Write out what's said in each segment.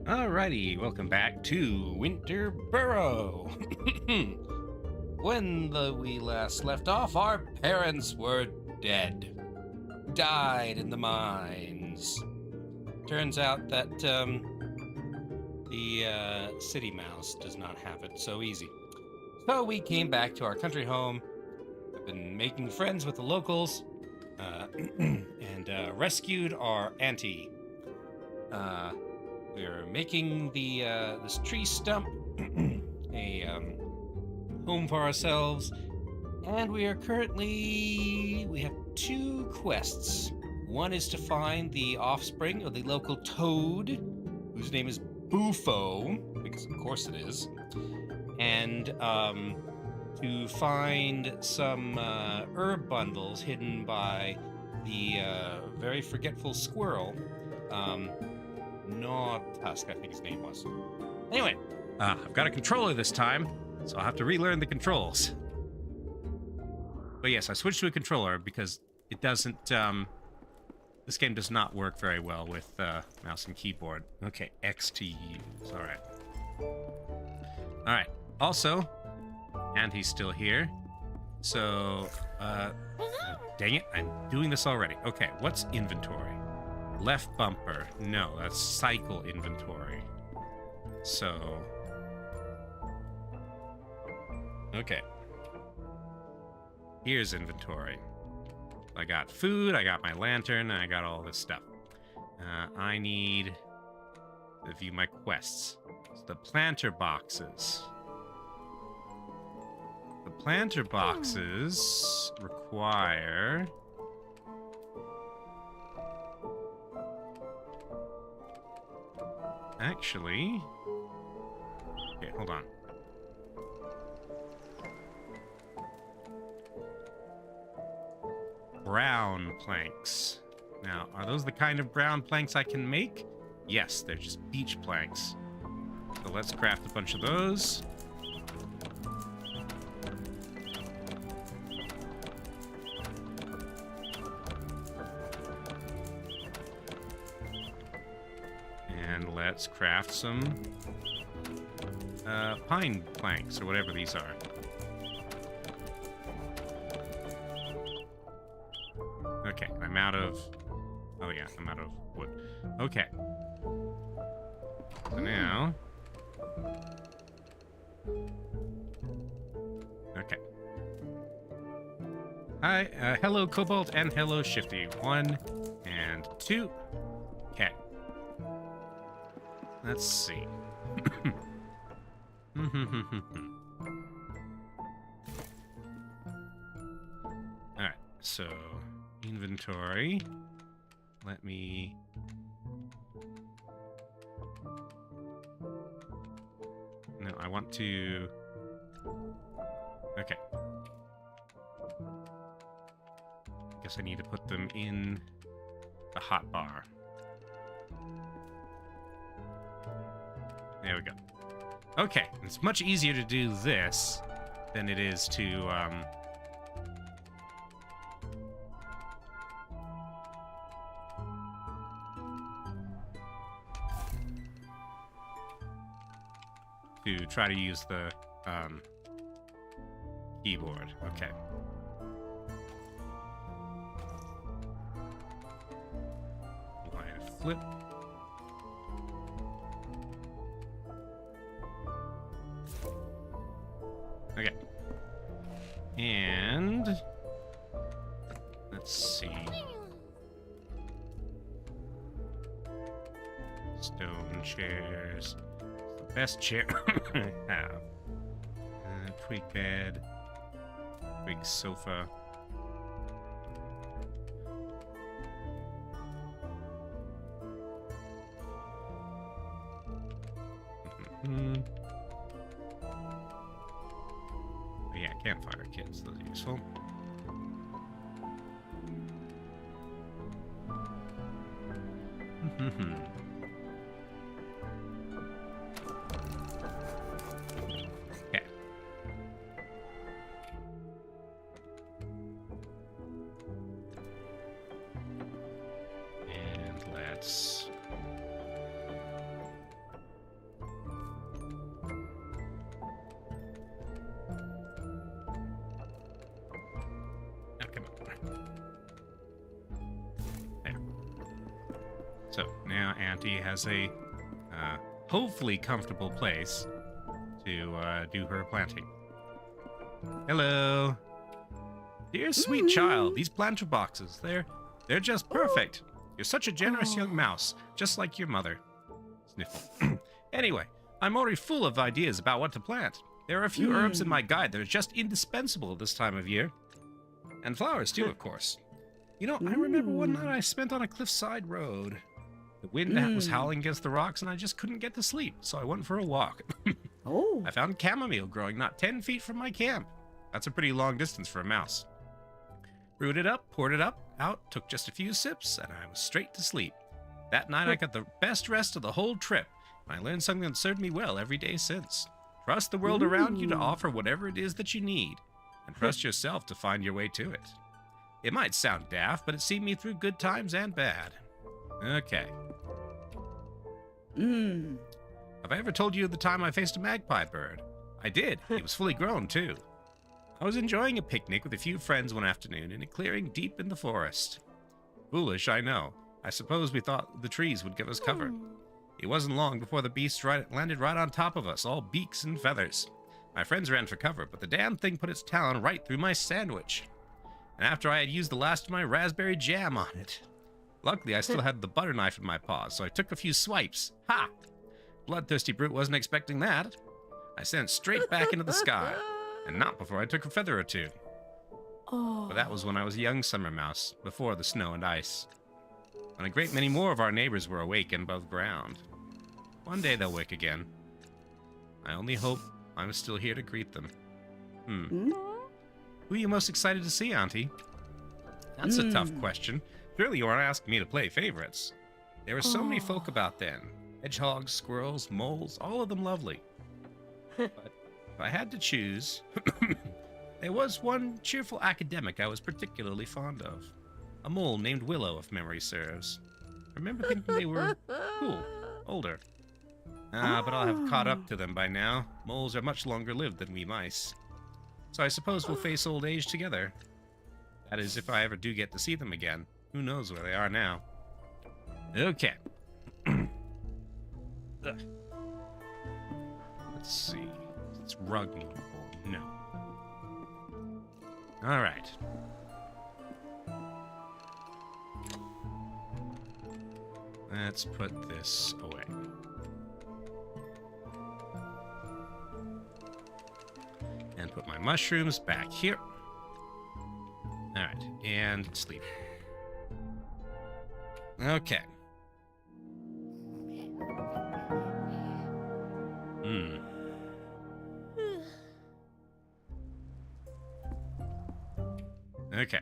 Alrighty, welcome back to Winter Burrow. When we last left off, our parents were dead. Died in the mines. Turns out that the city mouse does not have it so easy. So we came back to our country home. I've been making friends with the locals and rescued our auntie. We're making this tree stump a home for ourselves, and we have 2 quests. One is to find the offspring of the local toad, whose name is Bufo, because of course it is, and to find some herb bundles hidden by the very forgetful squirrel. Not Tusk, I think his name was. Anyway, I've got a controller this time, so I'll have to relearn the controls. But yes, I switched to a controller because it doesn't, this game does not work very well with mouse and keyboard. Okay, X to use, alright. Alright, also, and he's still here, so, dang it, I'm doing this already. Okay, what's inventory? Left bumper. No, that's cycle inventory. So... okay. Here's inventory. I got food, I got my lantern, and I got all this stuff. I need to view my quests. So the planter boxes. The planter boxes require... actually... okay, hold on. Brown planks. Now, are those the kind of brown planks I can make? Yes, they're just beach planks. So let's craft a bunch of those. And let's craft some pine planks, or whatever these are. Okay, I'm out of... oh yeah, I'm out of wood. Okay. So now... okay. Hi, hello Cobalt, and hello Shifty. 1 and 2. Okay. Let's see. Alright, so inventory. Let me... no, I want to... okay. I guess I need to put them in the hotbar. There we go. Okay, it's much easier to do this than it is to, try to use the, keyboard. Okay. Line flip. Okay. And let's see. Stone chairs. It's the best chair I have. Twig bed. Twig sofa. Yeah, campfire kits, those are useful. Okay. And let's second. There. So now Auntie has a hopefully comfortable place to do her planting. Hello. Dear sweet child, these planter boxes, they're just perfect. You're such a generous young mouse, just like your mother. Sniffle. Anyway, I'm already full of ideas about what to plant. There are a few herbs in my guide that are just indispensable this time of year. And flowers, too, of course. You know, I remember one night I spent on a cliffside road. The wind was howling against the rocks, and I just couldn't get to sleep, so I went for a walk. I found chamomile growing not 10 feet from my camp. That's a pretty long distance for a mouse. Brewed it up, poured it out, took just a few sips, and I was straight to sleep. That night I got the best rest of the whole trip, and I learned something that served me well every day since. Trust the world around you to offer whatever it is that you need, and trust yourself to find your way to it. It might sound daft, but it's seen me through good times and bad. Okay. Have I ever told you the time I faced a magpie bird? I did. He was fully grown, too. I was enjoying a picnic with a few friends one afternoon in a clearing deep in the forest. Foolish, I know. I suppose we thought the trees would give us cover. It wasn't long before the beast landed right on top of us, all beaks and feathers. My friends ran for cover, but the damn thing put its talon right through my sandwich. And after I had used the last of my raspberry jam on it. Luckily, I still had the butter knife in my paws, so I took a few swipes. Ha! Bloodthirsty brute wasn't expecting that. I sent it straight back into the sky, and not before I took a feather or two. But that was when I was a young summer mouse, before the snow and ice. When a great many more of our neighbors were awake and above ground. One day they'll wake again. I only hope I'm still here to greet them. Who are you most excited to see, Auntie? That's a tough question. Surely you aren't asking me to play favorites. There were so many folk about then. Hedgehogs, squirrels, moles, all of them lovely. But if I had to choose, there was one cheerful academic I was particularly fond of. A mole named Willow, if memory serves. I remember thinking they were cool, older. But I'll have caught up to them by now. Moles are much longer lived than we mice. So I suppose we'll face old age together. That is, if I ever do get to see them again. Who knows where they are now. Okay. Let's see. It's rug movable. No. Alright. Let's put this away. And put my mushrooms back here. Alright, and sleep. Okay. Okay.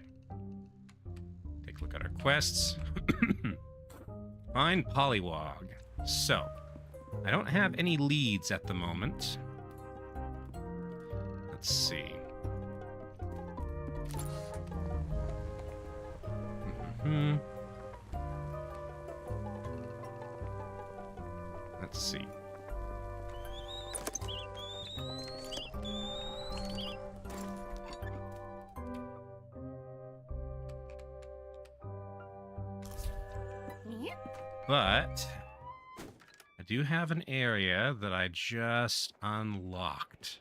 Take a look at our quests. Find Pollywog. So, I don't have any leads at the moment. Let's see. Let's see. But I do have an area that I just unlocked.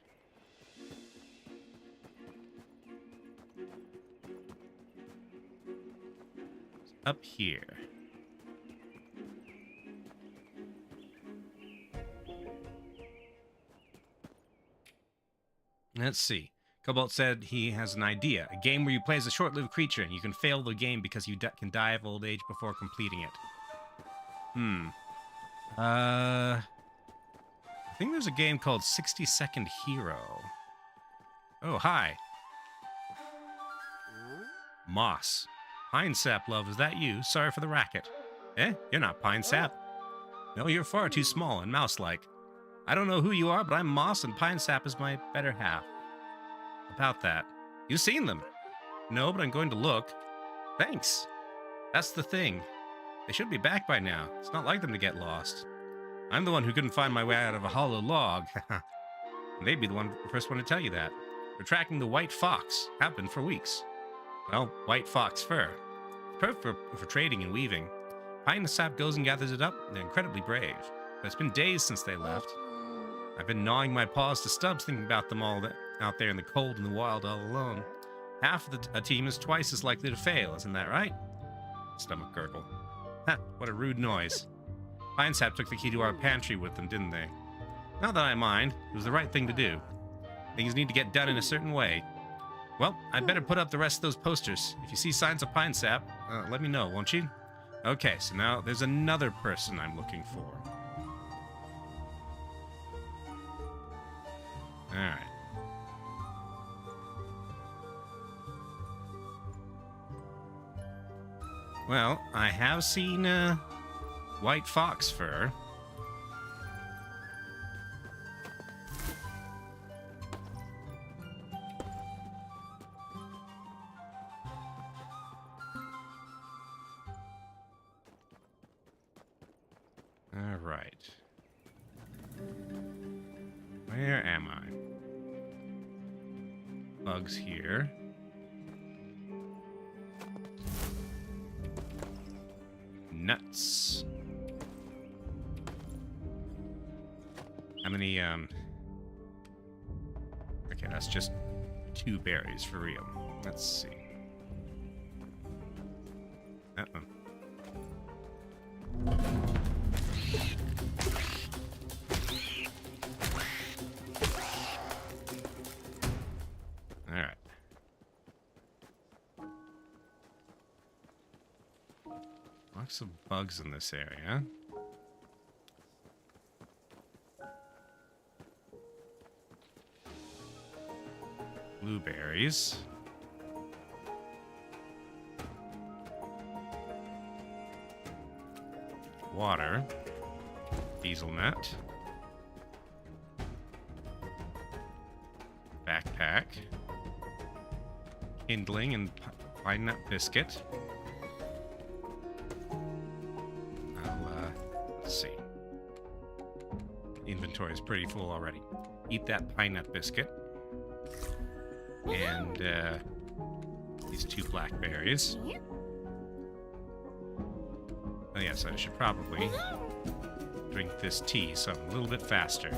It's up here. Let's see. Cobalt said he has an idea. A game where you play as a short-lived creature and you can fail the game because you can die of old age before completing it. I think there's a game called 60 Second Hero. Oh, hi. Moss. Pine Sap, love, is that you? Sorry for the racket. Eh? You're not Pine Sap. No, you're far too small and mouse-like. I don't know who you are, but I'm Moss and Pine Sap is my better half. About that. You've seen them. No, but I'm going to look. Thanks. That's the thing. They should be back by now. It's not like them to get lost. I'm the one who couldn't find my way out of a hollow log. They'd be the first one to tell you that. We're tracking the white fox. Have been for weeks. Well, white fox fur. Perfect for trading and weaving. Pine sap goes and gathers it up. They're incredibly brave. But it's been days since they left. I've been gnawing my paws to stubs thinking about them all out there in the cold and the wild all alone. Half of a team is twice as likely to fail, isn't that right? Stomach gurgle. Ha, what a rude noise. Pine sap took the key to our pantry with them, didn't they? Not that I mind. It was the right thing to do. Things need to get done in a certain way. Well, I'd better put up the rest of those posters. If you see signs of pine sap, let me know, won't you? Okay, so now there's another person I'm looking for. Alright. Well, I have seen white fox fur. All right. Where am I? Bugs here. Nuts. How many, Okay, that's just 2 berries for real. Let's see. Uh-oh. Alright. Lots of bugs in this area. Blueberries. Water. Hazelnut. Backpack. Kindling and pine nut biscuit. Let's see. Inventory is pretty full already. Eat that pine nut biscuit. And these 2 blackberries. Oh yes, I should probably drink this tea so I'm a little bit faster.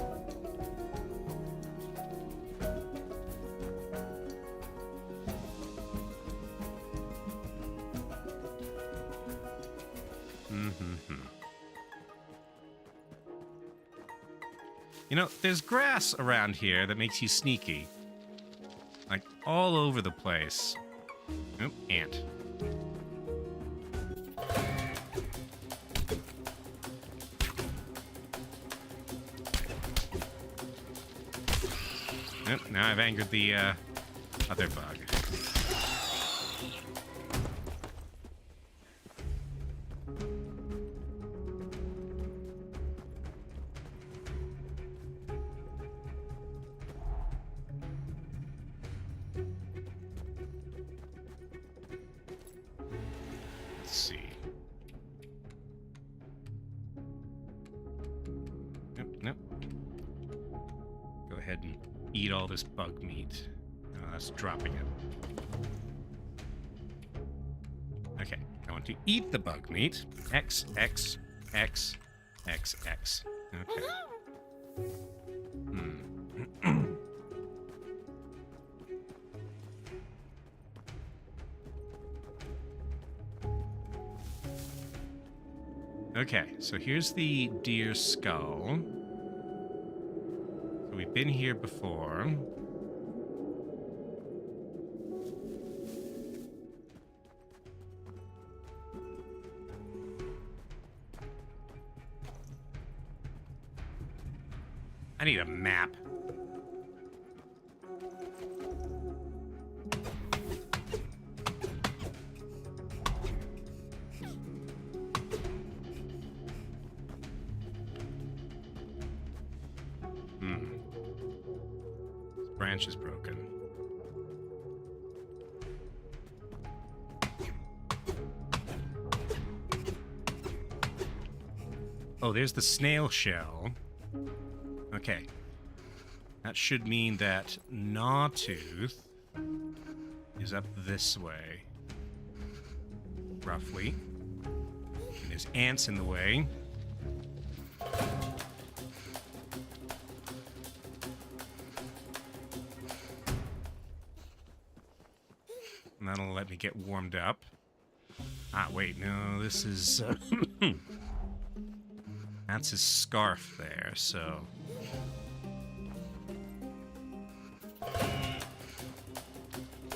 You know, there's grass around here that makes you sneaky. Like, all over the place. Oh, ant. Nope, now I've angered the, other bug. Let's see. Nope. Go ahead and eat all this bug meat. Oh, that's dropping it. Okay, I want to eat the bug meat. X, X, X, X, X. Okay. Okay, so here's the deer skull. So we've been here before. I need a map. This branch is broken. Oh, there's the snail shell. Okay. That should mean that Gnawtooth is up this way. Roughly. And there's ants in the way. And that'll let me get warmed up. Ah, wait, no, this is... that's his scarf there, so...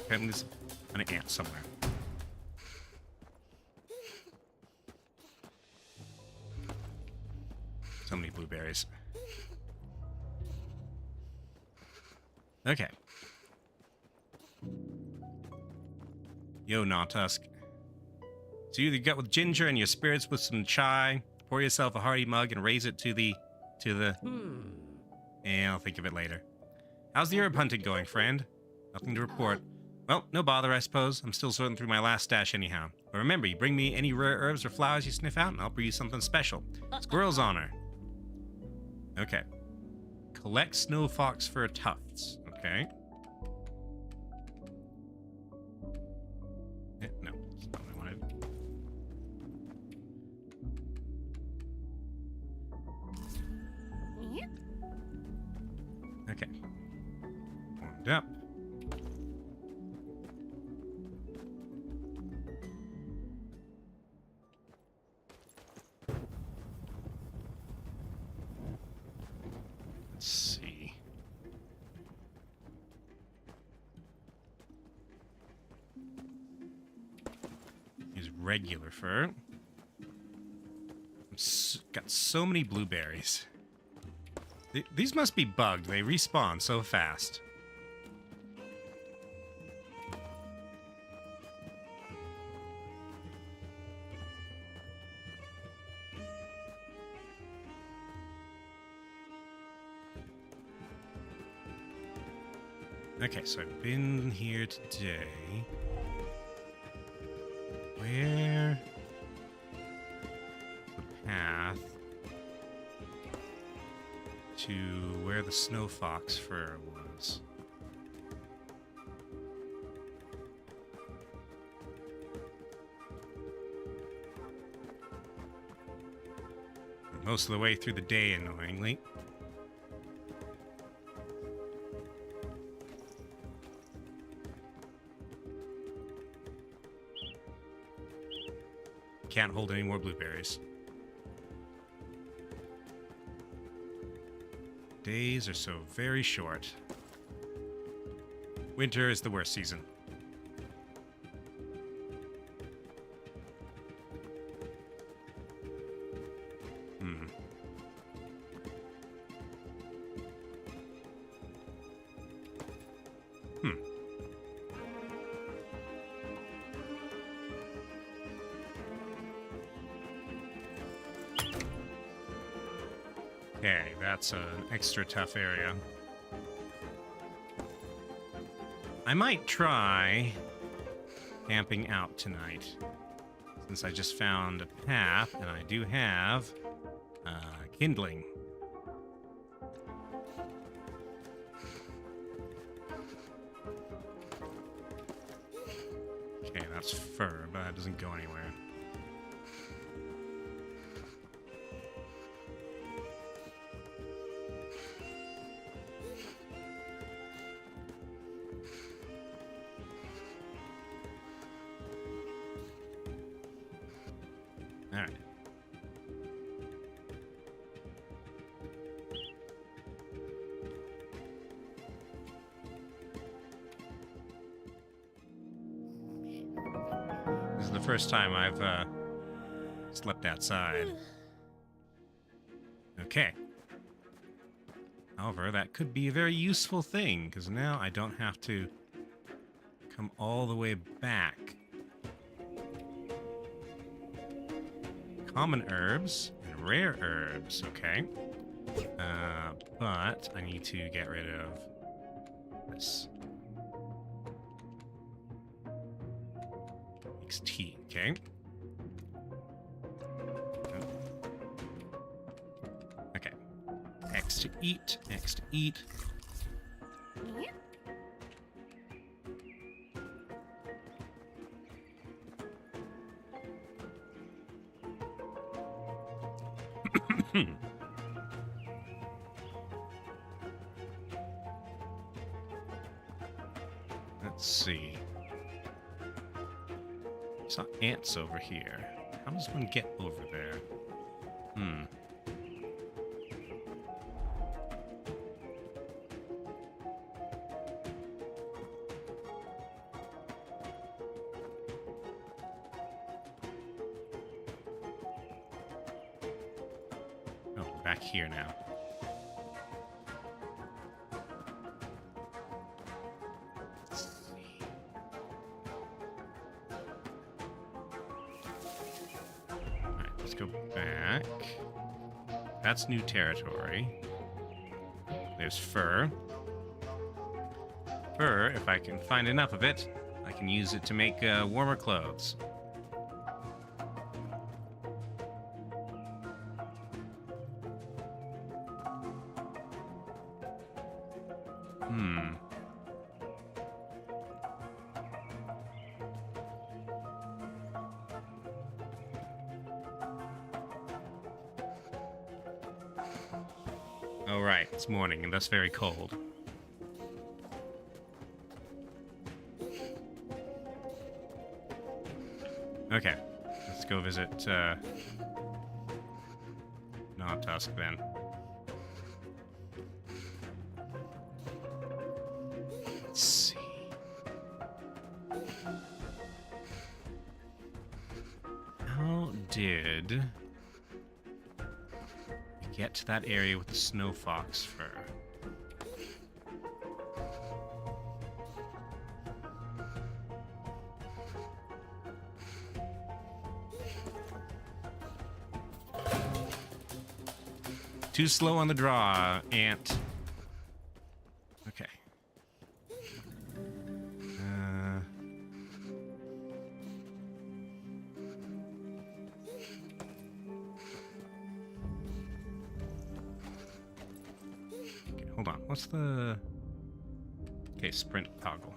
Okay, there's an ant somewhere. So many blueberries. Okay. Yo, Nautusk. So you either gut with ginger and your spirits with some chai, pour yourself a hearty mug and raise it to the... I'll think of it later. How's the herb hunting going, friend? Nothing to report. Well, no bother, I suppose. I'm still sorting through my last stash anyhow. But remember, you bring me any rare herbs or flowers you sniff out, and I'll brew you something special. Squirrel's honor. Okay. Collect snow fox fur tufts. Okay. No, that's not what I wanted. Okay. Warmed up. Let's see. Here's regular fur. Got so many blueberries. These must be bugged. They respawn so fast. Okay, so I've been here today. Where? The path to where the snow fox fur was. Most of the way through the day, annoyingly. Can't hold any more blueberries. Days are so very short. Winter is the worst season. Okay, that's an extra tough area. I might try camping out tonight, since I just found a path, and I do have kindling. Okay, that's fur, but that doesn't go anywhere. Alright. This is the first time I've slept outside. Okay. However, that could be a very useful thing, because now I don't have to come all the way back. Common herbs and rare herbs, okay. But I need to get rid of this. Makes tea, okay. Okay. X to eat, X to eat. Let's see. I saw ants over here. How does one get over there? Oh, back here now. Let's go back. That's new territory. There's fur. Fur, if I can find enough of it, I can use it to make warmer clothes. Oh, right. It's morning, and thus very cold. Okay. Let's go visit, Tusk then. Let's see. How did... get to that area with the snow fox fur? Too slow on the draw, ant. Okay. Hold on, what's the... Okay, sprint toggle.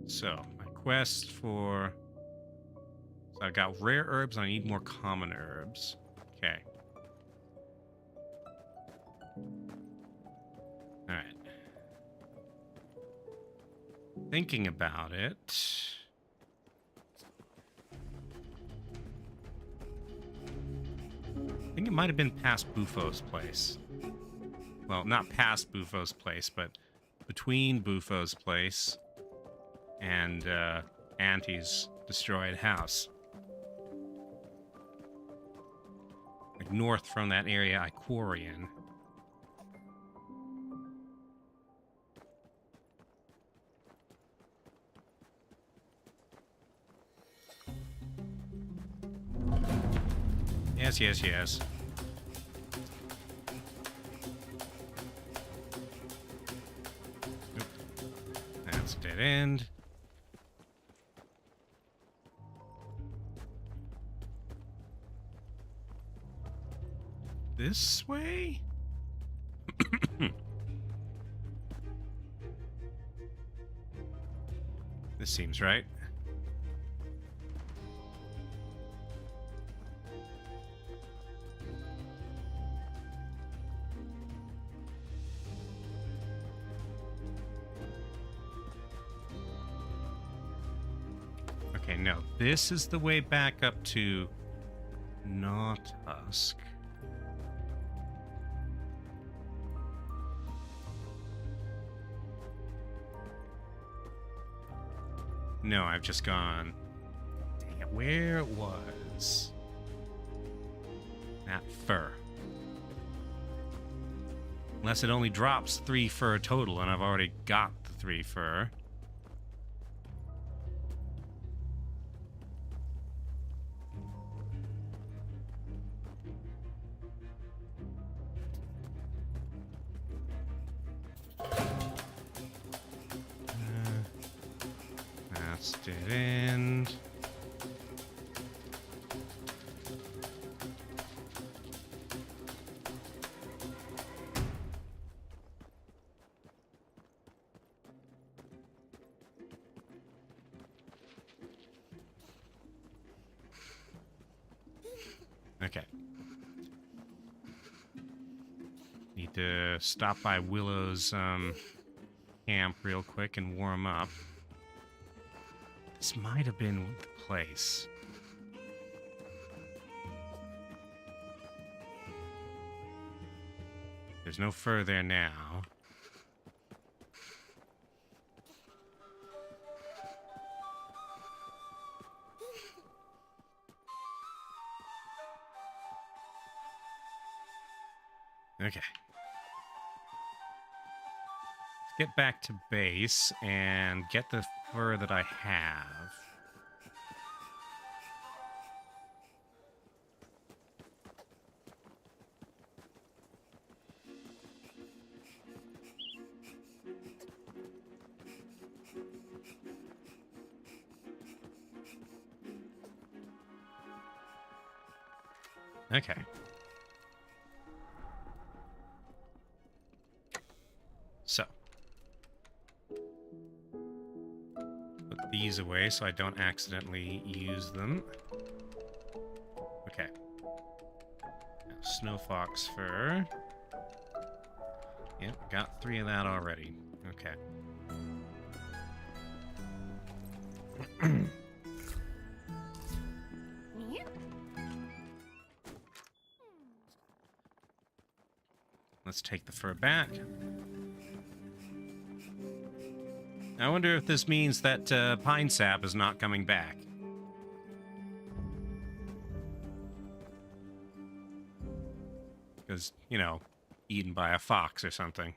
So, my quest for... So I've got rare herbs, and I need more common herbs. Okay. Alright. Thinking about it... I think it might have been past Bufo's place. Well, not past Bufo's place, but between Bufo's place and Auntie's destroyed house. Like north from that area I quarry in. Yes, yes, yes. Nope. That's a dead end. This way? This seems right. Okay, no. This is the way back up to Tusk. No, I've just gone... Dang it, where was that fur? Unless it only drops 3 fur total, and I've already got the 3 fur. That's dead end. Okay. Need to stop by Willow's camp real quick and warm up. This might have been the place. There's no fur there now. Okay. Let's get back to base and get the fur that I have. Okay. So. Put these away so I don't accidentally use them. Okay. Now, snow fox fur. Yep, got 3 of that already. Okay. Let's take the fur back. I wonder if this means that pine sap is not coming back. Because, you know, eaten by a fox or something.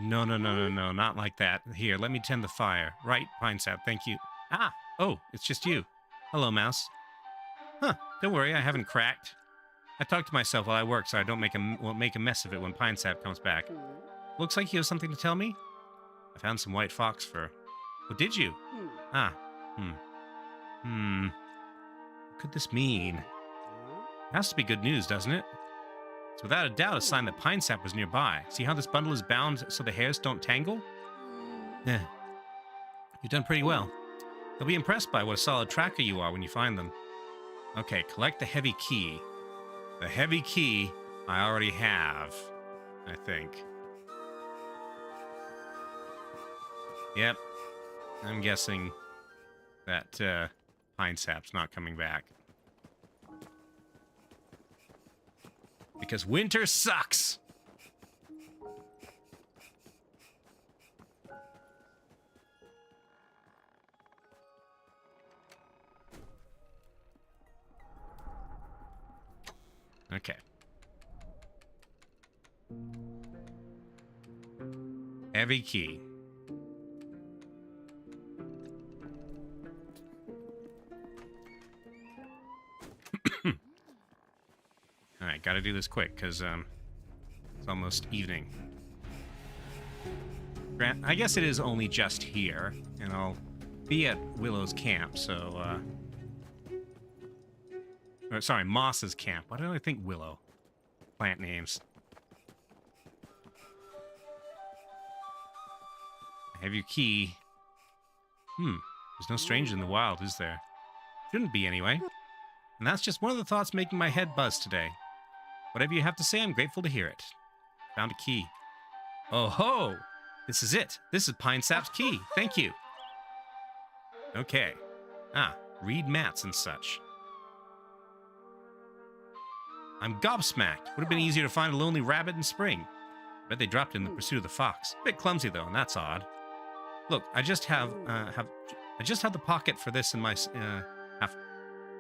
No, not like that. Here, let me tend the fire. Right, pine sap, thank you. Ah, oh, it's just you. Hello, mouse. Huh, don't worry, I haven't cracked. I talk to myself while I work so I don't make a mess of it when pine sap comes back. Looks like you have something to tell me? I found some white fox fur. Oh, did you? Ah, What could this mean? It has to be good news, doesn't it? It's without a doubt a sign that pine sap was nearby. See how this bundle is bound so the hairs don't tangle? Eh. You've done pretty well. They'll be impressed by what a solid tracker you are when you find them. Okay, collect the heavy key. The heavy key I already have, I think. Yep. I'm guessing that pine sap's not coming back. Because winter sucks! Okay. Heavy key. Alright, gotta do this quick, because it's almost evening. Grant, I guess it is only just here, and I'll be at Willow's camp, so, or, sorry, Moss's camp. Why did I think Willow? Plant names. I have your key. There's no stranger in the wild, is there? Shouldn't be, anyway. And that's just one of the thoughts making my head buzz today. Whatever you have to say, I'm grateful to hear it. Found a key. Oh ho! This is it. This is Pine Sap's key. Thank you. Okay. Ah, read mats and such. I'm gobsmacked. Would have been easier to find a lonely rabbit in spring. I bet they dropped in the pursuit of the fox. Bit clumsy though, and that's odd. Look, I just have the pocket for this in my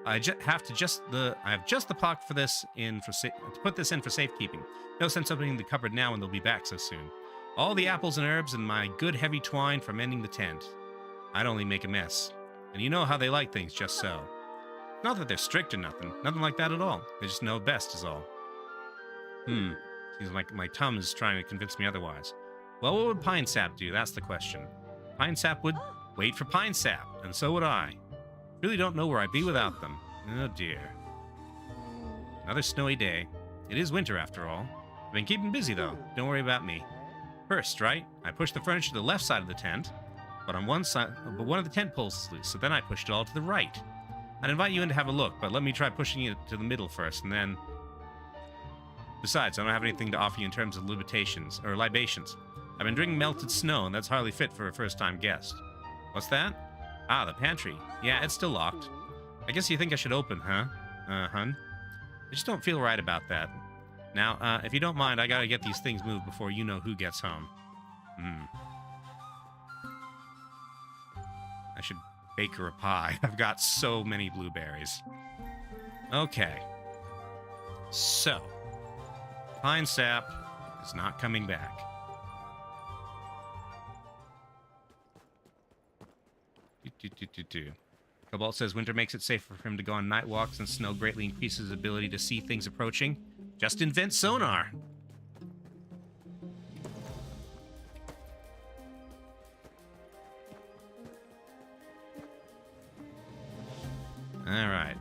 I have just the pocket for this to put this in for safekeeping. No sense opening the cupboard now, and they'll be back so soon. All the apples and herbs and my good heavy twine for mending the tent. I'd only make a mess, and you know how they like things just so. Not that they're strict or nothing like that at all. They just know best is all. Seems like my tongue is trying to convince me otherwise. Well, what would pine sap do? That's the question. Pine sap would wait for pine sap, and so would I. Really don't know where I'd be without them. Oh dear. Another snowy day. It is winter after all. I've been keeping busy though. Don't worry about me. First, right? I pushed the furniture to the left side of the tent, but on one side, but one of the tent poles is loose, so then I pushed it all to the right. I'd invite you in to have a look, but let me try pushing it to the middle first, and then... Besides, I don't have anything to offer you in terms of libations. I've been drinking melted snow, and that's hardly fit for a first-time guest. What's that? Ah, the pantry. Yeah, it's still locked. I guess you think I should open, huh? Hun? I just don't feel right about that. Now, if you don't mind, I gotta get these things moved before you know who gets home. I should bake her a pie. I've got so many blueberries. Okay. So, pine sap is not coming back. Cobalt says winter makes it safer for him to go on night walks, and snow greatly increases his ability to see things approaching. Just invent sonar. All right.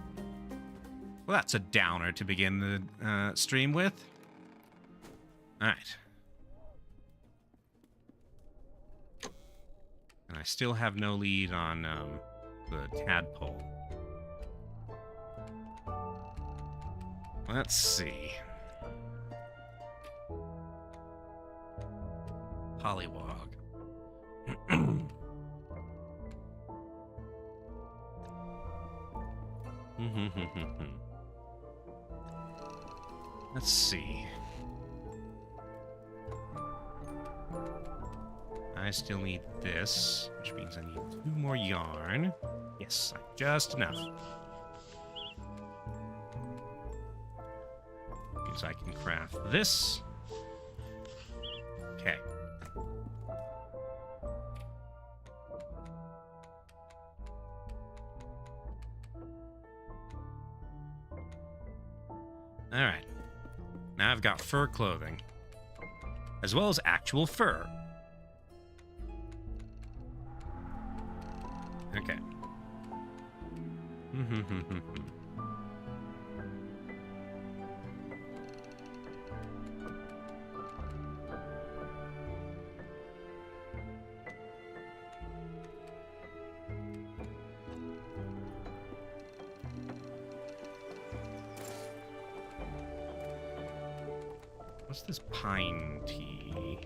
Well, that's a downer to begin the stream with. All right. And I still have no lead on the tadpole. Let's see. Pollywog. Let's see. I still need this, which means I need 2 more yarn. Yes, just enough. Means I can craft this. Okay. Alright. Now I've got fur clothing. As well as actual fur. Okay. What's this pine tea?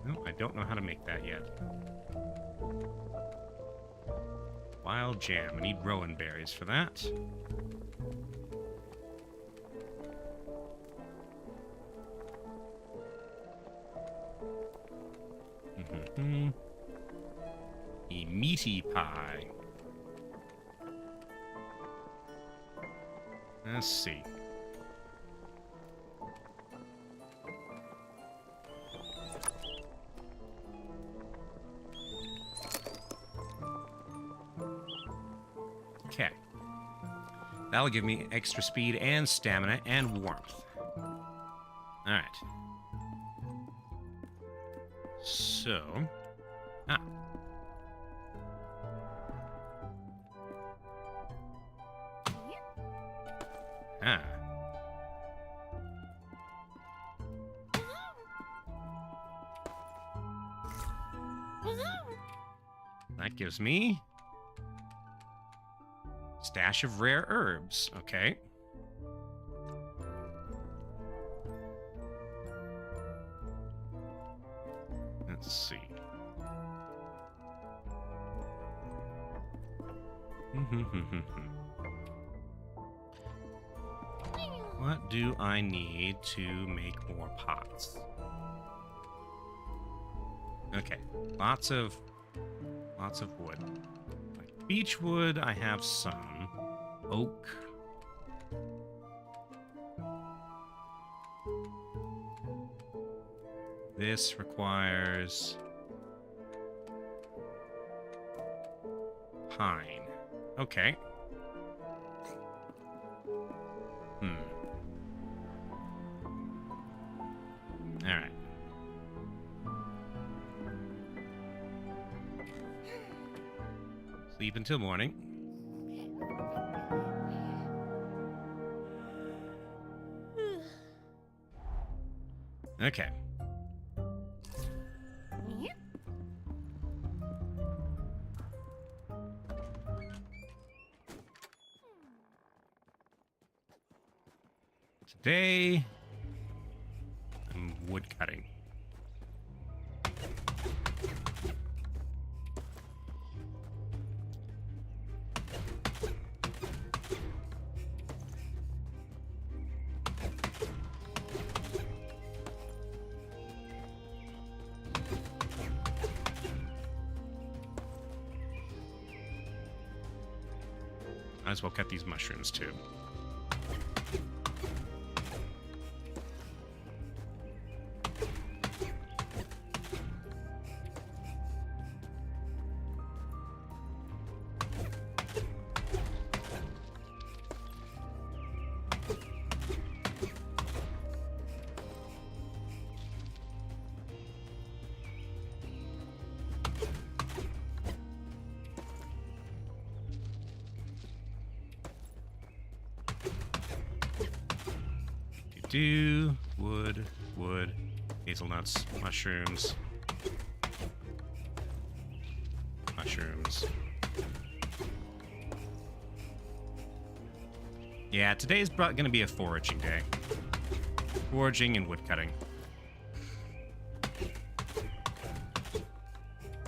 No, I don't know how to make that yet. Wild jam. I need rowan berries for that. A meaty pie. Let's see. Okay. That'll give me extra speed and stamina and warmth. Alright. So... Ah. Ah. That gives me... stash of rare herbs. Okay. Let's see. What do I need to make more pots? Okay, lots of wood. Like beech wood, I have some. Oak. This requires pine. Okay. All right. Sleep until morning. Okay. Today, I'm wood cutting. Might as well cut these mushrooms too. Wood, hazelnuts, mushrooms. Yeah, today's going to be a foraging day. Foraging and woodcutting.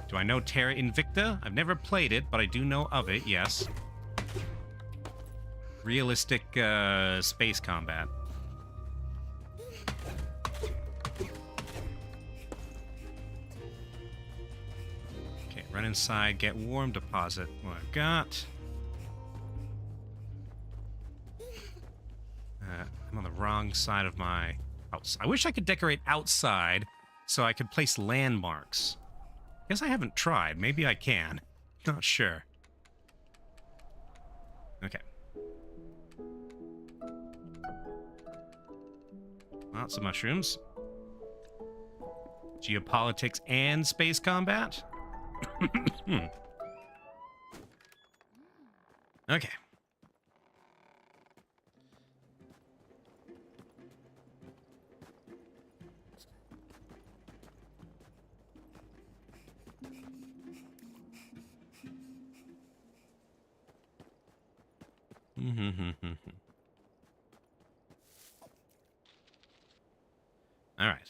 Do I know Terra Invicta? I've never played it, but I do know of it, yes. Realistic space combat. Run inside, get warm, deposit what I've got. I'm on the wrong side of my house. I wish I could decorate outside so I could place landmarks. Guess I haven't tried. Maybe I can. Not sure. Okay. Lots of mushrooms. Geopolitics and space combat? Okay. All right.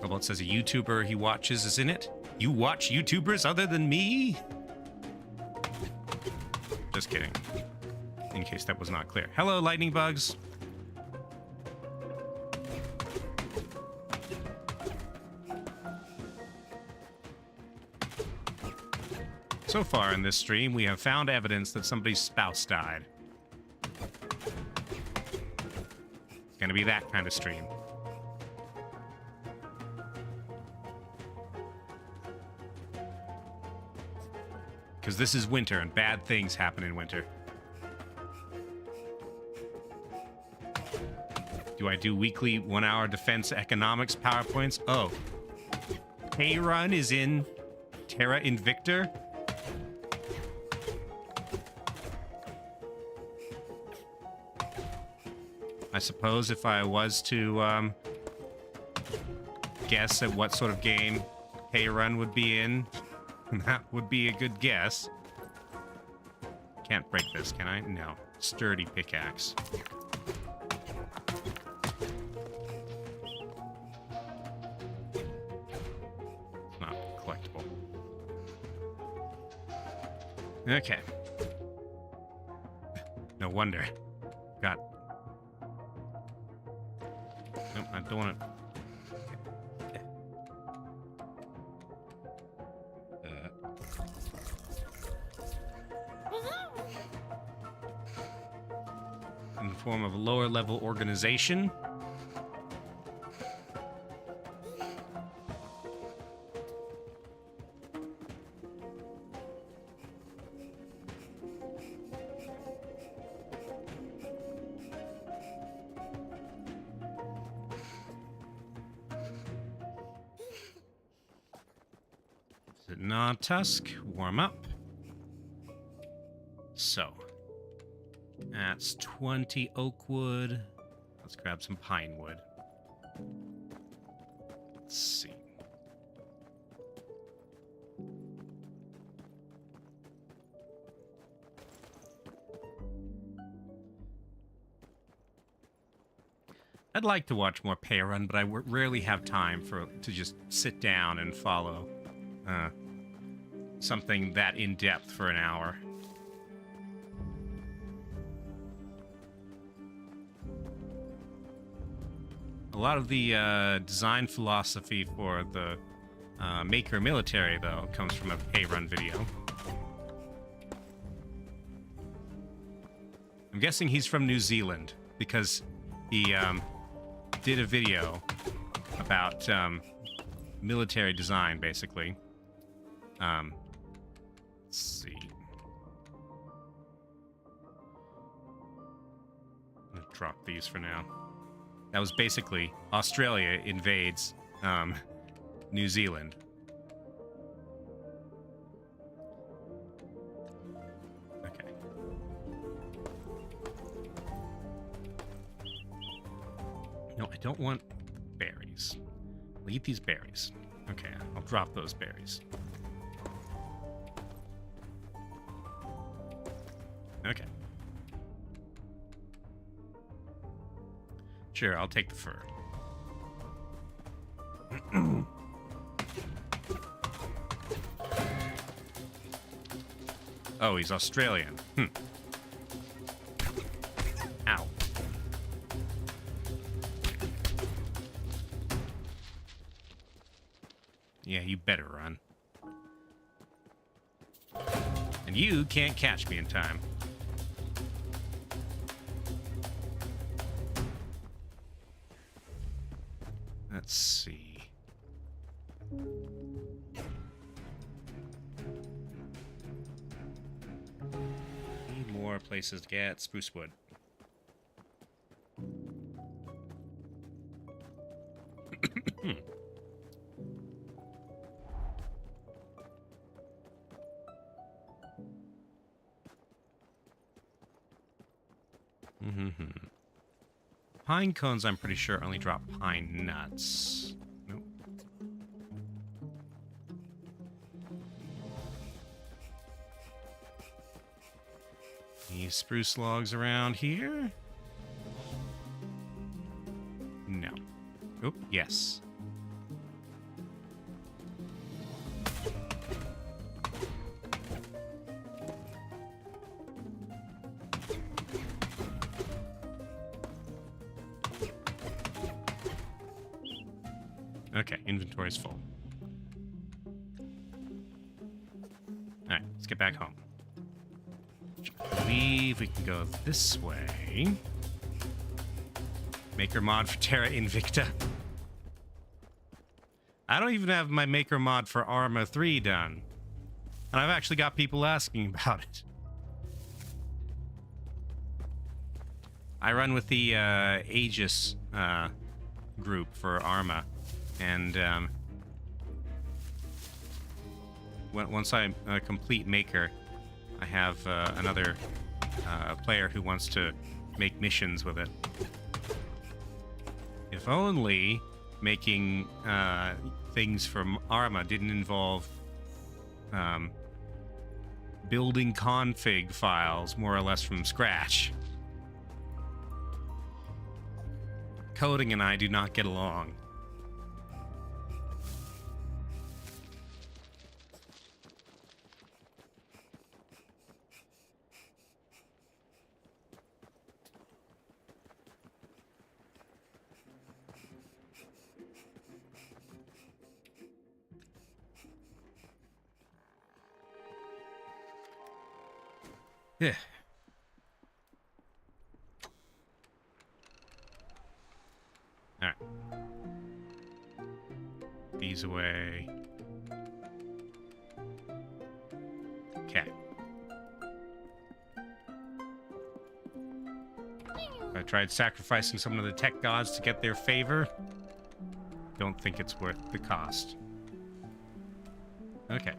Robot says a YouTuber he watches is in it. You watch YouTubers other than me? Just kidding. In case that was not clear. Hello, lightning bugs. So far in this stream, we have found evidence that somebody's spouse died. It's gonna be that kind of stream. Because this is winter, and bad things happen in winter. Do I do weekly 1-hour defense economics PowerPoints? Oh. Hey Run is in Terra Invicta? I suppose if I was to guess at what sort of game Hey Run would be in, that would be a good guess. Can't break this, can I? No. Sturdy pickaxe. It's not collectible. Okay. No wonder. Got... Nope, I don't want to... in the form of a lower level organization. Is it not Tusk? Warm up. So, that's 20 oak wood. Let's grab some pine wood. Let's see. I'd like to watch more pay run, but I rarely have time to just sit down and follow something that in depth for an hour. A lot of the design philosophy for the Maker military, though, comes from a pay run video. I'm guessing he's from New Zealand because he did a video about military design, basically. Let's see. I'm gonna drop these for now. That was basically Australia invades New Zealand. Okay. No, I don't want berries. I'll eat these berries. Okay, I'll drop those berries. Okay. Sure, I'll take the fur. Oh, he's Australian. Ow. Yeah, you better run. And you can't catch me in time. Let's see. Need more places to get spruce wood. Pine cones, I'm pretty sure, only drop pine nuts. Nope. Any spruce logs around here? No. Oop, yes. Okay, inventory's full. Alright, let's get back home. I believe we can go this way. Maker mod for Terra Invicta. I don't even have my maker mod for Arma 3 done. And I've actually got people asking about it. I run with the Aegis group for Arma. And once I complete Maker, I have another player who wants to make missions with it. If only making things from Arma didn't involve building config files more or less from scratch. Coding and I do not get along. Yeah. All right. These away. Okay. I tried sacrificing some of the tech gods to get their favor. Don't think it's worth the cost. Okay.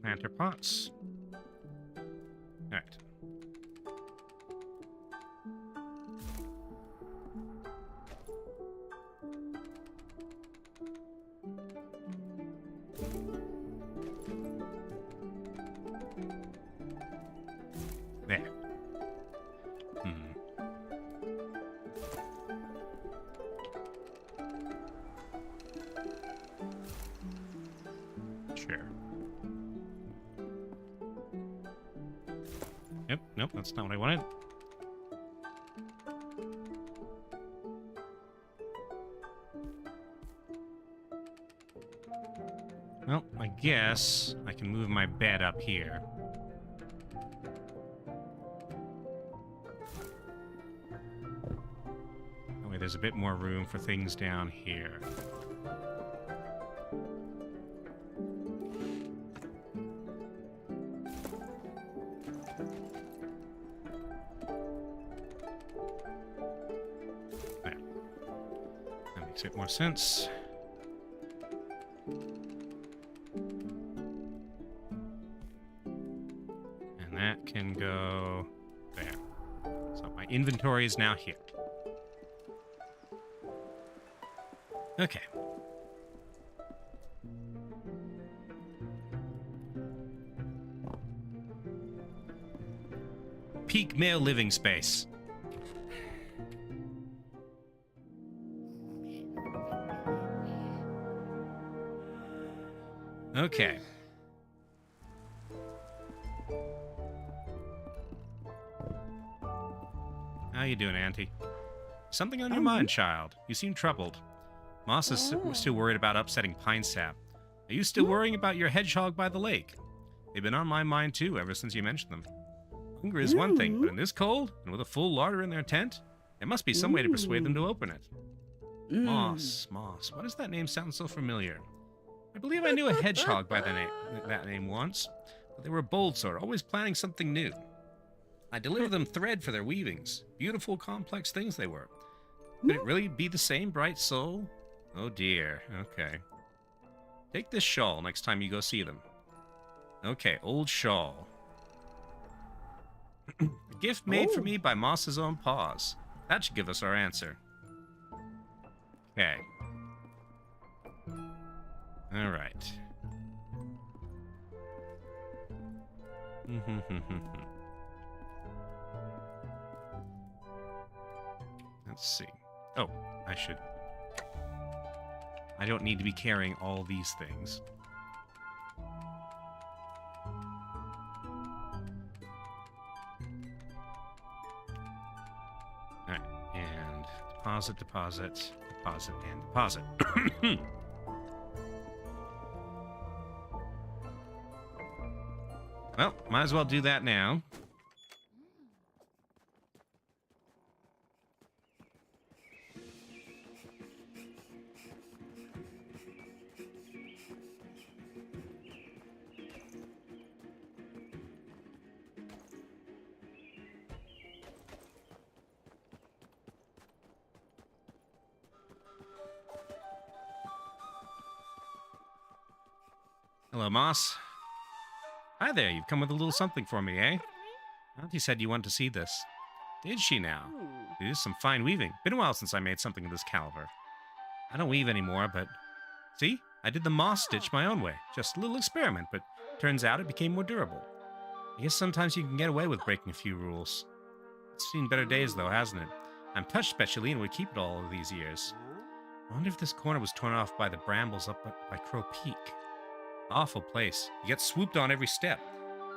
planter pots. Alright. There. Sure. Yep, nope, that's not what I wanted. Well, I guess I can move my bed up here. That way there's a bit more room for things down here. There. That makes a bit more sense. That can go there. So my inventory is now here. Okay. Peak male living space. Okay. How you doing, Auntie? Something on your mind, child. You seem troubled. Moss is still worried about upsetting Pine Sap. Are you still worrying about your hedgehog by the lake? They've been on my mind, too, ever since you mentioned them. Hunger is one thing, but in this cold, and with a full larder in their tent, there must be some way to persuade them to open it. Moss. Why does that name sound so familiar? I believe I knew a hedgehog by that name once, but they were a bold sort, always planning something new. I delivered them thread for their weavings. Beautiful, complex things they were. Could it really be the same bright soul? Oh dear. Okay. Take this shawl next time you go see them. Okay, old shawl. A gift made for me by Moss's own paws. That should give us our answer. Okay. Alright. Let's see. Oh, I don't need to be carrying all these things. Alright, and deposit, deposit, deposit, and deposit. Well, might as well do that now. Hello, Moss. Hi there, you've come with a little something for me, eh? Auntie said you wanted to see this. Did she now? It is some fine weaving. Been a while since I made something of this caliber. I don't weave anymore, but... See? I did the moss stitch my own way. Just a little experiment, but turns out it became more durable. I guess sometimes you can get away with breaking a few rules. It's seen better days, though, hasn't it? I'm touched specially and would keep it all of these years. I wonder if this corner was torn off by the brambles up by Crow Peak. Awful place. You get swooped on every step.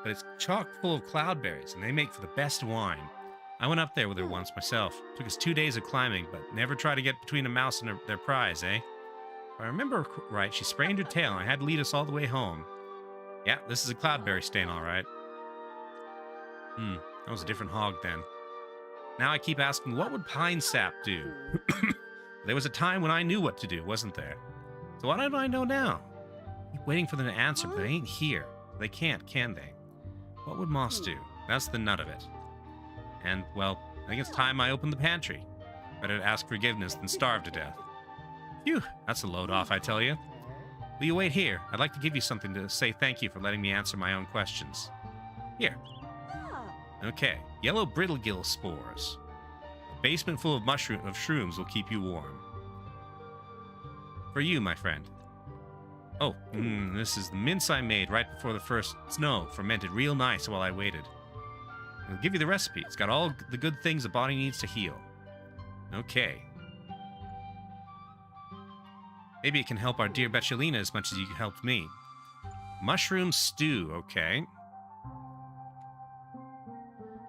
But it's chock full of cloudberries, and they make for the best wine. I went up there with her once myself. Took us 2 days of climbing, but never tried to get between a mouse and their prize, eh? If I remember right, she sprained her tail, and I had to lead us all the way home. Yeah, this is a cloudberry stain, all right. That was a different hog then. Now I keep asking, what would pine sap do? There was a time when I knew what to do, wasn't there? So what do I know now? Keep waiting for them to answer, but they ain't here. They can't, can they? What would Moss do? That's the nut of it. And, well, I think it's time I opened the pantry. Better to ask forgiveness than starve to death. Phew, that's a load off, I tell you. Will you wait here? I'd like to give you something to say thank you for letting me answer my own questions. Here. Okay. Yellow brittlegill spores. A basement full of shrooms will keep you warm. For you, my friend. Oh, this is the mince I made right before the first snow. Fermented real nice while I waited. I'll give you the recipe. It's got all the good things a body needs to heal. Okay. Maybe it can help our dear Betchelina as much as you helped me. Mushroom stew, okay.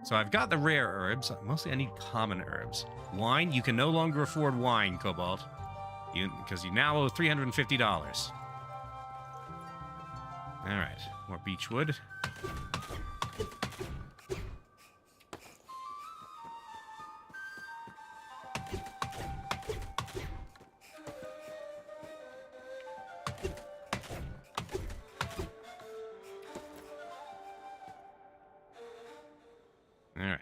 So I've got the rare herbs. Mostly I need common herbs. Wine, you can no longer afford wine, Cobalt. Because you now owe $350. Alright, more beechwood. Alright.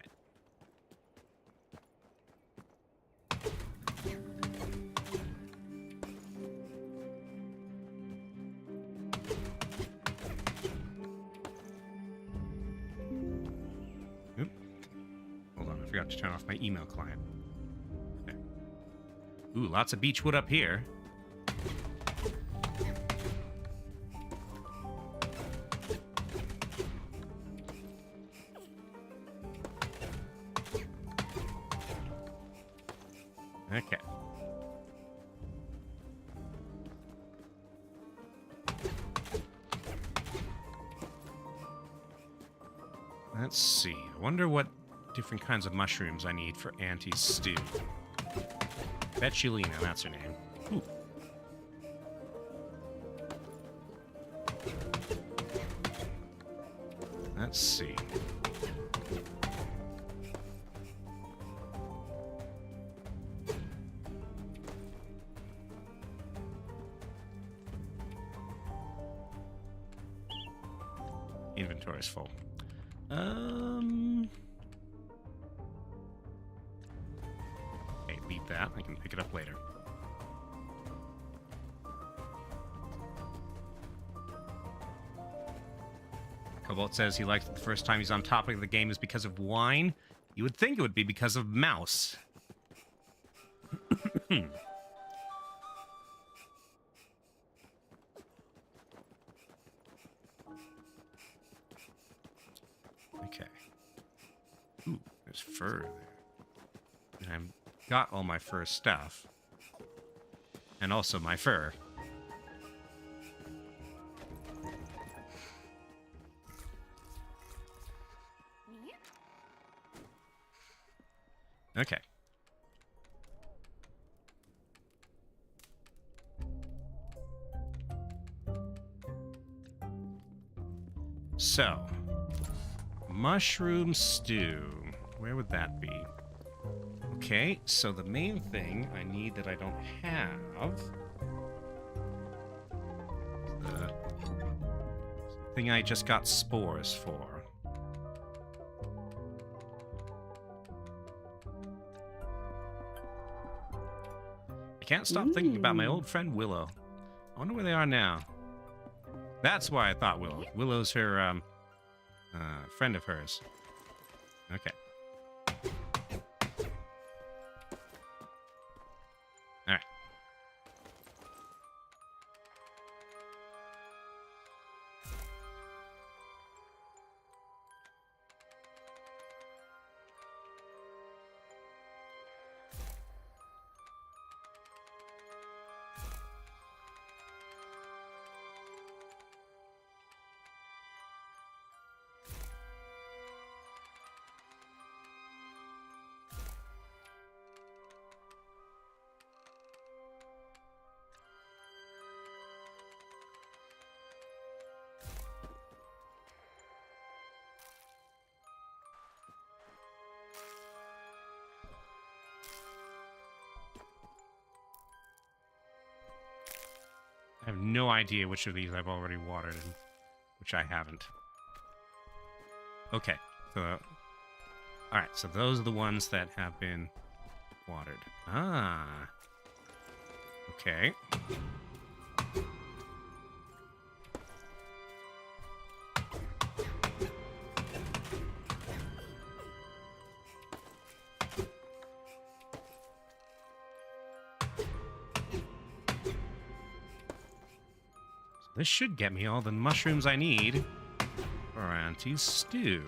Oop. Hold on, I forgot to turn off my email client. There. Ooh, lots of beechwood up here. Okay. Let's see. I wonder what different kinds of mushrooms I need for Auntie's stew. Betchelina, that's her name. Ooh. Let's see. Inventory's full. Hey, leave that. I can pick it up later. Cobalt says he likes it the first time he's on topic of the game is because of wine. You would think it would be because of mouse. Okay. Ooh, there's fur there. And I've got all my fur stuff. And also my fur. Okay. So, mushroom stew. Where would that be? Okay, so the main thing I need that I don't have... the thing I just got spores for. I can't stop thinking about my old friend Willow. I wonder where they are now. That's why I thought Willow. Willow's her, friend of hers. Okay. Alright. I have no idea which of these I've already watered and which I haven't. Okay, so... Alright, so those are the ones that have been watered. Ah. Okay. This should get me all the mushrooms I need for Auntie's stew.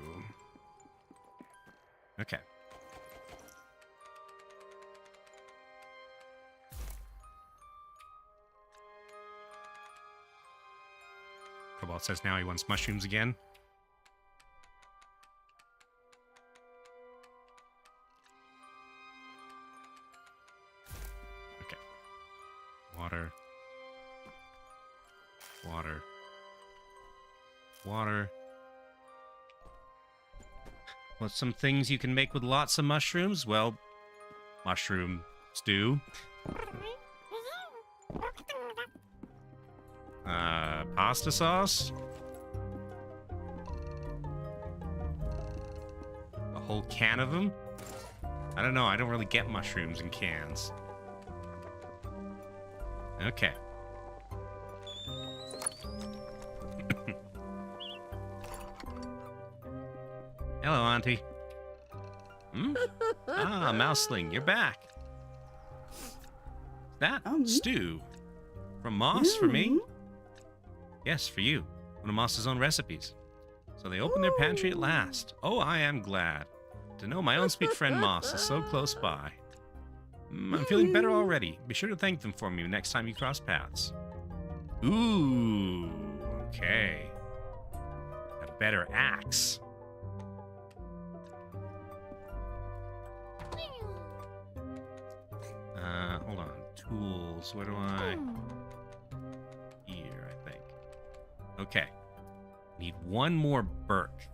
Okay. Cobalt says now he wants mushrooms again. Okay. Water. Water. Water. What's some things you can make with lots of mushrooms? Well, mushroom stew. Pasta sauce? A whole can of them? I don't know, I don't really get mushrooms in cans. Okay. Hello, Auntie. Hmm? Ah, Mouseling, you're back. That stew from Moss for me? Yes, for you. One of Moss's own recipes. So they opened their pantry at last. Oh, I am glad to know my own sweet friend Moss is so close by. I'm feeling better already. Be sure to thank them for me next time you cross paths. Ooh, okay. A better axe. Hold on. Tools. Where do I... Here, I think. Okay. Need one more birch.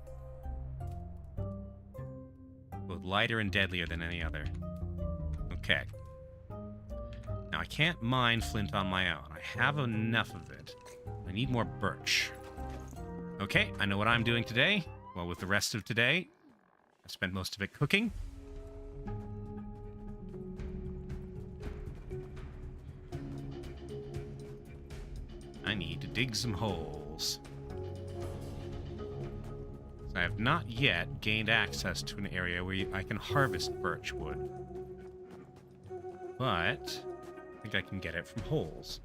Both lighter and deadlier than any other. Okay. Now, I can't mine flint on my own. I have enough of it. I need more birch. Okay, I know what I'm doing today. Well, with the rest of today, I spent most of it cooking. I need to dig some holes. So I have not yet gained access to an area where I can harvest birch wood. But I think I can get it from holes.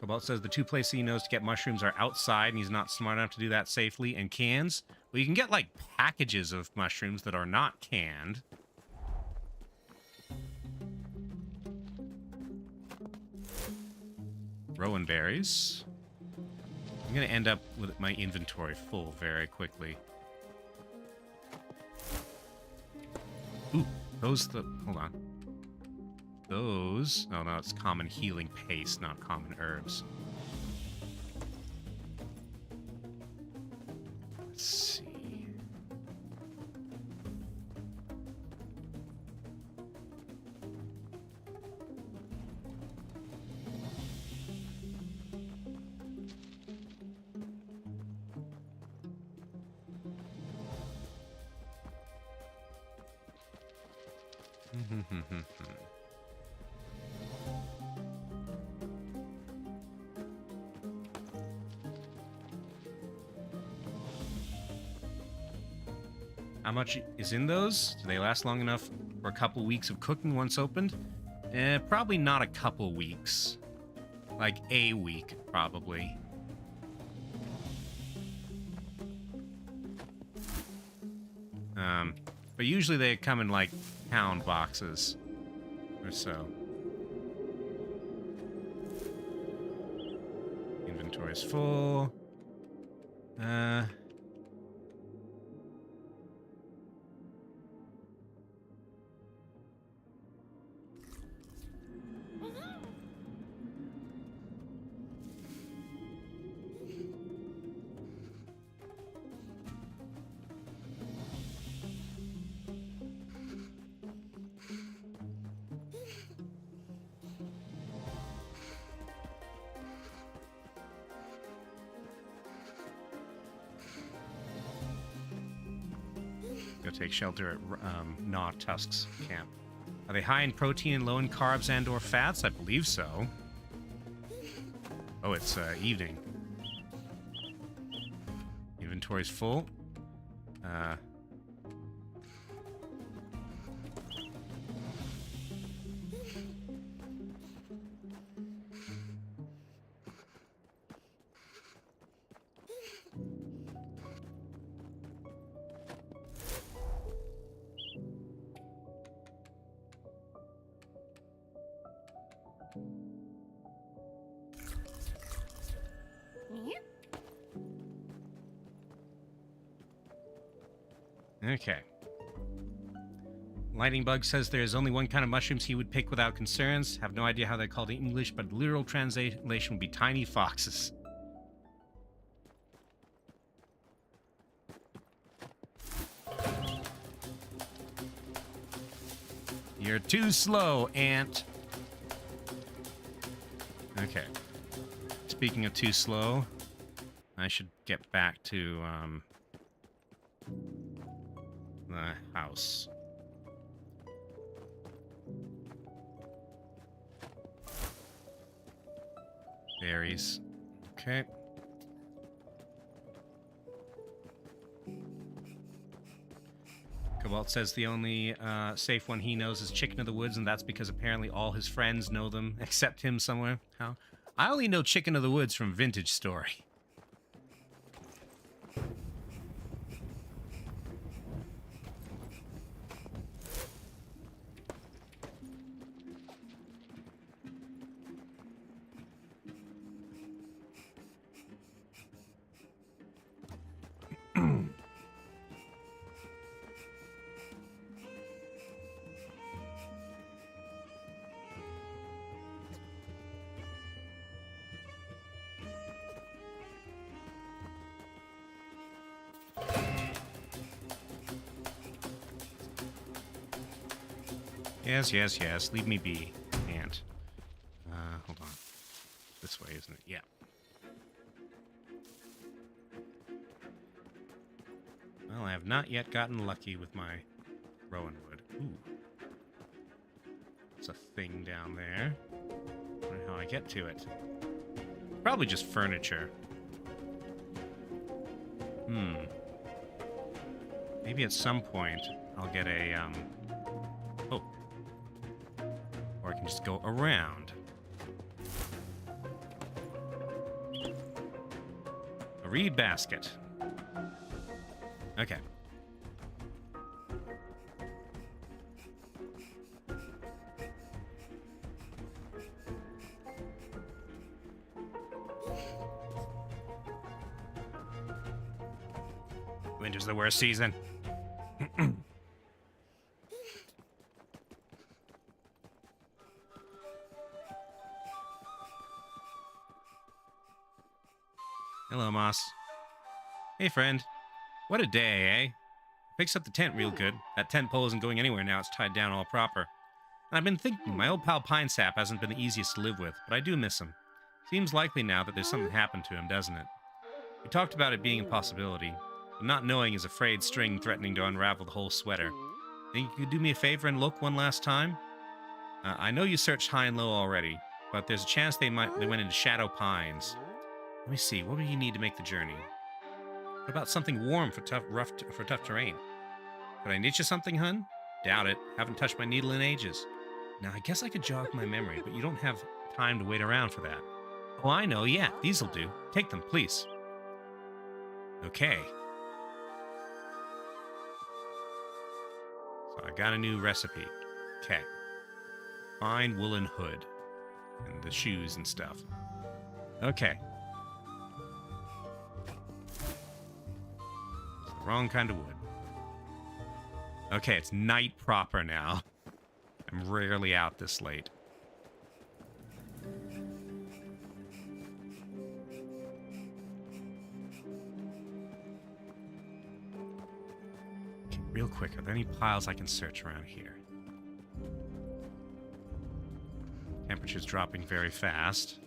Cobalt says the two places he knows to get mushrooms are outside, and he's not smart enough to do that safely, and cans. Well, you can get, like, packages of mushrooms that are not canned. Rowan berries. I'm going to end up with my inventory full very quickly. Ooh, those hold on. Those... Oh, no, it's common healing paste, not common herbs. Let's see. How much is in those? Do they last long enough for a couple weeks of cooking once opened? Probably not a couple weeks. Like a week, probably. But usually they come in like pound boxes or so. Inventory's full. Go take shelter at Gnaw Tusk's camp. Are they high in protein and low in carbs and or fats? I believe so. Oh, it's evening. Inventory's full. Okay. Lightning Bug says there's only one kind of mushrooms he would pick without concerns. Have no idea how they're called in English, but literal translation would be tiny foxes. You're too slow, ant. Okay. Speaking of too slow, I should get back to the house. Berries. Okay. Cobalt says the only safe one he knows is Chicken of the Woods, and that's because apparently all his friends know them, except him somewhere. How? I only know Chicken of the Woods from Vintage Story. Yes, yes, yes. Leave me be, ant. Hold on. This way, isn't it? Yeah. Well, I have not yet gotten lucky with my rowan wood. Ooh. There's a thing down there. I wonder how I get to it. Probably just furniture. Maybe at some point I'll get a, oh. Or I can just go around. A reed basket. Okay. Winter's the worst season. Hello, Moss. Hey, friend. What a day, eh? Fixed up the tent real good. That tent pole isn't going anywhere now. It's tied down all proper. And I've been thinking, my old pal Pine Sap hasn't been the easiest to live with, but I do miss him. Seems likely now that there's something happened to him, doesn't it? We talked about it being a possibility, but not knowing is a frayed string threatening to unravel the whole sweater. Think you could do me a favor and look one last time? I know you searched high and low already, but there's a chance they went into Shadow Pines. Let me see, what do you need to make the journey? What about something warm for tough terrain? Could I knit you something, hun? Doubt it. Haven't touched my needle in ages. Now, I guess I could jog my memory, but you don't have time to wait around for that. Oh, I know, yeah, these'll do. Take them, please. Okay. So I got a new recipe. Okay. Fine woolen hood. And the shoes and stuff. Okay. It's the wrong kind of wood. Okay, it's night proper now. I'm rarely out this late. Okay, real quick, are there any piles I can search around here? Temperature's dropping very fast.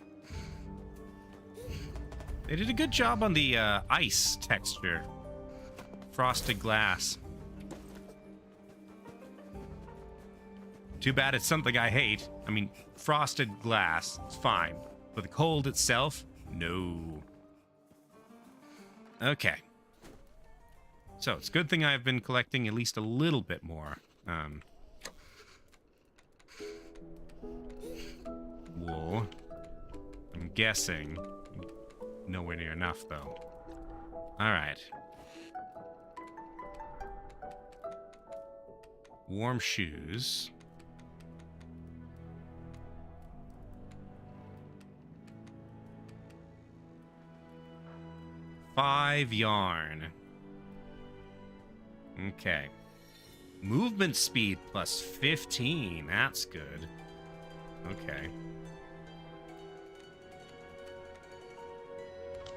They did a good job on the ice texture. Frosted glass. Too bad it's something I hate. I mean, frosted glass is fine. But the cold itself, no. Okay. So, it's a good thing I've been collecting at least a little bit more. Wool. I'm guessing. Nowhere near enough, though. Alright. Warm shoes. $5 yarn. Okay. Movement speed plus 15. That's good. Okay.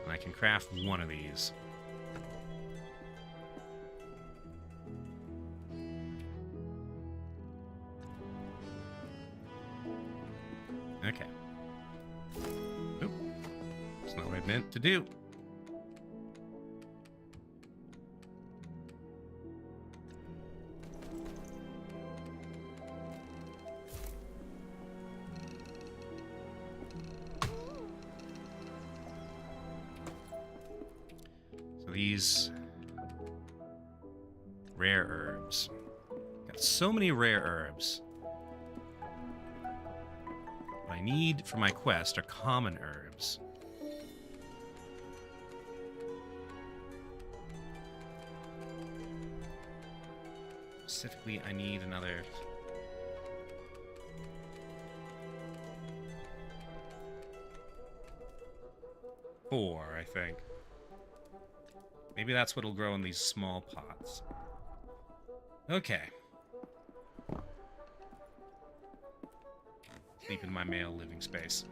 And I can craft one of these. Okay. Oop. That's not what I meant to do. So these rare herbs. Got so many rare herbs. What I need for my quest are common herbs. Specifically, I need another... 4, I think. Maybe that's what'll grow in these small pots. Okay. Sleep in my male living space.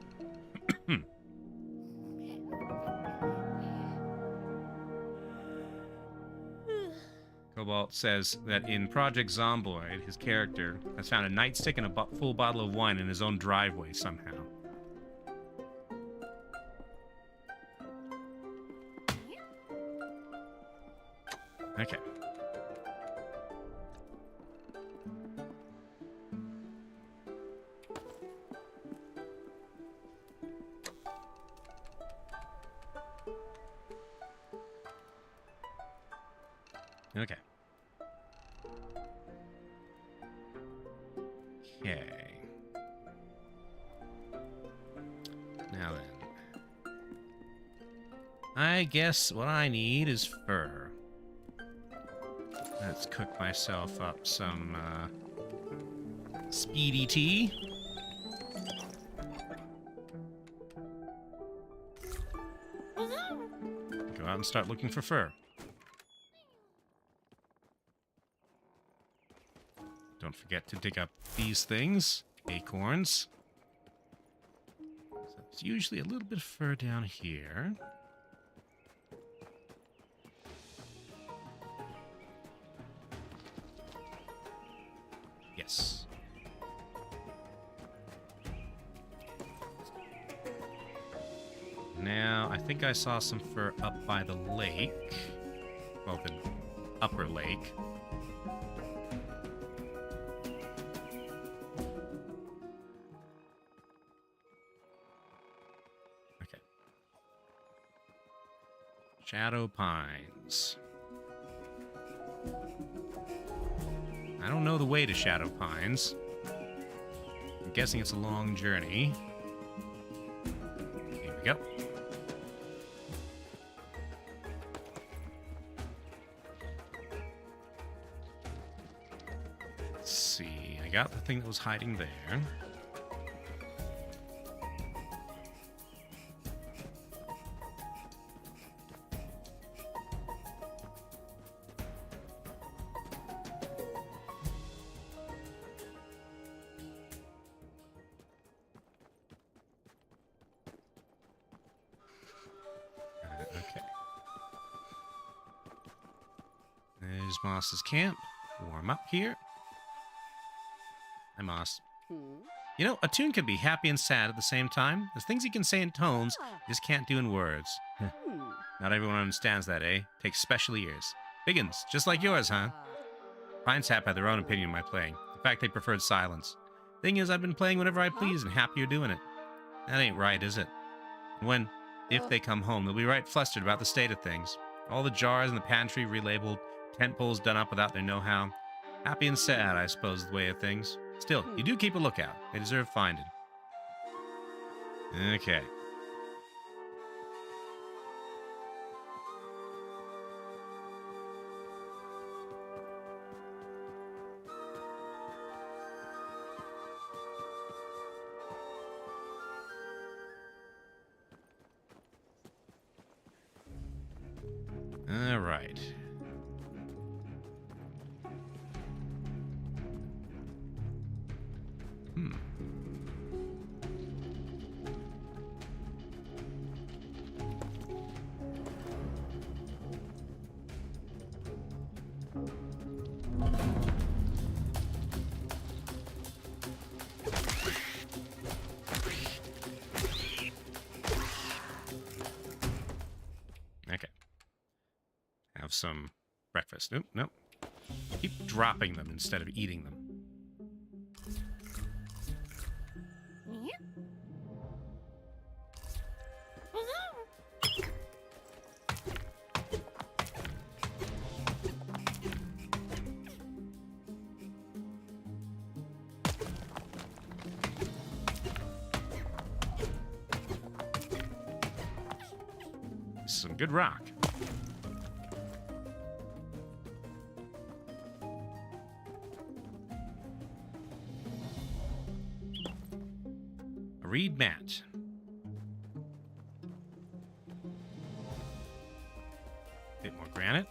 Cobalt says that in Project Zomboid, his character has found a nightstick and a full bottle of wine in his own driveway somehow. Okay. Okay. Okay. Now then. I guess what I need is fur. Let's cook myself up some speedy tea. Go out and start looking for fur. Don't forget to dig up these things. Acorns. So there's usually a little bit of fur down here. Yes. Now, I think I saw some fur up by the lake. Well, the upper lake. Okay. Shadow Pines. I don't know the way to Shadow Pines. I'm guessing it's a long journey. Here we go. Let's see. I got the thing that was hiding there. Okay. There's Moss's camp. Warm up here. Hi, Moss. You know, a tune can be happy and sad at the same time. There's things you can say in tones, you just can't do in words. Not everyone understands that, eh? Takes special ears. Biggins, just like yours, huh? Pine Sap had their own opinion of my playing. In fact, they preferred silence. Thing is, I've been playing whenever I please and happier doing it. That ain't right, is it? If they come home, they'll be right flustered about the state of things. All the jars in the pantry relabeled, tent poles done up without their know-how. Happy and sad, I suppose, is the way of things. Still, you do keep a lookout. They deserve finding. Okay. All right. have some breakfast. Nope, nope. Keep dropping them instead of eating them. Some good rock. A reed mat. Bit more granite.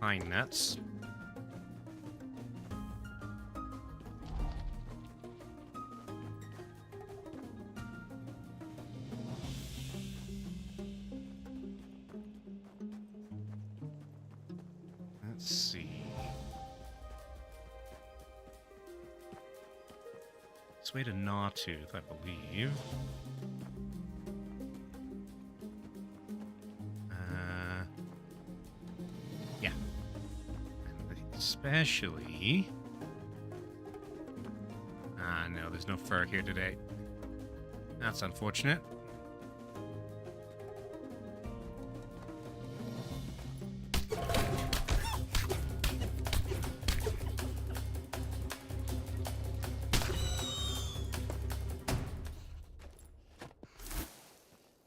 Pine nuts. Let's see. This way to Gnawtooth, I believe. Yeah. Especially... Ah, no, there's no fur here today. That's unfortunate.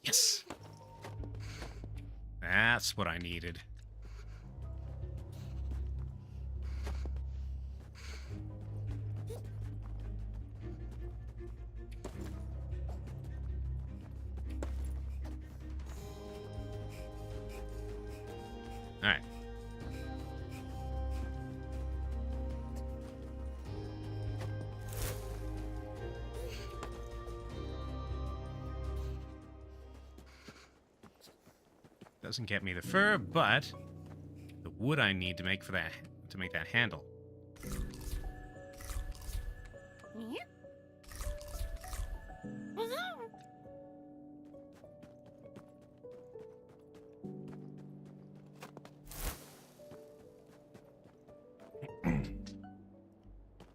Yes! That's what I needed. Alright. Doesn't get me the fur, but the wood I need to make that handle.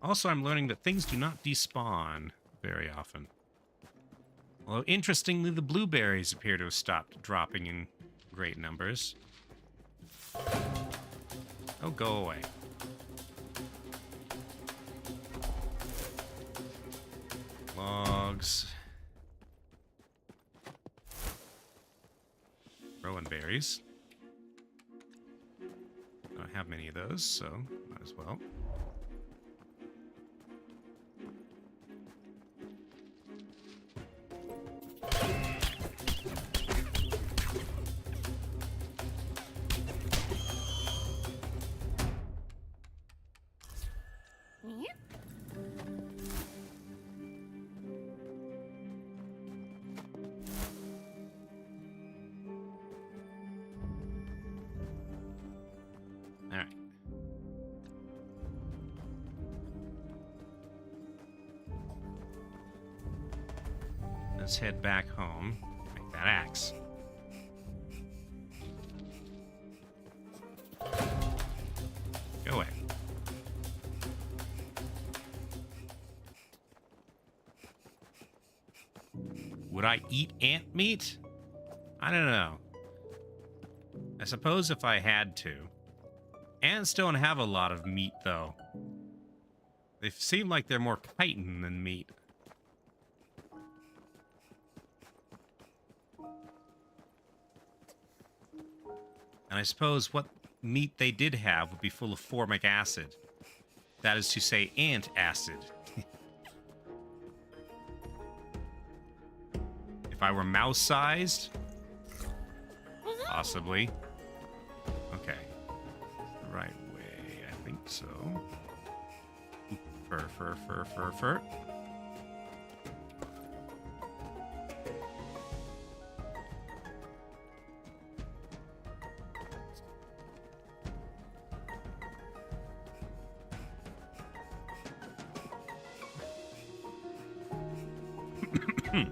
Also, I'm learning that things do not despawn very often. Although, interestingly, the blueberries appear to have stopped dropping in great numbers. Oh, go away. Logs. Rowan berries. I don't have many of those, so might as well. All right. Let's head back home. Make that axe. Go away. Would I eat ant meat? I don't know. I suppose if I had to. Ants don't have a lot of meat, though. They seem like they're more chitin than meat. And I suppose what meat they did have would be full of formic acid. That is to say, ant acid. If I were mouse-sized? Possibly. Okay. The right way, I think so. Fur, fur, fur, fur, fur. Hmm.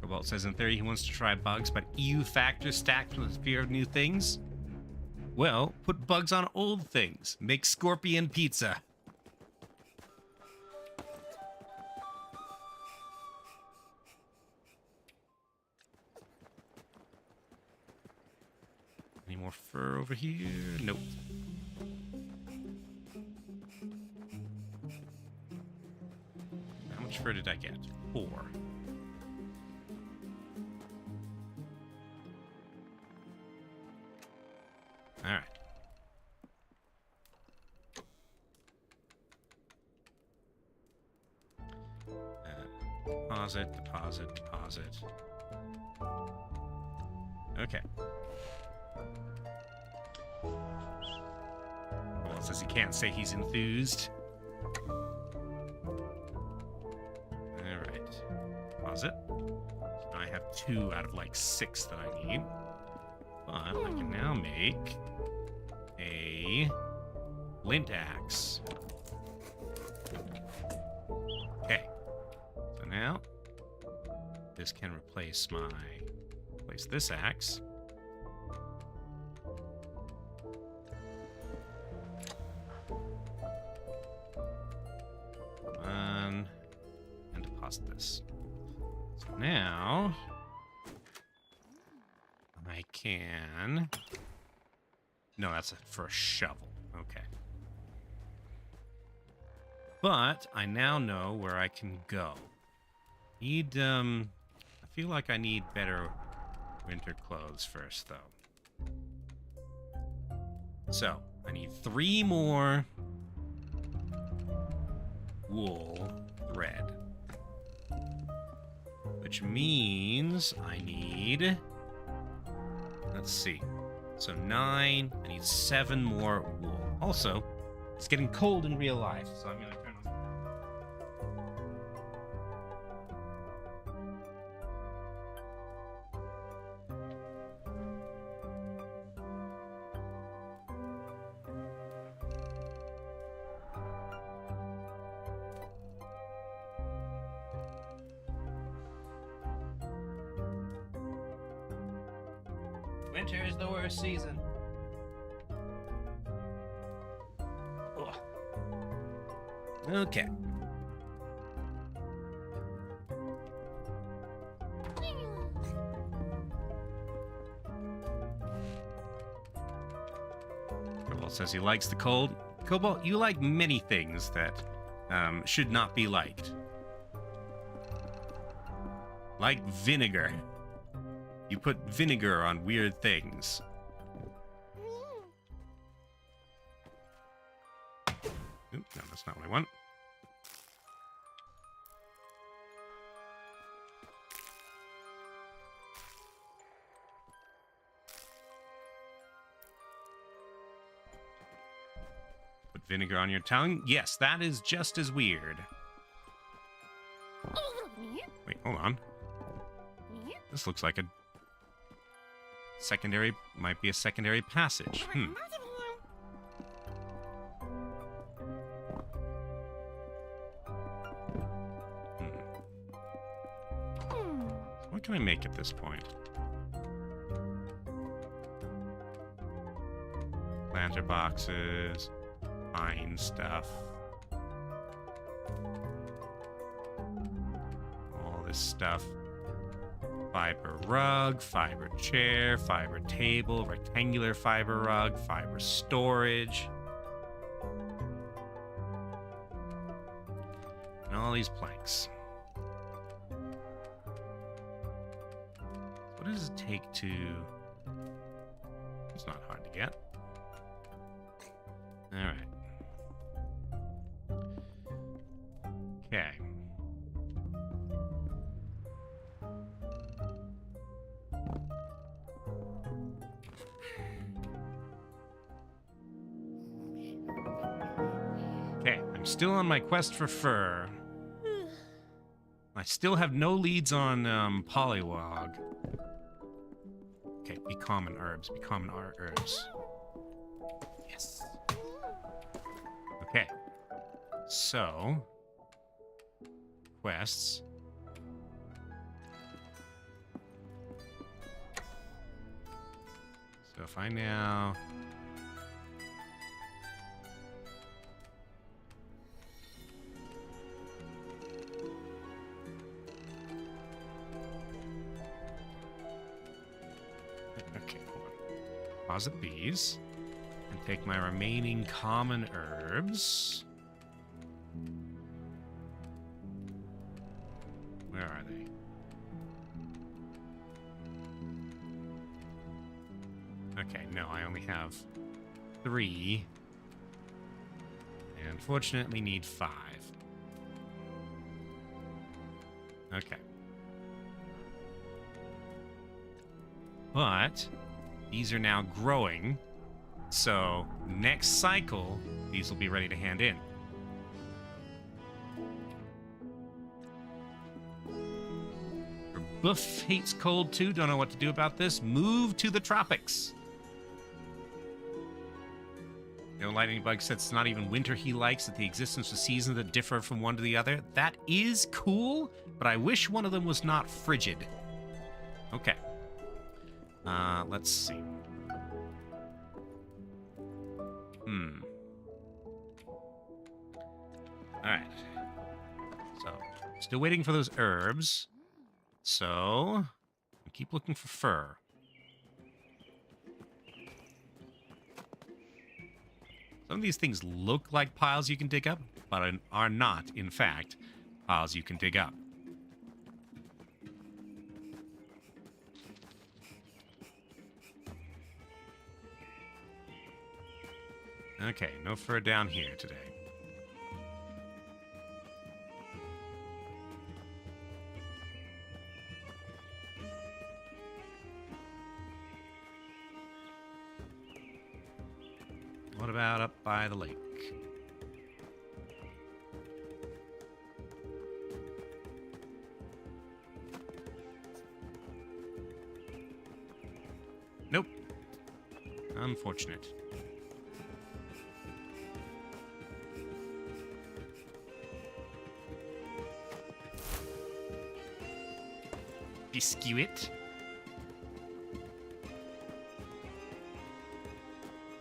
Cobalt says in theory he wants to try bugs, but EU factors stacked with fear of new things? Well, put bugs on old things. Make scorpion pizza. Any more fur over here? Nope. How much fur did I get? 4. All right. Deposit, deposit, deposit. Okay. Well, it says he can't say he's enthused. All right. Deposit. So now I have 2 out of like 6 that I need. But I can now make a lint axe. Okay. So now this can replace this axe. And deposit this. So now I can... No, that's for a shovel. Okay. But I now know where I can go. I feel like I need better winter clothes first, though. So, I need 3 more wool thread. Which means I need... Let's see. So 9, I need 7 more wool. Also, it's getting cold in real life, so I'm gonna turn on... Winter is the worst season. Ugh. Okay. Cobalt says he likes the cold. Cobalt, you like many things that should not be liked. Like vinegar. You put vinegar on weird things. Oop, no, that's not what I want. Put vinegar on your tongue? Yes, that is just as weird. Wait, hold on. This looks like a secondary, might be a secondary passage. What can I make at this point? Planter boxes, pine stuff. All this stuff. Fiber rug, fiber chair, fiber table, rectangular fiber rug, fiber storage. And all these planks. What does it take to It's not hard to get. All right. Okay. Okay, I'm still on my quest for fur. I still have no leads on polywog. Okay, be common herbs. Be common herbs. Yes. Okay. So, quests. So if I now... Okay, hold on. Deposit these. And take my remaining common herbs. Where are they? Okay, no, I only have 3. And unfortunately need 5. Okay. But these are now growing, so next cycle, these will be ready to hand in. Buff hates cold too, don't know what to do about this. Move to the tropics. Lightning Bug said it's not even winter he likes, that the existence of seasons that differ from one to the other. That is cool, but I wish one of them was not frigid. Okay. Let's see. Alright. So, still waiting for those herbs. So, keep looking for fur. Some of these things look like piles you can dig up, but are not, in fact, piles you can dig up. Okay, no fur down here today. What about up by the lake? Nope. Unfortunate. Biscuit.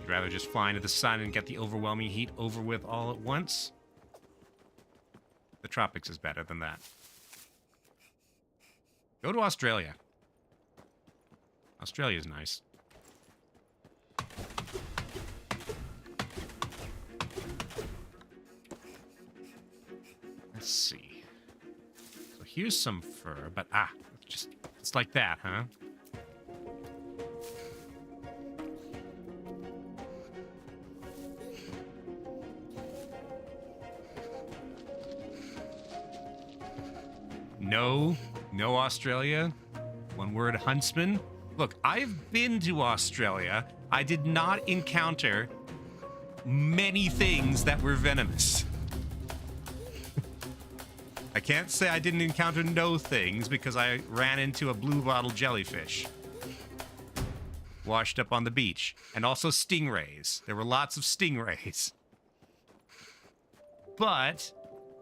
You'd rather just fly into the sun and get the overwhelming heat over with all at once? The tropics is better than that. Go to Australia. Australia's nice. Let's see. So here's some fur, but it's like that, huh? No Australia. One word, huntsman. Look, I've been to Australia. I did not encounter many things that were venomous. I can't say I didn't encounter no things because I ran into a blue bottle jellyfish. Washed up on the beach. And also stingrays. There were lots of stingrays. But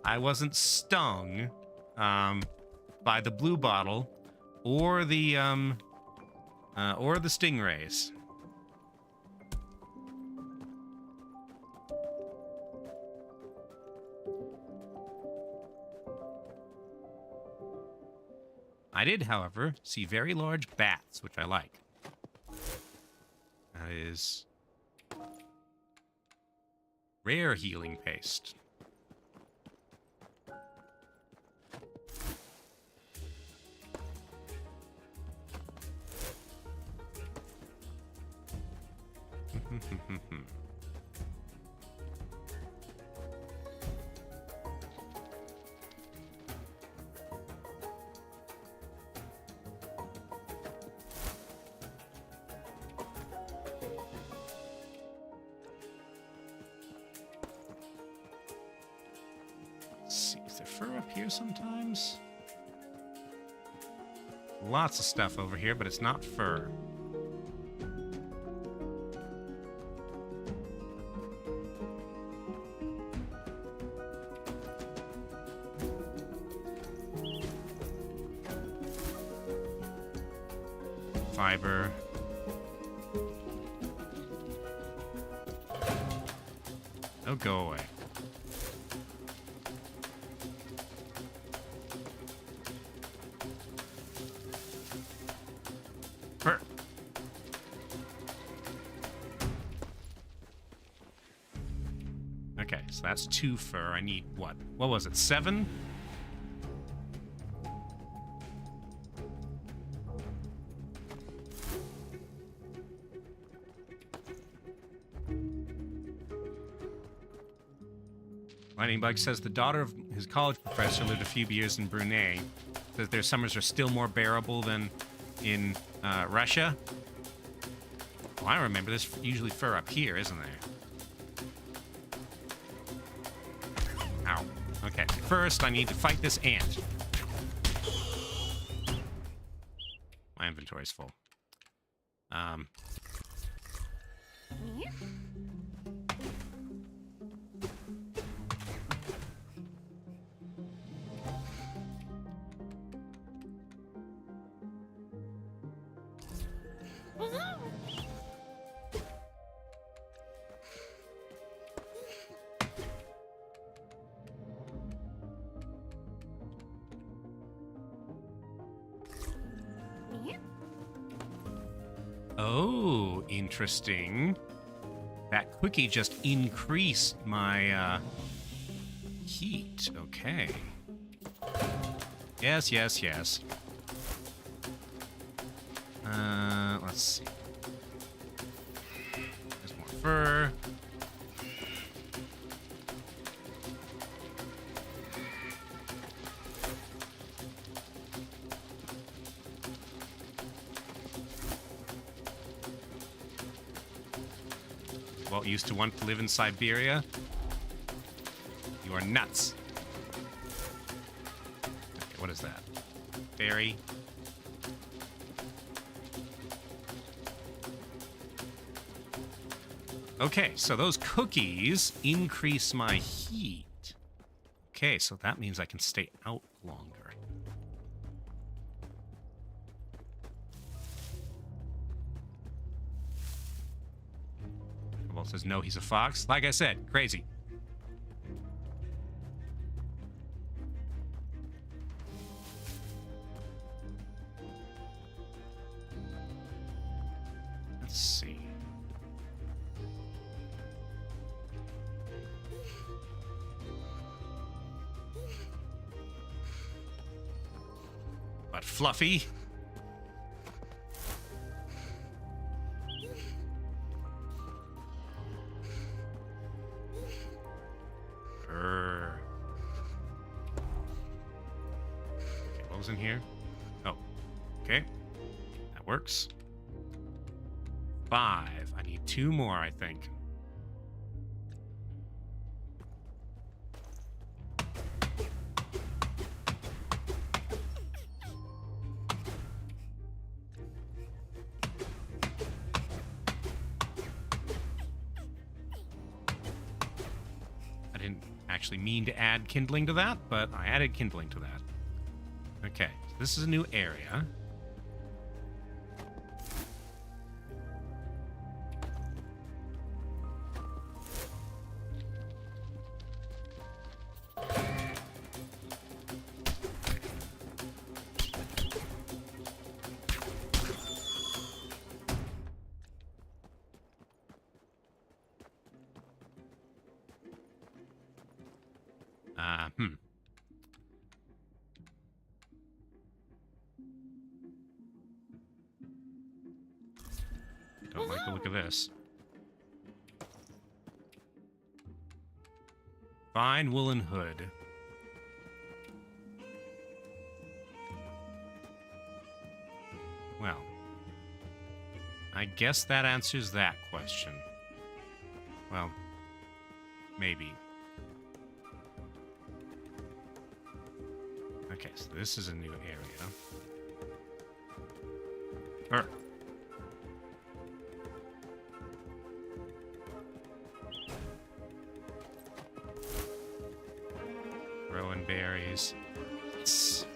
I wasn't stung by the blue bottle or the stingrays. I did, however, see very large bats, which I like. That is rare healing paste. See, is there fur up here sometimes? Lots of stuff over here, but it's not fur. Fiber. Oh, go away. Fur. Okay, so that's 2 fur. I need what? What was it? 7? Lightning Bug says the daughter of his college professor lived a few years in Brunei. Says their summers are still more bearable than in Russia. Oh, I remember there's usually fur up here, isn't there? Ow. Okay, first I need to fight this ant. My inventory's full. Oh, interesting. That quickie just increased my heat. Okay. Yes, yes, yes. Let's see. There's more fur. Well, used to want to live in Siberia. You are nuts. Okay, what is that? Berry. Okay, so those cookies increase my heat. Okay, so that means I can stay out longer. Well, says no, he's a fox. Like I said, crazy. Let's see. But Fluffy? In here. Oh, okay. That works. 5. I need 2 more, I think. I didn't actually mean to add kindling to that, but I added kindling to that. Okay, so this is a new area. Don't like the look of this. Fine woolen hood. Well, I guess that answers that question. Well, maybe. Okay, so this is a new area. Rowan berries. Yes.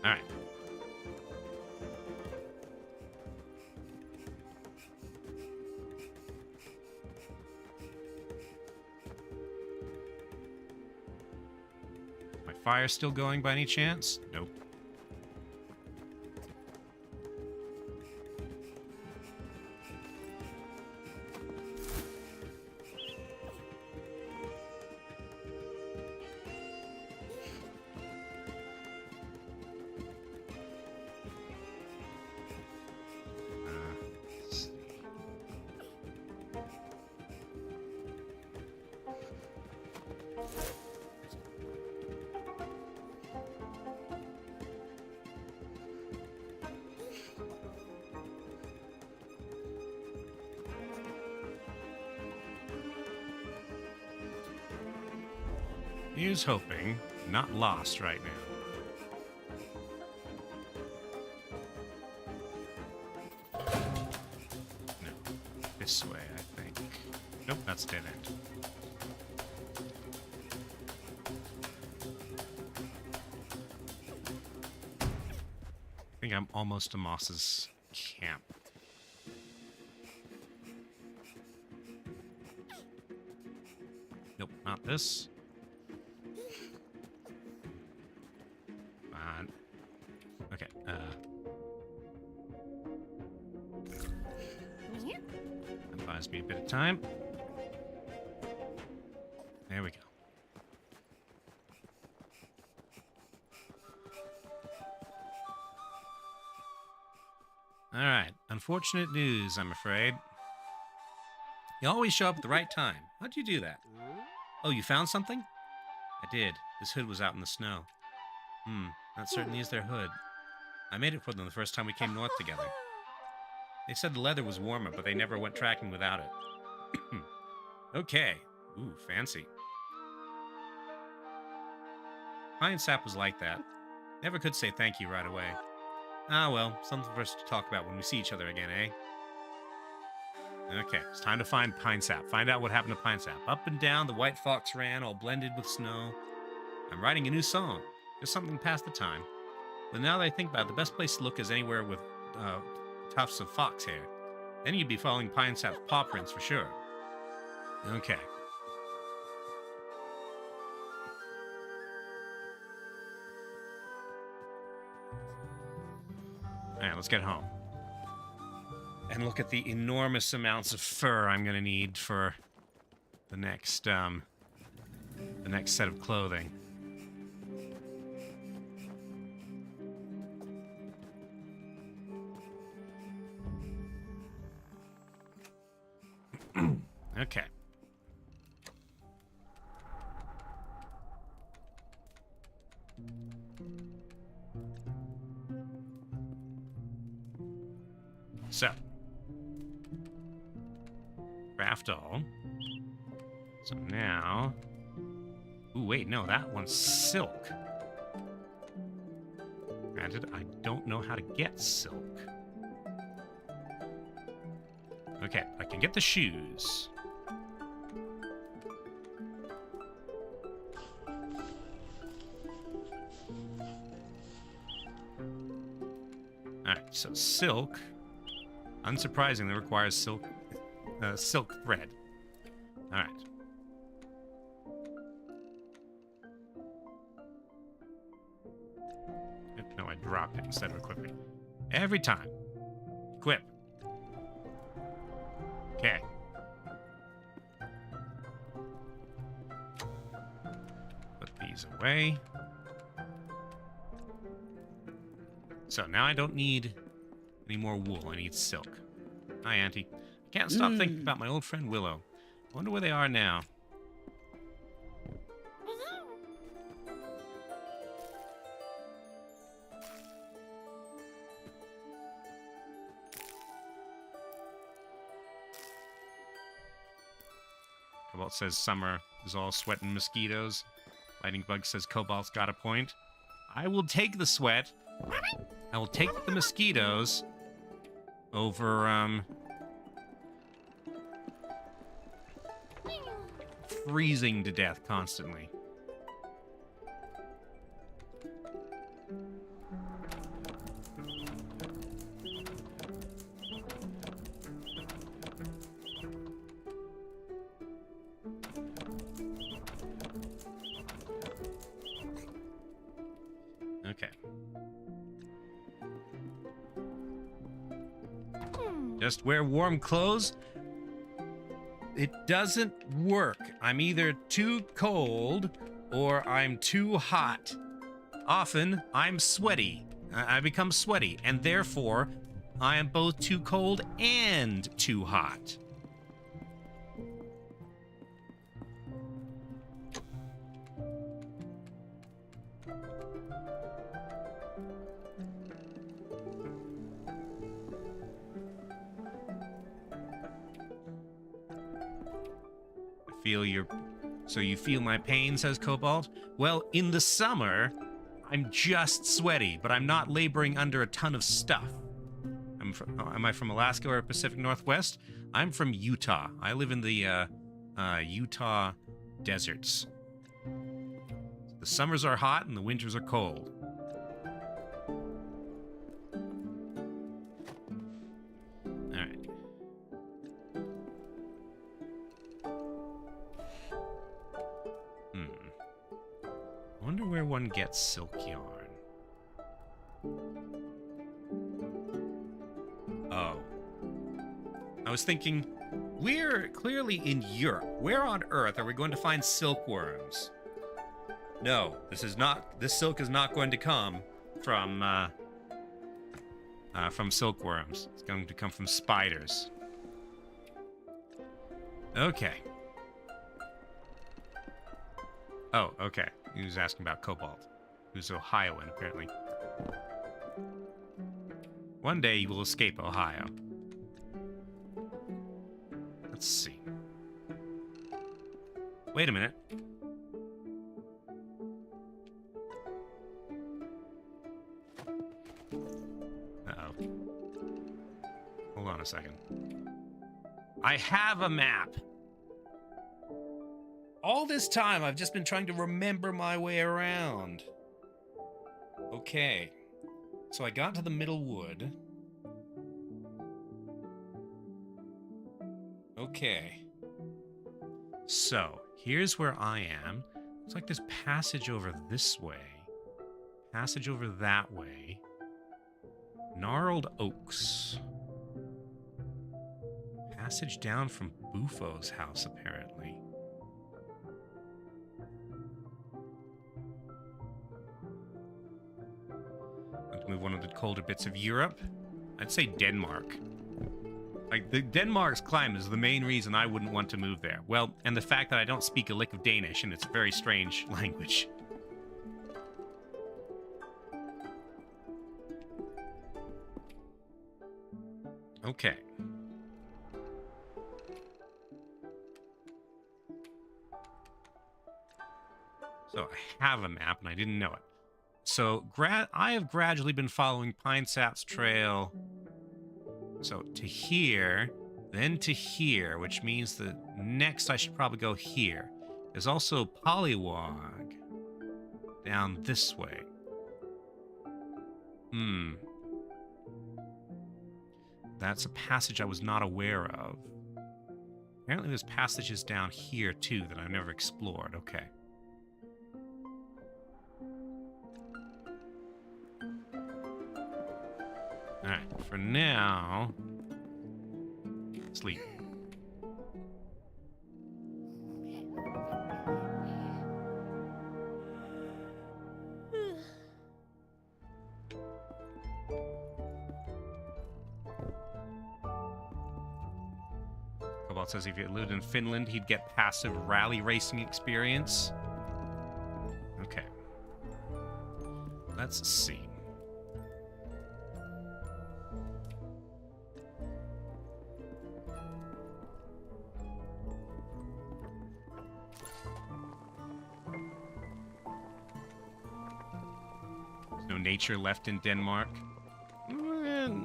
Alright. My fire still going by any chance? Nope. Here's hoping, not lost right now. No, this way, I think. Nope, that's dead end. I think I'm almost to Moss's camp. Nope, not this. Okay, that buys me a bit of time. There we go. Alright, unfortunate news, I'm afraid. You always show up at the right time. How'd you do that? Oh, you found something? I did. This hood was out in the snow. That certainly is their hood. I made it for them the first time we came north together. They said the leather was warmer, but they never went tracking without it. Okay. Ooh, fancy. Pine sap was like that. Never could say thank you right away. Ah, well, something for us to talk about when we see each other again, eh? Okay, it's time to find pine sap. Find out what happened to pine sap. Up and down, the white fox ran, all blended with snow. I'm writing a new song. Just something past the time. But now that I think about it, the best place to look is anywhere with tufts of fox hair. Then you'd be following pine sap's paw prints for sure. Okay. Alright, let's get home. And look at the enormous amounts of fur I'm gonna need for the next set of clothing. Okay. So, craft all. So now, ooh, wait, no, that one's silk. Granted, I don't know how to get silk. Okay, I can get the shoes. Alright, so silk, unsurprisingly, requires silk thread. Alright. No, I dropped it instead of equipping. Every time. Equip. Okay. Put these away. So now I don't need any more wool. I need silk. Hi, Auntie. I can't stop thinking about my old friend Willow. I wonder where they are now. Cobalt says summer is all sweat and mosquitoes. Lightning Bug says Cobalt's got a point. I will take the sweat. I will take the mosquitoes over, freezing to death constantly. Okay. Just wear warm clothes. It doesn't work. I'm either too cold or I'm too hot. Often, I'm sweaty. I become sweaty, and therefore, I am both too cold and too hot. So you feel my pain, says Cobalt? Well, in the summer, I'm just sweaty, but I'm not laboring under a ton of stuff. Am I from Alaska or Pacific Northwest? I'm from Utah. I live in the Utah deserts. The summers are hot and the winters are cold. One gets silk yarn. Oh. I was thinking, we're clearly in Europe. Where on earth are we going to find silkworms? No, this silk is not going to come from silkworms. It's going to come from spiders. Okay. Oh, okay. He was asking about Cobalt, who's Ohioan, apparently. One day you will escape Ohio. Let's see. Wait a minute. Uh-oh. Hold on a second. I have a map! All this time, I've just been trying to remember my way around. Okay. So I got to the middle wood. Okay. So, here's where I am. It's like there's passage over this way. Passage over that way. Gnarled oaks. Passage down from Bufo's house, apparently. Move one of the colder bits of Europe. I'd say Denmark. Like, Denmark's climate is the main reason I wouldn't want to move there. Well, and the fact that I don't speak a lick of Danish, and it's a very strange language. Okay. So I have a map, and I didn't know it. So, I have gradually been following Pine Sap's trail. So, to here, then to here, which means that next I should probably go here. There's also Pollywog down this way. That's a passage I was not aware of. Apparently there's passages down here, too, that I've never explored. Okay. Alright, for now, sleep. Cobalt says if he lived in Finland, he'd get passive rally racing experience. Okay. Let's see. There's no nature left in Denmark.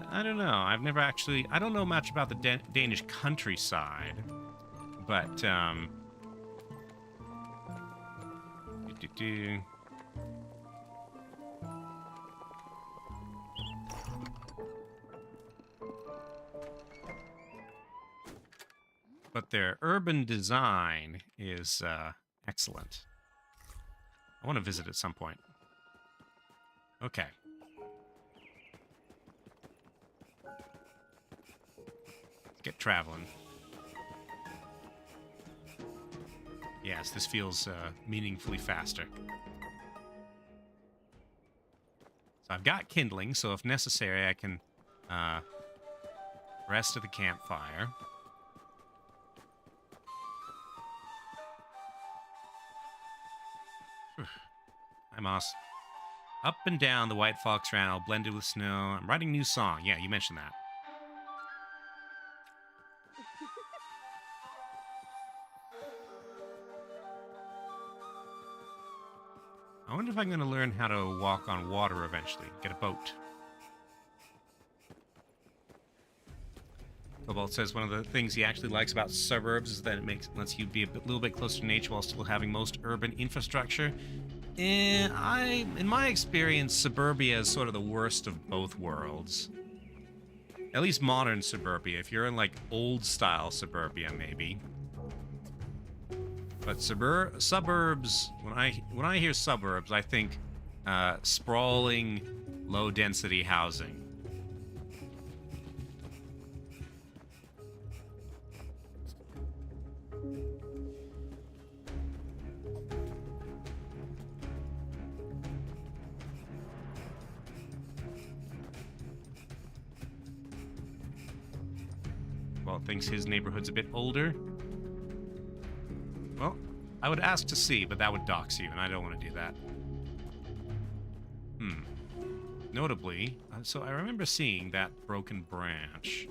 I don't know. I've never actually... I don't know much about the Danish countryside. But, But their urban design is excellent. I want to visit at some point. Okay. Let's get traveling. Yes, this feels meaningfully faster. So I've got kindling, so if necessary, I can rest at the campfire. Hi, Moss. Up and down the White Fox ran, all blended with snow. I'm writing a new song. Yeah, you mentioned that. I wonder if I'm going to learn how to walk on water eventually. Get a boat. Cobalt says one of the things he actually likes about suburbs is that it lets you be a little bit closer to nature while still having most urban infrastructure. In my experience, suburbia is sort of the worst of both worlds. At least modern suburbia. If you're in like old-style suburbia, maybe. But suburbs, when I hear suburbs, I think sprawling, low-density housing. Well, thinks his neighborhood's a bit older. Well, I would ask to see, but that would dox you, and I don't want to do that. Notably, so I remember seeing that broken branch.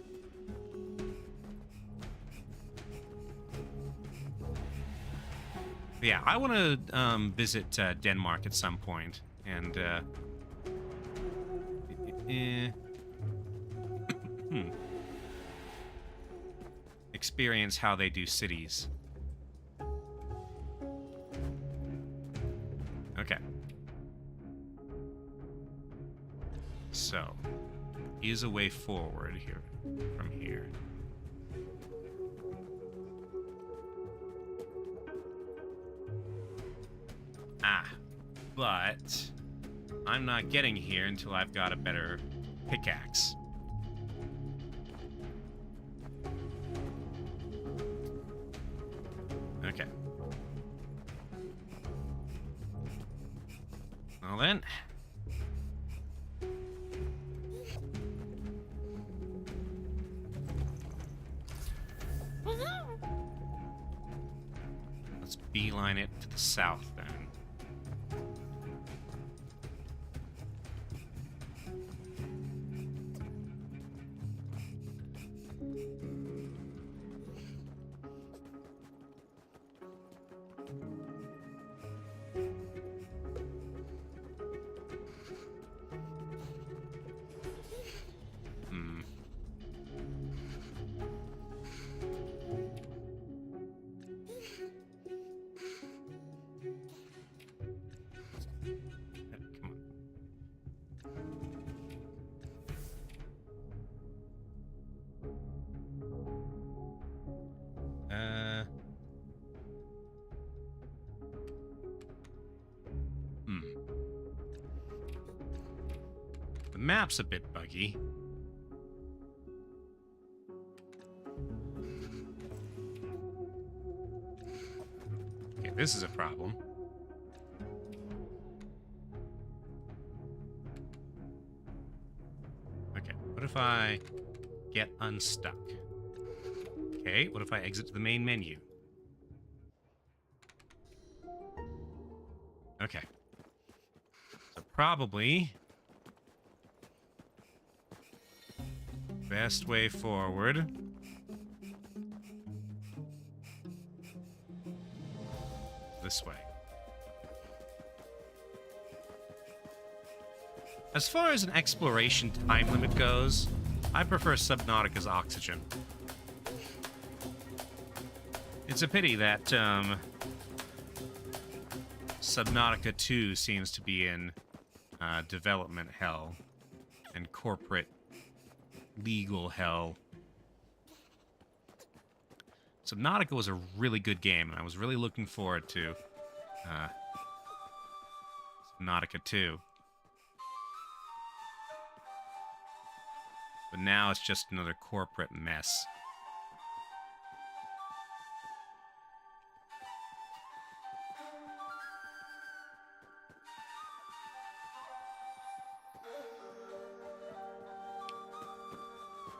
Yeah, I want to visit Denmark at some point, and experience how they do cities. Okay. So, is a way forward here from here. But I'm not getting here until I've got a better pickaxe. Okay. Well then. Let's beeline it to the south then. The map's a bit buggy. Okay, this is a problem. Okay, what if I get unstuck? Okay, what if I exit to the main menu? Okay. So probably best way forward this way. As far as an exploration time limit goes, I prefer Subnautica's Oxygen. It's a pity that Subnautica 2 seems to be in development hell and corporate legal hell. Subnautica was a really good game, and I was really looking forward to Subnautica 2. But now it's just another corporate mess.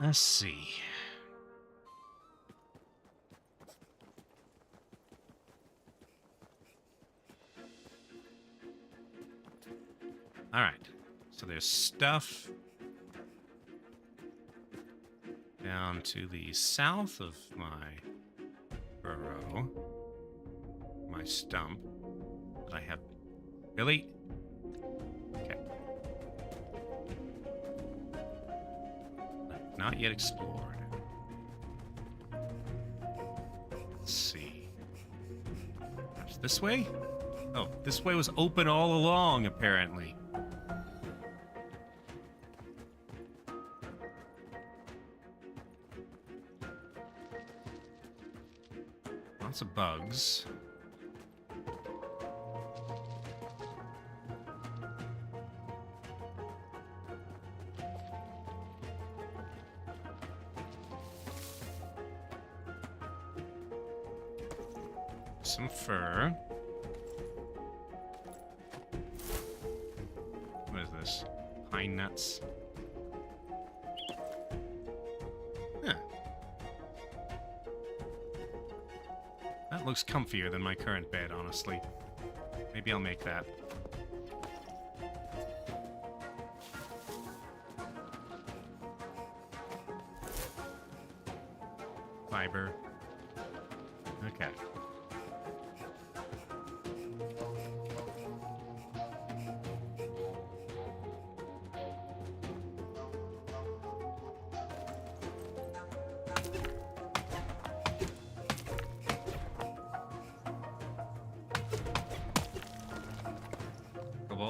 Let's see. All right. So there's stuff down to the south of my burrow, my stump that I have. Really? Okay. Not yet explored. Let's see. Perhaps this way? Oh, this way was open all along, apparently. Lots of bugs. Some fur. What is this? Pine nuts. Huh. That looks comfier than my current bed, honestly. Maybe I'll make that. Fiber. Okay.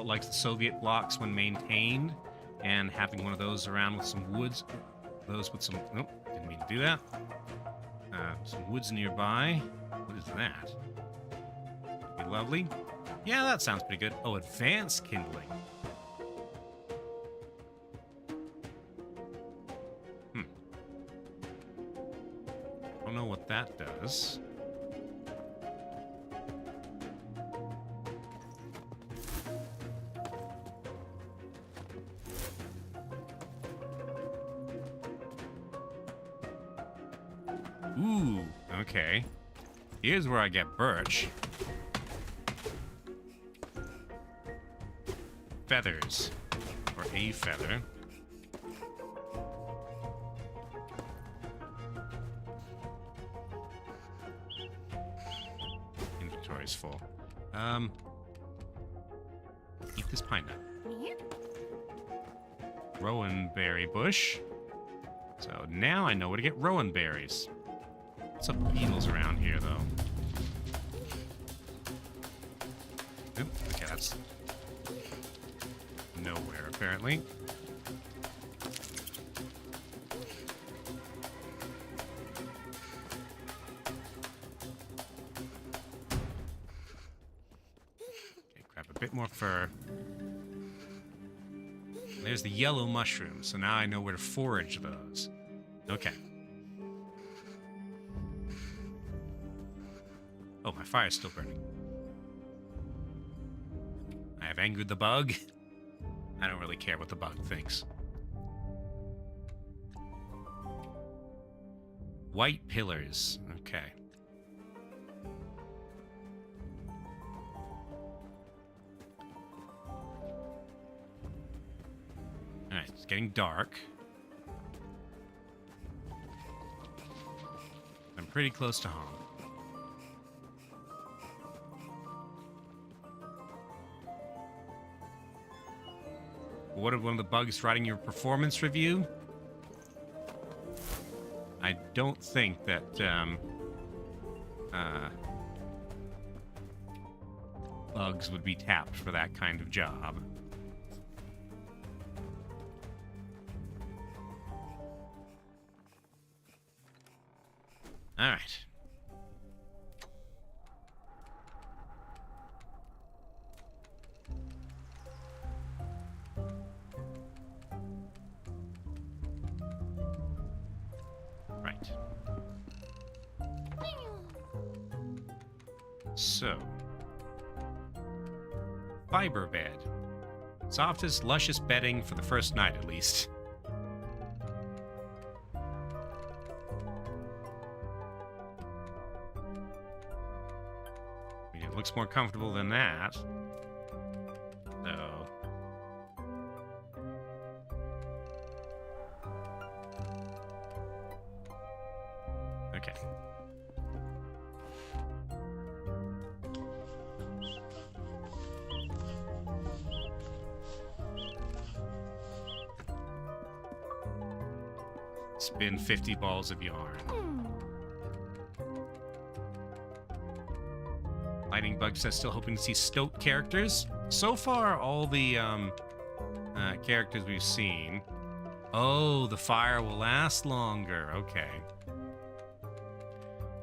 Like the Soviet blocks when maintained, and having one of those around with some woods. Those with some... Nope, didn't mean to do that. Some woods nearby. What is that? Be lovely. Yeah, that sounds pretty good. Oh, advanced kindling. I don't know what that does. Ooh, okay. Here's where I get birch. Feathers. Or a feather. Inventory's full. Eat this pine nut. Rowan berry bush. So now I know where to get rowan berries. Some beetles around here, though. Oop, okay, that's nowhere, apparently. Okay, grab a bit more fur. There's the yellow mushroom, so now I know where to forage those. Okay. Oh, my fire's still burning. I have angered the bug. I don't really care what the bug thinks. White pillars. Okay. Alright, it's getting dark. I'm pretty close to home. What are one of the bugs writing your performance review? I don't think that bugs would be tapped for that kind of job. All right. Right. So, fiber bed. Softest, luscious bedding for the first night, at least. I mean, it looks more comfortable than that. So... okay. Spin 50 balls of yarn. Lightning Bug says still hoping to see Stoat characters. So far, all the characters we've seen. Oh, the fire will last longer. Okay.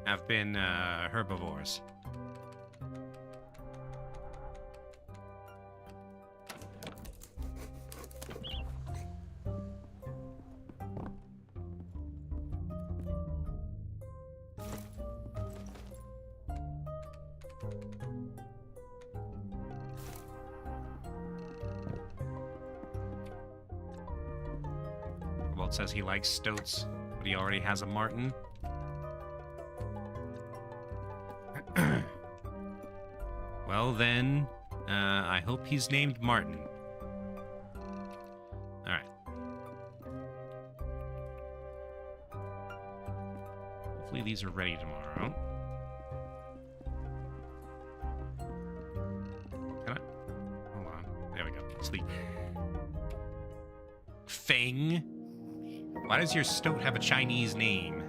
Have been herbivores. Cobalt says he likes Stoats, but he already has a Martin. Well, then, I hope he's named Martin. All right. Hopefully these are ready tomorrow. Can I? Hold on. There we go. Sleep. Feng? Why does your Stoat have a Chinese name?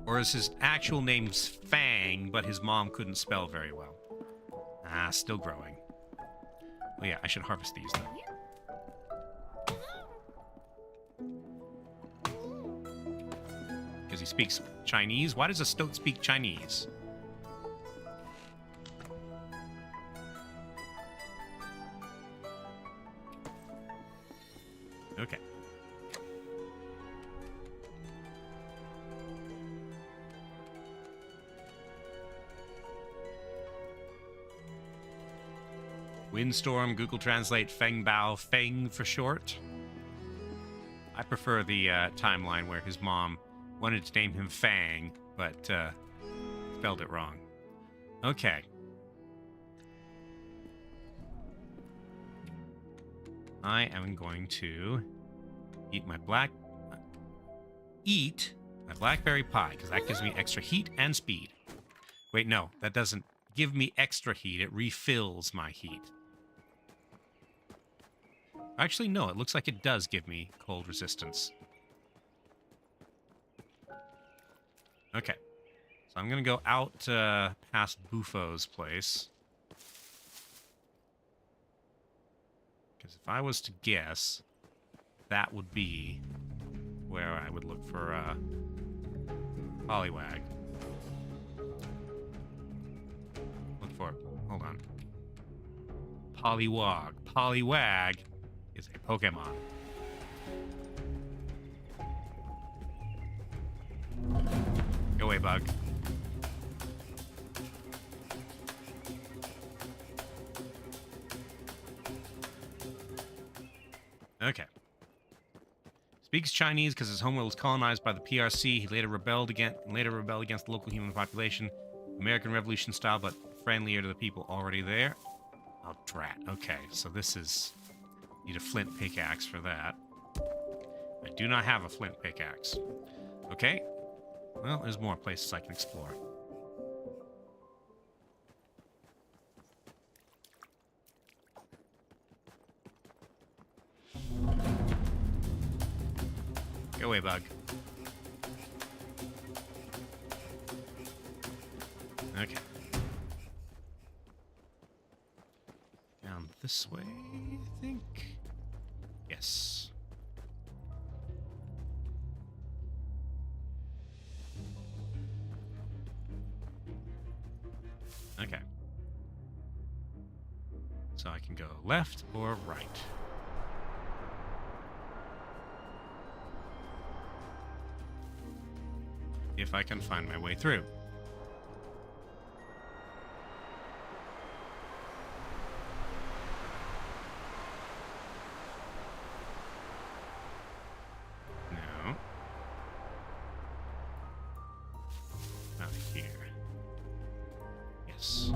Or is his actual name's Fang, but his mom couldn't spell very well? Ah, still growing. Well, yeah, I should harvest these, though. Because he speaks Chinese? Why does a Stoat speak Chinese? Okay. Windstorm, Google Translate, Feng Bao, Feng for short. I prefer the timeline where his mom wanted to name him Fang, but spelled it wrong. Okay. I am going to eat my blackberry pie, because that gives me extra heat and speed. Wait, no, that doesn't give me extra heat. It refills my heat. Actually, no, it looks like it does give me cold resistance. Okay. So I'm going to go out past Bufo's place. Because if I was to guess, that would be where I would look for Poliwag. Look for, hold on. Poliwag. Poliwag is a Pokemon. Go away, bug. Okay. Speaks Chinese because his homeworld was colonized by the PRC. He later rebelled against the local human population, American Revolution style, but friendlier to the people already there. Oh, drat. Okay, so this is... Need a flint pickaxe for that. I do not have a flint pickaxe. Okay. Well, there's more places I can explore. Go away, bug. Okay. Down this way, I think. Yes. Okay. So I can go left or right. If I can find my way through. No. Not here. Yes.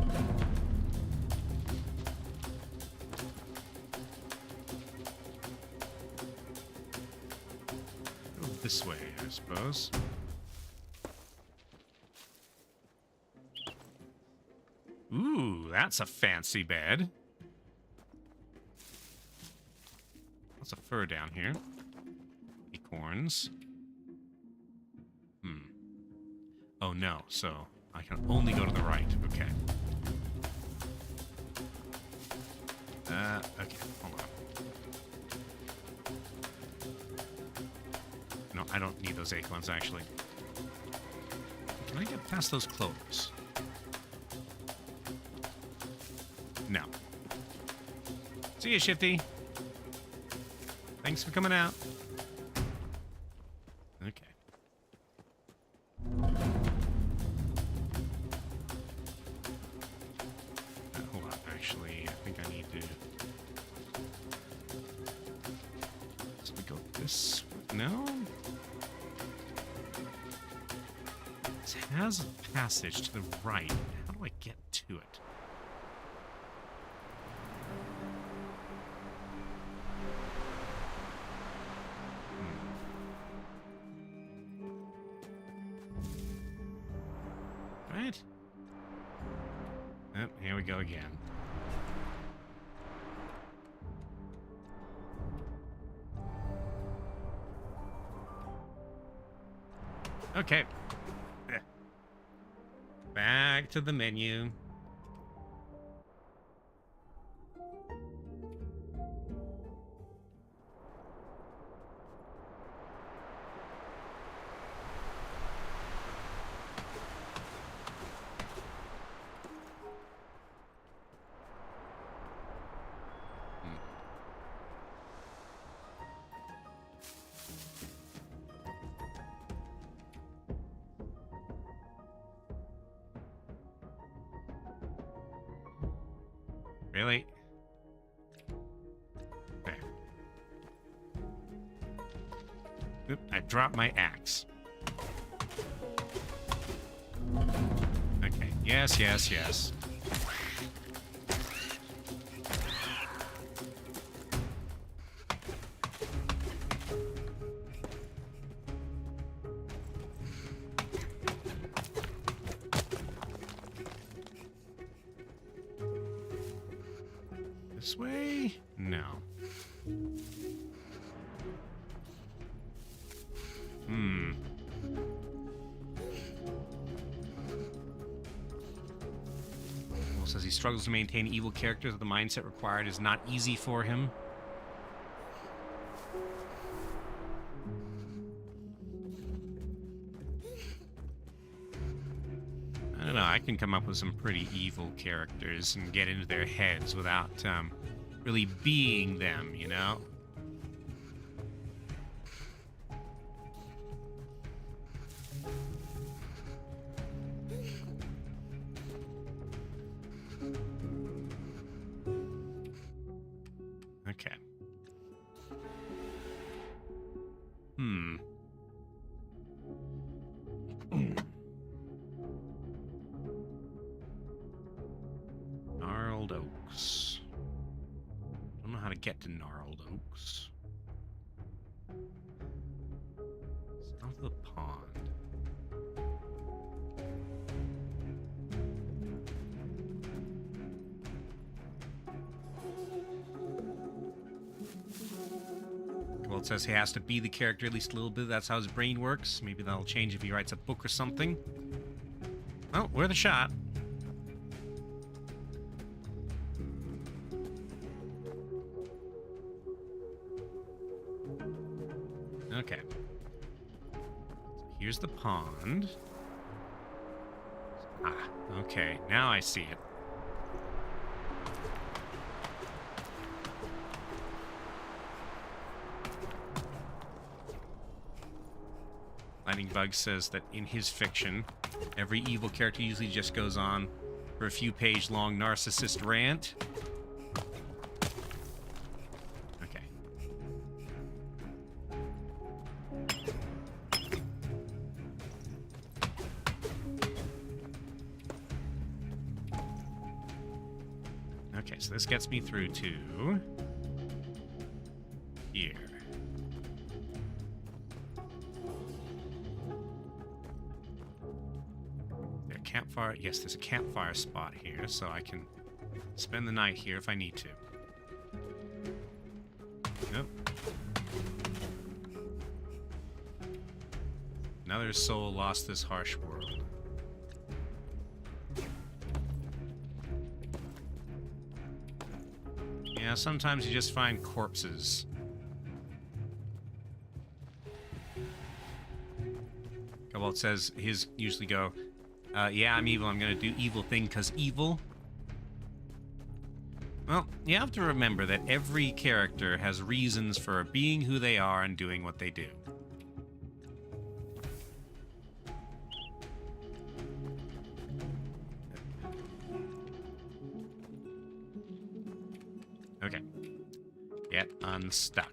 Go this way, I suppose. Ooh, that's a fancy bed. Lots of fur down here. Acorns. Oh no, so I can only go to the right. Okay. Okay, hold on. No, I don't need those acorns, actually. Can I get past those clovers? No. See you, Shifty. Thanks for coming out. Okay. Hold on. Actually, I think I need to... So we go this way. No? It has a passage to the right. How do I get to it? Right? Oh, here we go again. Okay. Back to the menu. Really? Okay. Oop, I dropped my axe. Okay. Yes, yes, yes. This way? No. Well, says he struggles to maintain evil characters. The mindset required is not easy for him. I don't know. I can come up with some pretty evil characters and get into their heads without really being them, you know? Okay. Gnarled oaks. Don't know how to get to gnarled oaks. South of the pond. Well, it says he has to be the character at least a little bit. That's how his brain works. Maybe that'll change if he writes a book or something. Well, worth a shot. Okay. So here's the pond. Ah, okay. Now I see it. Lightning Bug says that in his fiction, every evil character usually just goes on for a few page-long narcissist rant. Okay. Okay, so this gets me through to here. Campfire. Yes, there's a campfire spot here, so I can spend the night here if I need to. Nope. Another soul lost this harsh world. Yeah, sometimes you just find corpses. Well, it says his usually go, yeah, I'm evil. I'm going to do evil thing because evil. Well, you have to remember that every character has reasons for being who they are and doing what they do. Okay. Get unstuck.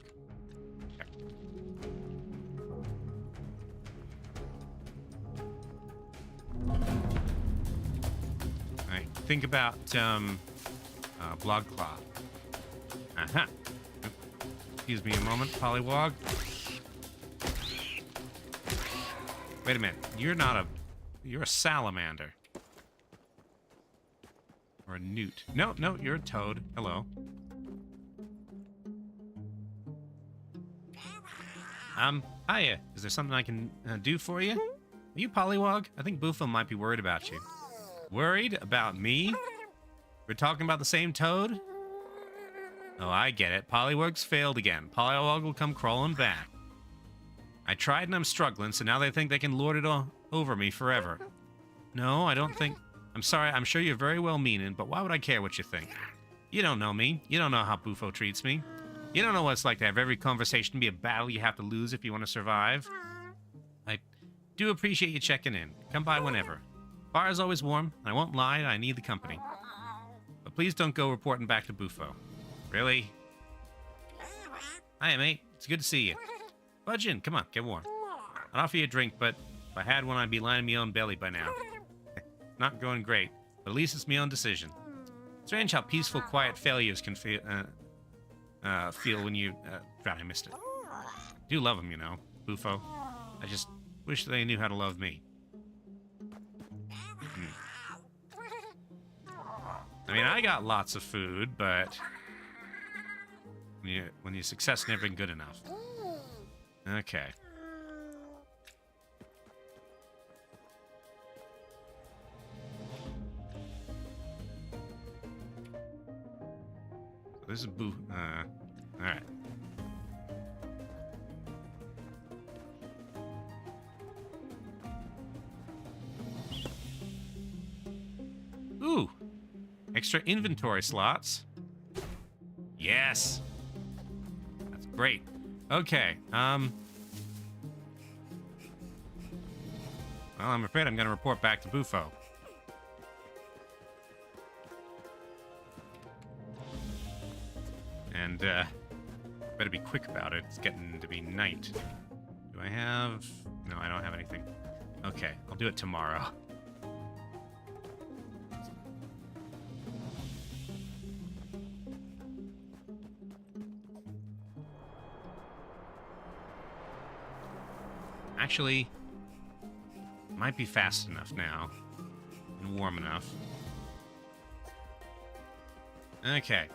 Think about Blog Claw. Uh-huh. Excuse me a moment, Pollywog. Wait a minute. You're not a... You're a salamander. Or a newt. No, no, you're a toad. Hello. Hiya. Is there something I can do for you? Are you Pollywog? I think Bufo might be worried about you. Worried about me? We're talking about the same toad? Oh, I get it. Pollywog's failed again. Pollywog will come crawling back. I tried and I'm struggling, so now they think they can lord it all over me forever. No, I don't think... I'm sorry, I'm sure you're very well-meaning, but why would I care what you think? You don't know me. You don't know how Bufo treats me. You don't know what it's like to have every conversation be a battle you have to lose if you want to survive. I do appreciate you checking in. Come by whenever. Fire's always warm, and I won't lie, I need the company. But please don't go reporting back to Bufo. Really? Hiya, mate. It's good to see you. Budge in. Come on, get warm. I'd offer you a drink, but if I had one, I'd be lining my own belly by now. Not going great, but at least it's my own decision. Strange how peaceful, quiet failures can feel when you... I missed it. I do love them, you know, Bufo. I just wish they knew how to love me. I mean, I got lots of food, but when your success never been good enough. Okay. So this is all right. Ooh. Extra inventory slots. Yes. That's great. Okay. Well, I'm afraid I'm going to report back to Bufo. And, better be quick about it. It's getting to be night. Do I have... No, I don't have anything. Okay, I'll do it tomorrow. Actually, might be fast enough now. And warm enough. Okay.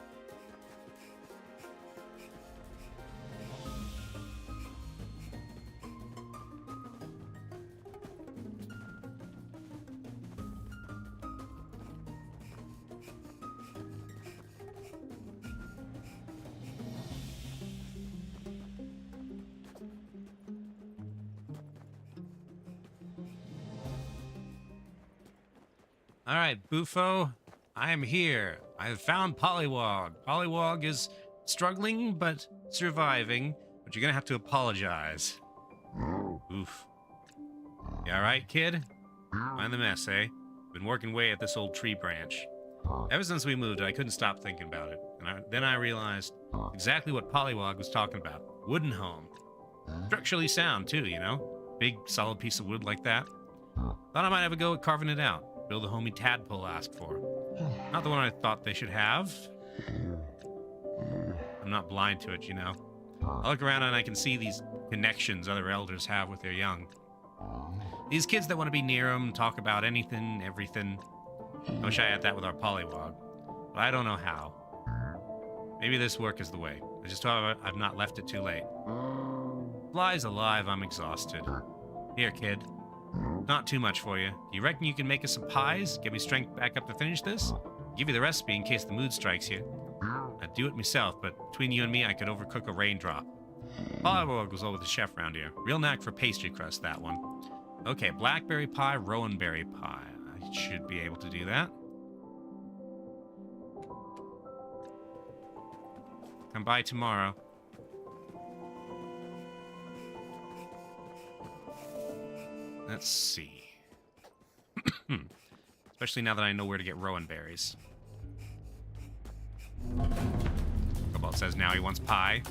All right, Bufo, I am here. I have found Pollywog. Pollywog is struggling but surviving, but you're gonna have to apologize. Oof. You all right, kid? Find the mess, eh? Been working away at this old tree branch. Ever since we moved, I couldn't stop thinking about it. And then I realized exactly what Pollywog was talking about. Wooden home. Structurally sound, too, you know? Big, solid piece of wood like that. Thought I might have a go at carving it out. Build the homie tadpole asked for. Not the one I thought they should have. I'm not blind to it, you know. I look around and I can see these connections other elders have with their young. These kids that want to be near them, talk about anything, everything. I wish I had that with our Pollywog, but I don't know how. Maybe this work is the way. I just hope I've not left it too late. Fly's alive, I'm exhausted. Here, kid. Not too much for you. You reckon you can make us some pies? Give me strength back up to finish this? Give you the recipe in case the mood strikes you. I'd do it myself, but between you and me, I could overcook a raindrop. Pollywog was always the chef around here. Real knack for pastry crust, that one. Okay, blackberry pie, rowan berry pie. I should be able to do that. Come by tomorrow. Let's see. Especially now that I know where to get rowan berries. Cobalt says now he wants pie.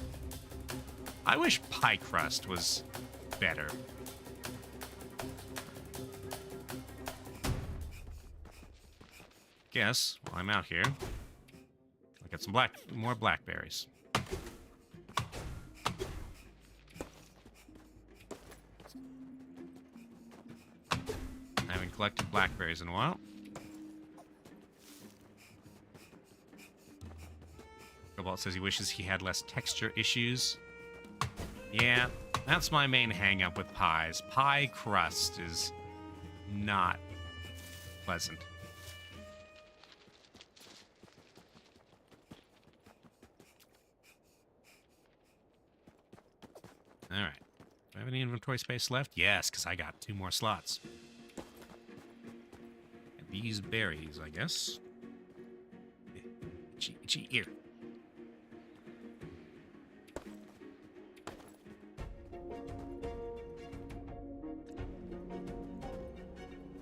I wish pie crust was better. Guess, while I'm out here, I'll get some more blackberries. I haven't collected blackberries in a while. Cobalt says he wishes he had less texture issues. Yeah, that's my main hang-up with pies. Pie crust is not pleasant. All right. Do I have any inventory space left? Yes, because I got 2 more slots. And these berries, I guess. Itchy ear.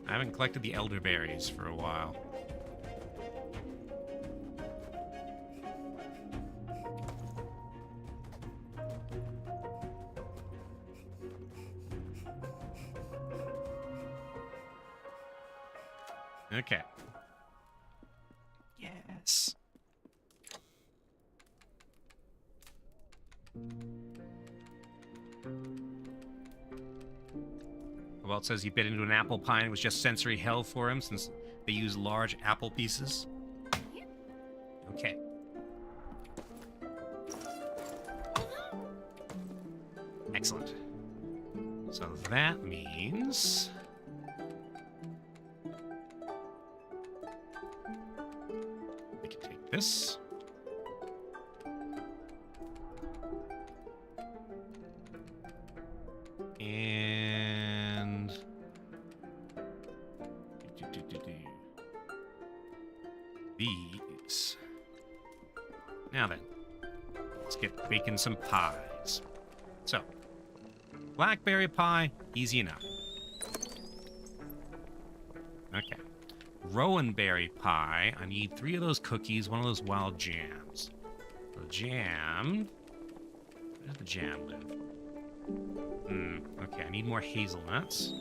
I haven't collected the elderberries for a while. Okay. Yes. Well, it says he bit into an apple pie and it was just sensory hell for him since they use large apple pieces. Okay. Excellent. So that means... we can take this. And... these. Now then, let's get baking some pies. So, blackberry pie, easy enough. Okay. Rowan berry pie, I need 3 of those cookies, 1 of those wild jams. The jam... where does the jam live? Okay, I need more hazelnuts.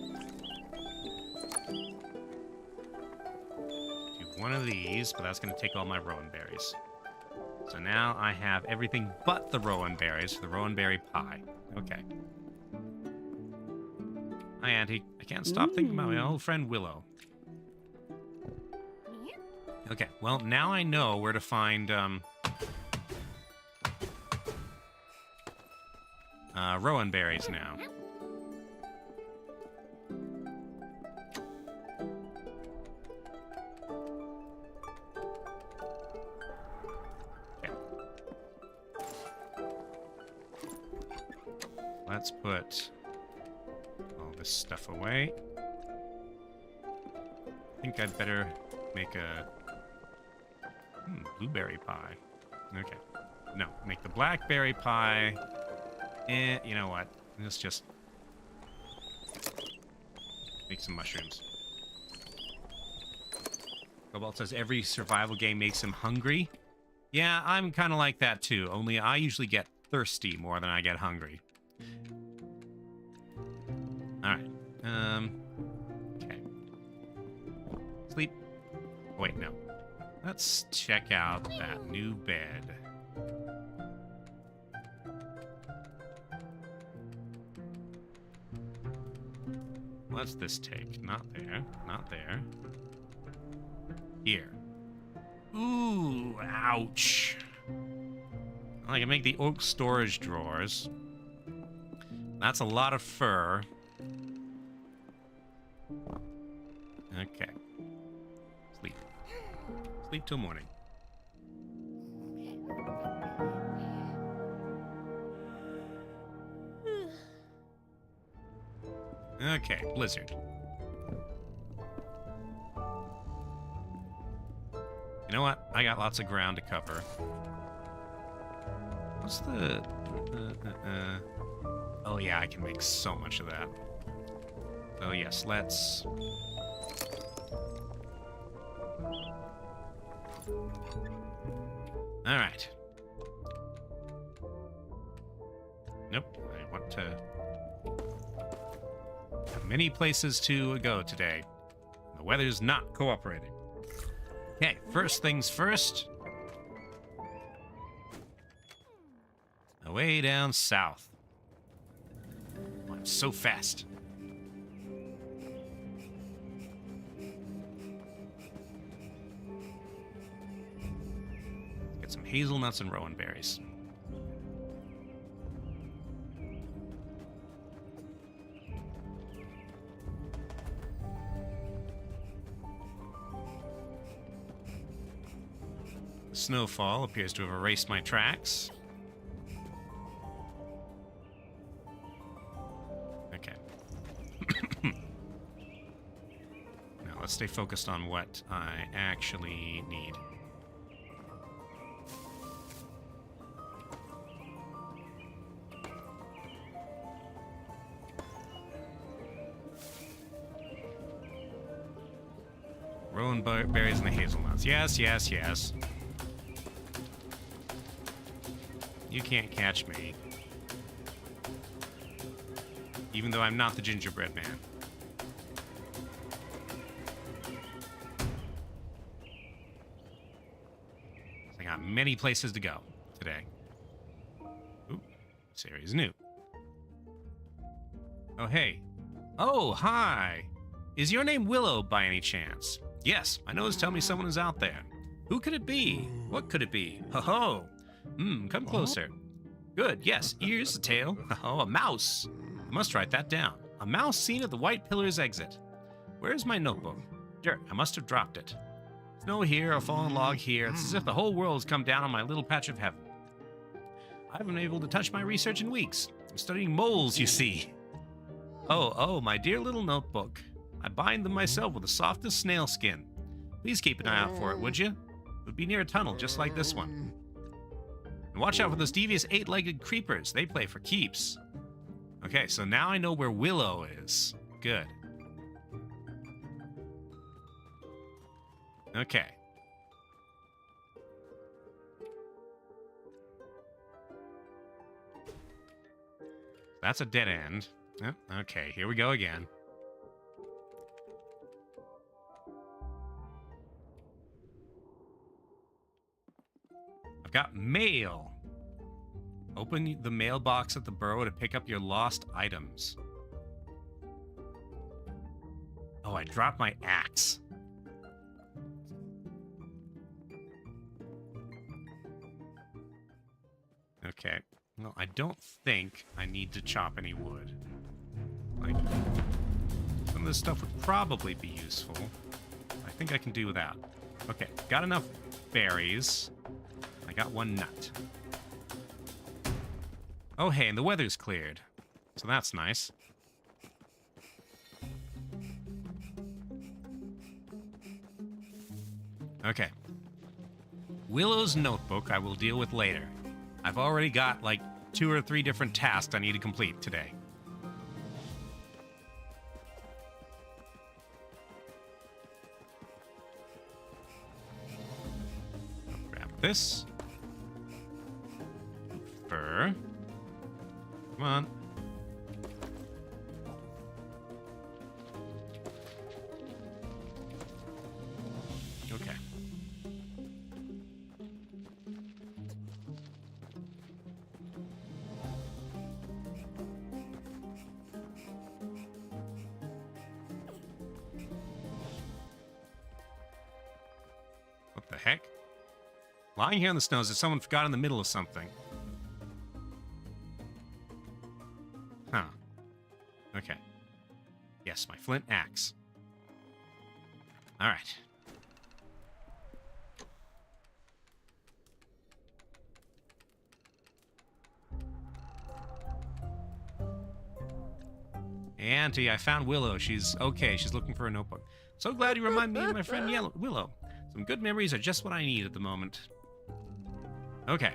Do one of these, but that's going to take all my rowan berries. So now I have everything but the rowan berries for the rowan berry pie. Okay. Hi, Auntie. I can't stop thinking about my old friend Willow. Okay, well, now I know where to find, rowan berries now. Okay. Let's put all this stuff away. I think I'd better make a blueberry pie. Okay. No, make the blackberry pie. You know what? Let's just make some mushrooms. Cobalt says every survival game makes him hungry. Yeah, I'm kind of like that too, only I usually get thirsty more than I get hungry. Alright. Okay. Sleep. Oh, wait, no. Let's check out that new bed. What's this take? Not there. Not there. Here. Ooh, ouch. I can make the oak storage drawers. That's a lot of fur. Okay. Sleep. Sleep till morning. Okay, blizzard. You know what? I got lots of ground to cover. What's the... Oh yeah, I can make so much of that. Oh yes, let's... Alright. Nope, I want to... have many places to go today. The weather's not cooperating. Okay, first things first. Away down south. Oh, I'm so fast. Get some hazelnuts and rowan berries. The snowfall appears to have erased my tracks. Okay. Now let's stay focused on what I actually need. Rowan berries and the hazelnuts. Yes, yes, yes. You can't catch me. Even though I'm not the gingerbread man. I got many places to go today. Ooh, this area's new. Oh, hey. Oh, hi. Is your name Willow by any chance? Yes, my nose tell me someone is out there. Who could it be? What could it be? Ho-ho. Come closer. Good, yes, ears, a tail. Oh, a mouse. I must write that down. A mouse seen at the White Pillar's exit. Where's my notebook? Dirt, I must have dropped it. Snow here, a fallen log here. It's as if the whole world has come down on my little patch of heaven. I haven't been able to touch my research in weeks. I'm studying moles, you see. Oh, my dear little notebook. I bind them myself with the softest snail skin. Please keep an eye out for it, would you? It would be near a tunnel just like this one. And watch out for those devious 8-legged creepers. They play for keeps. Okay, so now I know where Willow is. Good. Okay. That's a dead end. Oh, okay, here we go again. I've got mail. Open the mailbox at the burrow to pick up your lost items. Oh, I dropped my axe. Okay. Well, I don't think I need to chop any wood. Like, some of this stuff would probably be useful. I think I can do without. Okay, got enough berries. I got one nut. Oh, hey, and the weather's cleared. So that's nice. Okay. Willow's notebook I will deal with later. I've already got, like, 2 or 3 different tasks I need to complete today. I'll grab this. Fur. Come on. Okay. What the heck? Lying here in the snow as if someone forgot in the middle of something. Huh. Okay. Yes, my flint axe. All right. Hey, Auntie, I found Willow. She's okay. She's looking for a notebook. So glad you remind me of my friend Willow. Some good memories are just what I need at the moment. Okay.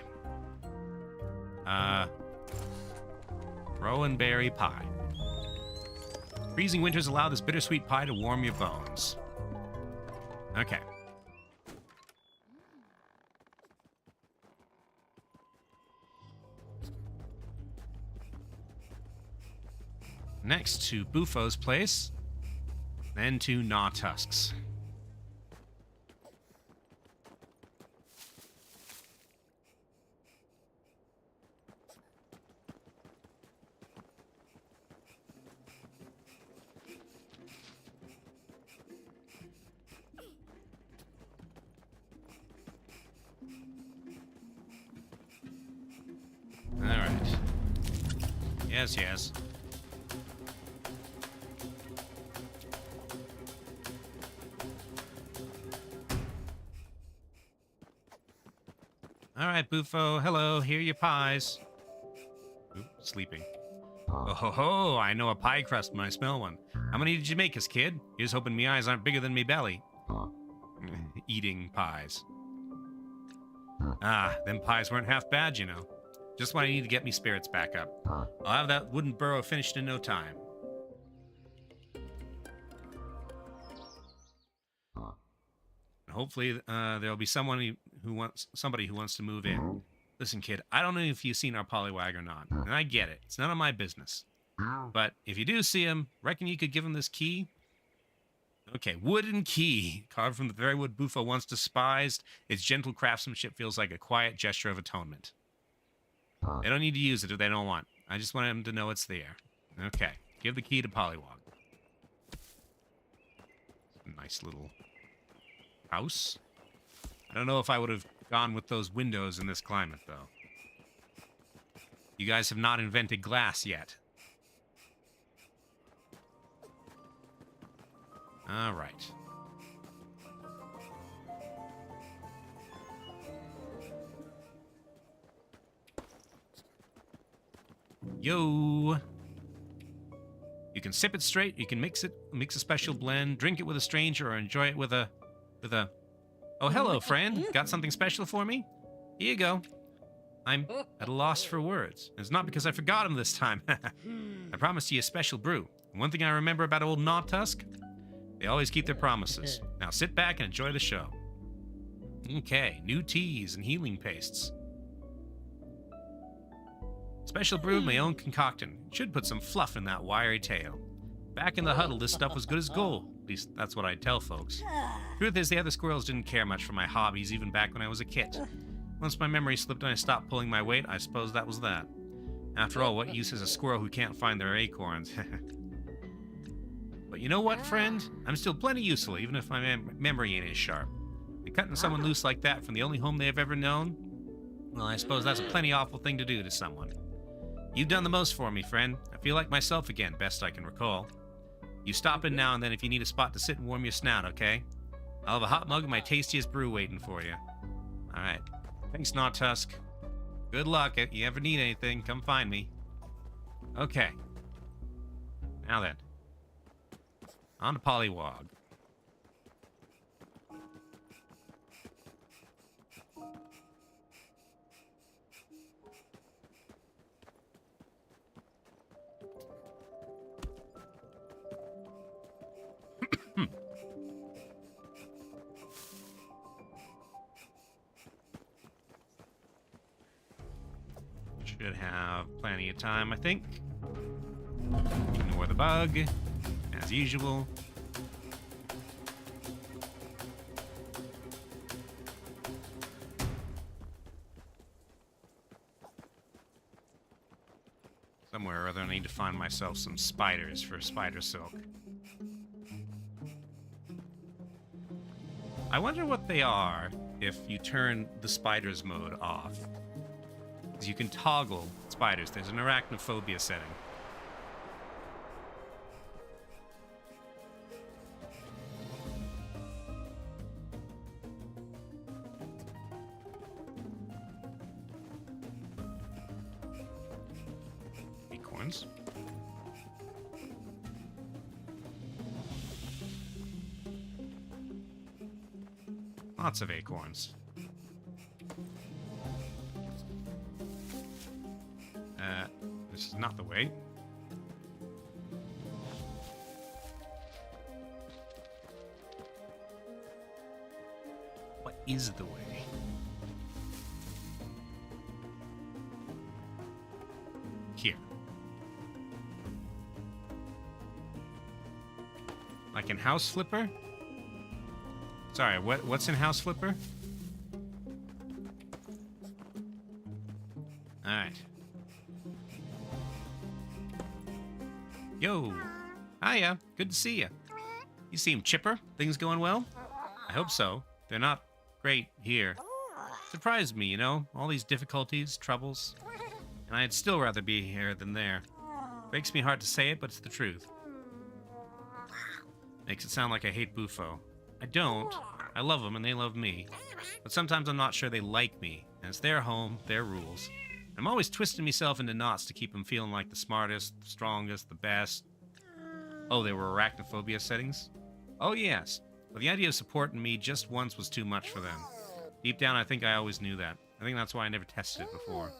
Rowan berry pie. Freezing winters allow this bittersweet pie to warm your bones. Okay. Next to Bufo's place, then to Gnaw Tusks. All right. Yes, yes. All right, Bufo. Hello. Here are your pies. Oop, sleeping. Oh ho ho! I know a pie crust when I smell one. How many did you make us, kid? Here's hoping me eyes aren't bigger than me belly. Eating pies. Ah, them pies weren't half bad, you know. Just what I need to get me spirits back up. I'll have that wooden burrow finished in no time. Hopefully, there'll be somebody who wants to move in. Listen, kid, I don't know if you've seen our polywag or not, and I get it. It's none of my business. But if you do see him, reckon you could give him this key? Okay, wooden key, carved from the very wood Bufo once despised. Its gentle craftsmanship feels like a quiet gesture of atonement. They don't need to use it if they don't want. I just want them to know it's there. Okay, give the key to Polywog. Nice little house. I don't know if I would have gone with those windows in this climate, though. You guys have not invented glass yet. All right. Yo. You can sip it straight, you can mix a special blend, drink it with a stranger, or enjoy it with a... Oh, hello, friend. Got something special for me? Here you go. I'm at a loss for words. It's not because I forgot him this time. I promised you a special brew. And one thing I remember about old Gnaw Tusk, they always keep their promises. Now sit back and enjoy the show. Okay, new teas and healing pastes. Special brew of my own concocting. Should put some fluff in that wiry tail. Back in the huddle, this stuff was good as gold. At least that's what I'd tell folks. Truth is, the other squirrels didn't care much for my hobbies even back when I was a kid. Once my memory slipped and I stopped pulling my weight, I suppose that was that. After all, what use is a squirrel who can't find their acorns? But you know what, friend? I'm still plenty useful, even if my memory ain't as sharp. And cutting someone loose like that from the only home they've ever known? Well, I suppose that's a plenty awful thing to do to someone. You've done the most for me, friend. I feel like myself again, best I can recall. You stop in now and then if you need a spot to sit and warm your snout, okay? I'll have a hot mug of my tastiest brew waiting for you. Alright. Thanks, Gnawtusk. Good luck. If you ever need anything, come find me. Okay. Now then. On to Pollywog. Should have plenty of time, I think. Ignore the bug, as usual. Somewhere or other I need to find myself some spiders for spider silk. I wonder what they are if you turn the spiders mode off. You can toggle spiders. There's an arachnophobia setting. Acorns. Lots of acorns. This is not the way. What is the way? Here. Like in House Flipper? Sorry, what's in House Flipper? Alright. Yo! Hiya, good to see you. You seem chipper. Things going well? I hope so. They're not great here. Surprised me, you know? All these difficulties, troubles. And I'd still rather be here than there. Breaks me heart to say it, but it's the truth. Makes it sound like I hate Bufo. I don't. I love them and they love me. But sometimes I'm not sure they like me. And it's their home, their rules. I'm always twisting myself into knots to keep them feeling like the smartest, the strongest, the best. Oh, there were arachnophobia settings? Oh, yes. But the idea of supporting me just once was too much for them. Deep down, I think I always knew that. I think that's why I never tested it before.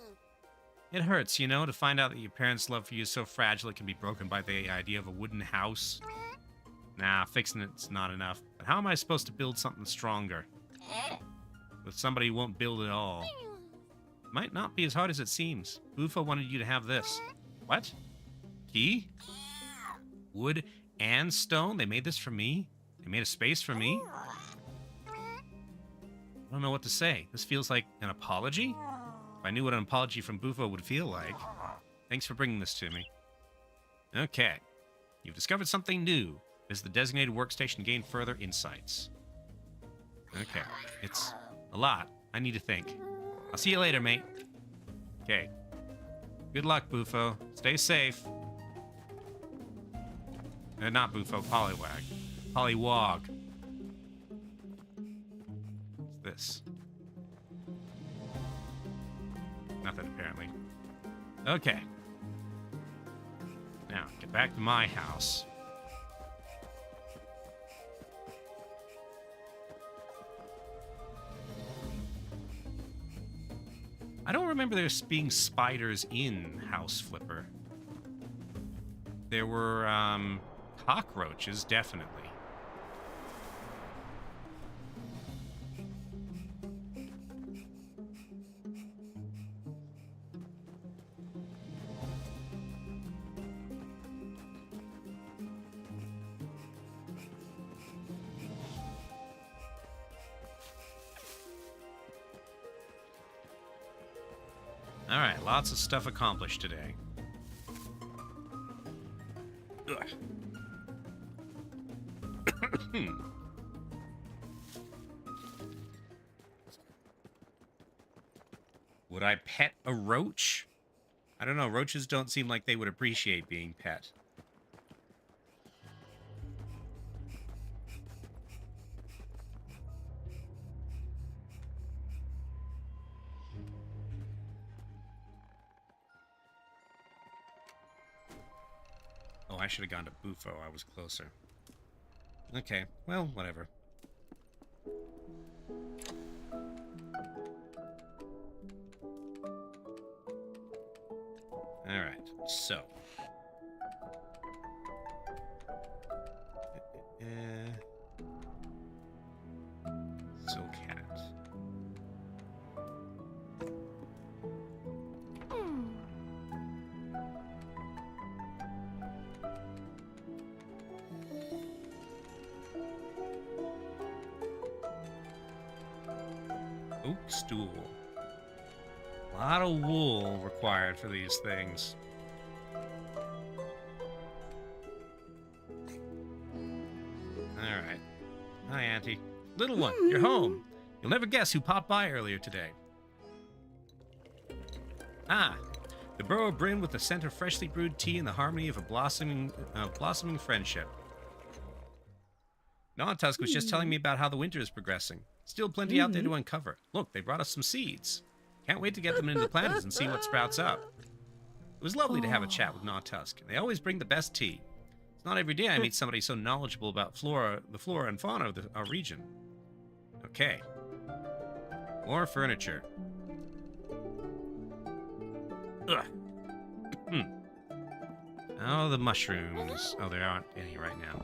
It hurts, you know, to find out that your parents' love for you is so fragile it can be broken by the idea of a wooden house. Nah, fixing it's not enough. But how am I supposed to build something stronger? With somebody who won't build at all. Might not be as hard as it seems. Bufo wanted you to have this. What? Key? Wood and stone? They made this for me? They made a space for me? I don't know what to say. This feels like an apology? If I knew what an apology from Bufo would feel like. Thanks for bringing this to me. Okay. You've discovered something new. Visit the designated workstation to gain further insights. Okay. It's a lot. I need to think. I'll see you later, mate. Okay. Good luck, Bufo. Stay safe. Not Bufo, Pollywag. Pollywog. What's this? Nothing, apparently. Okay. Now, get back to my house. I don't remember there being spiders in House Flipper. There were, cockroaches, definitely. Alright, lots of stuff accomplished today. Ugh. Would I pet a roach? I don't know, roaches don't seem like they would appreciate being pet. Oh, I should have gone to Bufo. I was closer. Okay, well, whatever. Alright, so. Soul cat. Oak stool. A lot of wool required for these things. Alright. Hi, Auntie. Little one, you're home. You'll never guess who popped by earlier today. Ah, the Burrow brim with the scent of freshly brewed tea and the harmony of a blossoming friendship. Gnawtusk was just telling me about how the winter is progressing. Still plenty out there to uncover. Look, they brought us some seeds. Can't wait to get them into the planters and see what sprouts up. It was lovely to have a chat with Gnawtusk. They always bring the best tea. It's not every day I meet somebody so knowledgeable about the flora and fauna of our region. Okay. More furniture. Ugh. Oh, the mushrooms. Oh, there aren't any right now.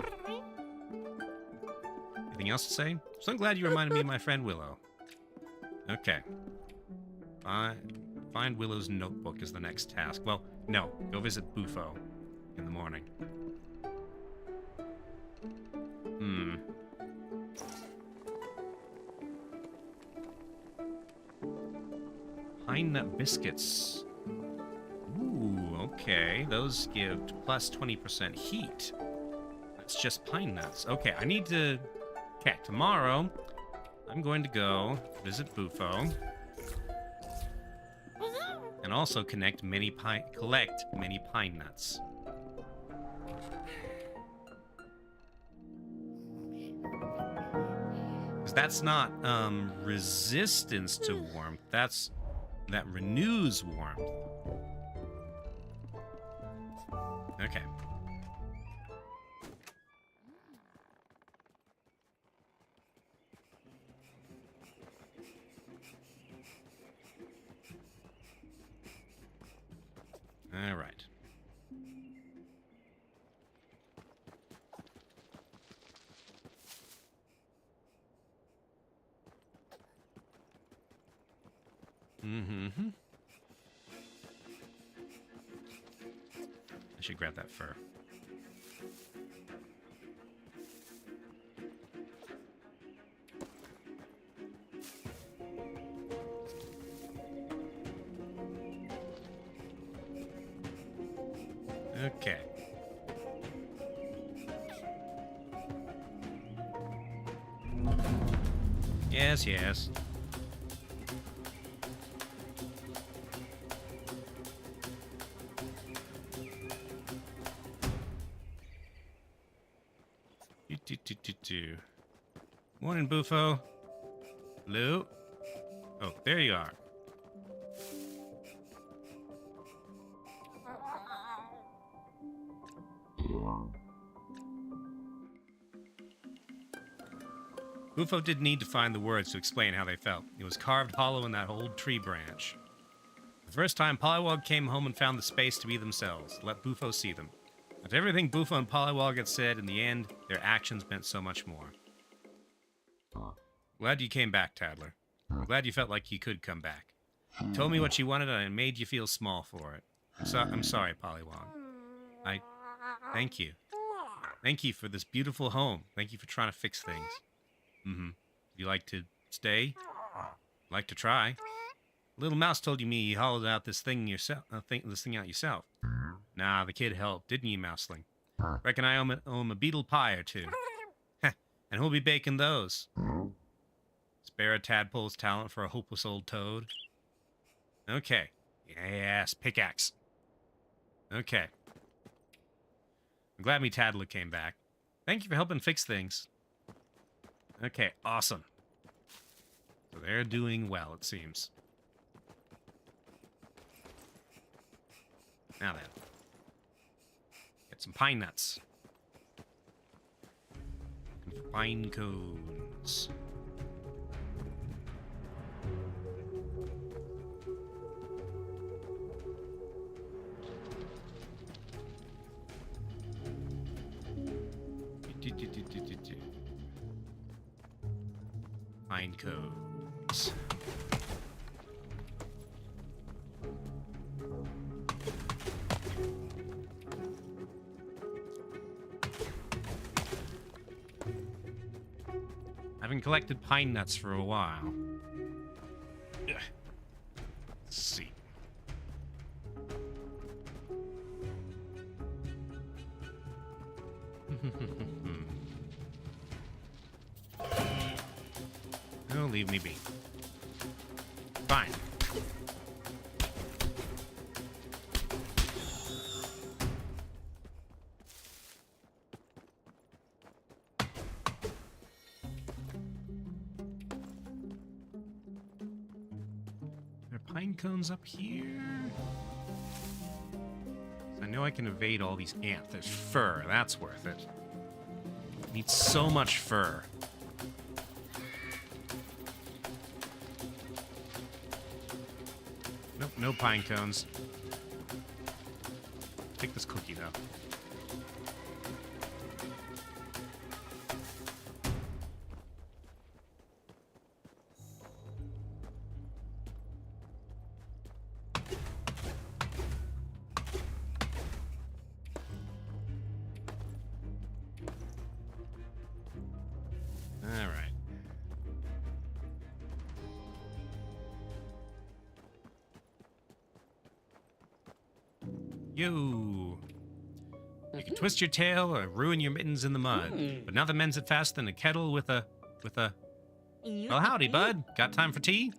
Anything else to say? So I'm glad you reminded me of my friend Willow. Okay. Find Willow's notebook is the next task. Well, no. Go visit Bufo in the morning. Pine nut biscuits. Ooh, okay. Those give plus 20% heat. That's just pine nuts. Okay, I need to... Okay, tomorrow, I'm going to go visit Bufo. And also collect many pine nuts. Because that's not resistance to warmth. That renews warmth. Okay. All right. I should grab that fur. Okay. Yes, yes. Morning, Bufo. Hello? Oh, there you are. Bufo didn't need to find the words to explain how they felt. It was carved hollow in that old tree branch. The first time, Pollywog came home and found the space to be themselves. Let Bufo see them. After everything Bufo and Pollywog had said, in the end, their actions meant so much more. Glad you came back, Tadler. I'm glad you felt like you could come back. You told me what you wanted and I made you feel small for it. I'm sorry, Pollywog. Thank you. Thank you for this beautiful home. Thank you for trying to fix things. You like to stay? Like to try? Little mouse told you hollowed out this thing yourself. This thing out yourself. Nah, the kid helped, didn't you, Mouseling? Reckon I owe him a beetle pie or two. And who'll be baking those? Spare a tadpole's talent for a hopeless old toad. Okay. Yes, pickaxe. Okay. I'm glad me Tadler came back. Thank you for helping fix things. Okay, awesome. So they're doing well, it seems. Now then. Get some pine nuts. Looking for pine cones. Pine cones. I haven't collected pine nuts for a while. Ugh. Let's see. Oh, leave me be. Fine. There are pine cones up here. I know I can evade all these ants. There's fur. That's worth it. Need so much fur. Nope, no pine cones. Take this cookie, though. All right. Yo! You can twist your tail or ruin your mittens in the mud, but nothing mends it faster than a kettle with a... Well, howdy, bud. Got time for tea?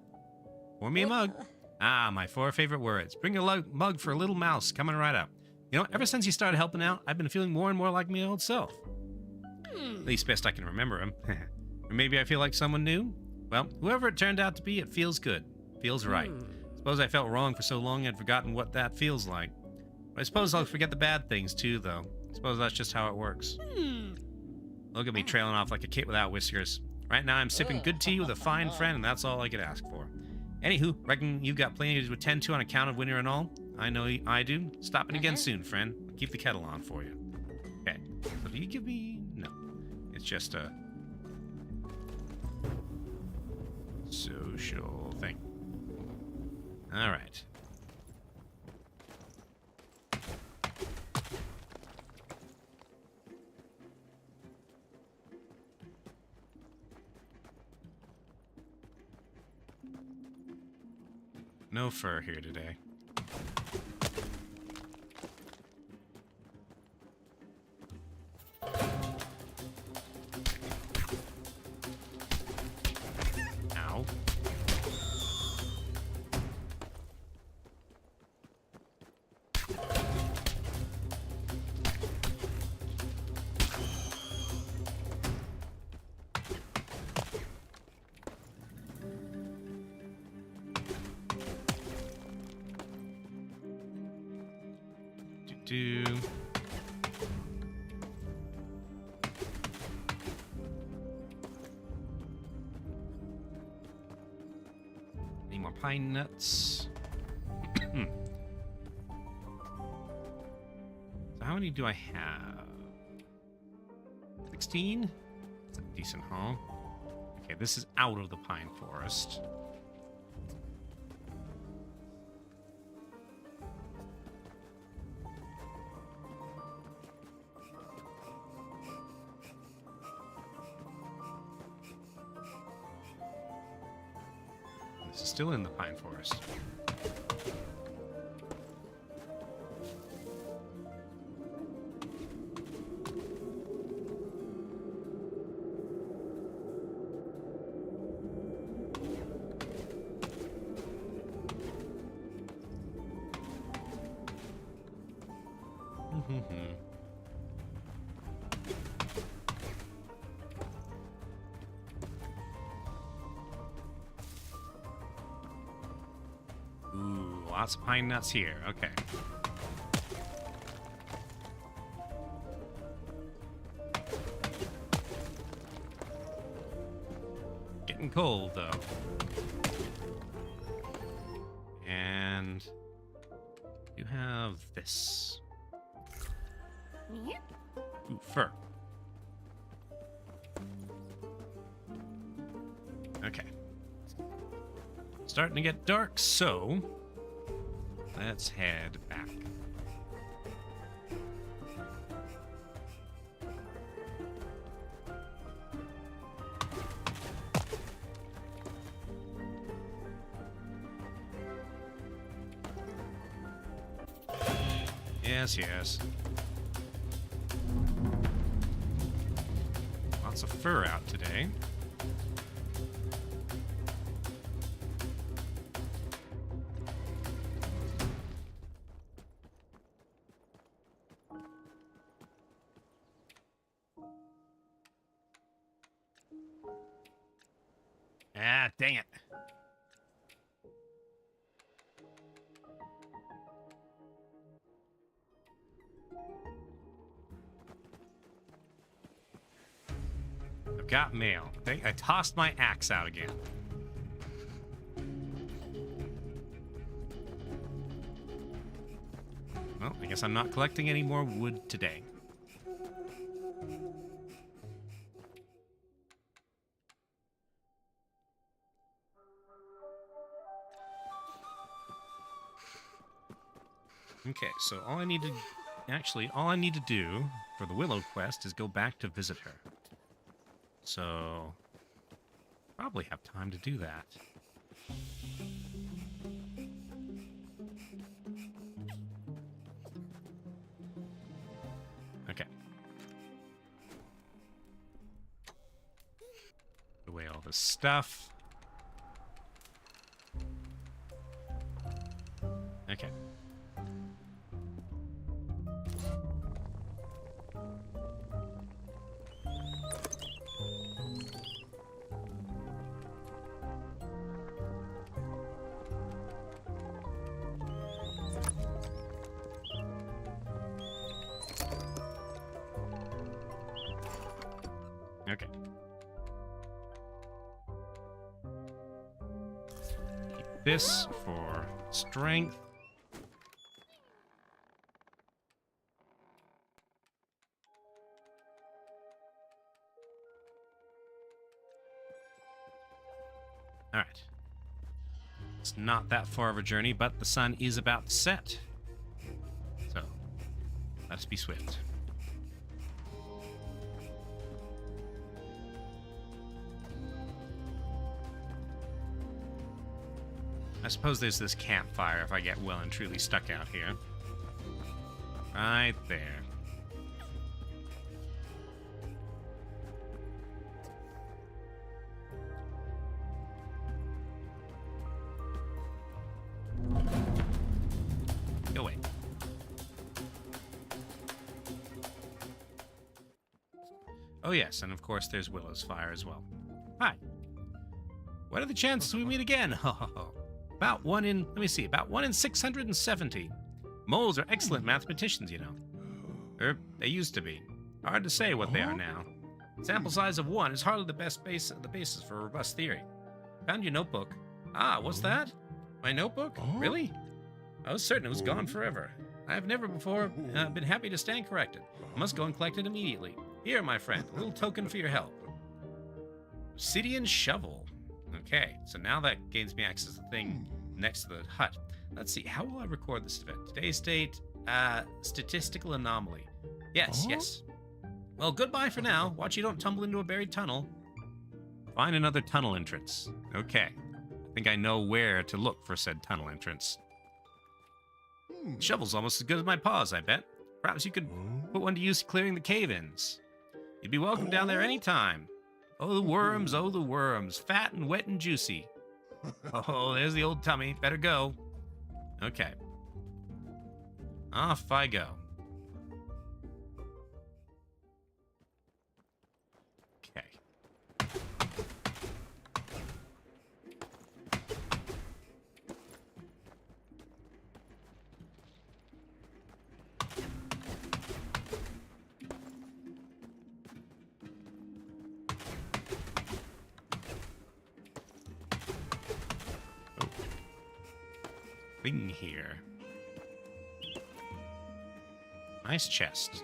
Pour me a mug. Ah, my 4 favorite words. Bring a mug for a little mouse coming right up. You know, ever since you started helping out, I've been feeling more and more like my old self. At least best I can remember him. Or maybe I feel like someone new? Well, whoever it turned out to be, it feels good. Feels right. Suppose I felt wrong for so long I'd forgotten what that feels like. But I suppose I'll forget the bad things too, though. Suppose that's just how it works. Look at me trailing off like a kid without whiskers. Right now I'm sipping good tea with a fine friend, and that's all I could ask for. Anywho, reckon you've got plenty to attend to on account of winter and all? I know I do. Stop in again soon, friend. I'll keep the kettle on for you. Okay. So do you give me... No. It's just a... social thing. Alright. No fur here today. Ow. Do. Any more pine nuts? So how many do I have? 16? That's a decent haul. Okay, this is out of the pine forest. This is still in the pine forest. Ooh, lots of pine nuts here. Okay. Getting cold, though. And you have this. Ooh, fur. Okay. Starting to get dark, so let's head back. Yes, yes. Lots of fur out today. Ah, dang it. I've got mail. I tossed my axe out again. Well, I guess I'm not collecting any more wood today. Okay, so all I need to do for the Willow quest is go back to visit her. So, probably have time to do that. Okay. Put away all this stuff. Okay. Okay. Keep this for strength. All right. It's not that far of a journey, but the sun is about to set. So, let us be swift. I suppose there's this campfire if I get well and truly stuck out here. Right there. Go away. Oh yes, and of course there's Willow's fire as well. Hi. What are the chances we meet again? Ho ho ho. About 1 in, let me see, about 1 in 670. Moles are excellent mathematicians, you know. Or they used to be. Hard to say what they are now. Sample size of 1 is hardly the basis for a robust theory. Found your notebook. Ah, what's that? My notebook? Really? I was certain it was gone forever. I have never before been happy to stand corrected. I must go and collect it immediately. Here, my friend, a little token for your help. Obsidian shovel. Okay, so now that gains me access to the thing next to the hut. Let's see, how will I record this event? Today's date, statistical anomaly. Yes, yes. Well, goodbye for now. Watch you don't tumble into a buried tunnel. Find another tunnel entrance. Okay. I think I know where to look for said tunnel entrance. The shovel's almost as good as my paws, I bet. Perhaps you could put one to use clearing the cave-ins. You'd be welcome down there any time. Oh, the worms, fat and wet and juicy. Oh, there's the old tummy. Better go. Okay. Off I go. Okay. Thing here. Nice chest.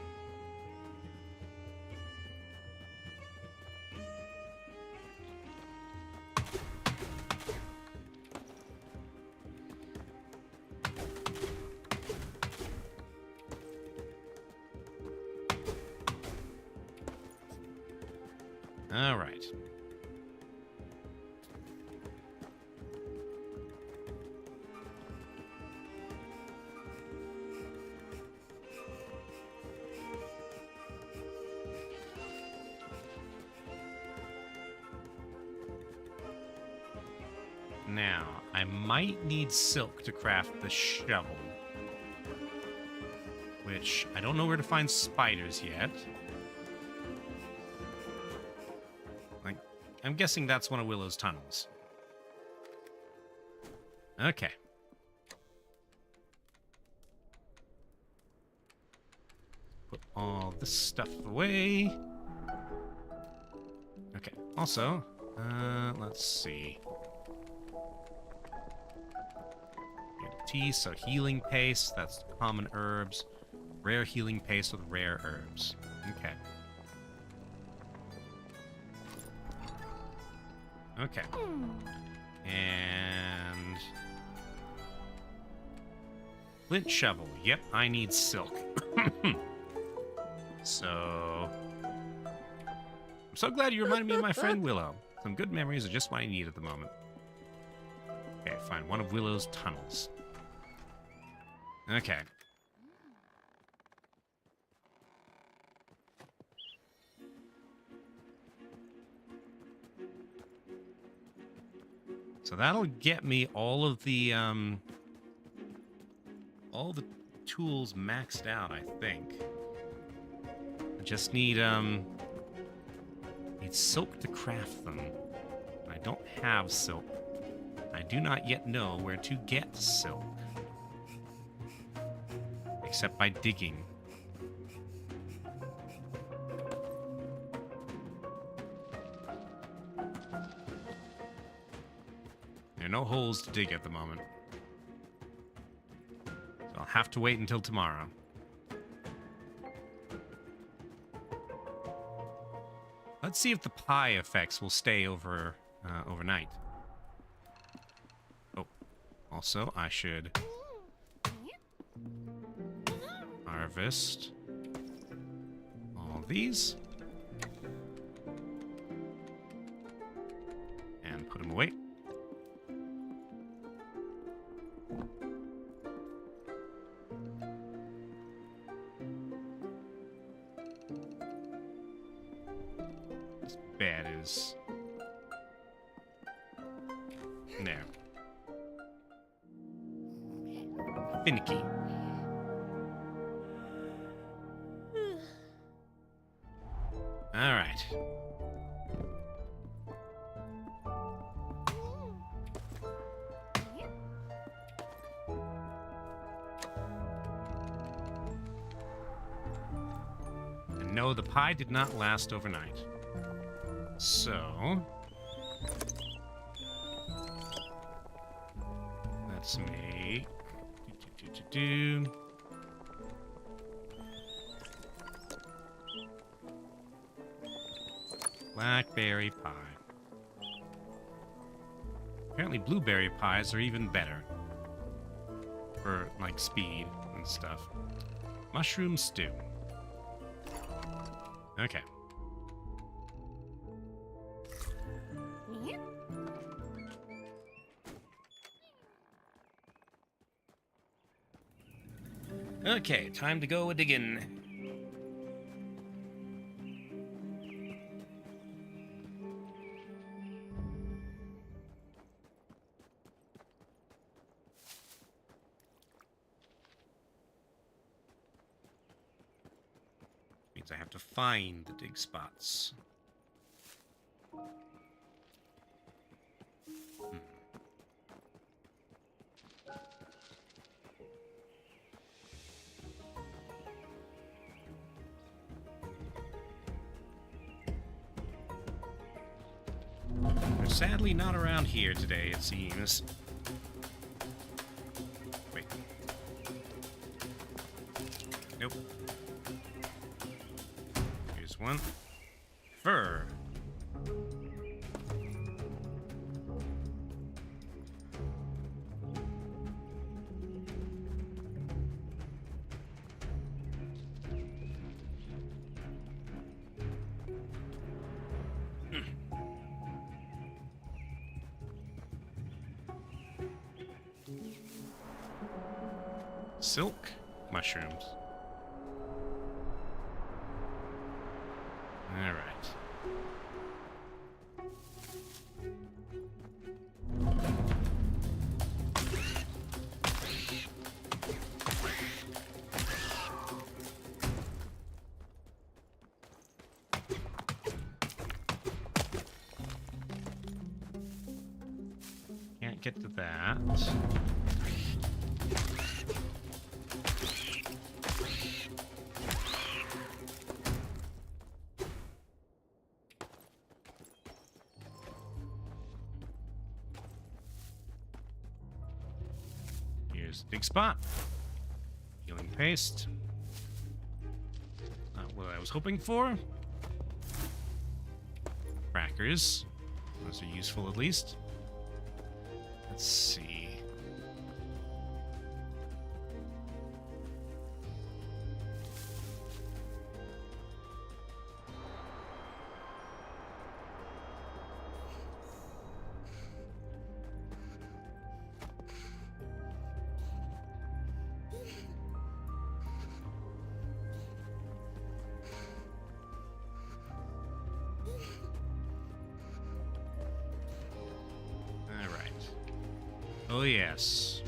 All right. Now, I might need silk to craft the shovel. Which, I don't know where to find spiders yet. Like, I'm guessing that's one of Willow's tunnels. Okay. Put all this stuff away. Okay, also, let's see. Tea, so healing paste, that's common herbs. Rare healing paste with rare herbs. Okay. Okay. And... flint shovel. Yep, I need silk. So... I'm so glad you reminded me of my friend Willow. Some good memories are just what I need at the moment. Okay, find one of Willow's tunnels. Okay. So that'll get me all the tools maxed out, I think. I just need silk to craft them. I don't have silk. I do not yet know where to get silk. Except by digging. There are no holes to dig at the moment. So I'll have to wait until tomorrow. Let's see if the pie effects will stay over overnight. Oh, also I should harvest all these and put them away. This bed is there. Finicky. All right. And no, the pie did not last overnight. So, let's make blackberry pie. Apparently blueberry pies are even better. For, like, speed and stuff. Mushroom stew. Okay. Okay, time to go digging. Means I have to find the dig spots. They're sadly not around here today, it seems. Wait. Nope. Here's one. Fur. Silk mushrooms. All right. Can't get to that. Big spot. Healing paste. Not what I was hoping for. Crackers. Those are useful at least. Let's see. Oh, yes.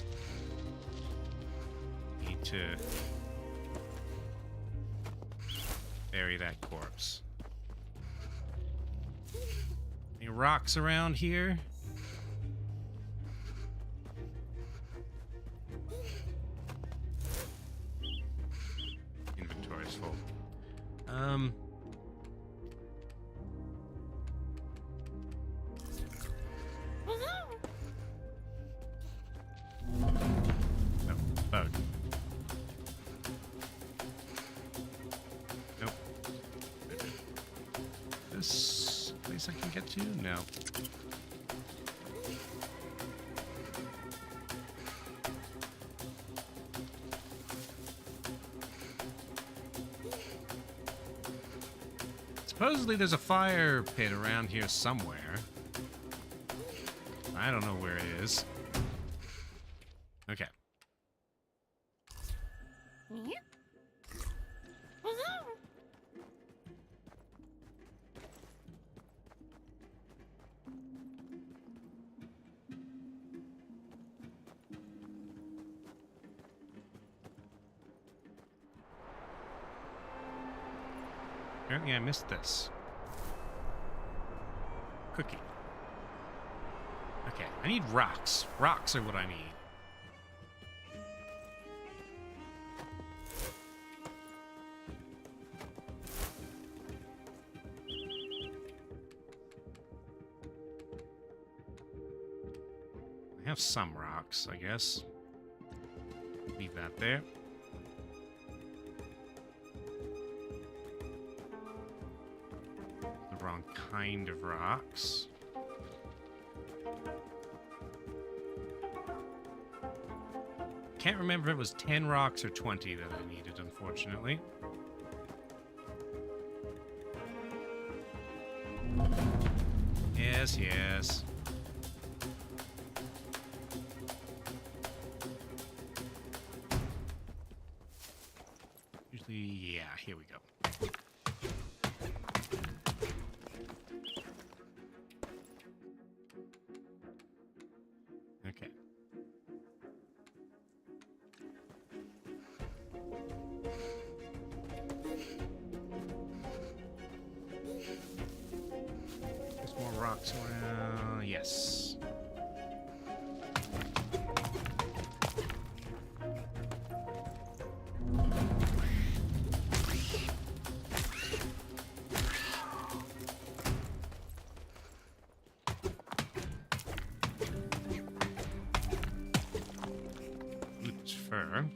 Need to bury that corpse. Any rocks around here? Inventory's full. Bug. Nope. This place I can get to? No. Supposedly there's a fire pit around here somewhere. I don't know where it is. Okay. Apparently I missed this. Cookie. Okay, I need rocks. Rocks are what I need. I have some rocks, I guess. Leave that there. The wrong kind of rocks. Can't remember if it was 10 rocks or 20 that I needed, unfortunately. Yes, yes. Yeah, here we go. Okay. There's more rocks around. Yes. Oops, fur.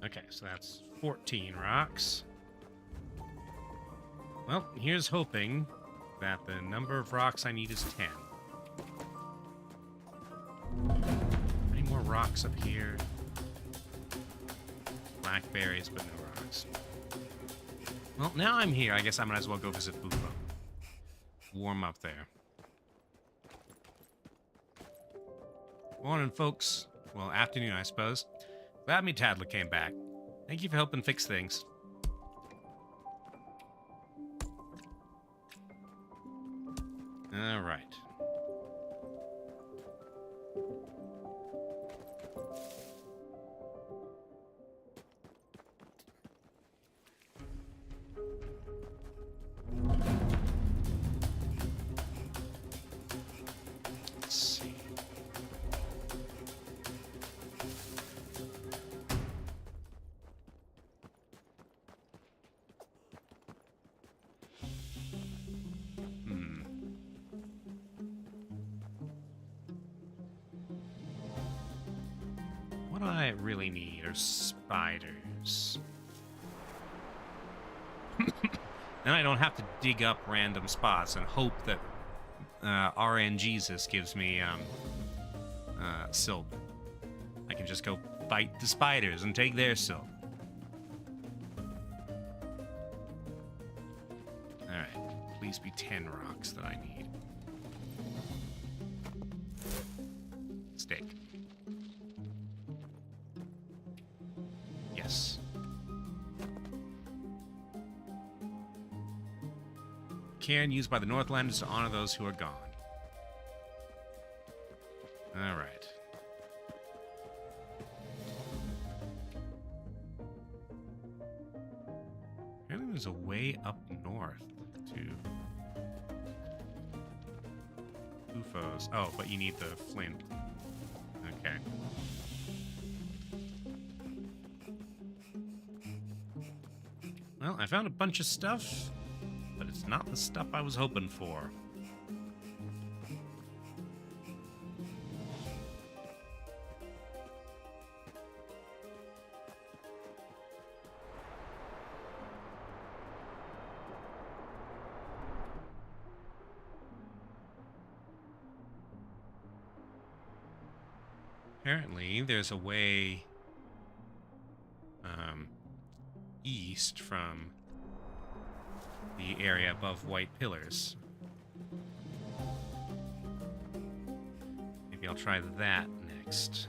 Okay, so that's 14 rocks. Well, here's hoping that the number of rocks I need is 10. Any more rocks up here? Blackberries, but no rocks. Well, now I'm here. I guess I might as well go visit Bufo. Warm up there. Morning, folks. Well, afternoon, I suppose. Glad me Tadler came back. Thank you for helping fix things. All right. Let's see. What I really need are spiders. Then I don't have to dig up random spots and hope that RNGesus gives me silk. I can just go fight the spiders and take their silk. Alright, please be 10 rocks that I need. Steak. Yes. Cairn used by the Northlanders to honor those who are gone. All right. Apparently there's a way up north to Bufo's. Oh, but you need the flint. Okay. Well, I found a bunch of stuff, but it's not the stuff I was hoping for. Apparently, there's a way east from the area above White Pillars. Maybe I'll try that next.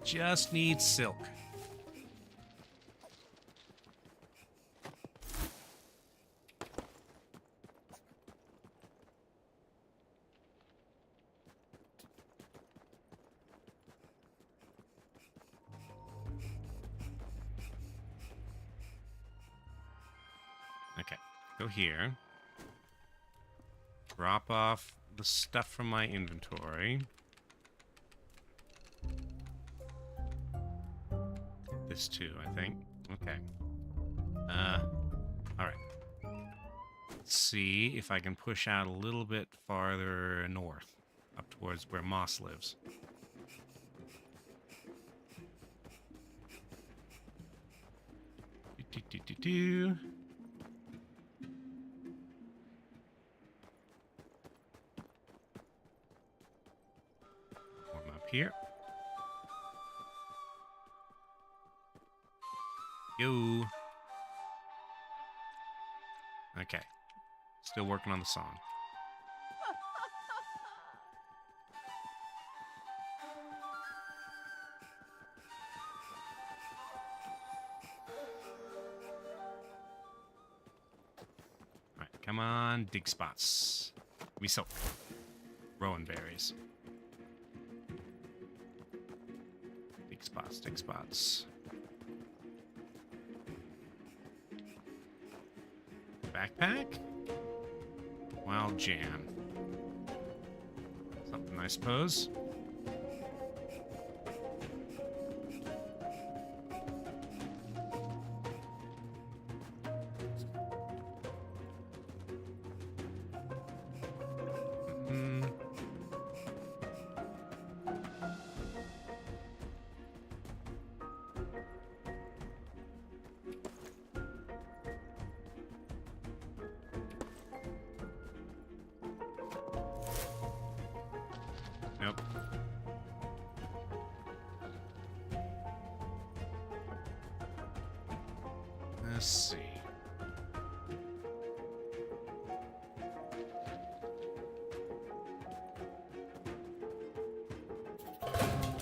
Just need silk. Okay, go here. Drop off the stuff from my inventory. This too, I think. Okay. Alright. Let's see if I can push out a little bit farther north, up towards where Moss lives. Do. Warm up here. Yo. Okay. Still working on the song. Alright, come on, dig spots. We soak. Rowan berries. Dig spots, dig spots. Backpack? Wild jam. Something, I suppose. Nope. Let's see.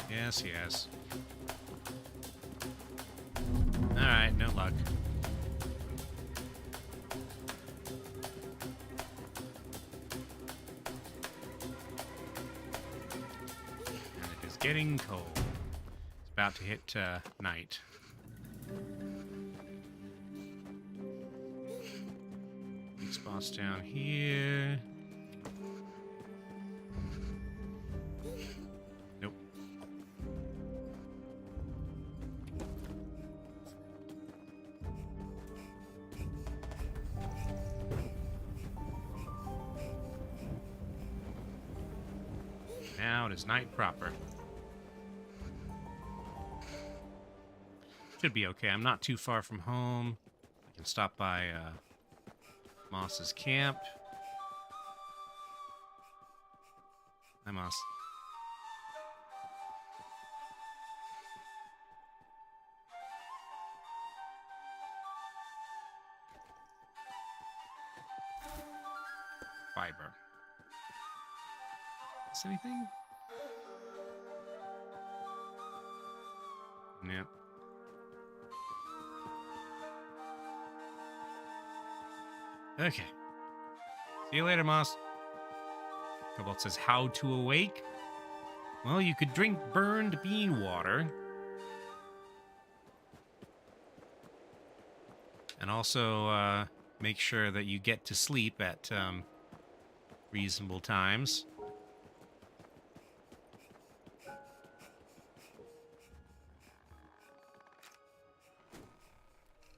Yes, yes. Alright, no luck. Getting cold. It's about to hit night. Big spots down here. Nope. Now it is night proper. Should be okay. I'm not too far from home. I can stop by Moss's camp. Hi, Moss. Fiber. Is anything? Nope. Okay. See you later, Moss. Cobalt says, how to awake? Well, you could drink burned bean water. And also, make sure that you get to sleep at, reasonable times.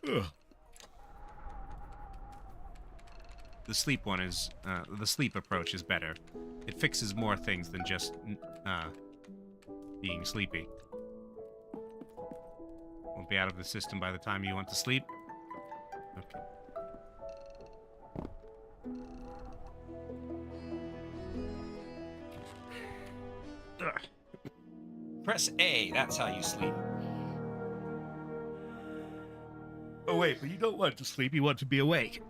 Ugh. The sleep one is, the sleep approach is better. It fixes more things than just, being sleepy. Won't be out of the system by the time you want to sleep. Okay. Ugh. Press A, that's how you sleep. Oh, wait, but you don't want to sleep, you want to be awake.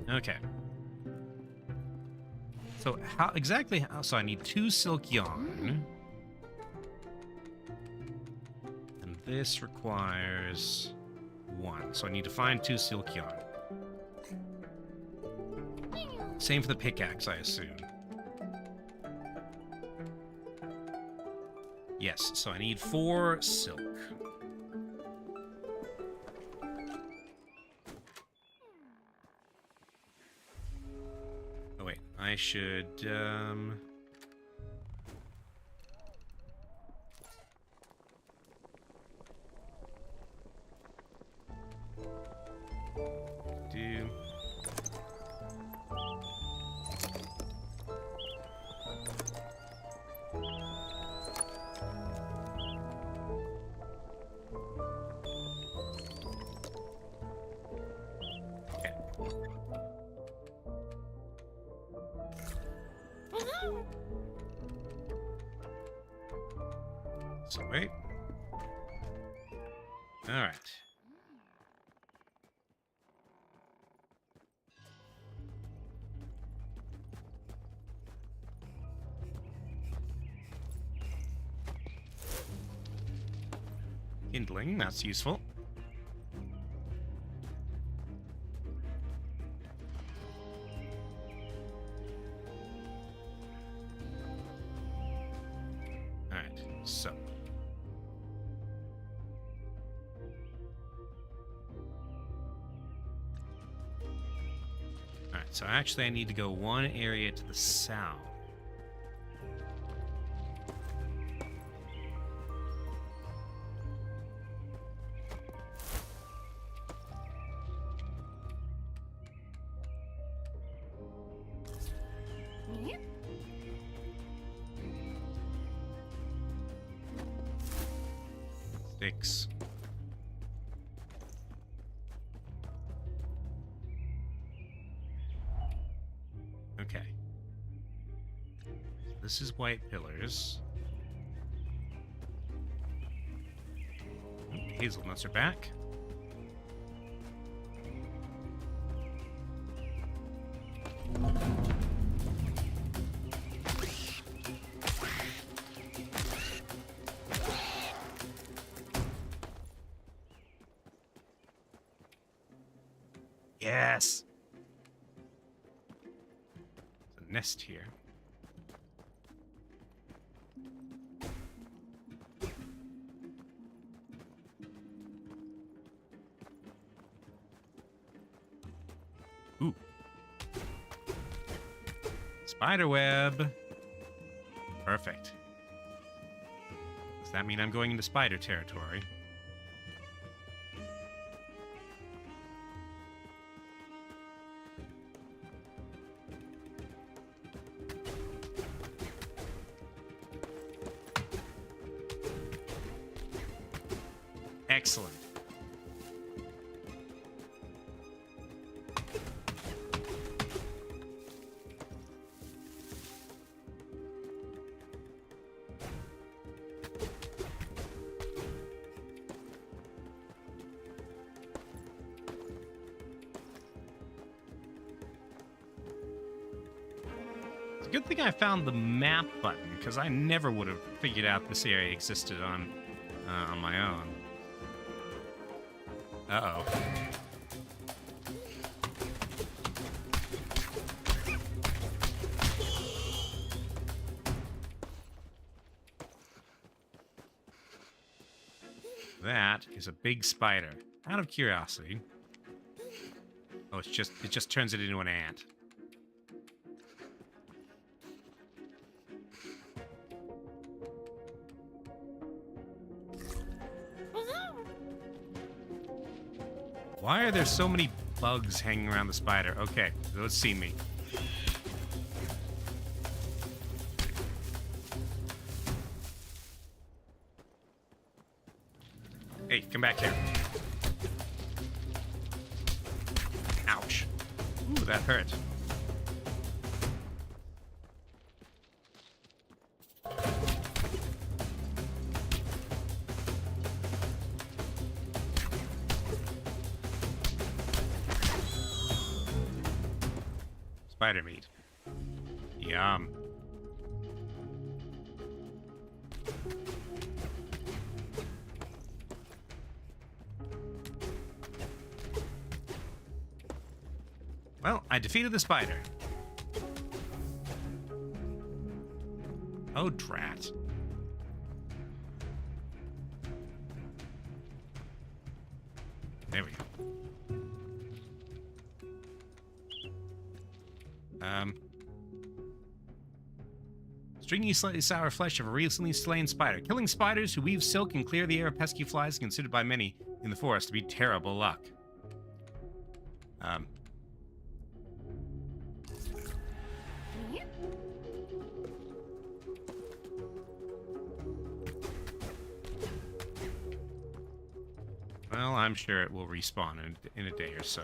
Okay. So, so I need 2 silk yarn. And this requires 1. So I need to find 2 silk yarn. Same for the pickaxe, I assume. Yes, so I need 4 silk. Oh wait, I should, Do. Okay. So wait. All right. Kindling, that's useful. Alright, so. Alright, so actually I need to go one area to the south. Sticks. Okay. This is white pillars. Oh, hazelnuts are back. Yes. There's a nest here. Ooh. Spider web. Perfect. Does that mean I'm going into spider territory? Excellent. It's a good thing I found the map button, because I never would have figured out this area existed on my own. Uh-oh. That is a big spider. Out of curiosity. Oh, it just turns it into an ant. Why are there so many bugs hanging around the spider? Okay, let's see me. Hey, come back here. Ouch. Ooh, that hurt. Spider meat. Yum. Well, I defeated the spider. Oh, drat. There we go. Stringy, slightly sour flesh of a recently slain spider. Killing spiders who weave silk and clear the air of pesky flies is considered by many in the forest to be terrible luck. Um, well, I'm sure it will respawn in a day or so.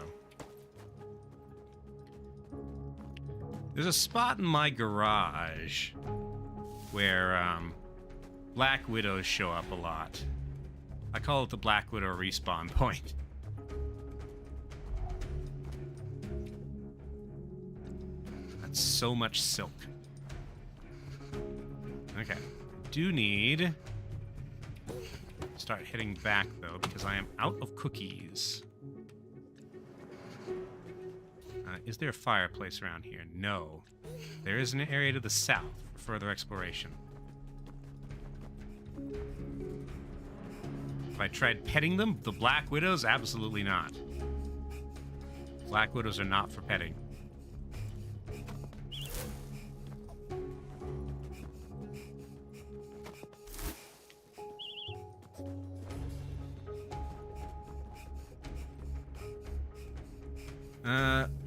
There's a spot in my garage where Black Widows show up a lot. I call it the Black Widow respawn point. That's so much silk. Okay. Do need... start heading back, though, because I am out of cookies. Is there a fireplace around here? No. There is an area to the south for further exploration. If I tried petting them, the Black Widows? Absolutely not. Black Widows are not for petting.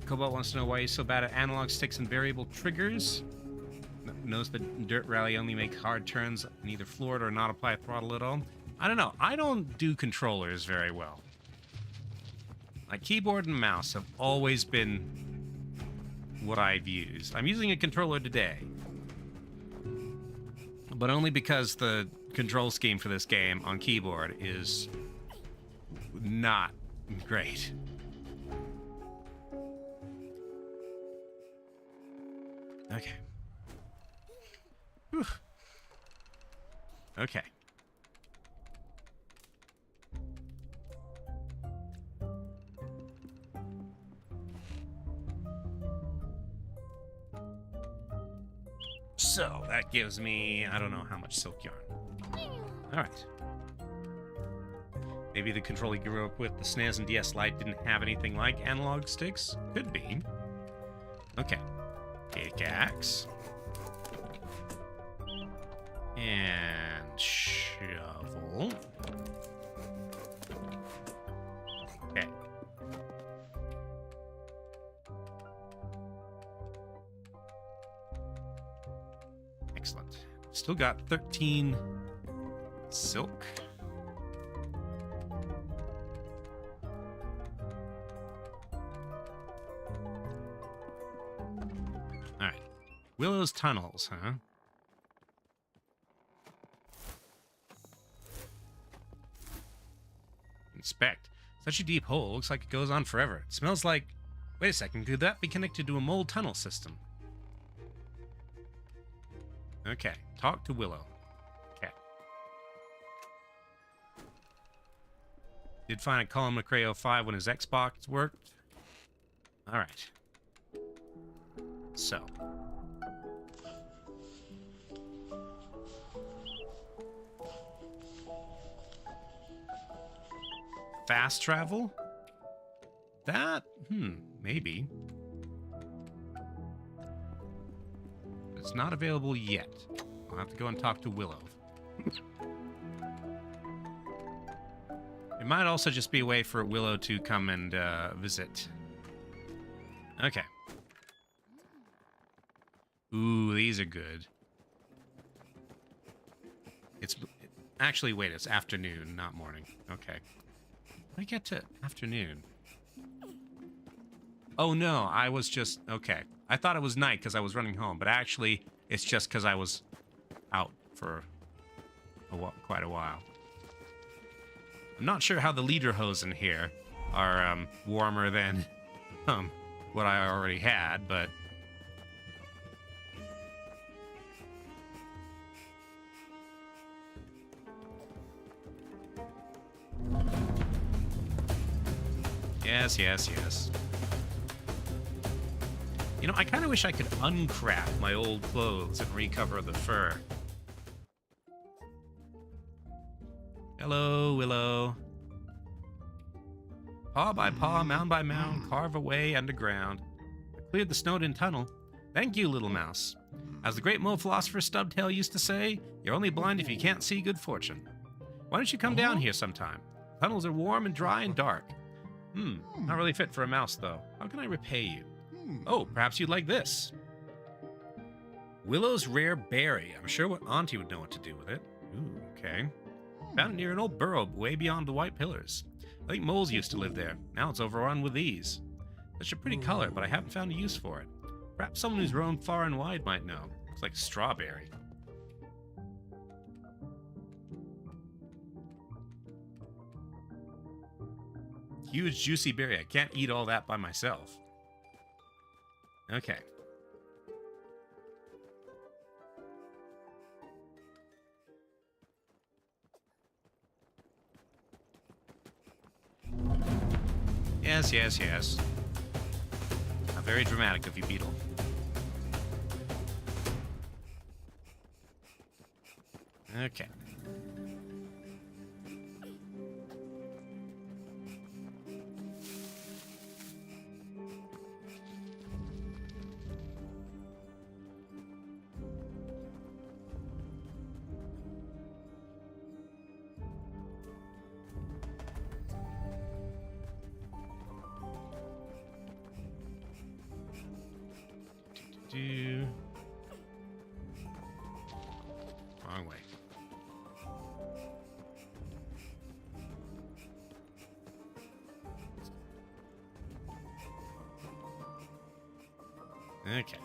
Cobalt wants to know why he's so bad at analog sticks and variable triggers. Knows that Dirt Rally only make hard turns, neither floored or not apply throttle at all. I don't know. I don't do controllers very well. My keyboard and mouse have always been what I've used. I'm using a controller today, but only because the control scheme for this game on keyboard is not great. Okay. Whew. Okay. So, that gives me, I don't know how much silk yarn. Alright. Maybe the controller you grew up with, the SNES and DS Lite, didn't have anything like analog sticks? Could be. Okay. Pickaxe. And shovel. Okay. Excellent. Still got 13 silk. Alright. Willow's tunnels, huh? Inspect. Such a deep hole. Looks like it goes on forever. It smells like... Wait a second. Could that be connected to a mold tunnel system? Okay. Talk to Willow. Okay. Did find a Colin McRae 05 when his Xbox worked. Alright. So. Fast travel? That? Maybe. It's not available yet. I'll have to go and talk to Willow. It might also just be a way for Willow to come and visit. Okay. Ooh, these are good. It's... Actually, wait, it's afternoon, not morning. Okay. I get to afternoon. Oh no, I was just... Okay. I thought it was night because I was running home, but actually, it's just because I was out for quite a while. I'm not sure how the lederhosen here are warmer than what I already had, but... Yes, yes, yes. You know, I kind of wish I could uncraft my old clothes and recover the fur. Hello, Willow. Paw by paw, mound by mound, carve away underground. I cleared the snowed-in tunnel. Thank you, little mouse. As the great mole philosopher Stubtail used to say, you're only blind if you can't see good fortune. Why don't you come down here sometime? Tunnels are warm and dry and dark. Not really fit for a mouse, though. How can I repay you? Oh, perhaps you'd like this. Willow's rare berry. I'm sure what Auntie would know what to do with it. Ooh, okay. Found it near an old burrow way beyond the white pillars. I think moles used to live there. Now it's overrun with these. Such a pretty color, but I haven't found a use for it. Perhaps someone who's roamed far and wide might know. Looks like strawberry. Huge juicy berry. I can't eat all that by myself. Okay. Yes, yes, yes. How very dramatic of you, Beetle. Okay. Wrong way. Okay.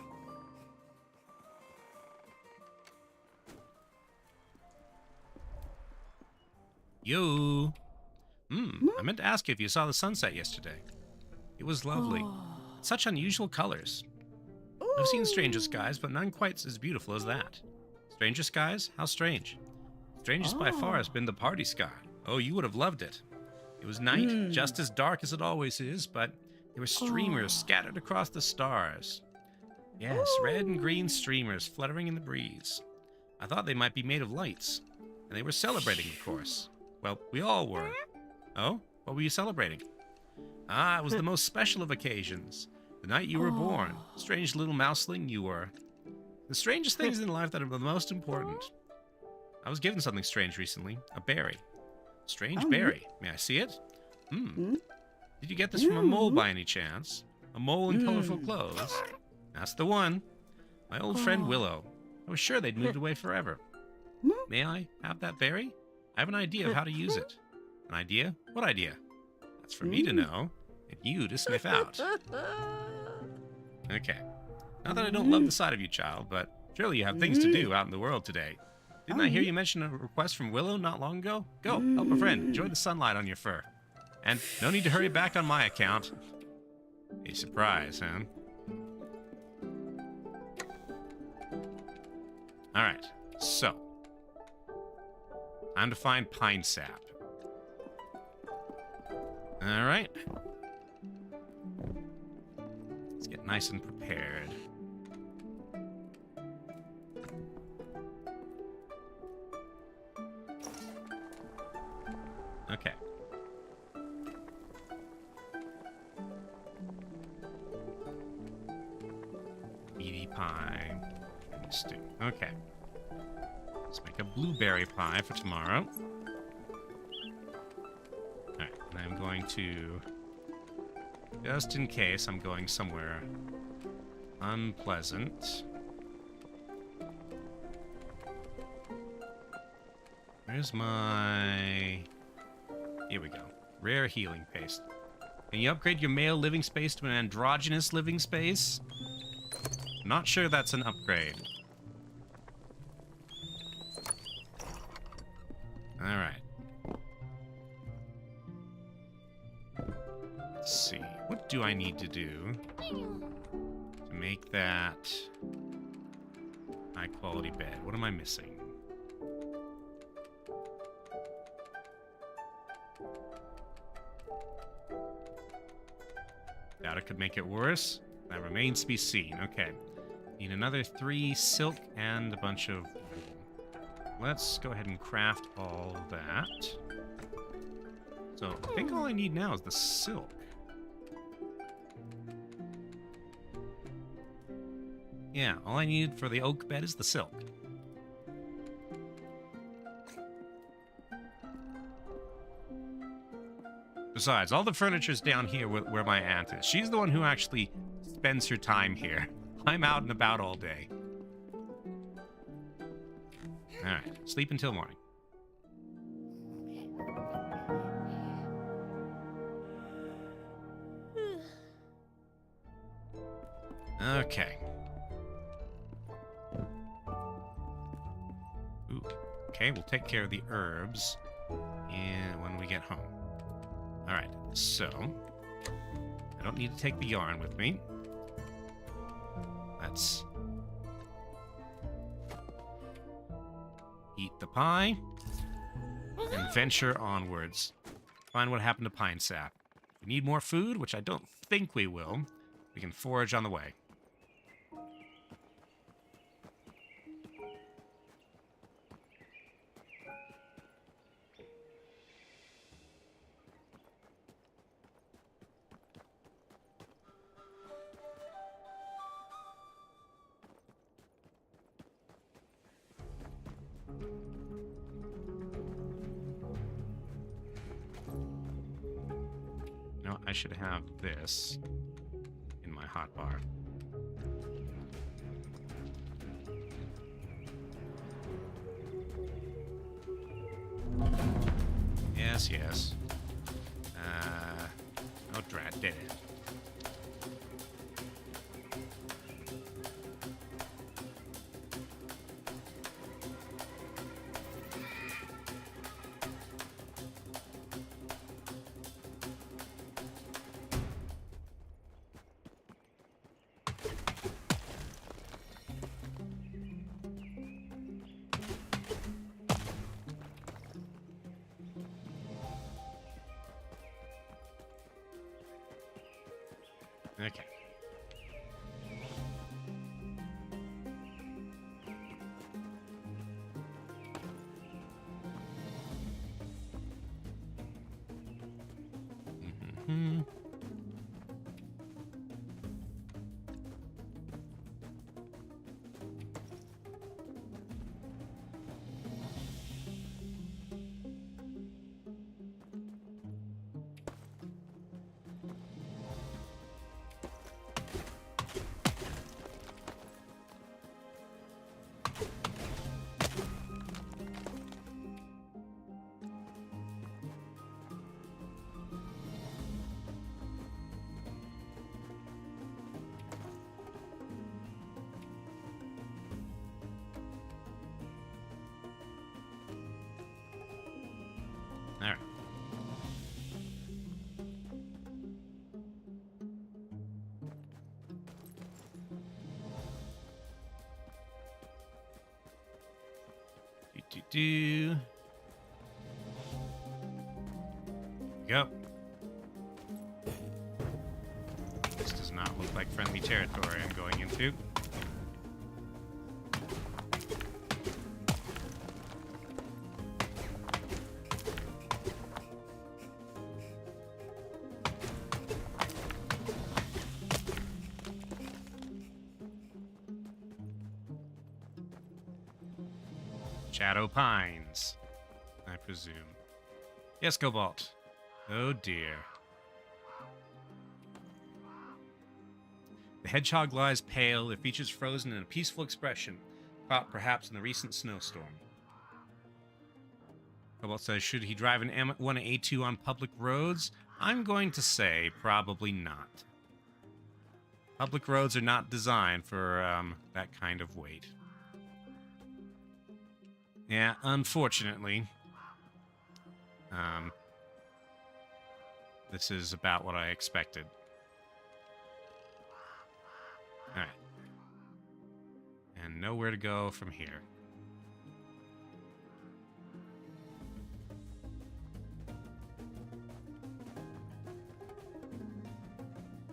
Yo. I meant to ask you if you saw the sunset yesterday. It was lovely. Such unusual colors. I've seen stranger skies, but none quite as beautiful as that. Stranger skies? How strange. Strangest by far has been the party sky. Oh, you would have loved it. It was night, just as dark as it always is, but there were streamers scattered across the stars. Yes, red and green streamers fluttering in the breeze. I thought they might be made of lights. And they were celebrating, of course. Well, we all were. Oh? What were you celebrating? Ah, it was the most special of occasions. The night you were born. Strange little mouseling you were. The strangest things in life that are the most important. I was given something strange recently. A berry. Strange berry. May I see it? Did you get this from a mole by any chance? A mole in colorful clothes? That's the one. My old friend Willow. I was sure they'd moved away forever. May I have that berry? I have an idea of how to use it. An idea? What idea? That's for me to know, and you to sniff out. Okay. Not that I don't love the sight of you, child, but surely you have things to do out in the world today. Didn't I hear you mention a request from Willow not long ago? Go, help a friend. Enjoy the sunlight on your fur. And no need to hurry back on my account. A surprise, huh? Alright, so. Time to find pine sap. Alright. Let's get nice and prepared. Okay. Meaty pie. And stew. Okay. Let's make a blueberry pie for tomorrow. Alright, and I'm going to... Just in case I'm going somewhere unpleasant. Where's my... Here we go. Rare healing paste. Can you upgrade your male living space to an androgynous living space? I'm not sure that's an upgrade. Alright. Let's see. What do I need to do to make that high quality bed? What am I missing? Doubt it could make it worse. That remains to be seen. Okay. Need another 3 silk and a bunch of wool. Let's go ahead and craft all of that. So, I think all I need now is the silk. Yeah, all I need for the oak bed is the silk. Besides, all the furniture's down here where my aunt is. She's the one who actually spends her time here. I'm out and about all day. Alright, sleep until morning. Okay. Ooh. Okay, we'll take care of the herbs when we get home. Alright, so I don't need to take the yarn with me. Let's eat the pie and venture onwards. Find what happened to Pine Sap. We need more food, which I don't think we will. We can forage on the way. I should have this in my hotbar. Yes, yes. Oh, drat, did it. Okay. Mm-hmm. All right. Do. Go. This does not look like friendly territory I'm going into. Shadow Pines, I presume. Yes, Cobalt. Oh dear. The hedgehog lies pale, it features frozen in a peaceful expression, caught perhaps in the recent snowstorm. Cobalt says, should he drive an M1A2 on public roads? I'm going to say probably not. Public roads are not designed for that kind of weight. Yeah, unfortunately, this is about what I expected. Alright. And nowhere to go from here.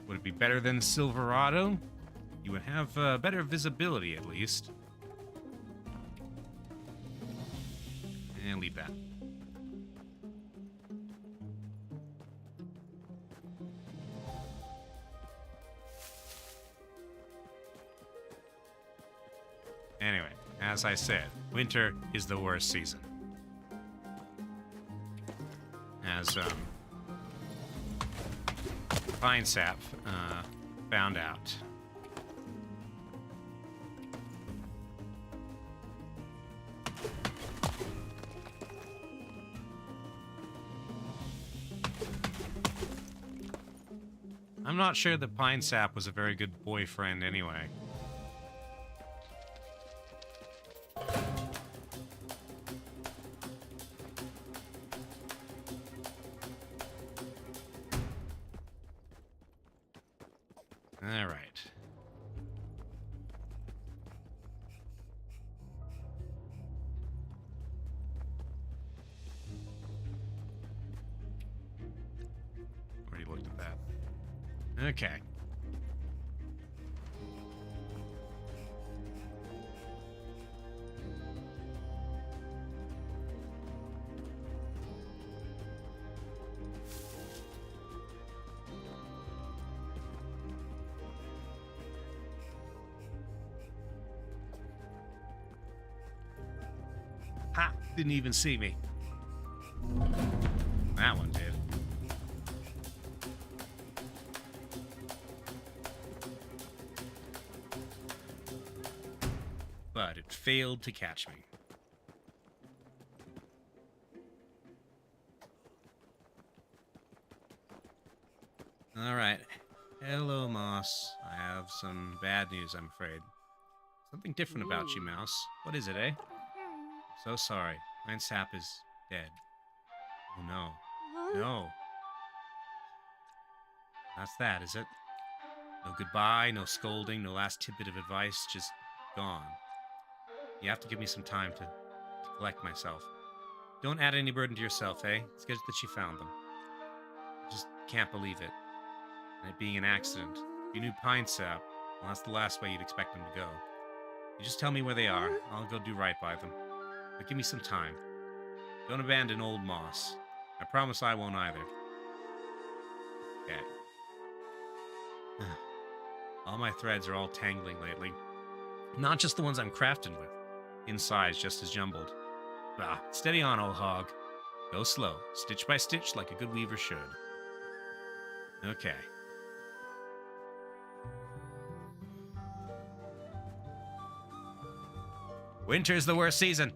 Would it be better than Silverado? You would have better visibility, at least. And leave that. Anyway, as I said, winter is the worst season. As pine sap found out. I'm not sure that pine sap was a very good boyfriend anyway. All right. Already looked at that. Okay. Ha! Didn't even see me. That one did. But it failed to catch me. All right. Hello, Moss. I have some bad news, I'm afraid. Something different about you, Mouse. What is it, eh? So sorry. Pine sap is dead. Oh, no. No. That's that, is it? No goodbye, no scolding, no last tidbit of advice, just gone. You have to give me some time to collect myself. Don't add any burden to yourself, eh? It's good that you found them. I just can't believe it. And it being an accident. If you knew pine sap, well, that's the last way you'd expect them to go. You just tell me where they are. I'll go do right by them. But give me some time. Don't abandon old Moss. I promise I won't either. Okay. All my threads are all tangling lately. Not just the ones I'm crafting with. Inside's just as jumbled. Ah, steady on, old hog. Go slow, stitch by stitch, like a good weaver should. Okay. Winter's the worst season.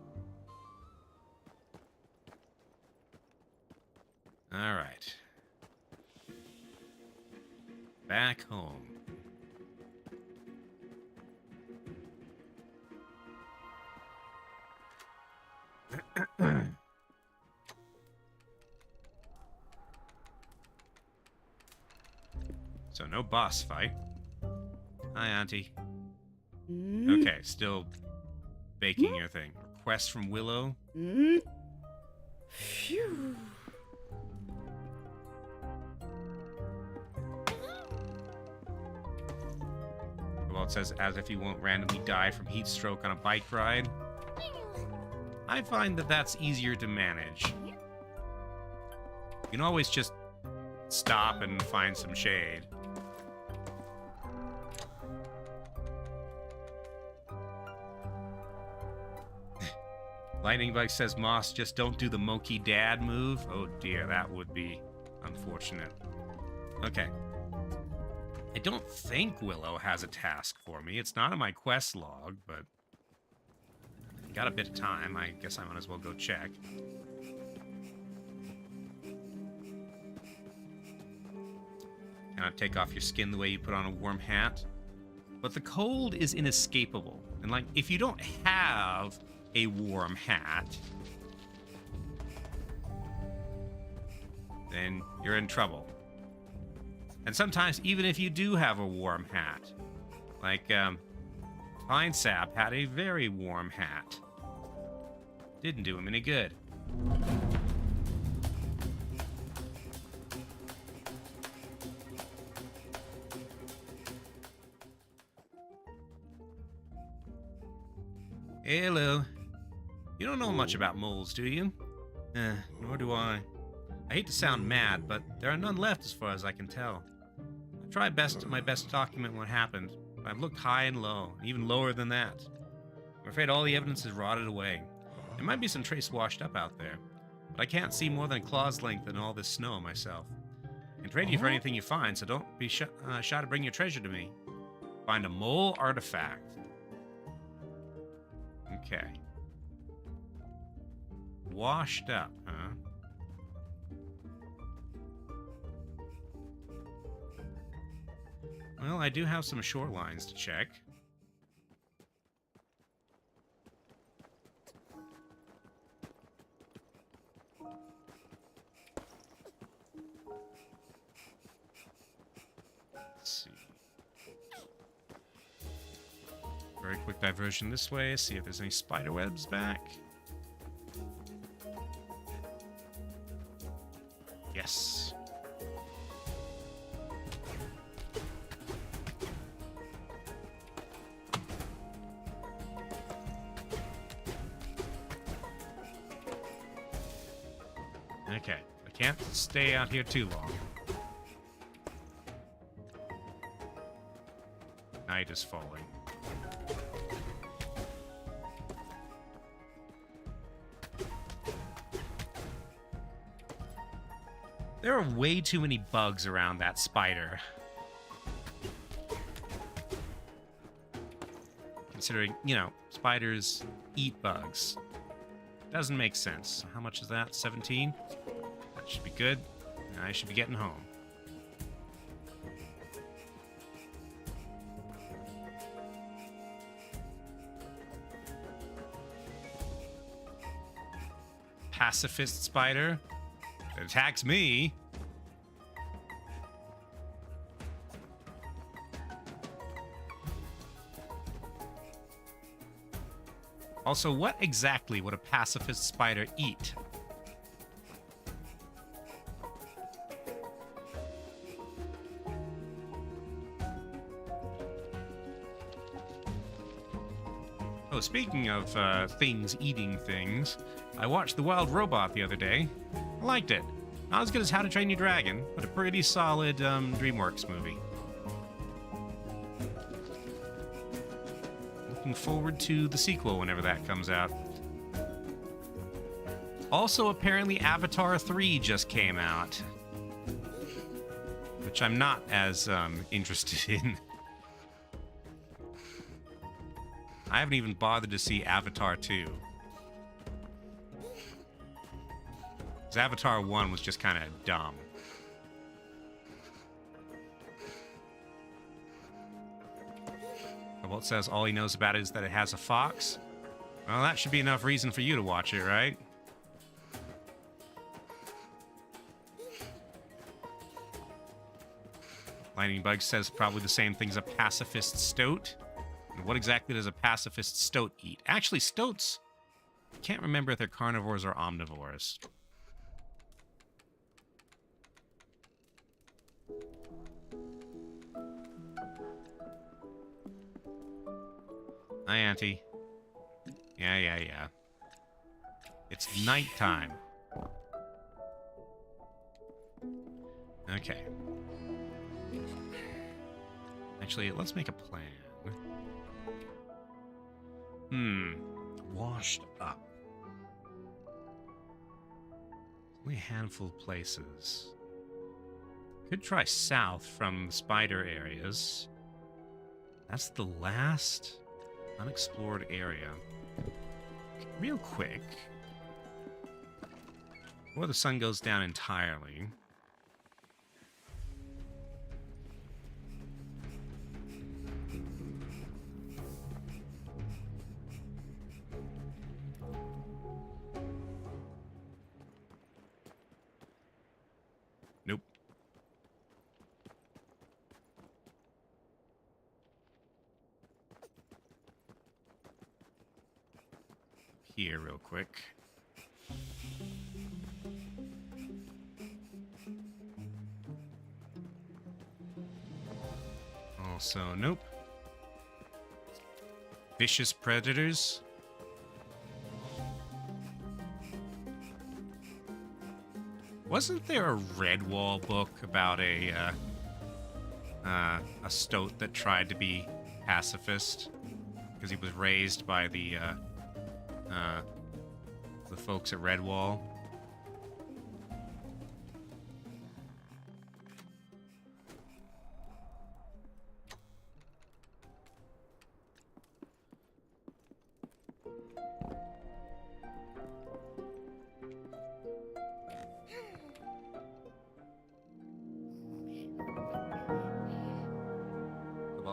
All right. Back home. So no boss fight. Hi, Auntie. Okay, still baking your thing. Request from Willow. Phew. Well, it says as if you won't randomly die from heat stroke on a bike ride. I find that that's easier to manage. You can always just stop and find some shade. Lightning Bug says, Moss, just don't do the Monkey Dad move. Oh dear, that would be unfortunate. Okay. I don't think Willow has a task for me. It's not in my quest log, but got a bit of time. I guess I might as well go check. Cannot take off your skin the way you put on a warm hat. But the cold is inescapable. And like, if you don't have a warm hat, then you're in trouble. And sometimes, even if you do have a warm hat, like Pine Sap had a very warm hat. Didn't do him any good. Hello. You don't know much about moles, do you? Nor do I. I hate to sound mad, but there are none left as far as I can tell. I tried my best to document what happened, but I've looked high and low, and even lower than that. I'm afraid all the evidence is rotted away. There might be some trace washed up out there, but I can't see more than a claw's length in all this snow myself. And trade you for anything you find, so don't be shy to bring your treasure to me. Find a mole artifact. Okay. Washed up, huh? Well, I do have some shorelines to check. Let's see. Very quick diversion this way, see if there's any spider webs back. Yes. Okay, I can't stay out here too long. Night is falling. There are way too many bugs around that spider. Considering, you know, spiders eat bugs. Doesn't make sense. How much is that? 17? That should be good. I should be getting home. Pacifist spider that attacks me. Also, what exactly would a pacifist spider eat? Oh, speaking of things eating things, I watched The Wild Robot the other day. I liked it. Not as good as How to Train Your Dragon, but a pretty solid DreamWorks movie. Looking forward to the sequel whenever that comes out. Also, apparently Avatar 3 just came out, which I'm not as interested in. I haven't even bothered to see Avatar 2. Because Avatar 1 was just kind of dumb. Well, it says all he knows about it is that it has a fox. Well, that should be enough reason for you to watch it, right? Lightning Bug says probably the same thing as a pacifist stoat. And what exactly does a pacifist stoat eat? Actually, stoats, I can't remember if they're carnivores or omnivores. Hi, Auntie. Yeah. It's nighttime. Okay. Actually, let's make a plan. Washed up. Only a handful of places. Could try south from the spider areas. That's the last unexplored area. Real quick. Before the sun goes down entirely. Nope. Here real quick. Also, nope. Vicious predators. Wasn't there a Redwall book about a stoat that tried to be pacifist because he was raised by the folks at Redwall?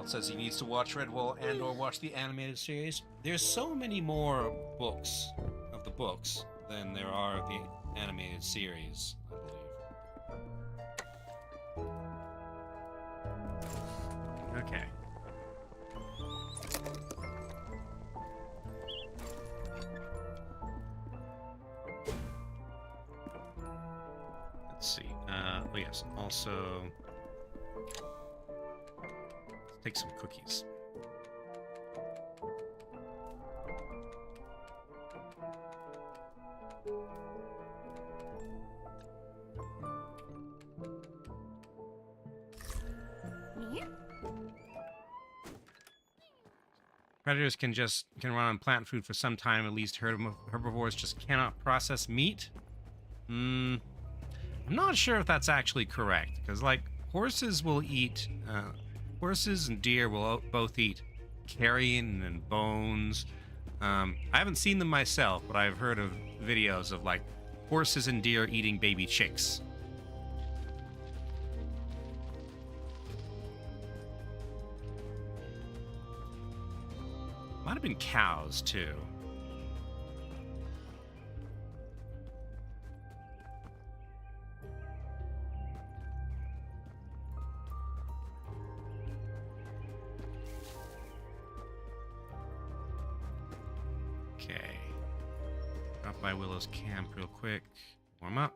Cobalt says he needs to watch Redwall and or watch the animated series. There's so many more books of the books than there are of the animated series, I believe. Okay. Let's see. Oh yes. Also, let's take some cookies. Predators can run on plant food for some time. At least herbivores just cannot process meat. I'm not sure if that's actually correct, because like horses will eat, horses and deer will both eat carrion and bones. I haven't seen them myself, but I've heard of videos of like horses and deer eating baby chicks. Might have been cows too. Okay. Drop by Willow's camp real quick. Warm up.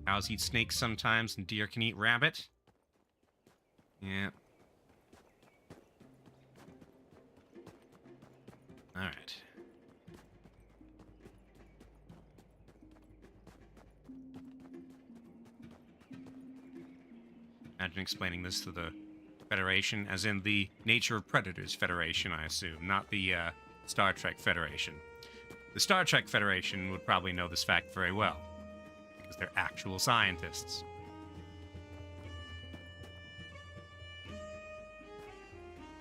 Cows eat snakes sometimes, and deer can eat rabbit. Yeah. All right. Imagine explaining this to the Federation, as in the Nature of Predators Federation, I assume, not the Star Trek Federation. The Star Trek Federation would probably know this fact very well, because they're actual scientists.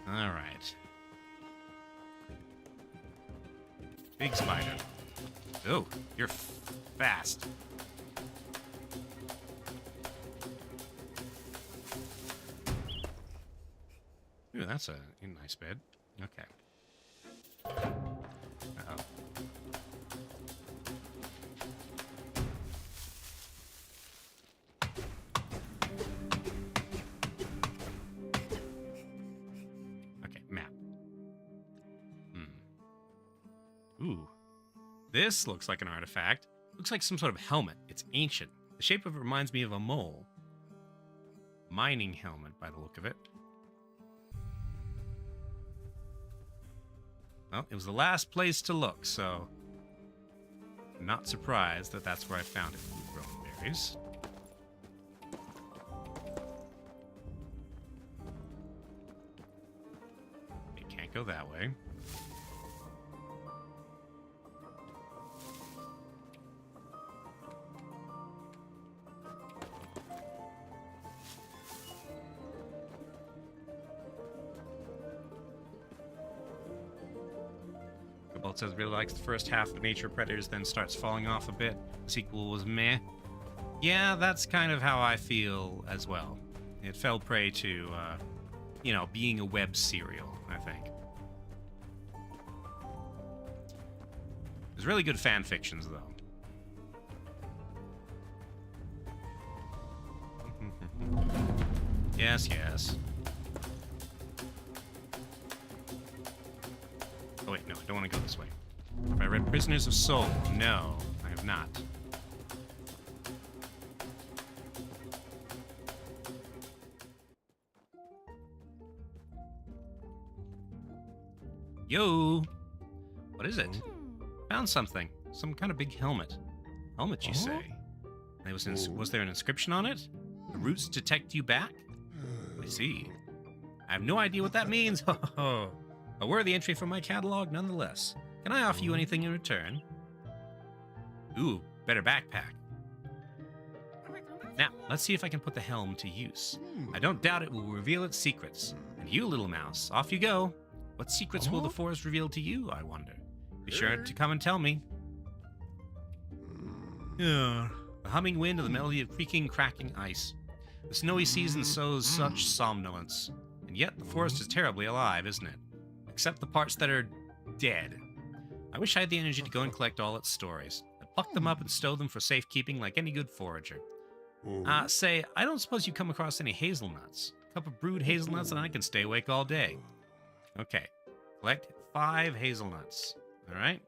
All right. Big spider. Oh, you're fast. Ooh, that's a nice bed. Okay. Uh-oh. Okay, map. Ooh. This looks like an artifact. Looks like some sort of helmet. It's ancient. The shape of it reminds me of a mole. Mining helmet, by the look of it. Well, it was the last place to look, so I'm not surprised that that's where I found it. Growing berries. It can't go that way. Cobalt says really likes the first half of Nature Predators, then starts falling off a bit. The sequel was meh. Yeah, that's kind of how I feel as well. It fell prey to, you know, being a web serial, I think. There's really good fan fictions, though. Yes, yes. Oh wait, no, I don't want to go this way. Have I read Prisoners of Soul? No, I have not. Yo! What is it? Found something. Some kind of big helmet. Helmet, you say? Was there an inscription on it? The roots detect you back? I see. I have no idea what that means. Ho ho ho. A worthy entry from my catalog, nonetheless. Can I offer you anything in return? Ooh, better backpack. Now, let's see if I can put the helm to use. I don't doubt it will reveal its secrets. And you, little mouse, off you go. What secrets will the forest reveal to you, I wonder? Be sure to come and tell me. Yeah. The humming wind and the melody of creaking, cracking ice. The snowy season sows such somnolence. And yet the forest is terribly alive, isn't it? Except the parts that are dead. I wish I had the energy to go and collect all its stories. I'd pluck them up and stow them for safekeeping like any good forager. Say, I don't suppose you come across any hazelnuts. A cup of brewed hazelnuts and I can stay awake all day. Okay. Collect 5 hazelnuts. All right?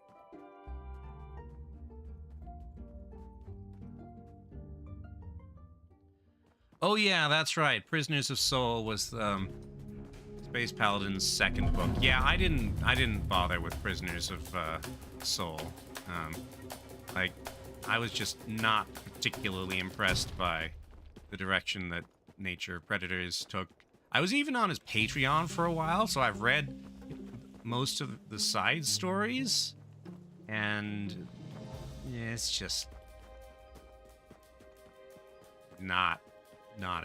Oh yeah, that's right. Prisoners of Soul was Space Paladin's second book. Yeah, I didn't bother with Prisoners of Soul. Like, I was just not particularly impressed by the direction that Nature Predators took. I was even on his Patreon for a while, so I've read most of the side stories, and yeah, it's just not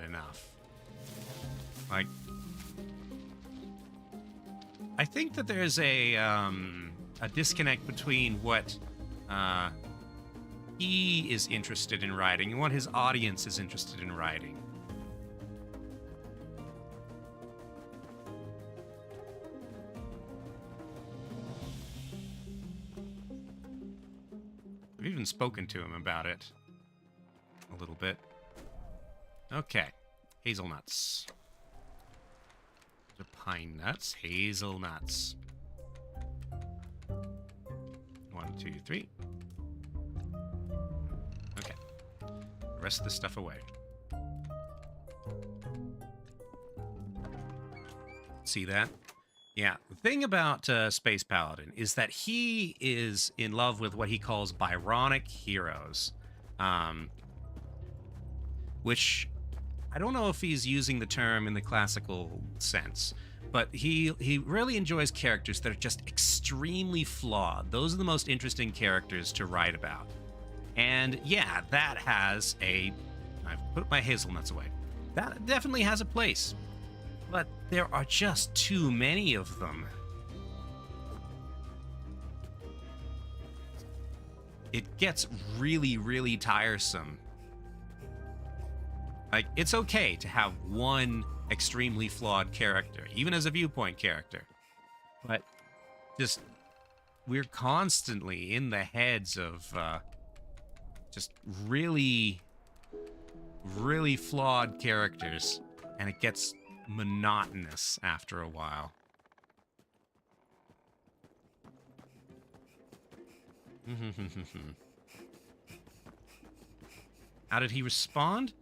enough. Like, I think that there's a disconnect between what he is interested in writing and what his audience is interested in writing. I've even spoken to him about it a little bit. Okay, hazelnuts. Those are pine nuts, hazelnuts. 1, 2, 3. Okay, the rest of this stuff away. See that? Yeah, the thing about Space Paladin is that he is in love with what he calls Byronic heroes. Which, I don't know if he's using the term in the classical sense, but he really enjoys characters that are just extremely flawed. Those are the most interesting characters to write about. And yeah, that has a... I've put my hazelnuts away. That definitely has a place. But there are just too many of them. It gets really, really tiresome. Like, it's okay to have one extremely flawed character, even as a viewpoint character. But just, we're constantly in the heads of just really, really flawed characters, and it gets monotonous after a while. How did he respond?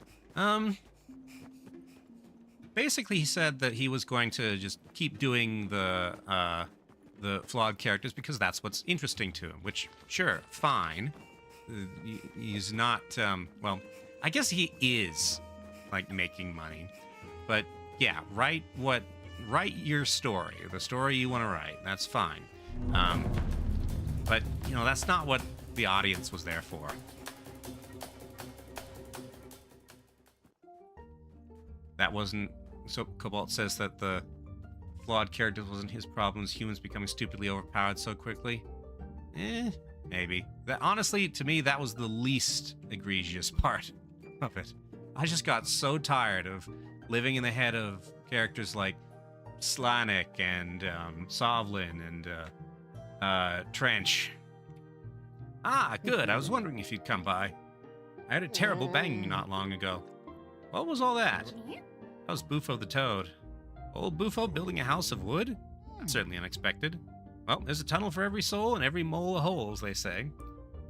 Basically he said that he was going to just keep doing the flawed characters because that's what's interesting to him, which, sure, fine. He's not, well, I guess he is, like, making money. But, yeah, write your story, the story you want to write, that's fine. But, you know, that's not what the audience was there for. That wasn't... So Cobalt says that the flawed characters wasn't his problems, humans becoming stupidly overpowered so quickly. Maybe. That, honestly, to me, that was the least egregious part of it. I just got so tired of living in the head of characters like Slanik and Sovlin and Trench. Ah, good. I was wondering if you'd come by. I had a terrible banging not long ago. What was all that? That was Bufo the Toad. Old Bufo building a house of wood? That's certainly unexpected. Well, there's a tunnel for every soul and every mole of holes, they say.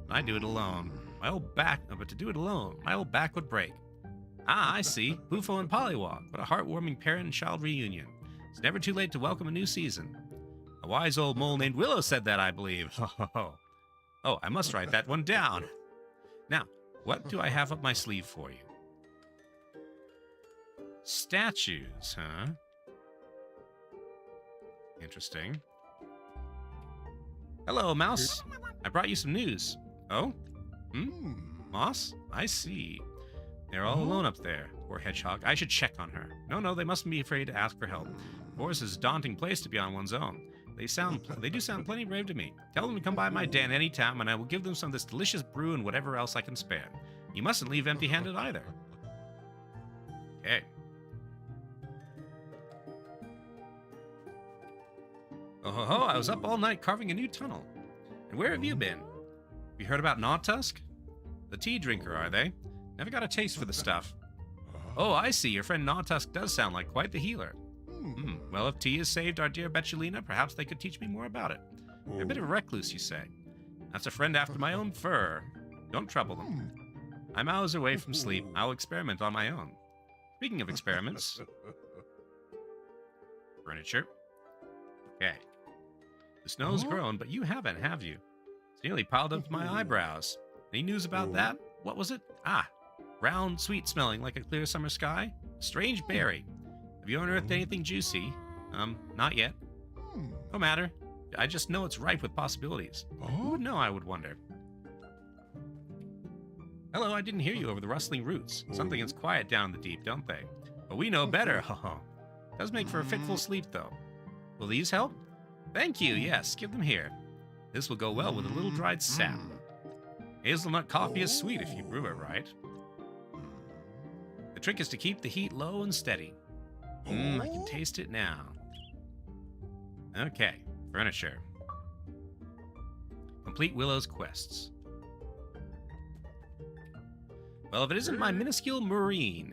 I do it alone. My old back, but to do it alone, my old back would break. Ah, I see. Bufo and Pollywog. What a heartwarming parent and child reunion. It's never too late to welcome a new season. A wise old mole named Willow said that, I believe. Ho, ho, ho. Oh, I must write that one down. Now, what do I have up my sleeve for you? Statues, huh? Interesting. Hello, Mouse. I brought you some news. Oh? Moss? I see. They're all alone up there. Poor Hedgehog. I should check on her. No, they mustn't be afraid to ask for help. Forest is a daunting place to be on one's own. They do sound plenty brave to me. Tell them to come by my den any time, and I will give them some of this delicious brew and whatever else I can spare. You mustn't leave empty-handed either. Okay. Oh ho ho, I was up all night carving a new tunnel. And where have you been? Have you heard about Gnawtusk? The tea drinker, are they? Never got a taste for the stuff. Oh, I see. Your friend Gnawtusk does sound like quite the healer. Well, if tea has saved our dear Betchelina, perhaps they could teach me more about it. They're a bit of a recluse, you say. That's a friend after my own fur. Don't trouble them. I'm hours away from sleep. I'll experiment on my own. Speaking of experiments... Furniture. Okay. The snow's grown, but you haven't, have you? It's nearly piled up to my eyebrows. Any news about that? What was it? Ah, round, sweet smelling like a clear summer sky. A strange berry. Have you unearthed anything juicy? Not yet. No matter. I just know it's ripe with possibilities. Who would know, I would wonder. Hello, I didn't hear you over the rustling roots. Something is quiet down in the deep, don't they? But we know better, haha. Does make for a fitful sleep, though. Will these help? Thank you, yes, give them here. This will go well with a little dried sap. Hazelnut coffee is sweet if you brew it right. The trick is to keep the heat low and steady. I can taste it now. Okay, furniture. Complete Willow's quests. Well, if it isn't my minuscule murine,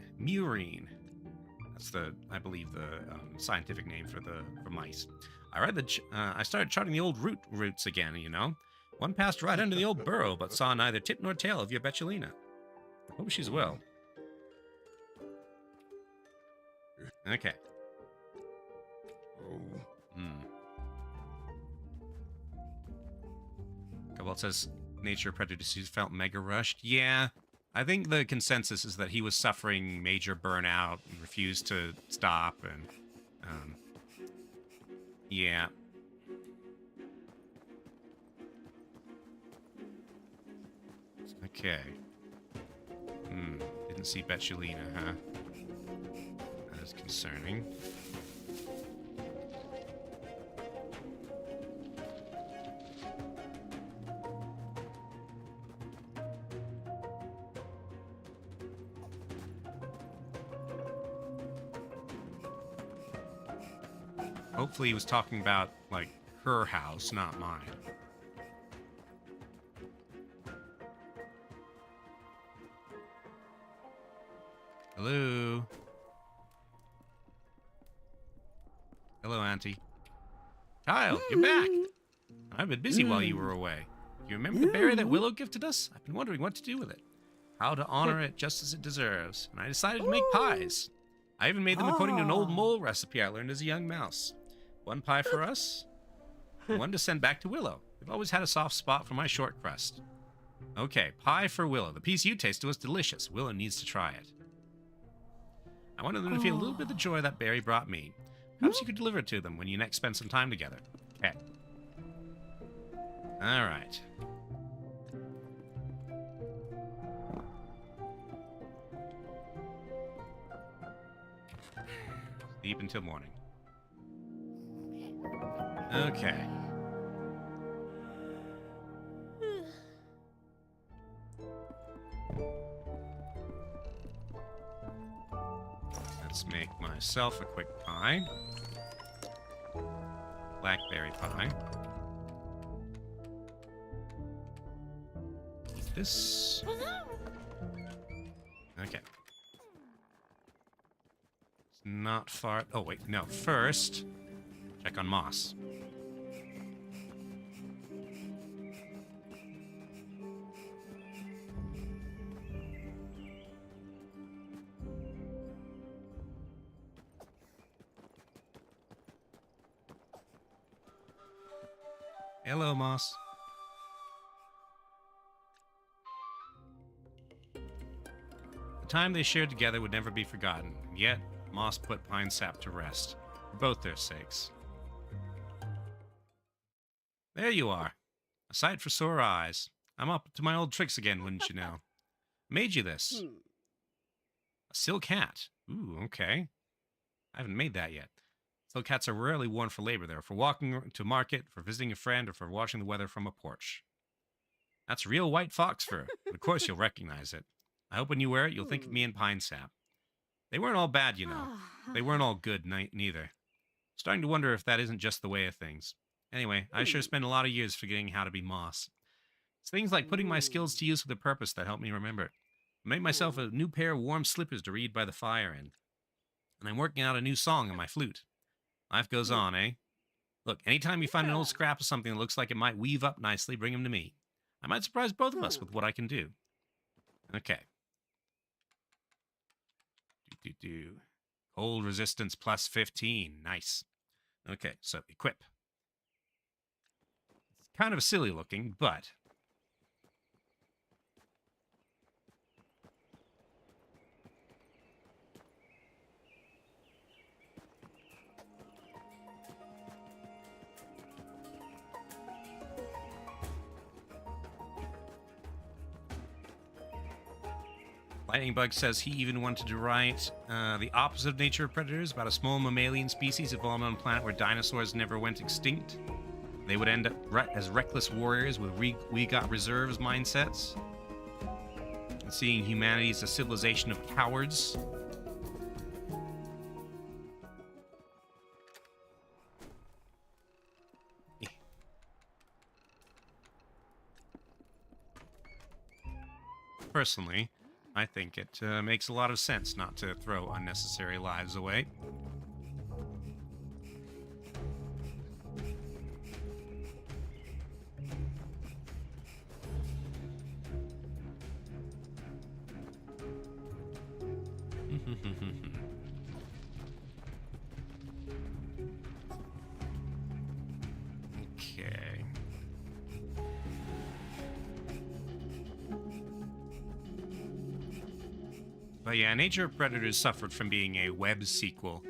that's I believe, the scientific name for mice. I started charting the old routes again, you know. One passed right under the old burrow, but saw neither tip nor tail of your Betchelina. Hope she's well. Okay. Well, it says nature prejudices felt mega rushed. Yeah, I think the consensus is that he was suffering major burnout and refused to stop, and yeah. Okay. Didn't see Betchelina, huh? That is concerning. Hopefully he was talking about, like, her house, not mine. Hello? Hello, Auntie. Child, you're back! I've been busy while you were away. Do you remember the berry that Willow gifted us? I've been wondering what to do with it. How to honor it just as it deserves. And I decided to make pies. I even made them according to an old mole recipe I learned as a young mouse. One pie for us, one to send back to Willow. We've always had a soft spot for my short crust. Okay, pie for Willow. The piece you tasted was delicious. Willow needs to try it. I wanted them to feel a little bit of the joy that berry brought me. Perhaps you could deliver it to them when you next spend some time together. Okay. All right. Sleep until morning. Okay. Let's make myself a quick pie. Blackberry pie. Eat this. Okay. It's not far. Oh, wait. No. First, check on moss. Hello, Moss. The time they shared together would never be forgotten, and yet Moss put Pine Sap to rest, for both their sakes. There you are. A sight for sore eyes. I'm up to my old tricks again, wouldn't you know? Made you this. A silk hat. Ooh, okay. I haven't made that yet. Silk hats are rarely worn for labor. They're for walking to market, for visiting a friend, or for watching the weather from a porch. That's real white fox fur, but of course you'll recognize it. I hope when you wear it, you'll think of me and Pine Sap. They weren't all bad, you know. They weren't all good, neither. Starting to wonder if that isn't just the way of things. Anyway, I sure spent a lot of years forgetting how to be moss. It's things like putting my skills to use with a purpose that help me remember. I made myself a new pair of warm slippers to read by the fire in. And I'm working out a new song on my flute. Life goes on, eh? Look, anytime you find an old scrap of something that looks like it might weave up nicely, bring them to me. I might surprise both of us with what I can do. Okay. Cold resistance plus 15. Nice. Okay, so equip. It's kind of silly looking, but... Lightning Bug says he even wanted to write the opposite of Nature of Predators, about a small mammalian species evolved on a planet where dinosaurs never went extinct. They would end up as reckless warriors with we got reserves mindsets. And seeing humanity as a civilization of cowards. Personally, I think it makes a lot of sense not to throw unnecessary lives away. Okay. But yeah, Nature of Predators suffered from being a web sequel,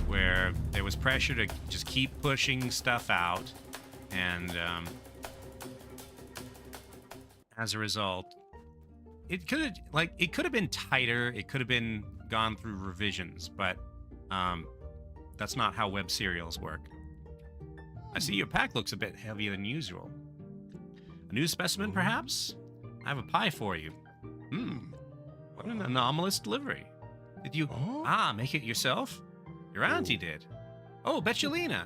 where there was pressure to just keep pushing stuff out, and as a result, it could have been tighter. It could have been gone through revisions, but that's not how web serials work. I see your pack looks a bit heavier than usual. A new specimen, perhaps? I have a pie for you. What an anomalous delivery. Did you, make it yourself? Your auntie did. Oh, Betulina.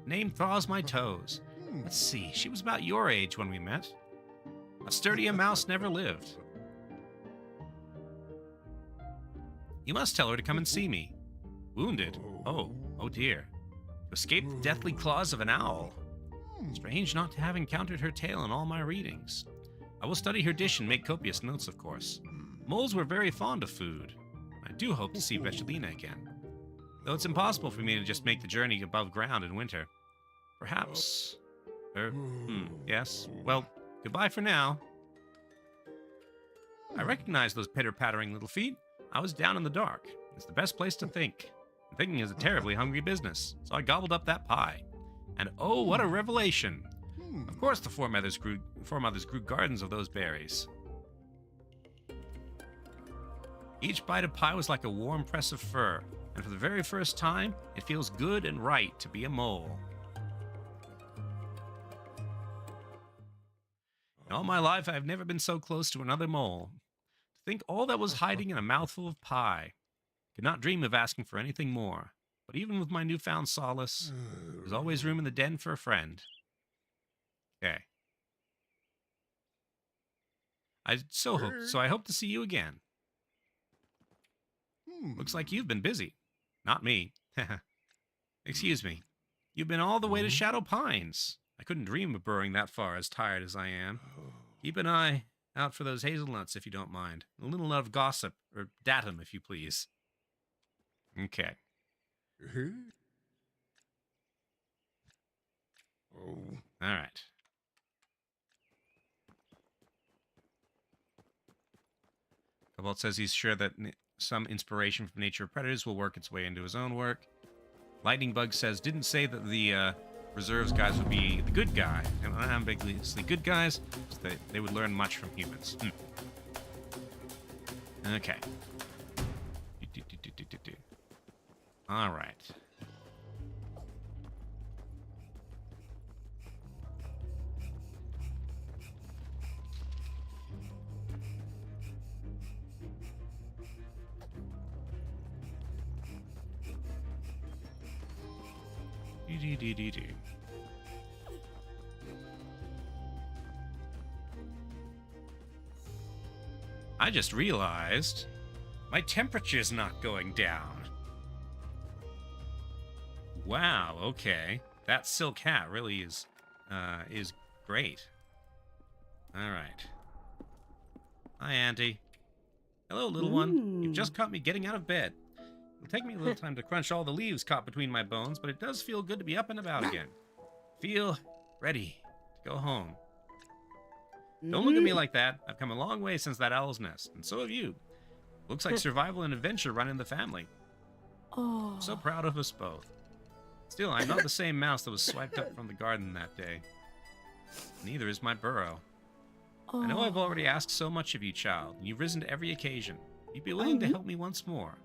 Name thaws my toes. Let's see, she was about your age when we met. A sturdier mouse never lived. You must tell her to come and see me. Wounded? Oh dear. To escape the deathly claws of an owl. Strange not to have encountered her tale in all my readings. I will study her dish and make copious notes, of course. Moles were very fond of food. I do hope to see Betulina again. Though it's impossible for me to just make the journey above ground in winter. Perhaps... yes. Well, goodbye for now. I recognize those pitter-pattering little feet. I was down in the dark. It's the best place to think. And thinking is a terribly hungry business, so I gobbled up that pie. And oh, what a revelation! Of course the four mothers grew gardens of those berries. Each bite of pie was like a warm press of fur, and for the very first time, it feels good and right to be a mole. In all my life, I have never been so close to another mole. To think all that was hiding in a mouthful of pie. Could not dream of asking for anything more, but even with my newfound solace, there's always room in the den for a friend. Okay. I hope to see you again. Looks like you've been busy. Not me. Excuse me. You've been all the way to Shadow Pines. I couldn't dream of burrowing that far, as tired as I am. Keep an eye out for those hazelnuts, if you don't mind. A little nut of gossip, or datum, if you please. Okay. All right. Cobalt says he's sure that some inspiration from Nature of Predators will work its way into his own work. Lightning Bug says, didn't say that the reserves guys would be the good guy. And I'm ambiguously good guys, so they would learn much from humans. Okay. All right. Dee-dee-dee-dee-dee. I just realized my temperature's not going down. Wow, okay. That silk hat really is great. All right. Hi, Auntie. Hello, little one. You've just caught me getting out of bed. It'll take me a little time to crunch all the leaves caught between my bones, but it does feel good to be up and about again. Feel ready to go home. Don't look at me like that. I've come a long way since that owl's nest, and so have you. Looks like survival and adventure run in the family. Oh. I'm so proud of us both. Still, I'm not the same mouse that was swiped up from the garden that day. Neither is my burrow. I know I've already asked so much of you, child, and you've risen to every occasion. You'd be willing to help me once more.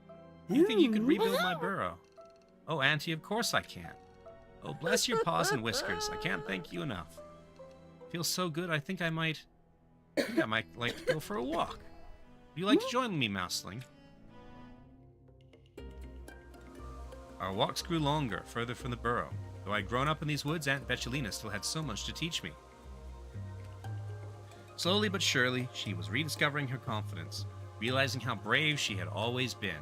You think you could rebuild my burrow? Oh, Auntie, of course I can. Oh, bless your paws and whiskers. I can't thank you enough. Feels so good, I think I might like to go for a walk. Would you like to join me, Mouseling? Our walks grew longer, further from the burrow. Though I'd grown up in these woods, Aunt Betulina still had so much to teach me. Slowly but surely, she was rediscovering her confidence, realizing how brave she had always been.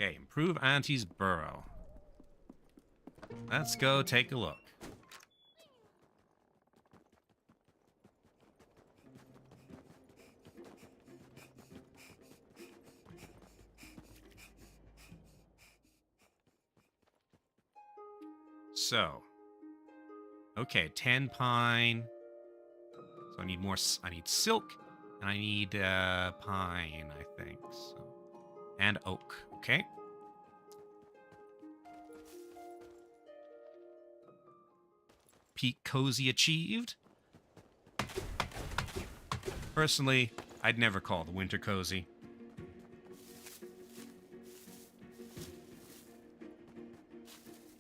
Okay, improve Auntie's burrow. Let's go take a look. So, okay, 10 pine. So I need more. I need silk, and I need pine, I think. So, and oak. Okay. Peak cozy achieved. Personally, I'd never call the winter cozy.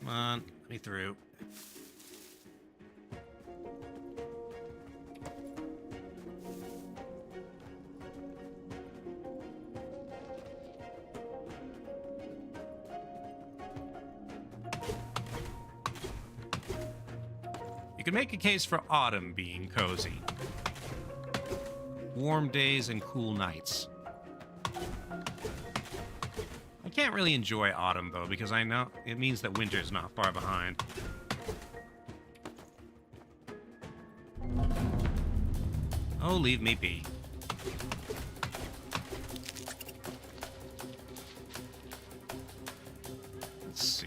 Come on, let me through. You can make a case for autumn being cozy. Warm days and cool nights. I can't really enjoy autumn, though, because I know it means that winter's not far behind. Oh, leave me be. Let's see.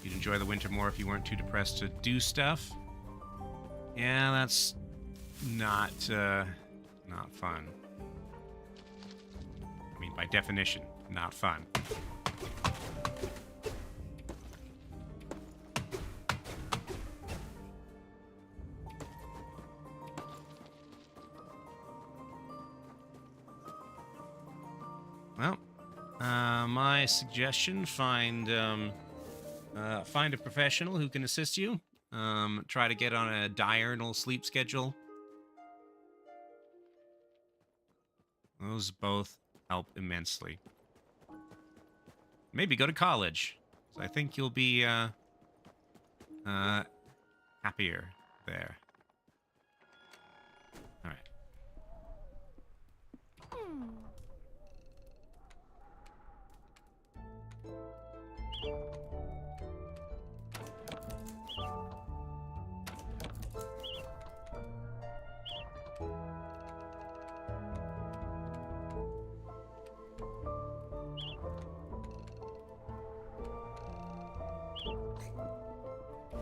You'd enjoy the winter more if you weren't too depressed to do stuff. Yeah, that's not fun. I mean, by definition, not fun. Well, my suggestion, find a professional who can assist you. Try to get on a diurnal sleep schedule. Those both help immensely. Maybe go to college. So I think you'll be happier there. All right.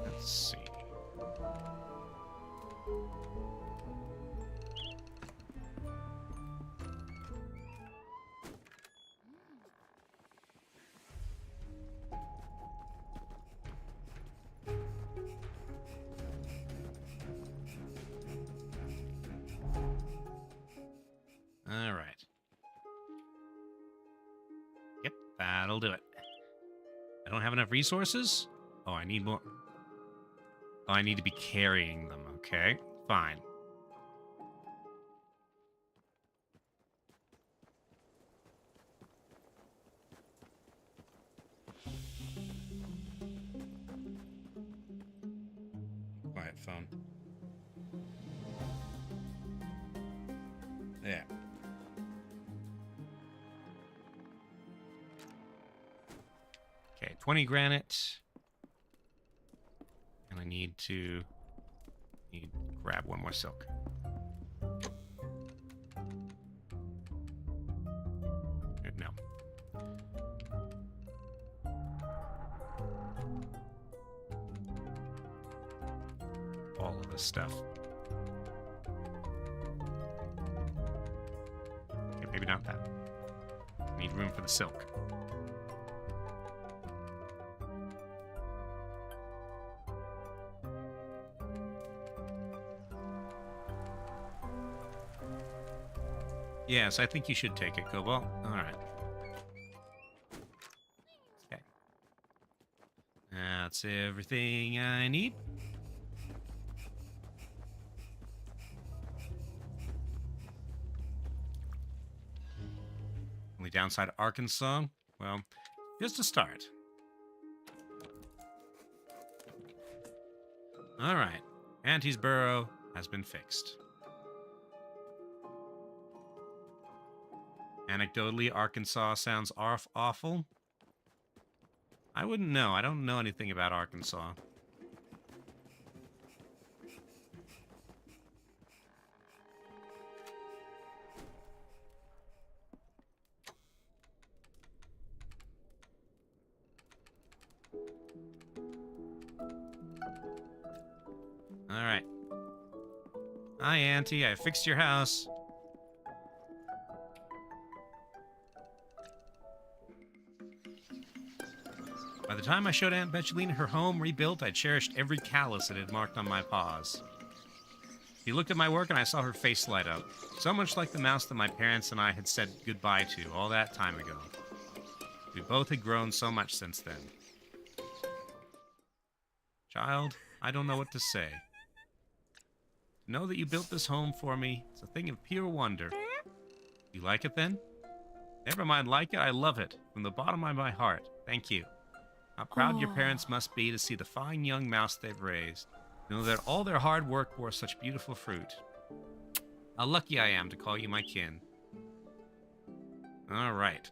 Let's see. That'll do it. I don't have enough resources? Oh, I need more. Oh, I need to be carrying them. Okay, fine. Quiet phone. There. Okay, 20 granite. And I need to grab one more silk. No. All of this stuff. Okay, maybe not that. I need room for the silk. Yes, I think you should take it, Cobalt. All right. Okay. That's everything I need. Only downside of Arkansas? Well, just a start. All right. Auntie's burrow has been fixed. Anecdotally, Arkansas sounds awful. I wouldn't know. I don't know anything about Arkansas. All right. Hi, Auntie. I fixed your house. By the time I showed Aunt Betcheline her home rebuilt, I cherished every callus it had marked on my paws. She looked at my work and I saw her face light up, so much like the mouse that my parents and I had said goodbye to all that time ago. We both had grown so much since then. Child, I don't know what to say. To know that you built this home for me is a thing of pure wonder. You like it then? Never mind like it, I love it. From the bottom of my heart, thank you. How proud your parents must be to see the fine young mouse they've raised. Know that all their hard work bore such beautiful fruit. How lucky I am to call you my kin. All right.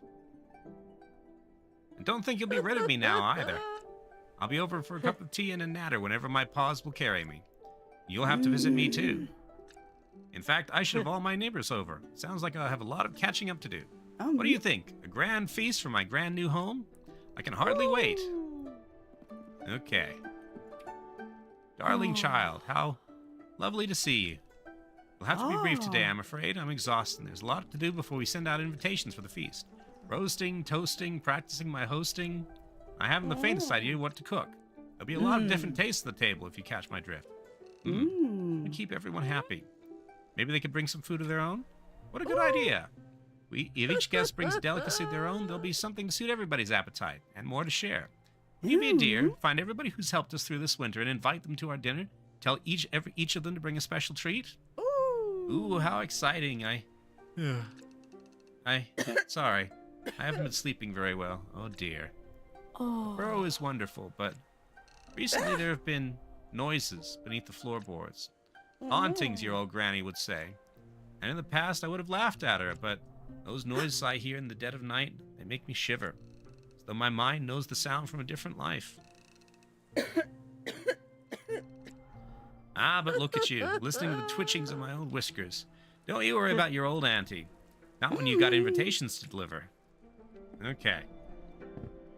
And don't think you'll be rid of me now, either. I'll be over for a cup of tea and a natter whenever my paws will carry me. You'll have to visit me, too. In fact, I should have all my neighbors over. Sounds like I'll have a lot of catching up to do. What do you think? A grand feast for my grand new home? I can hardly wait. Okay. Darling child, how lovely to see you. We'll have to be brief today, I'm afraid. I'm exhausted. There's a lot to do before we send out invitations for the feast. Roasting, toasting, practicing my hosting. I haven't the faintest idea what to cook. There'll be a lot of different tastes at the table, if you catch my drift. To keep everyone happy. Maybe they could bring some food of their own? What a good idea. If each guest brings a delicacy of their own, there'll be something to suit everybody's appetite, and more to share. Will you be a dear, find everybody who's helped us through this winter, and invite them to our dinner? Tell each of them to bring a special treat? Ooh, how exciting. Sorry. I haven't been sleeping very well. Oh, dear. Burrow is wonderful, but recently there have been noises beneath the floorboards. Hauntings, your old granny would say. And in the past, I would have laughed at her, but those noises I hear in the dead of night, they make me shiver. As though my mind knows the sound from a different life. But look at you, listening to the twitchings of my old whiskers. Don't you worry about your old auntie. Not when you've got invitations to deliver. Okay.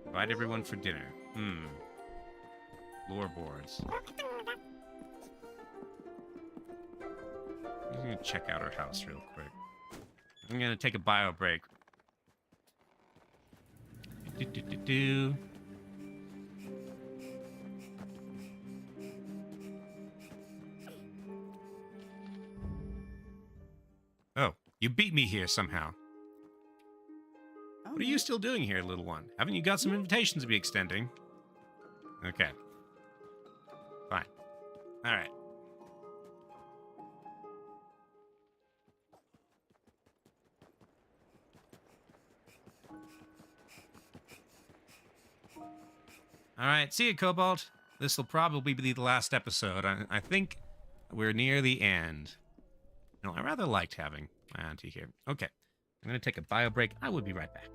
Invite everyone for dinner. Floorboards. I'm going to check out her house real quick. I'm going to take a bio break. Oh, you beat me here somehow. Oh, What are you still doing here, little one? Haven't you got some invitations to be extending? Okay. Fine. All right. All right. See you, Cobalt. This will probably be the last episode. I think we're near the end. No, I rather liked having my auntie here. Okay. I'm going to take a bio break. I will be right back.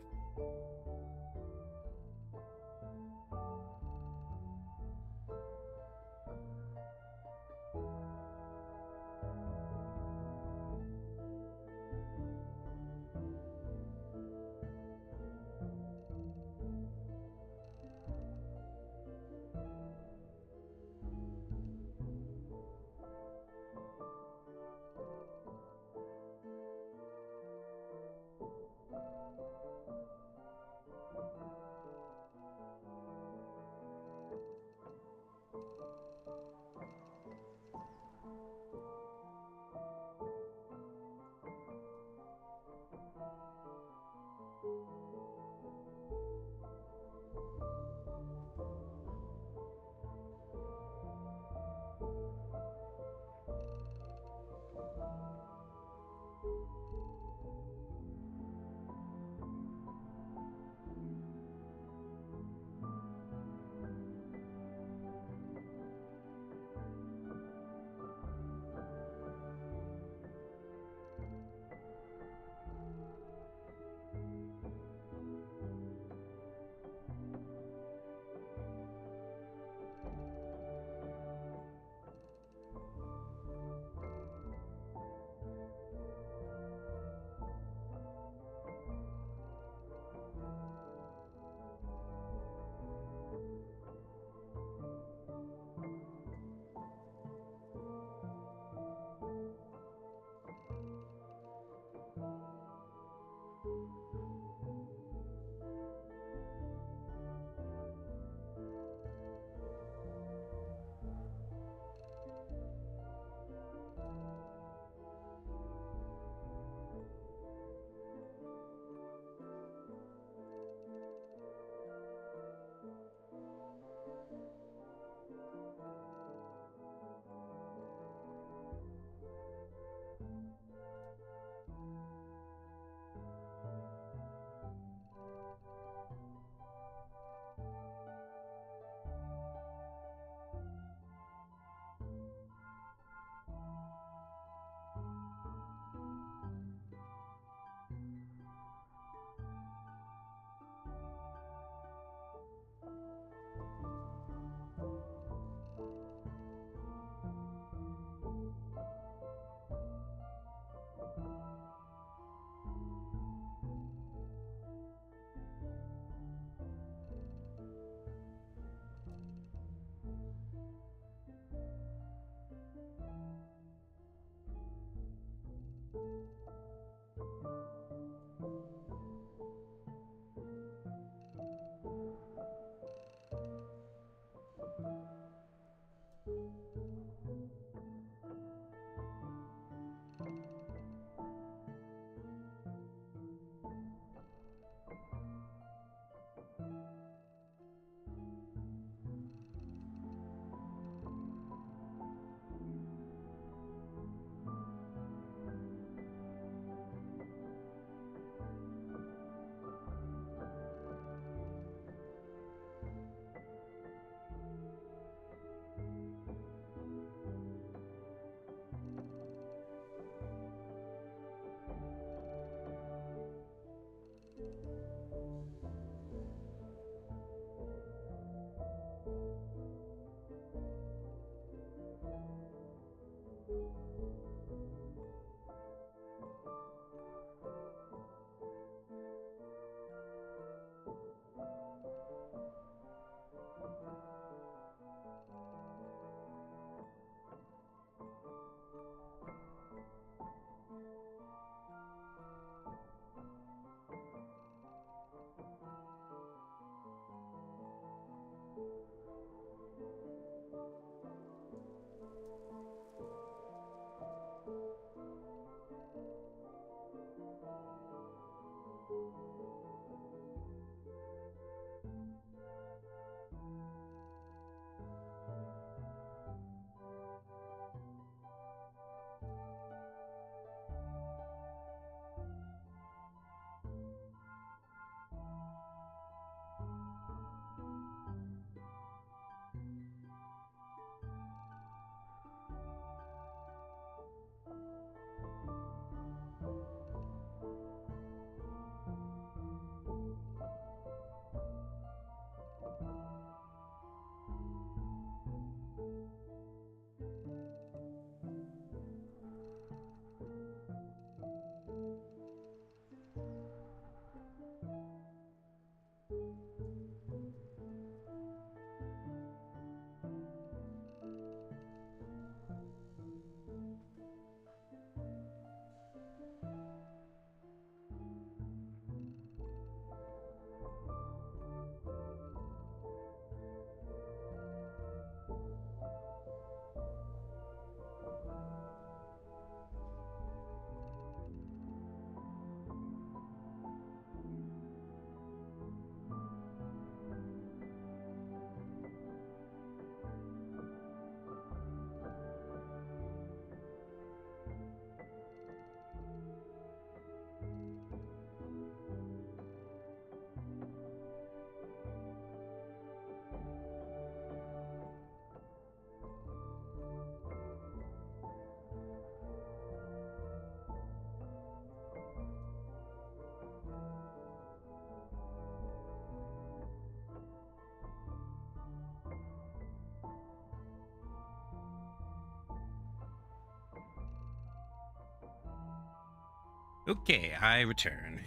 Okay, I return.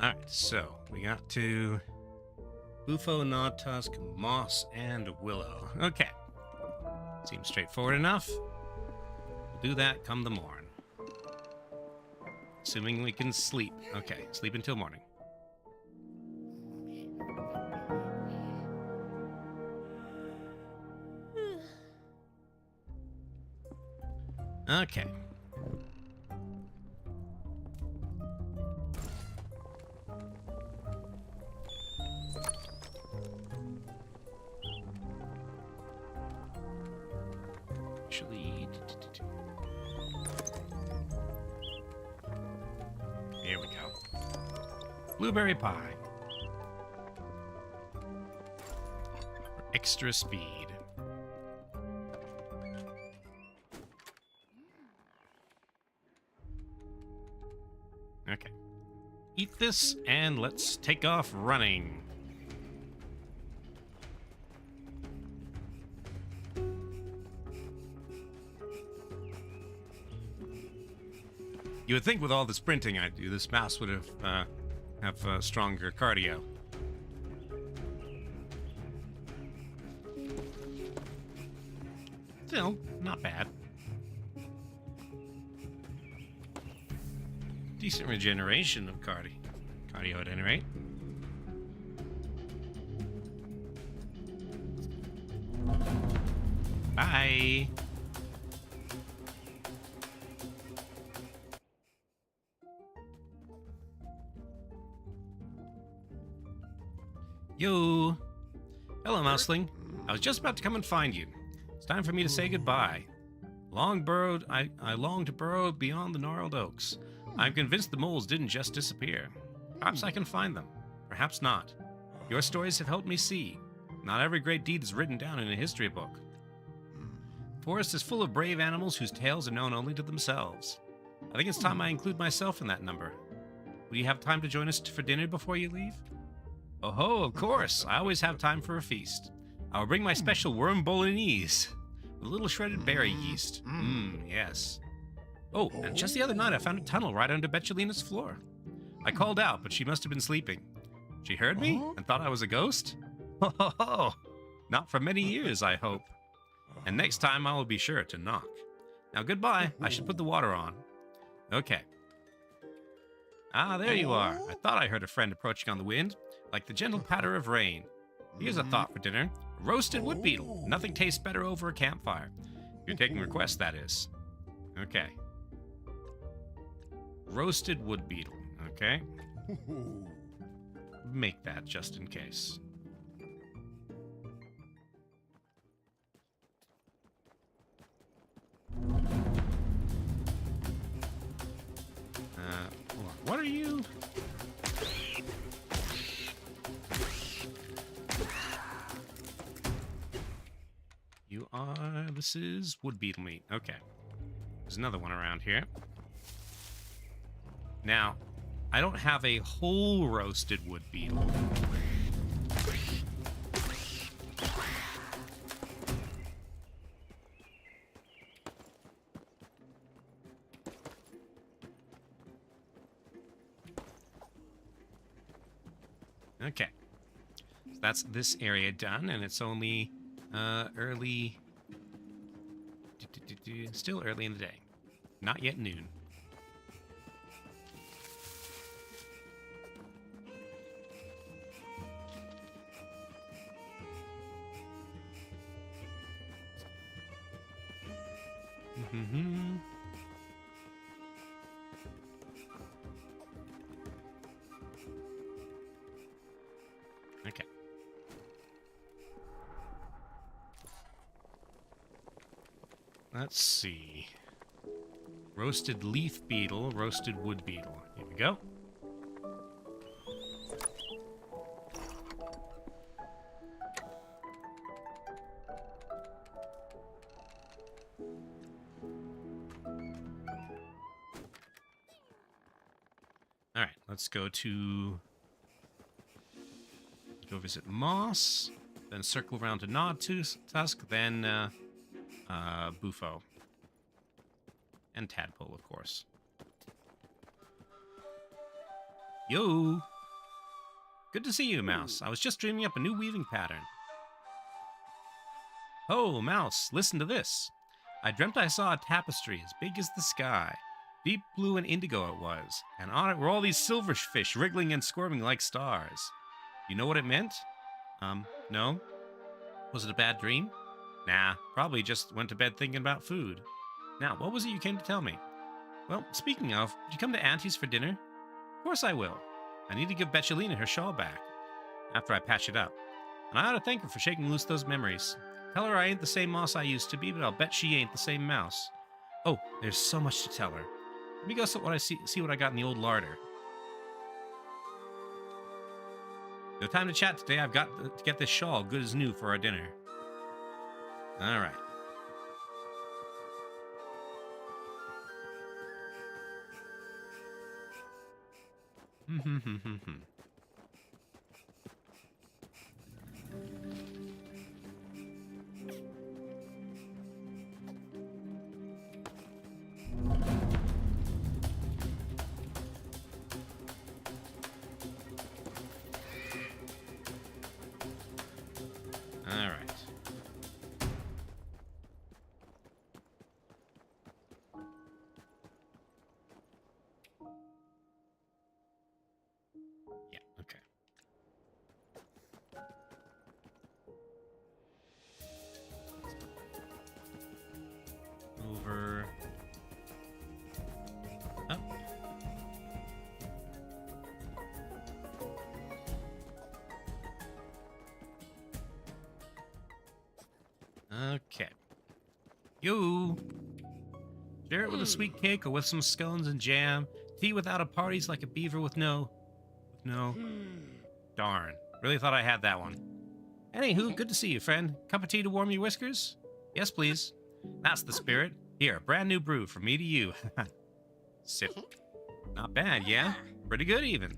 Alright, so we got to Bufo, Gnawtusk, Moss, and Willow. Okay. Seems straightforward enough. We'll do that come the morn. Assuming we can sleep. Okay, sleep until morning. Okay. Actually, here we go. Blueberry pie. For extra speed. Okay. Eat this, and let's take off running. You would think with all the sprinting I do, this mouse would have stronger cardio. Still, not bad. Decent regeneration of cardio at any rate. Bye. Yo. Hello, Mouseling. I was just about to come and find you. It's time for me to say goodbye. I long to burrow beyond the gnarled oaks. I'm convinced the moles didn't just disappear. Perhaps I can find them. Perhaps not. Your stories have helped me see. Not every great deed is written down in a history book. The forest is full of brave animals whose tales are known only to themselves. I think it's time I include myself in that number. Will you have time to join us for dinner before you leave? Oh ho, of course. I always have time for a feast. I will bring my special worm bolognese with a little shredded berry yeast. Yes. Oh, and just the other night I found a tunnel right under Betchelina's floor. I called out, but she must have been sleeping. She heard me and thought I was a ghost? Ho ho ho! Not for many years, I hope. And next time I will be sure to knock. Now goodbye, I should put the water on. Okay. Ah, there you are. I thought I heard a friend approaching on the wind, like the gentle patter of rain. Here's a thought for dinner. Roasted wood beetle. Nothing tastes better over a campfire. If you're taking requests, that is. Okay. Roasted wood beetle. Okay. Make that just in case. Hold on. What are you? You are... This is wood beetle meat. Okay. There's another one around here. Now, I don't have a whole roasted wood beetle. Okay. So that's this area done, and it's only early... Still early in the day. Not yet noon. Okay. Let's see. Roasted leaf beetle, roasted wood beetle. Here we go. All right, let's go visit Moss, then circle around to Gnawtusk, then Bufo. And Tadpole, of course. Yo! Good to see you, Mouse. I was just dreaming up a new weaving pattern. Oh, Mouse, listen to this. I dreamt I saw a tapestry as big as the sky. Deep blue and indigo it was, and on it were all these silverfish wriggling and squirming like stars. You know what it meant? No? Was it a bad dream? Nah, probably just went to bed thinking about food. Now, what was it you came to tell me? Well, speaking of, would you come to Auntie's for dinner? Of course I will. I need to give Betchelina her shawl back, after I patch it up. And I ought to thank her for shaking loose those memories. Tell her I ain't the same mouse I used to be, but I'll bet she ain't the same mouse. Oh, there's so much to tell her. Let me go see what I got in the old larder. No time to chat today. I've got to get this shawl good as new for our dinner. All right. All right. Yeah, okay. Over. Up. Okay. Yo! Share it with a sweet cake or with some scones and jam. Tea without a party's like a beaver with no... Darn. Really thought I had that one. Anywho, good to see you, friend. Cup of tea to warm your whiskers? Yes, please. That's the spirit. Here, a brand new brew from me to you. Sip. Not bad, yeah? Pretty good, even.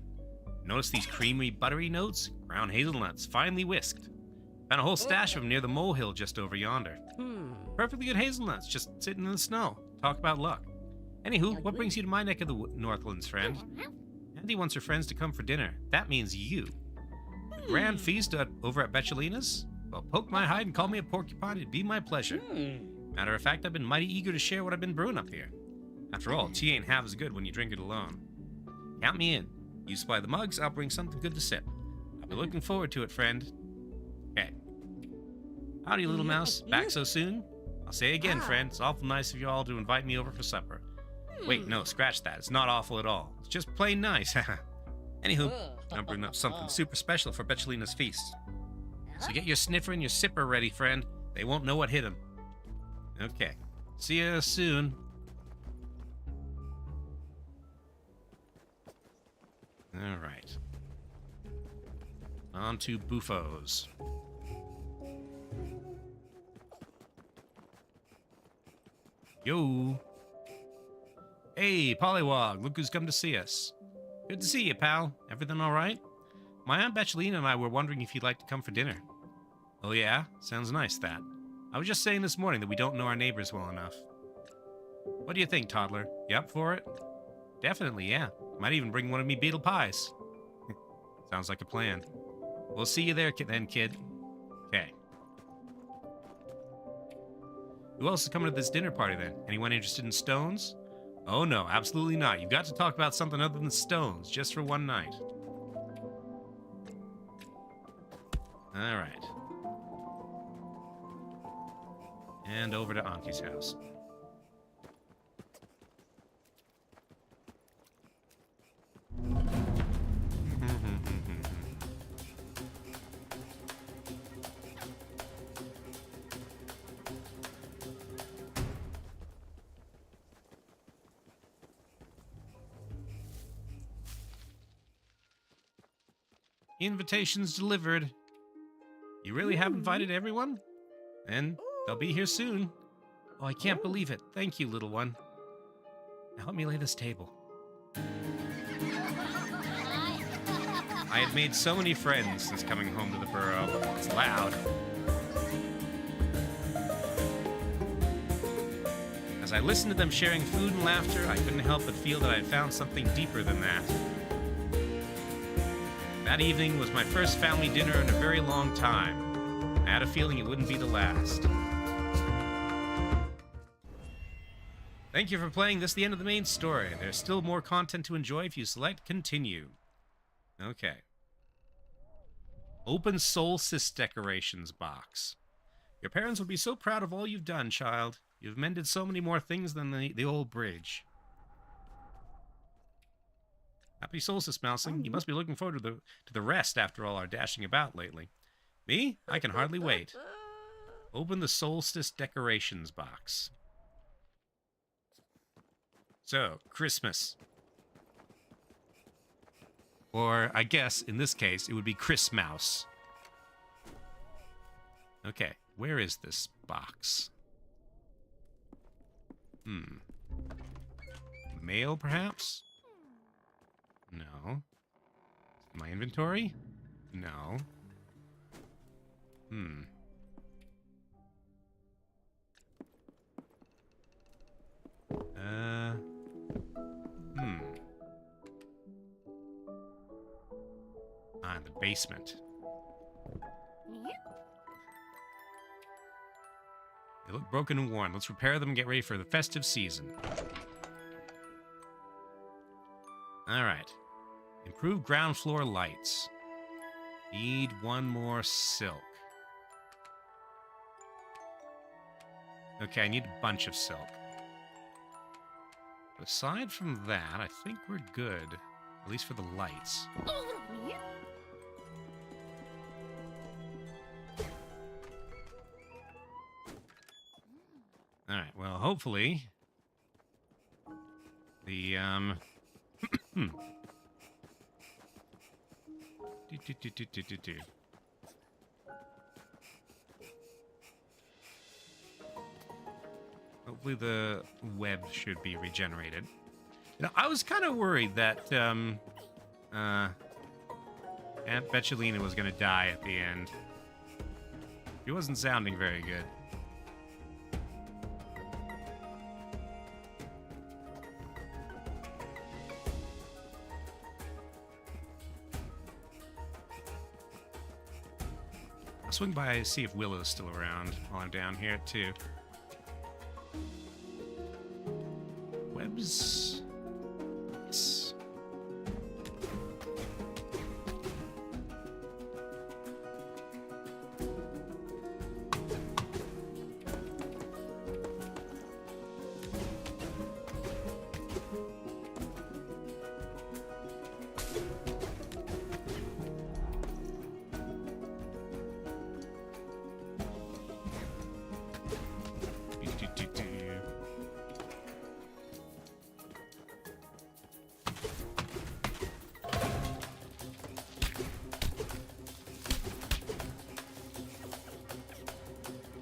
Notice these creamy, buttery notes? Ground hazelnuts, finely whisked. Found a whole stash of them near the molehill just over yonder. Perfectly good hazelnuts, just sitting in the snow. Talk about luck. Anywho, what brings you to my neck of the Northlands, friend? Andy wants her friends to come for dinner. That means you. A grand feast over at Betchelina's? Well, poke my hide and call me a porcupine. It'd be my pleasure. Matter of fact, I've been mighty eager to share what I've been brewing up here. After all, tea ain't half as good when you drink it alone. Count me in. You supply the mugs, I'll bring something good to sip. I'll be looking forward to it, friend. Okay. Howdy, little mouse. Back so soon? I'll say again, friend, it's awful nice of you all to invite me over for supper. Wait, no, scratch that. It's not awful at all. It's just plain nice. Anywho, I'm bringing up something super special for Betchelina's feast. So get your sniffer and your sipper ready, friend. They won't know what hit them. Okay. See you soon. All right. On to Buffos. Yo. Hey, Pollywog, look who's come to see us. Good to see you, pal. Everything all right? My Aunt Betchelina and I were wondering if you'd like to come for dinner. Oh yeah? Sounds nice, that. I was just saying this morning that we don't know our neighbors well enough. What do you think, toddler? You up for it? Definitely, yeah. Might even bring one of me beetle pies. Sounds like a plan. We'll see you there then, kid. Okay. Who else is coming to this dinner party then? Anyone interested in stones? Oh no, absolutely not. You've got to talk about something other than stones, just for one night. All right. And over to Auntie's house. Invitations delivered. You really have invited everyone? Then they'll be here soon. Oh, I can't believe it. Thank you, little one. Now help me lay this table. I had made so many friends since coming home to the burrow. It's loud. As I listened to them sharing food and laughter, I couldn't help but feel that I had found something deeper than that. That evening was my first family dinner in a very long time. I had a feeling it wouldn't be the last. Thank you for playing. This is the end of the main story. There's still more content to enjoy if you select Continue. Okay. Open Solstice Decorations box. Your parents would be so proud of all you've done, child. You've mended so many more things than the old bridge. Happy solstice, Mousing. You must be looking forward to the rest after all our dashing about lately. Me? I can hardly wait. Open the Solstice Decorations box. So, Christmas. Or, I guess, in this case, it would be Chris Mouse. Okay, where is this box? Mail, perhaps? No. My inventory? No. The basement. They look broken and worn. Let's repair them and get ready for the festive season. Alright. Improve ground floor lights. Need one more silk. Okay, I need a bunch of silk. But aside from that, I think we're good. At least for the lights. Alright, well, hopefully... The, Hopefully the web should be regenerated. You know, I was kind of worried that, Aunt Betchelina was going to die at the end. She wasn't sounding very good. I'll swing by and see if Willow's still around while I'm down here, too. Webs... Yes.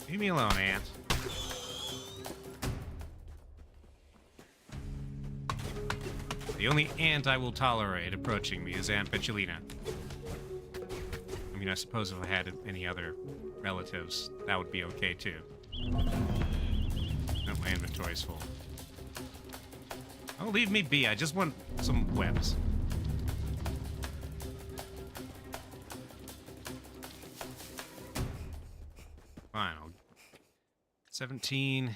Leave me alone, Aunt. The only aunt I will tolerate approaching me is Aunt Betchelina. I mean, I suppose if I had any other relatives, that would be okay, too. Oh, my inventory's full. Oh, leave me be. I just want some webs. Fine, 17.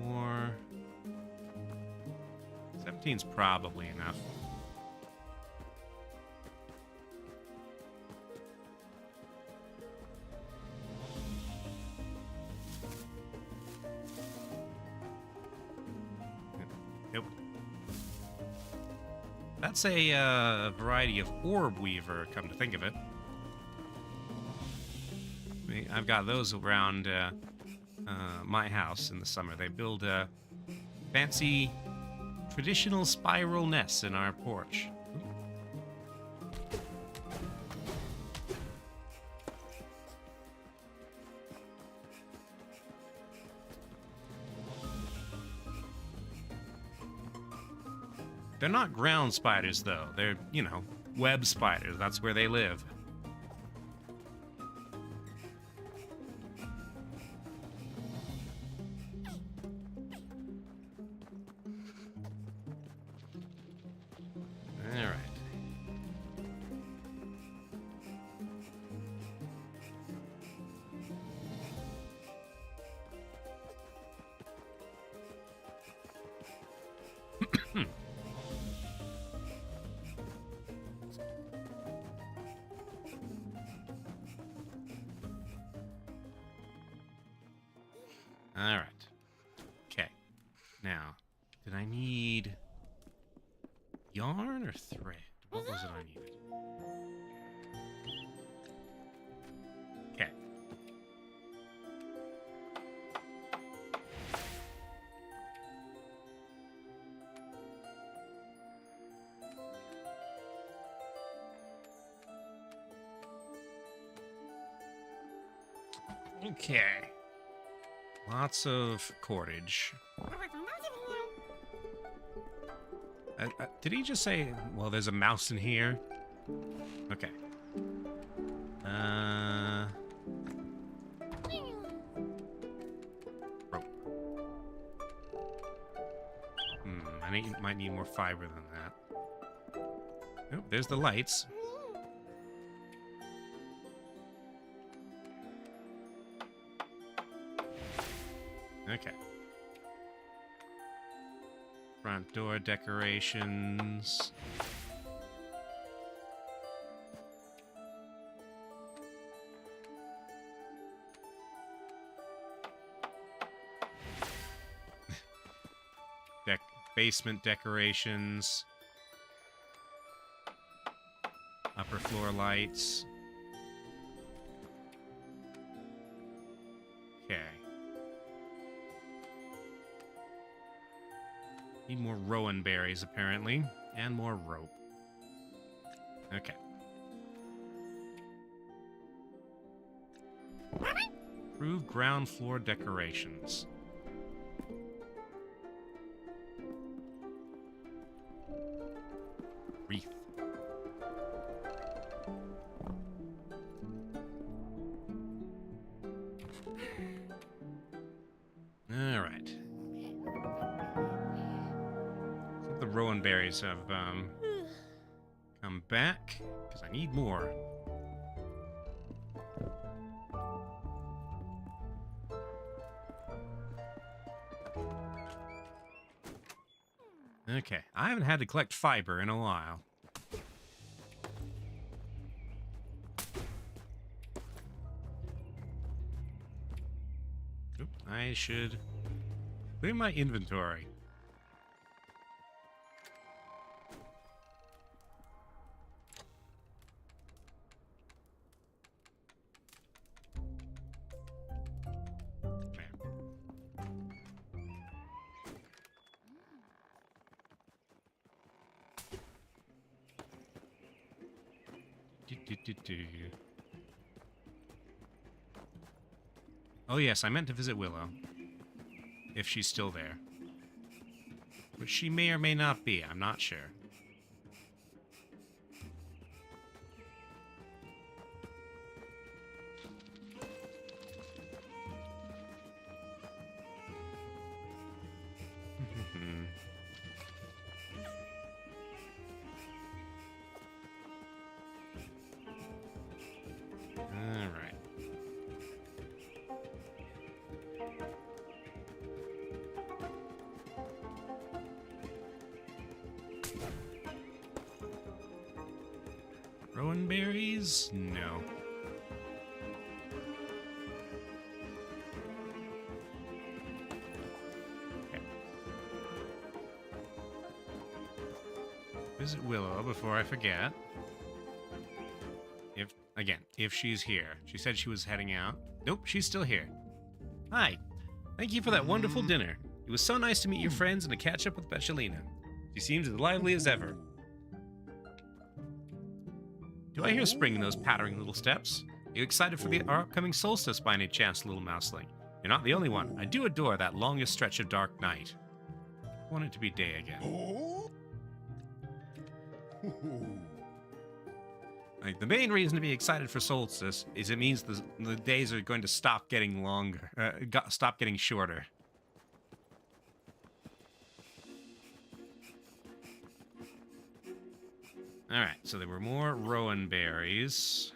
More. 17's probably enough. Nope. That's a variety of orb weaver, come to think of it. I've got those around my house in the summer. They build fancy traditional spiral nests in our porch. They're not ground spiders, though. They're, you know, web spiders. That's where they live. All right. All right. Okay. Now, did I need yarn or thread? What was it I needed? Okay. Okay. Lots of cordage. Did he just say, well, there's a mouse in here? Okay. Rope. Might need more fiber than that. Oh, there's the lights. Okay. Front door decorations. Basement decorations. Upper floor lights. Okay. Need more rowan berries, apparently. And more rope. Okay. Improve ground floor decorations. Wreath. All right. So the rowan berries have come back because I need more. Okay, I haven't had to collect fiber in a while. Oop, I should clear my inventory. Oh yes, I meant to visit Willow. If she's still there. Which she may or may not be, I'm not sure. Alright. Rowan berries? No. Okay. Visit Willow before I forget. If she's here. She said she was heading out. Nope, she's still here. Hi. Thank you for that wonderful dinner. It was so nice to meet your friends and to catch up with Bechelina. She seems as lively as ever. Do I hear spring in those pattering little steps? Are you excited for our upcoming solstice by any chance, little mouseling? You're not the only one. I do adore that longest stretch of dark night. I want it to be day again. Like, the main reason to be excited for solstice is it means the days are going to stop getting longer, stop getting shorter. Alright, so there were more rowan berries.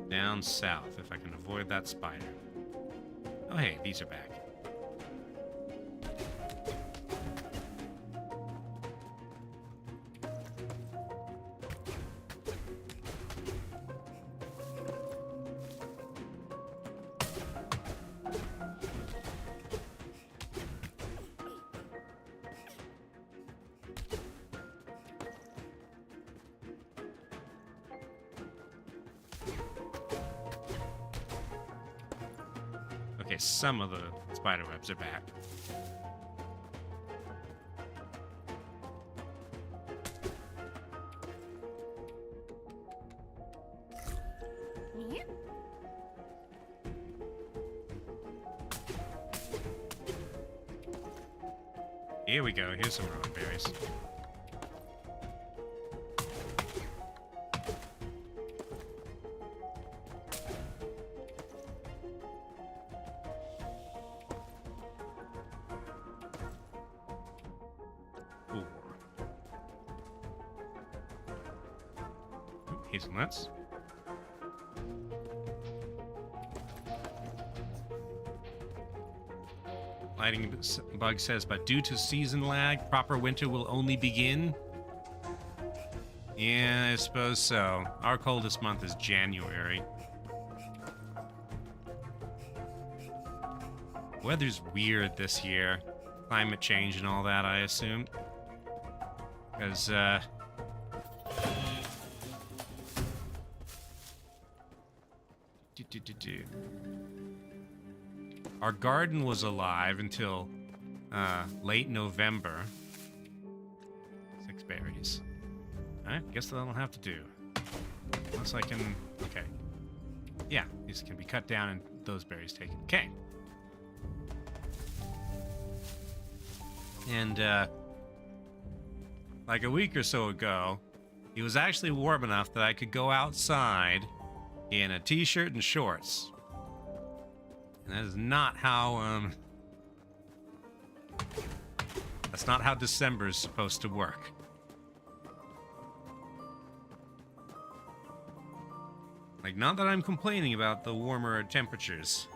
Down south, if I can avoid that spider. Oh hey, these are back. Okay, some of the spider webs are back. Here we go. Here's some rowan berries. Hazelnuts. Lighting bug says, but due to season lag, proper winter will only begin. Yeah, I suppose so. Our coldest month is January. Weather's weird this year. Climate change and all that, I assume. Because, our garden was alive until late November. 6 berries. Alright, guess that'll have to do. Unless I can... Okay. Yeah, these can be cut down and those berries taken. Okay. And, like a week or so ago, it was actually warm enough that I could go outside in a t-shirt and shorts. And that is not how, that's not how December is supposed to work. Like, not that I'm complaining about the warmer temperatures.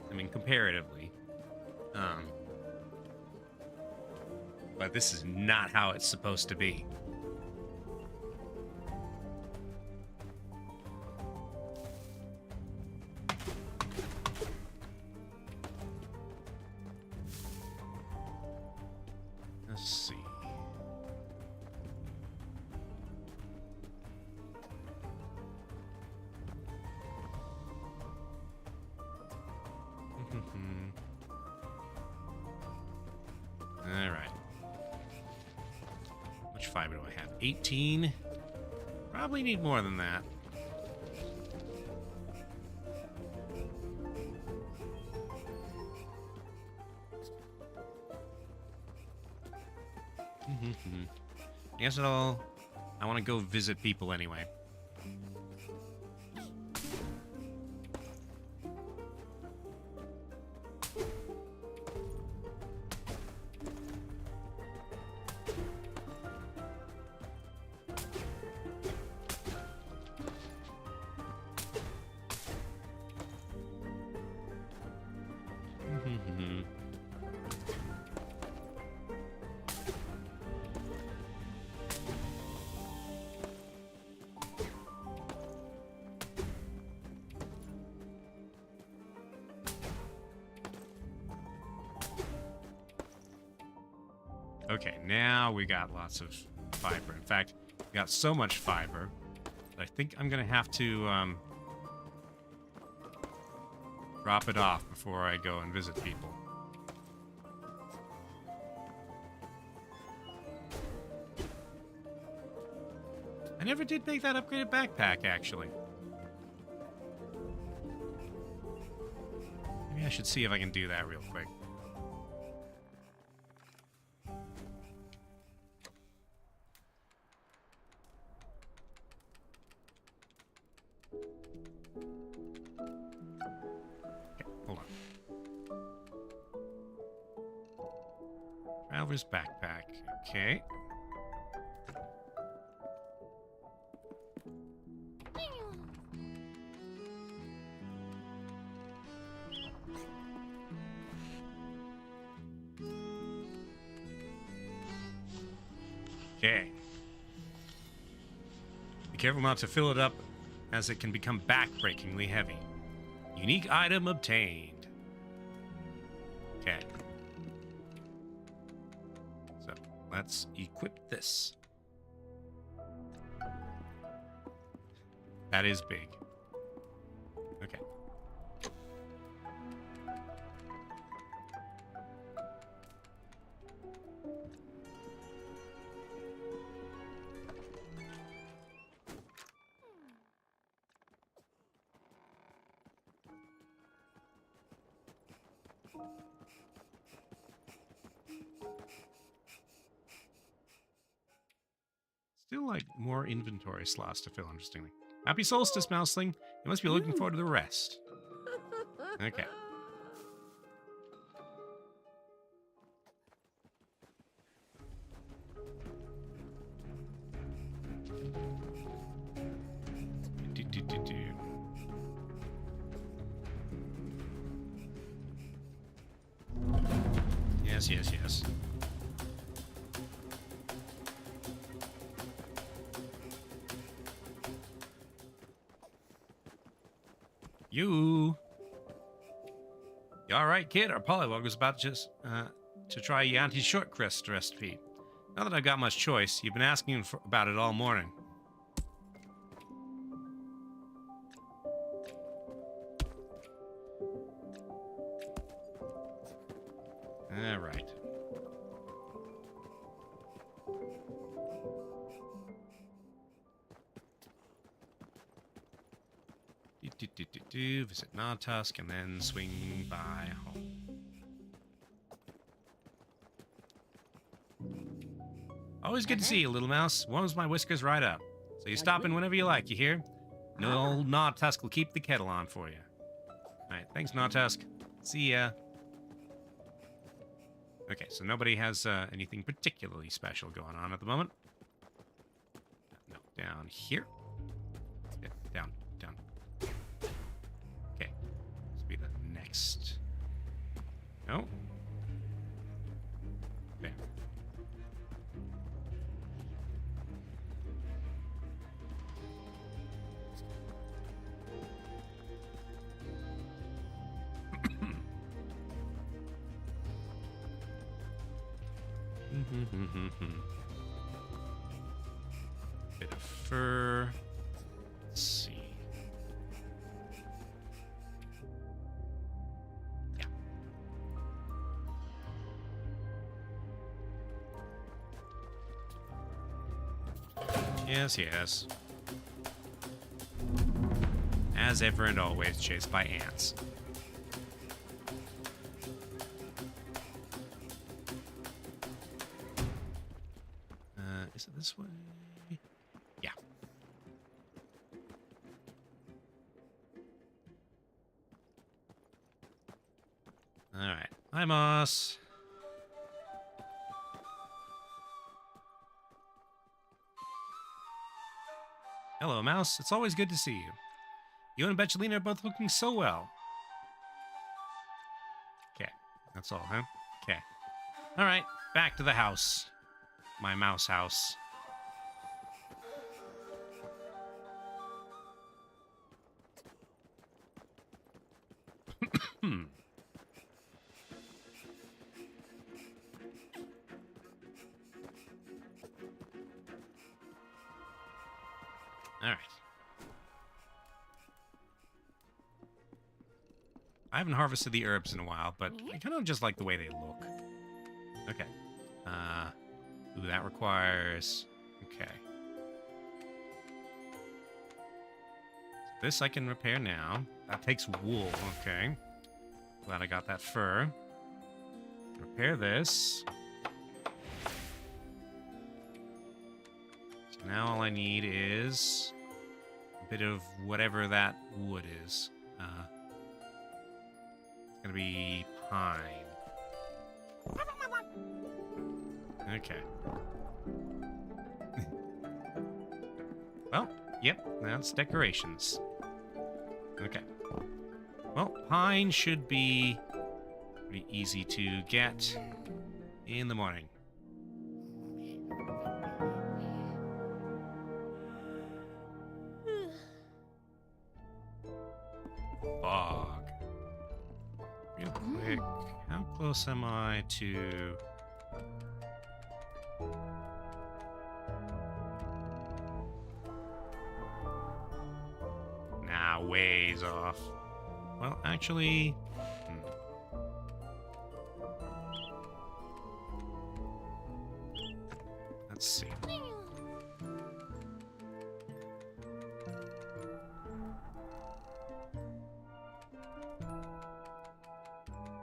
I mean, comparatively. But this is not how it's supposed to be. Let's see. All right. How much fiber do I have? 18? Probably need more than that. I guess I want to go visit people anyway. Okay, now we got lots of fiber. In fact, we got so much fiber that I think I'm gonna have to drop it off before I go and visit people. I never did make that upgraded backpack, actually. Maybe I should see if I can do that real quick. Okay, hold on. Calver's backpack. Okay. Okay. Be careful not to fill it up, as it can become backbreakingly heavy. Unique item obtained. Okay. So, let's equip this. That is big. Okay. Still like more inventory slots to fill, interestingly. Happy solstice, Mouseling. You must be looking forward to the rest. Okay. Do. Yes, yes, yes. You all right, kid? Our Pollywog was about to try Yanti's short crust recipe. Not that I've got much choice. You've been asking about it all morning. All right. Visit Nautusk and then swing by home. Always good to see you, little mouse. Warms my whiskers right up. So you stop in whenever you like, you hear? No old Nautusk will keep the kettle on for you. Alright, thanks, Nautusk. See ya. Okay, so nobody has anything particularly special going on at the moment. No, down here. Yeah, down. Okay, this will be the next. No. There. Bit of fur. Let's see. Yeah. Yes, yes. As ever and always, chased by ants. Is it this way? Yeah. All right. Hi, Moss. Hello, Mouse. It's always good to see you. You and Betchelina are both looking so well. Okay. That's all, huh? Okay. All right. Back to the house. My mouse house. All right. I haven't harvested the herbs in a while, but I kind of just like the way they look. Okay. Ooh, that requires... Okay. So this I can repair now. That takes wool, okay. Glad I got that fur. Repair this. So now all I need is a bit of whatever that wood is. It's gonna be pine. Okay. Well, yep, that's decorations. Okay. Well, pine should be pretty easy to get in the morning. Fog. Real quick, how close am I to... Nah, ways off. Well, actually... Let's see.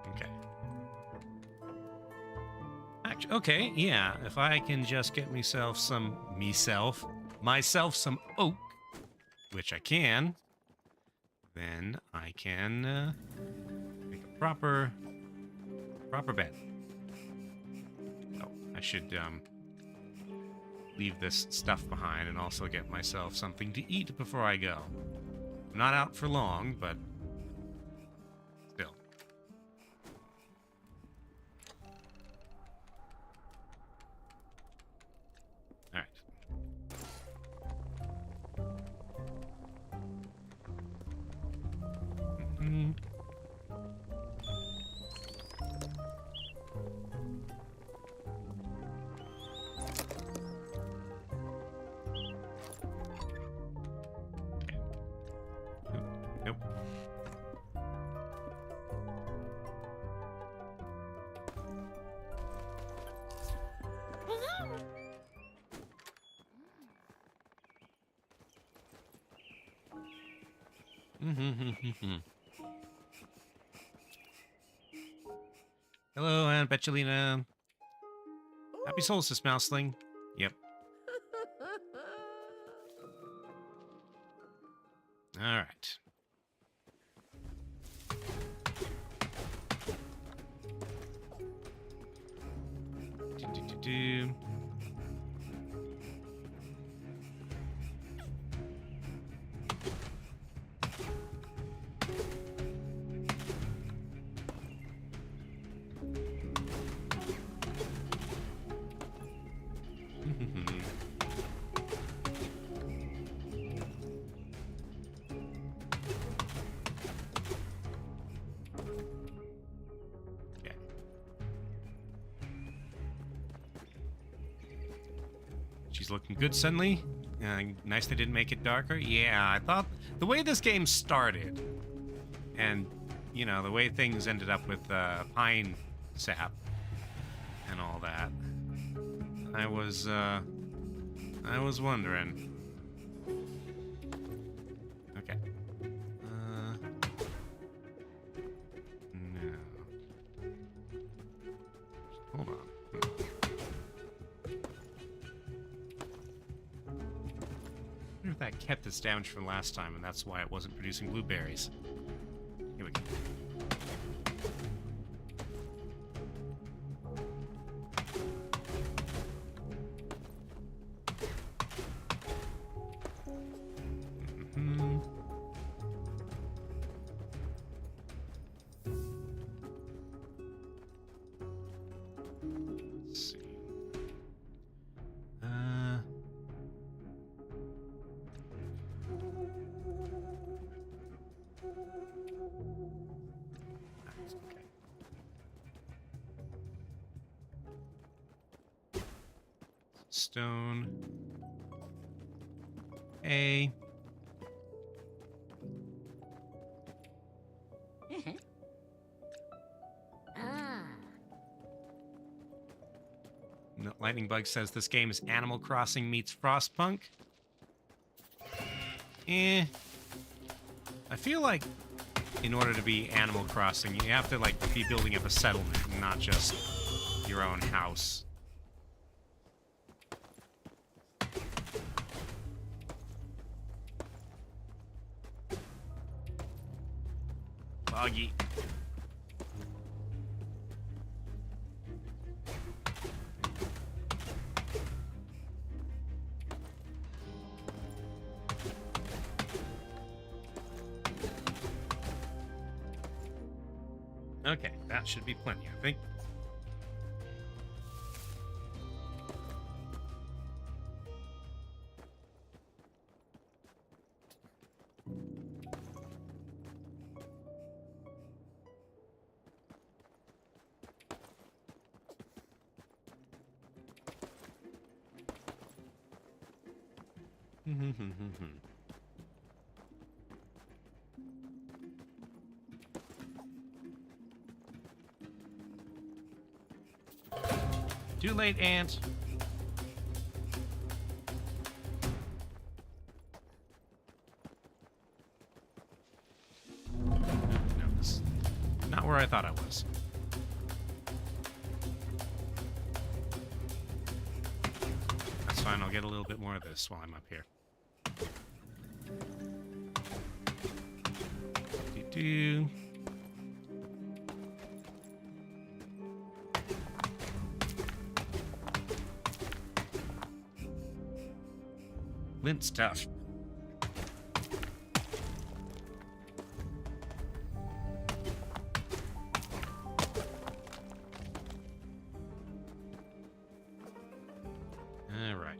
Okay. Actually, okay, yeah. If I can just get myself some oak, which I can, then I can make a proper bed. Oh, I should leave this stuff behind and also get myself something to eat before I go. I'm not out for long, but still. All right. Mm-hmm. Nope. Hello, Aunt Betchelina. Happy solstice, Mouseling. Yep. All right. Do. Okay. She's looking good suddenly. Nice they didn't make it darker. Yeah, I thought the way this game started, and you know the way things ended up with pine sap and all that, I was wondering. Okay. No. Hold on. I wonder if that kept its damage from last time, and that's why it wasn't producing blueberries. Here we go. Let's see. Okay. Stone. A. Lightning Bug says this game is Animal Crossing meets Frostpunk. I feel like in order to be Animal Crossing, you have to like be building up a settlement, not just your own house. Buggy. Okay, that should be plenty, I think. Too late, ant. No, this is not where I thought I was. That's fine, I'll get a little bit more of this while I'm up here. Do-do. Lint stuff. All right.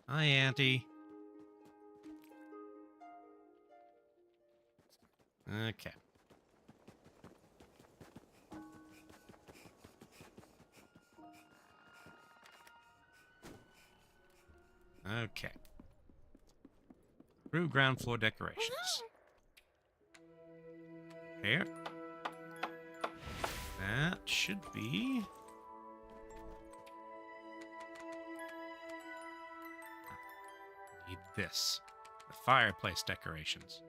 Hi, Auntie. Okay. Okay. Through ground floor decorations. Here. That should be... Need this. The fireplace decorations.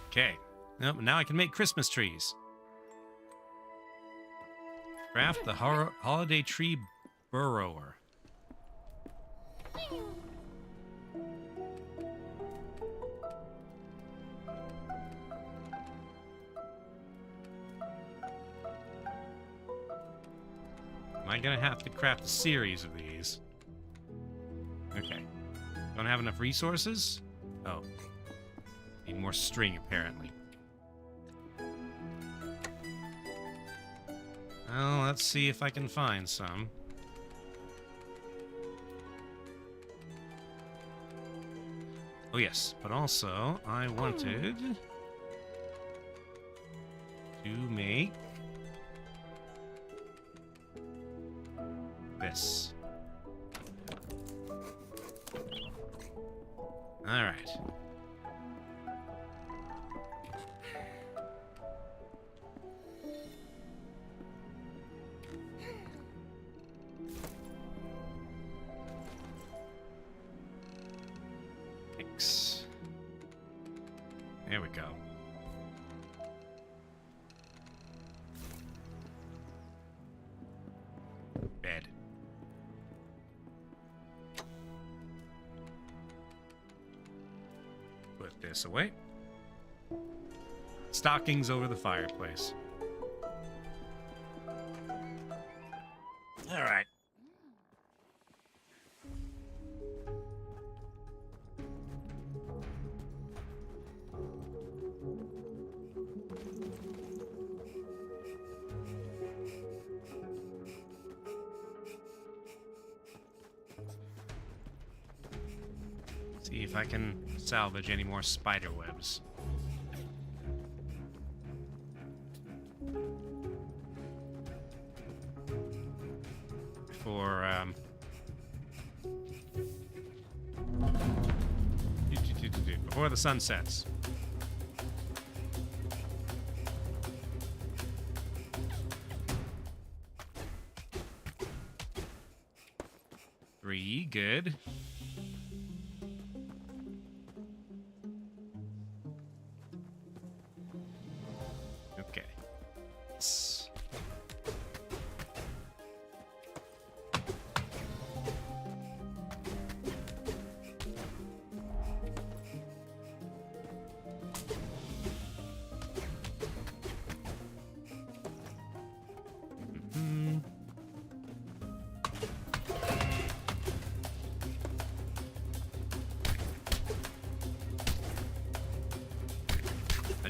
Okay. Nope, now I can make Christmas trees. Craft the holiday tree burrower. Am I gonna have to craft a series of these? Okay. Don't have enough resources? Oh. Need more string, apparently. Well, let's see if I can find some. Oh, yes. But also, I wanted to make this. All right. Thanks. There we go. Bed. Put this away. Stockings over the fireplace. All right. See if I can salvage any more spider webs. Before the sun sets. Three, good. Okay.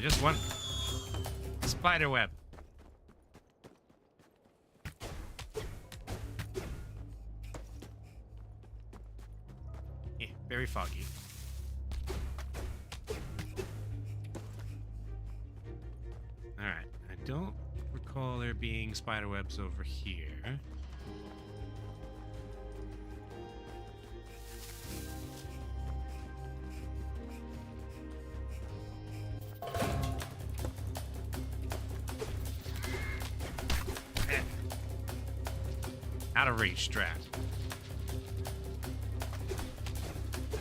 just want spider web. Yeah, very foggy. Alright, I don't recall there being spider webs over here. Out of reach, Strat.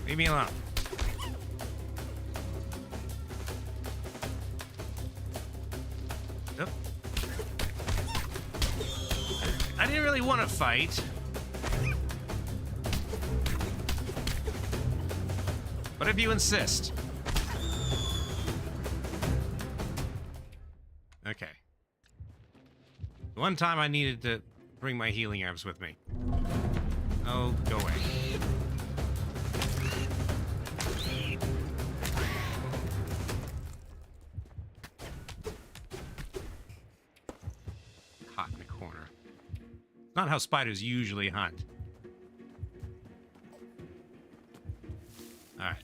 Leave me alone. Nope. I didn't really want to fight. But if you insist. Okay. The one time I needed to bring my healing herbs with me. Oh, go away. Caught in the corner. Not how spiders usually hunt. Alright.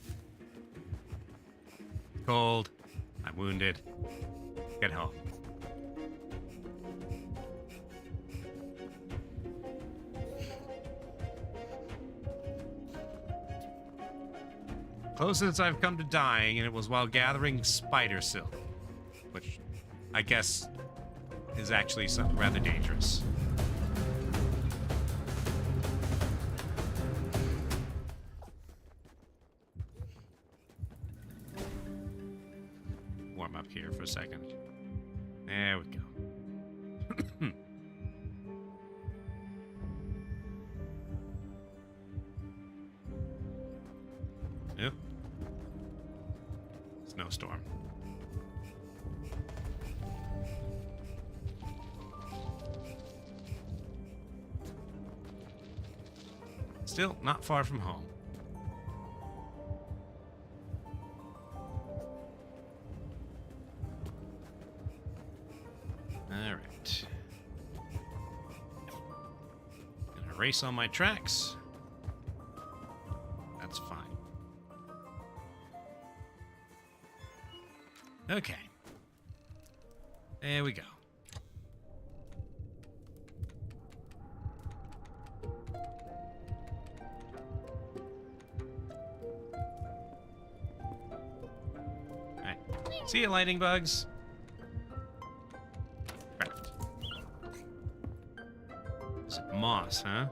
Cold. I'm wounded. Get home. Closest I've come to dying, and it was while gathering spider silk, which I guess is actually something rather dangerous. Warm up here for a second. There we go. Yep. Snowstorm. Still not far from home. All right. Gonna erase all my tracks. That's fine. Okay. There we go. Alright. See you, lightning bugs. Craft. This is moss, huh?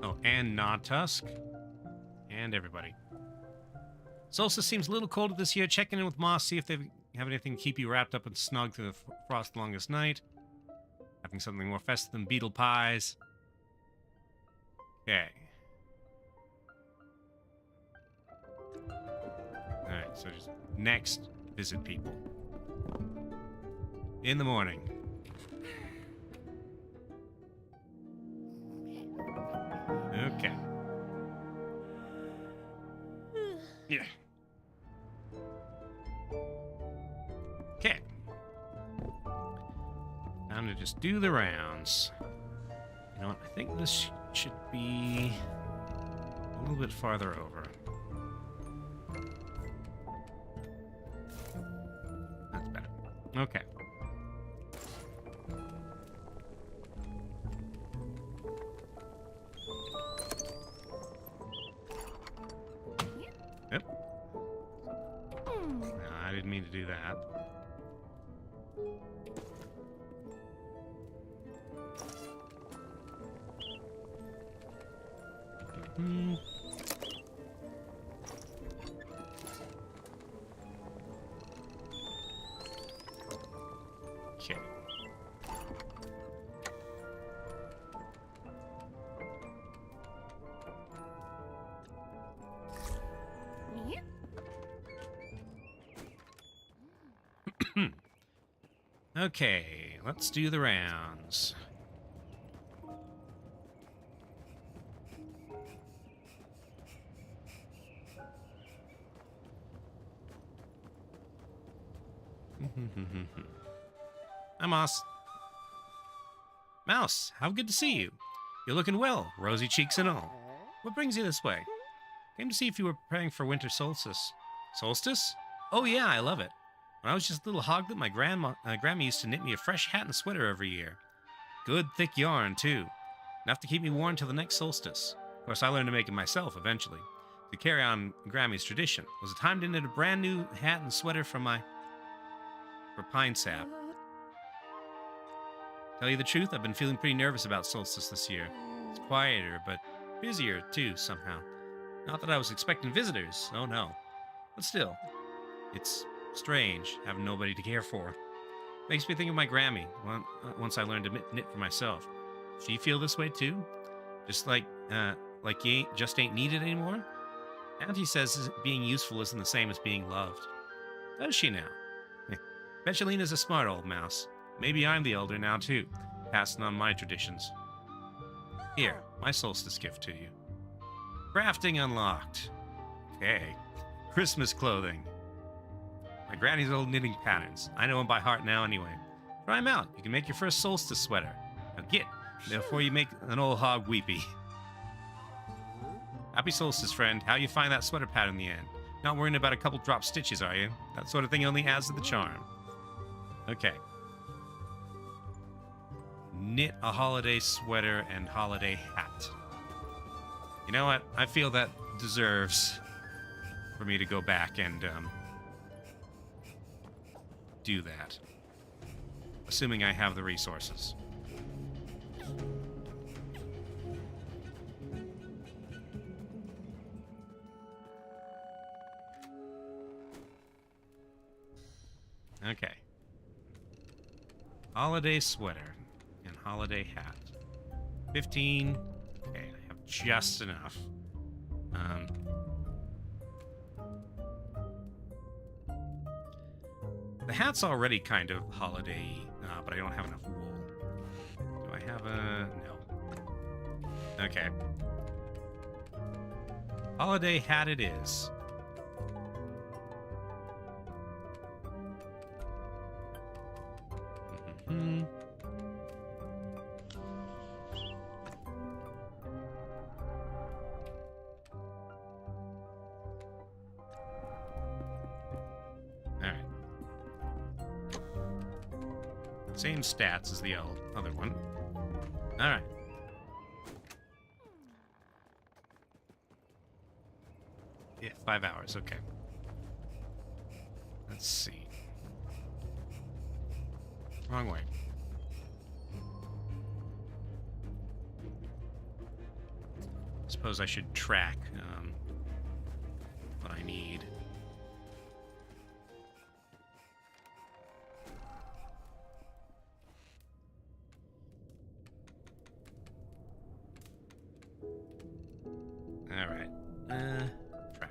Oh, and Gnawtusk. And everybody. Solstice seems a little colder this year. Checking in with Moss, see if they have anything to keep you wrapped up and snug through the frost longest night. Having something more festive than beetle pies. Okay. Alright, so just next, visit people. In the morning. Okay. Yeah. Okay. Time to just do the rounds. You know what? I think this should be a little bit farther over. That's better. Okay. Yep. No, I didn't mean to do that. Okay. Okay, let's do the rounds. Hi, Moss. Mouse, how good to see you. You're looking well, rosy cheeks and all. What brings you this way? Came to see if you were preparing for winter solstice. Solstice? Oh yeah, I love it. When I was just a little hoglet, my grandma used to knit me a fresh hat and sweater every year. Good, thick yarn, too. Enough to keep me warm till the next solstice. Of course, I learned to make it myself eventually. To carry on Grammy's tradition, it was a time to knit a brand new hat and sweater for pine sap. Tell you the truth, I've been feeling pretty nervous about solstice this year. It's quieter, but busier, too, somehow. Not that I was expecting visitors, oh no. But still, it's strange having nobody to care for. Makes me think of my Grammy, once I learned to knit for myself. She feel this way too? Just like you just ain't needed anymore? Auntie says being useful isn't the same as being loved. Does she now? Betchelina's a smart old mouse. Maybe I'm the elder now too, passing on my traditions. Here, my solstice gift to you. Crafting unlocked. Okay. Christmas clothing. My granny's old knitting patterns. I know them by heart now anyway. Try them out. You can make your first solstice sweater. Now get, before you make an old hog weepy. Happy solstice, friend. How you find that sweater pattern in the end? Not worrying about a couple drop stitches, are you? That sort of thing only adds to the charm. Okay. Knit a holiday sweater and holiday hat. You know what? I feel that deserves for me to go back and do that. Assuming I have the resources. Okay. Holiday sweater and holiday hat. 15. Okay, I have just enough. The hat's already kind of holiday, but I don't have enough wool. Do I have a... no. Okay. Holiday hat it is. Alright. Same stats as the other one. Alright. Yeah, 5 hours, okay. Let's see. Wrong way. Suppose I should track what I need. All right. Track.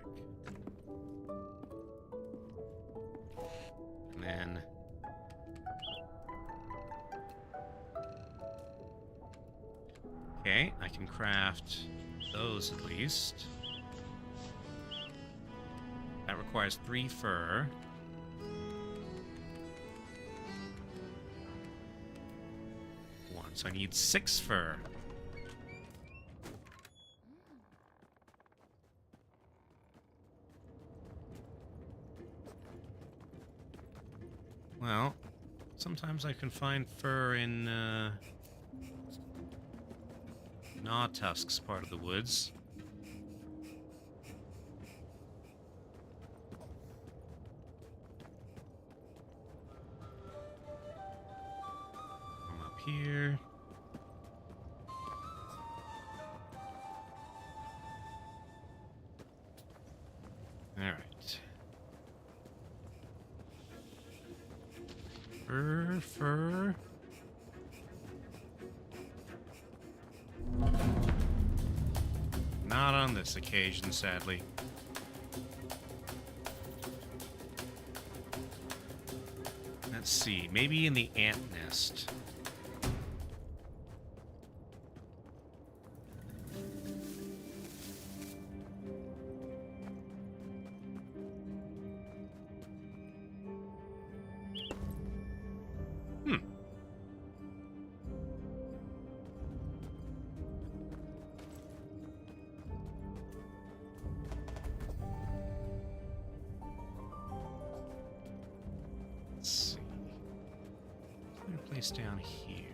And then okay, I can craft those at least. That requires 3 fur. So I need 6 fur. Well, sometimes I can find fur in Gnawtusk's part of the woods. Come up here. Fur. Not on this occasion, sadly. Let's see. Maybe in the ant nest. Place down here.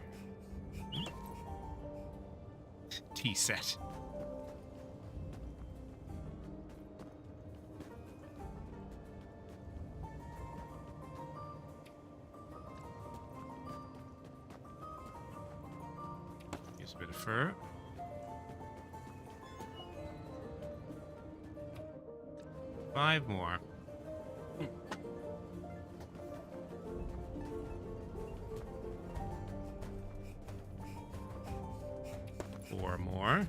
Tea set. Here's a bit of fur. Five more. Four more.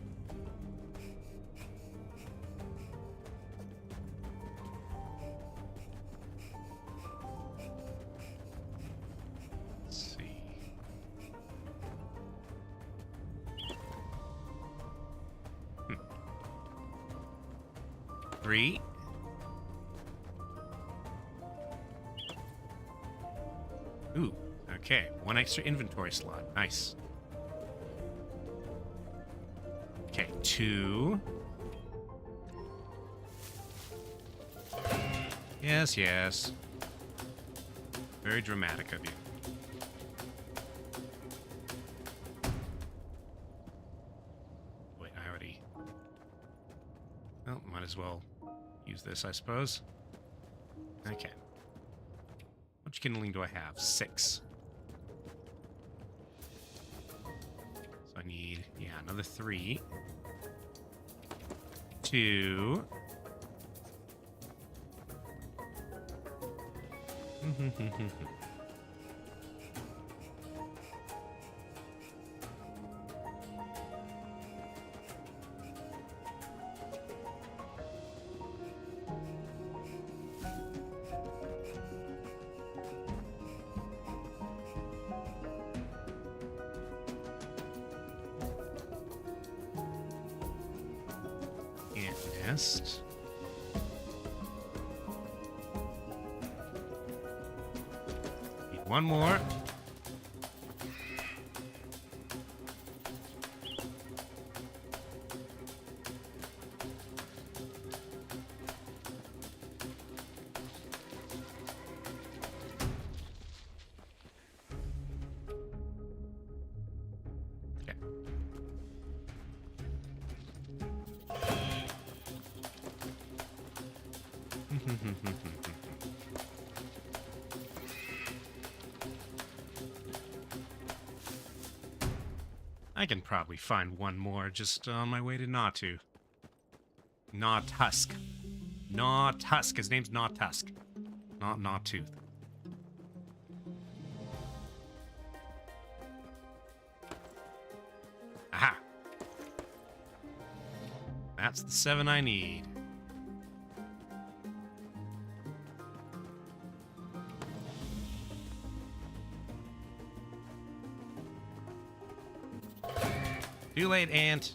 Let's see. Three. Ooh, okay. One extra inventory slot. Nice. Okay, two. Yes, yes. Very dramatic of you. Wait, I already... Well, might as well use this, I suppose. Okay. How much kindling do I have? 6. So I need, yeah, another 3. 2. Nest. Need one more. I can probably find one more just on my way to Natu. Gnawtusk. Gnawtusk. His name's Gnawtusk. Not Gnawtooth. Aha! That's the 7 I need. Too late, ant.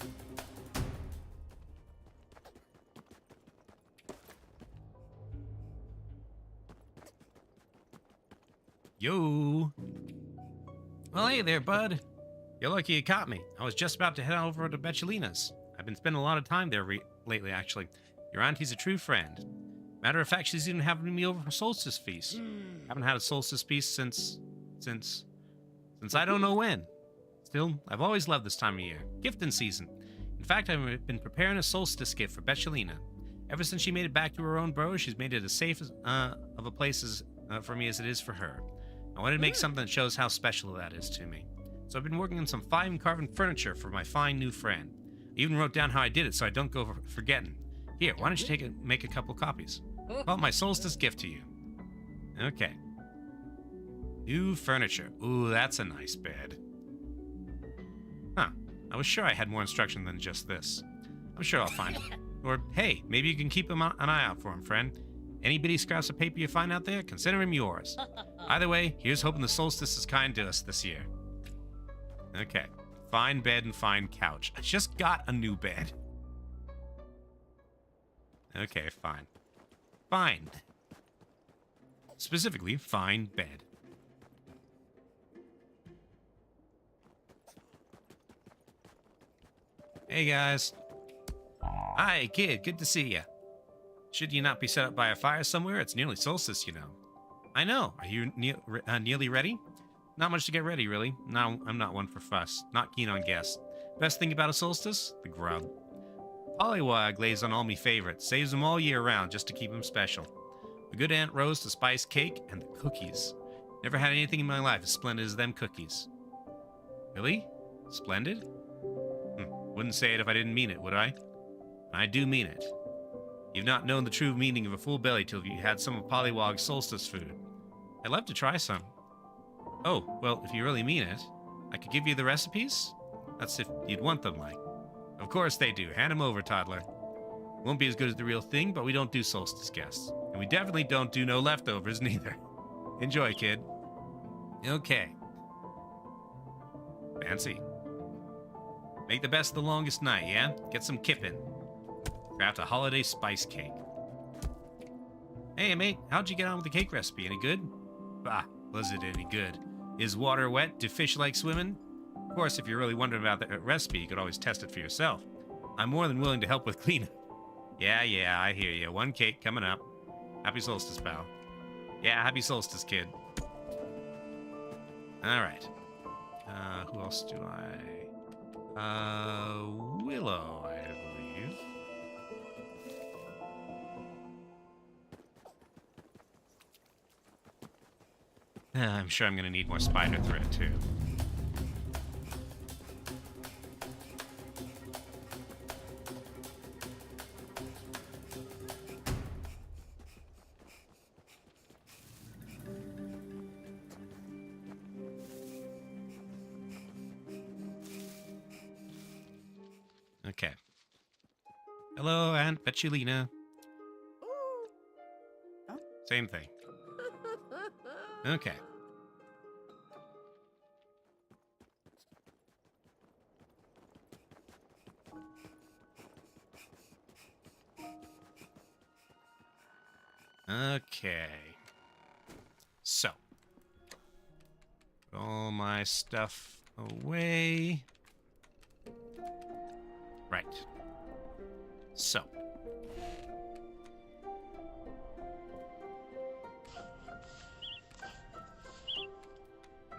Yo. Well, hey there, bud. You're lucky you caught me. I was just about to head over to Betchelina's. I've been spending a lot of time there lately, actually. Your auntie's a true friend. Matter of fact, she's even having me over for Solstice Feast. Haven't had a Solstice Feast since I don't know when. Still, I've always loved this time of year. Gifting season. In fact, I've been preparing a solstice gift for Betchelina. Ever since she made it back to her own burrow, she's made it as safe of a place for me as it is for her. I wanted to make something that shows how special that is to me. So I've been working on some fine carving furniture for my fine new friend. I even wrote down how I did it so I don't go forgetting. Here, why don't you make a couple copies? Well, my solstice gift to you. Okay. New furniture. Ooh, that's a nice bed. Huh. I was sure I had more instruction than just this. I'm sure I'll find him. Or, hey, maybe you can keep an eye out for him, friend. Any bitty scraps of paper you find out there, consider him yours. Either way, here's hoping the solstice is kind to us this year. Okay. Fine bed and fine couch. I just got a new bed. Okay, fine. Fine. Specifically, fine bed. Hey, guys. Hi, kid. Good to see ya. Should you not be set up by a fire somewhere? It's nearly solstice, you know. I know. Are you nearly ready? Not much to get ready, really. No, I'm not one for fuss. Not keen on guests. Best thing about a solstice? The grub. Pollywog lays on all me favorites. Saves them all year round just to keep them special. A good Aunt Rose, the spice cake, and the cookies. Never had anything in my life as splendid as them cookies. Really? Splendid? Wouldn't say it if I didn't mean it, would I? I do mean it. You've not known the true meaning of a full belly till you had some of Pollywog's solstice food. I'd love to try some. Oh, well, if you really mean it, I could give you the recipes? That's if you'd want them, like. Of course they do. Hand them over, toddler. Won't be as good as the real thing, but we don't do solstice guests. And we definitely don't do no leftovers, neither. Enjoy, kid. Okay. Fancy. Make the best of the longest night, yeah? Get some kippin'. Craft a holiday spice cake. Hey, mate, how'd you get on with the cake recipe? Any good? Bah, was it any good? Is water wet? Do fish like swimming? Of course, if you're really wondering about the recipe, you could always test it for yourself. I'm more than willing to help with cleanup. Yeah, I hear you. One cake coming up. Happy solstice, pal. Yeah, happy solstice, kid. Alright. Who else do I... Willow, I believe. I'm sure I'm going to need more spider thread, too. Okay. Hello, Aunt Petulina. Same thing. Okay. Okay. So. Put all my stuff away. Right. So.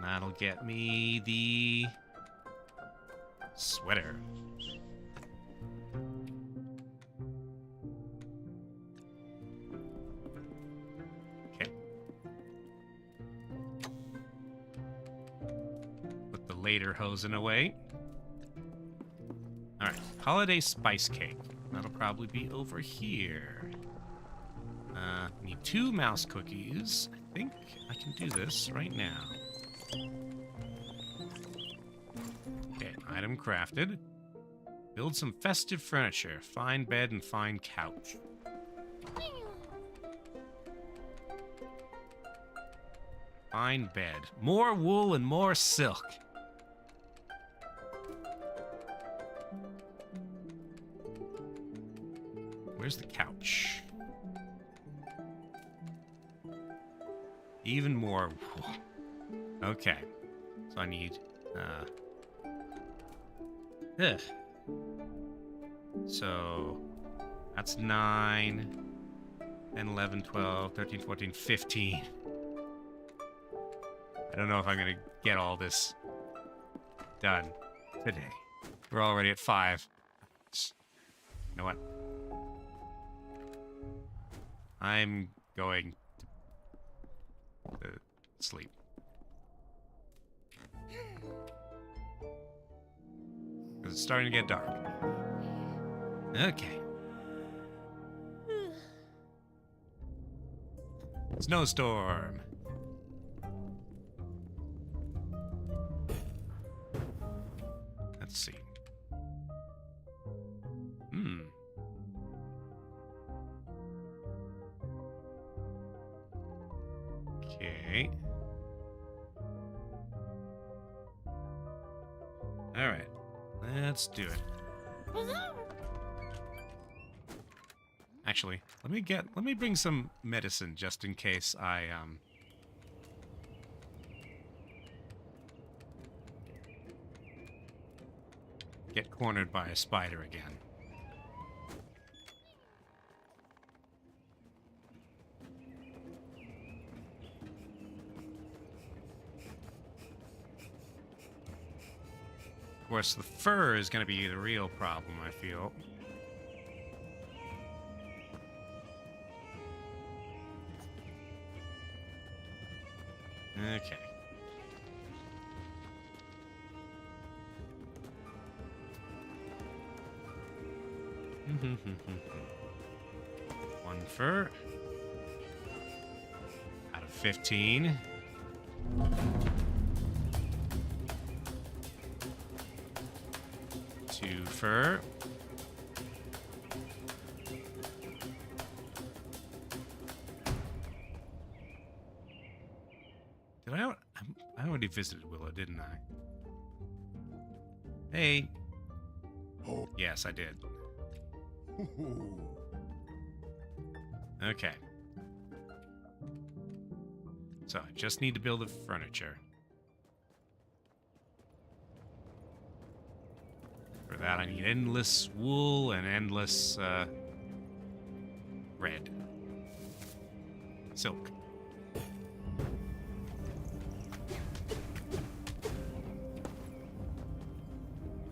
That'll get me the sweater. Okay. Put the lederhosen away. Alright, holiday spice cake. That'll probably be over here. Need 2 mouse cookies. I think I can do this right now. Okay, item crafted. Build some festive furniture. Fine bed and fine couch. Fine bed. More wool and more silk. Where's the couch? Even more wool. Okay. So I need, So, that's 9, 10, 11, 12, 13, 14, 15. I don't know if I'm going to get all this done today. We're already at 5. You know what? I'm going to sleep. Because it's starting to get dark. Okay. Snowstorm. Let's see. Hmm. Okay. All right. Let's do it. Actually, let me bring some medicine just in case I get cornered by a spider again. Of course, the fur is going to be the real problem, I feel. Okay. One fur. Out of 15. Two fur. I already visited Willow, didn't I? Hey. Oh. Yes, I did. Okay. So, I just need to build the furniture. For that, I need endless wool and endless, red. Silk.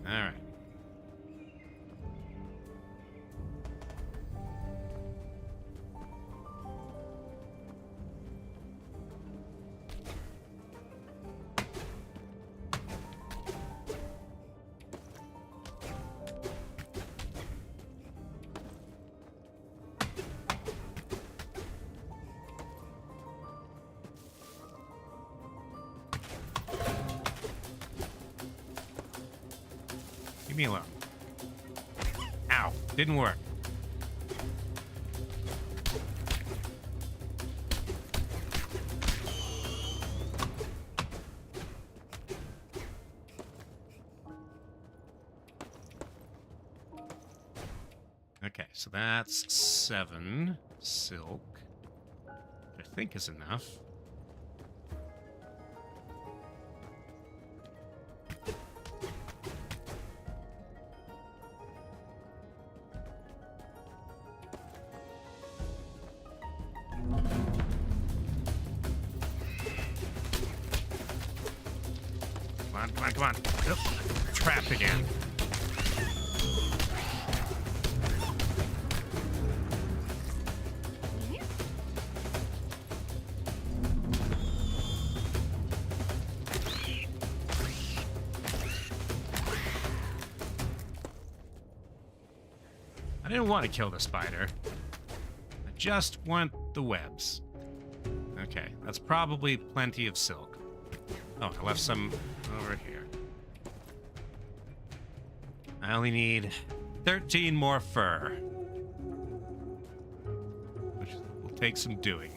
Alright. Leave me alone. Ow. Didn't work. Okay, so that's 7 silk, which I think is enough. Come on. Oop, trapped again. I didn't want to kill the spider. I just want the webs. Okay, that's probably plenty of silk. Oh, I left some over here. I only need 13 more fur, which will take some doing.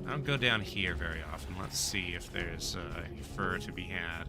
I don't go down here very often. Let's see if there's any fur to be had.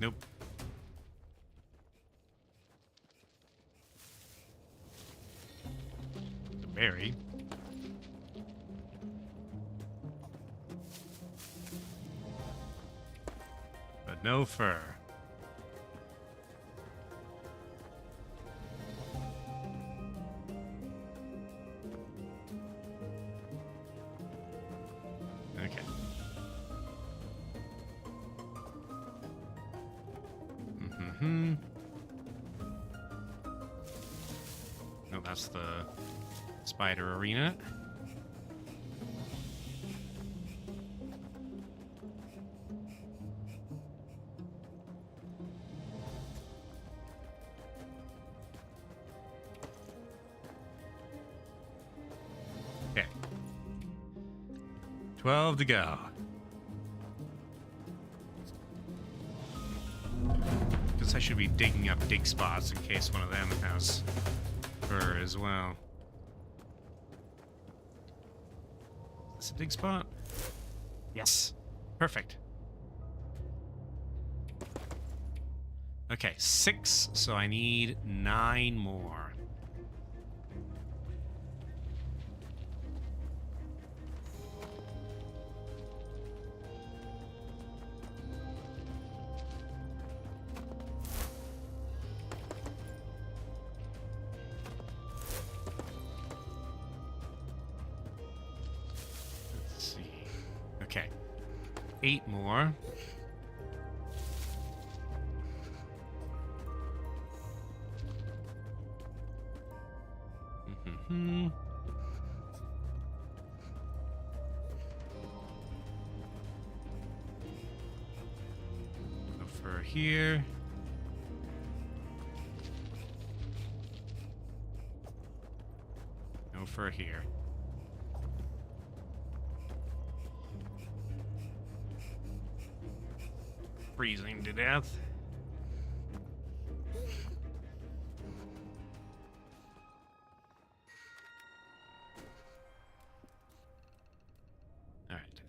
Nope. It's a berry. But no fur. No, that's the spider arena. Okay. 12 to go. Guess I should be digging up dig spots in case one of them has fur as well. Is this a dig spot? Yes. Perfect. Okay, 6, so I need 9 more. Let's see. Okay. 8 more. Over here. No fur here. Freezing to death. All right.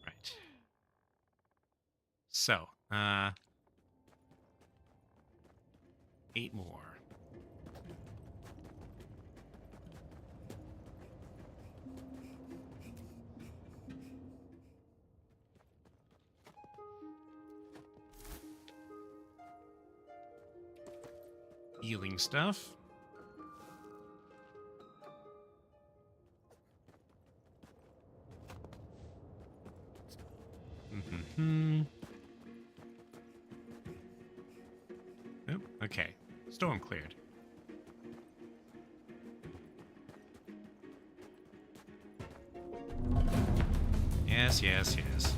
Right. So, 8 more. Healing stuff. Oh, okay. Storm cleared. Yes, yes, yes.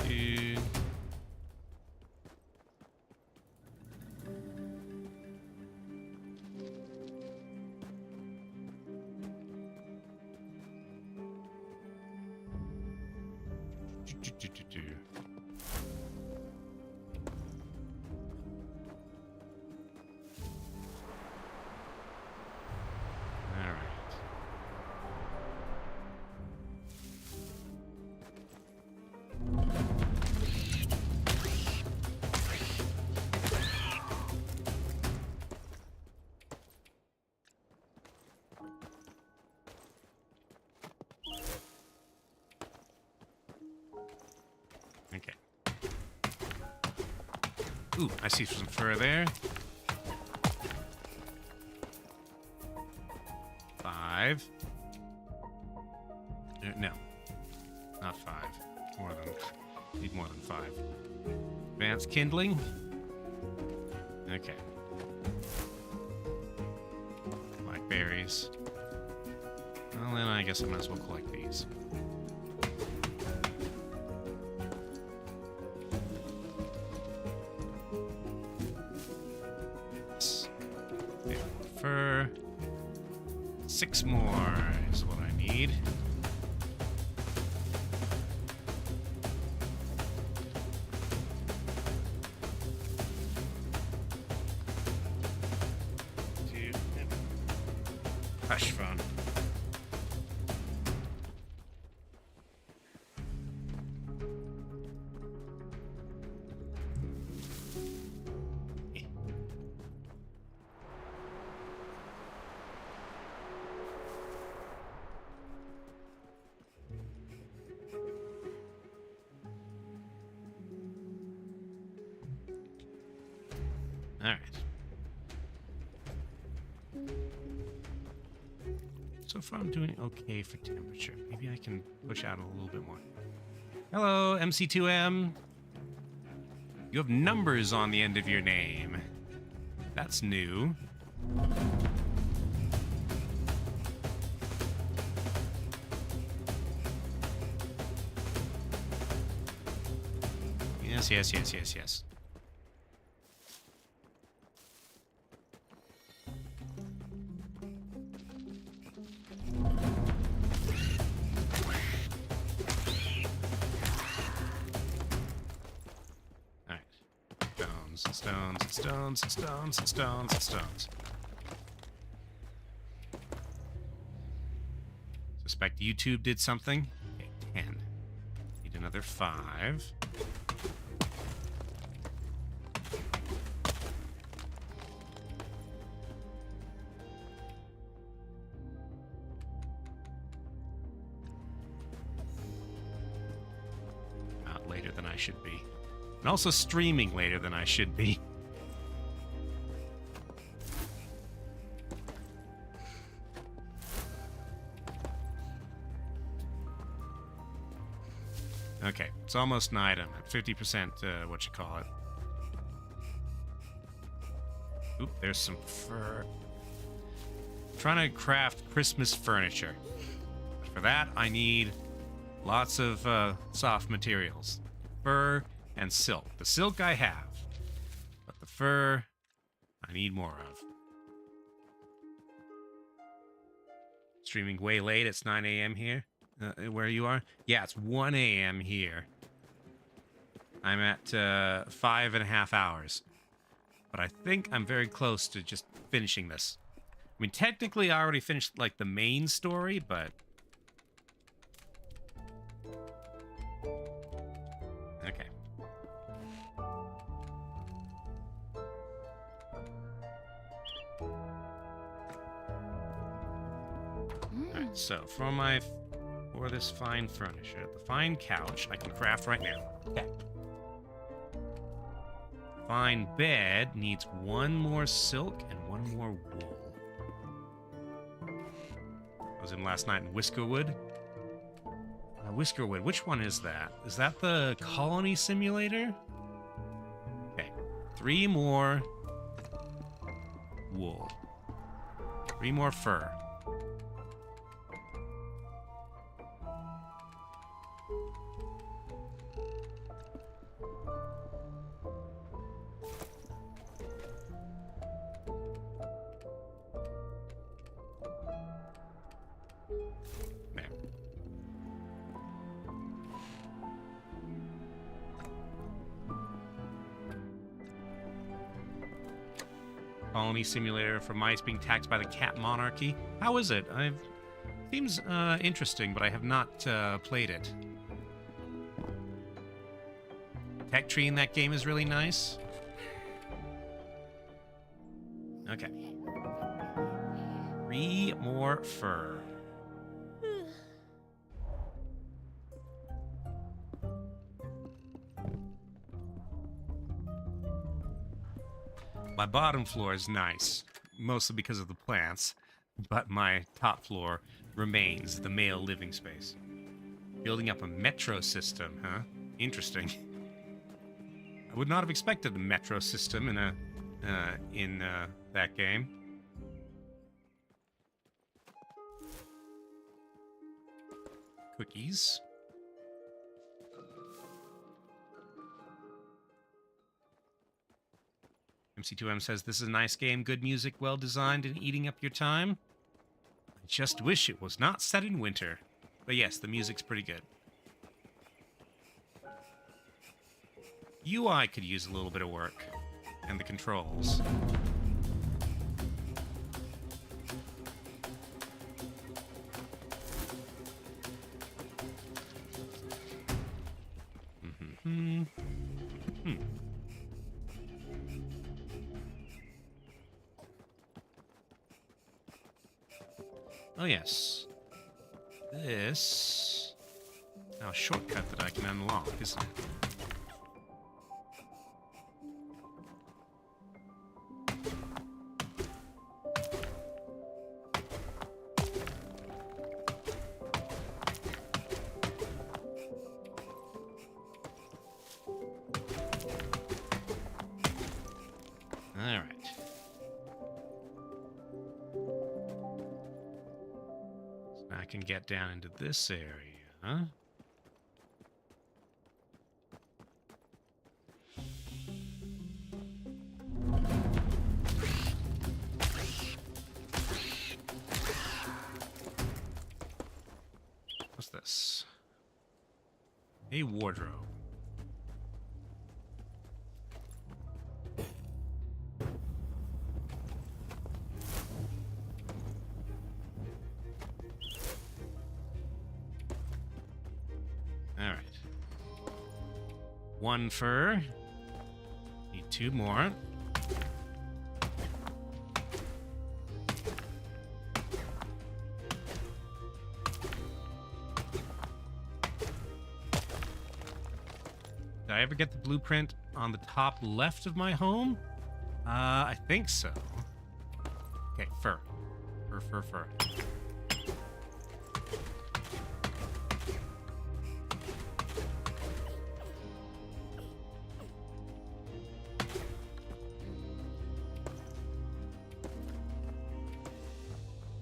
Dude. All right. Okay. Ooh, I see some fur there. 5. No, not 5. Need more than 5. Advanced kindling. Okay. Blackberries. Well, then I guess I might as well collect these. Fur. 6 more is what I need. Hush fun. Alright. So far I'm doing okay for temperature. Maybe I can push out a little bit more. Hello, MC2M. You have numbers on the end of your name. That's new. Yes, yes, yes, yes, yes. Alright. Stones, stones, stones, stones, stones. Suspect YouTube did something. Okay, 10. Need another 5. Later than I should be. And also streaming later than I should be. Okay, it's almost night. I'm at 50%, what you call it. Oop, there's some fur. I'm trying to craft Christmas furniture. But for that, I need lots of soft materials. Fur and silk. The silk I have, but the fur I need more of. Streaming way late. It's 9 a.m. here. Where you are? Yeah, it's 1 a.m. here. I'm at 5.5 hours. But I think I'm very close to just finishing this. I mean, technically I already finished, like, the main story, but... Okay. Alright, so for this fine furniture, the fine couch I can craft right now. Okay. Fine bed needs 1 more silk and 1 more wool. I was in last night in Whiskerwood. Whiskerwood, which one is that? Is that the colony simulator? Okay. 3 more wool. 3 more fur. Colony simulator for mice being taxed by the cat monarchy. How is it? Seems interesting, but I have not played it. Tech tree in that game is really nice. Okay. 3 more fur. My bottom floor is nice, mostly because of the plants, but my top floor remains the male living space. Building up a metro system, huh? Interesting. I would not have expected a metro system in that game. Cookies. MC2M says, this is a nice game, good music, well designed, and eating up your time. I just wish it was not set in winter. But yes, the music's pretty good. UI could use a little bit of work. And the controls. Oh, yes. This... now a shortcut that I can unlock, isn't it? I can get down into this area. What's this? A wardrobe. Alright. 1 fur. Need 2 more. Did I ever get the blueprint on the top left of my home? I think so. Okay, fur. Fur.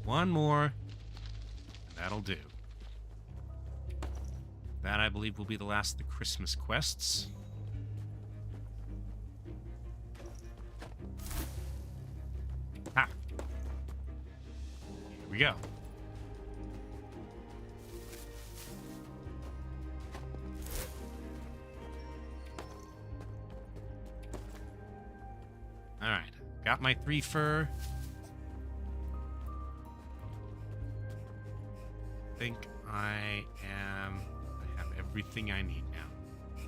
One more, and that'll do. That, I believe, will be the last of the Christmas quests. Ha! Here we go. Alright, got my 3 fur. I have everything I need now.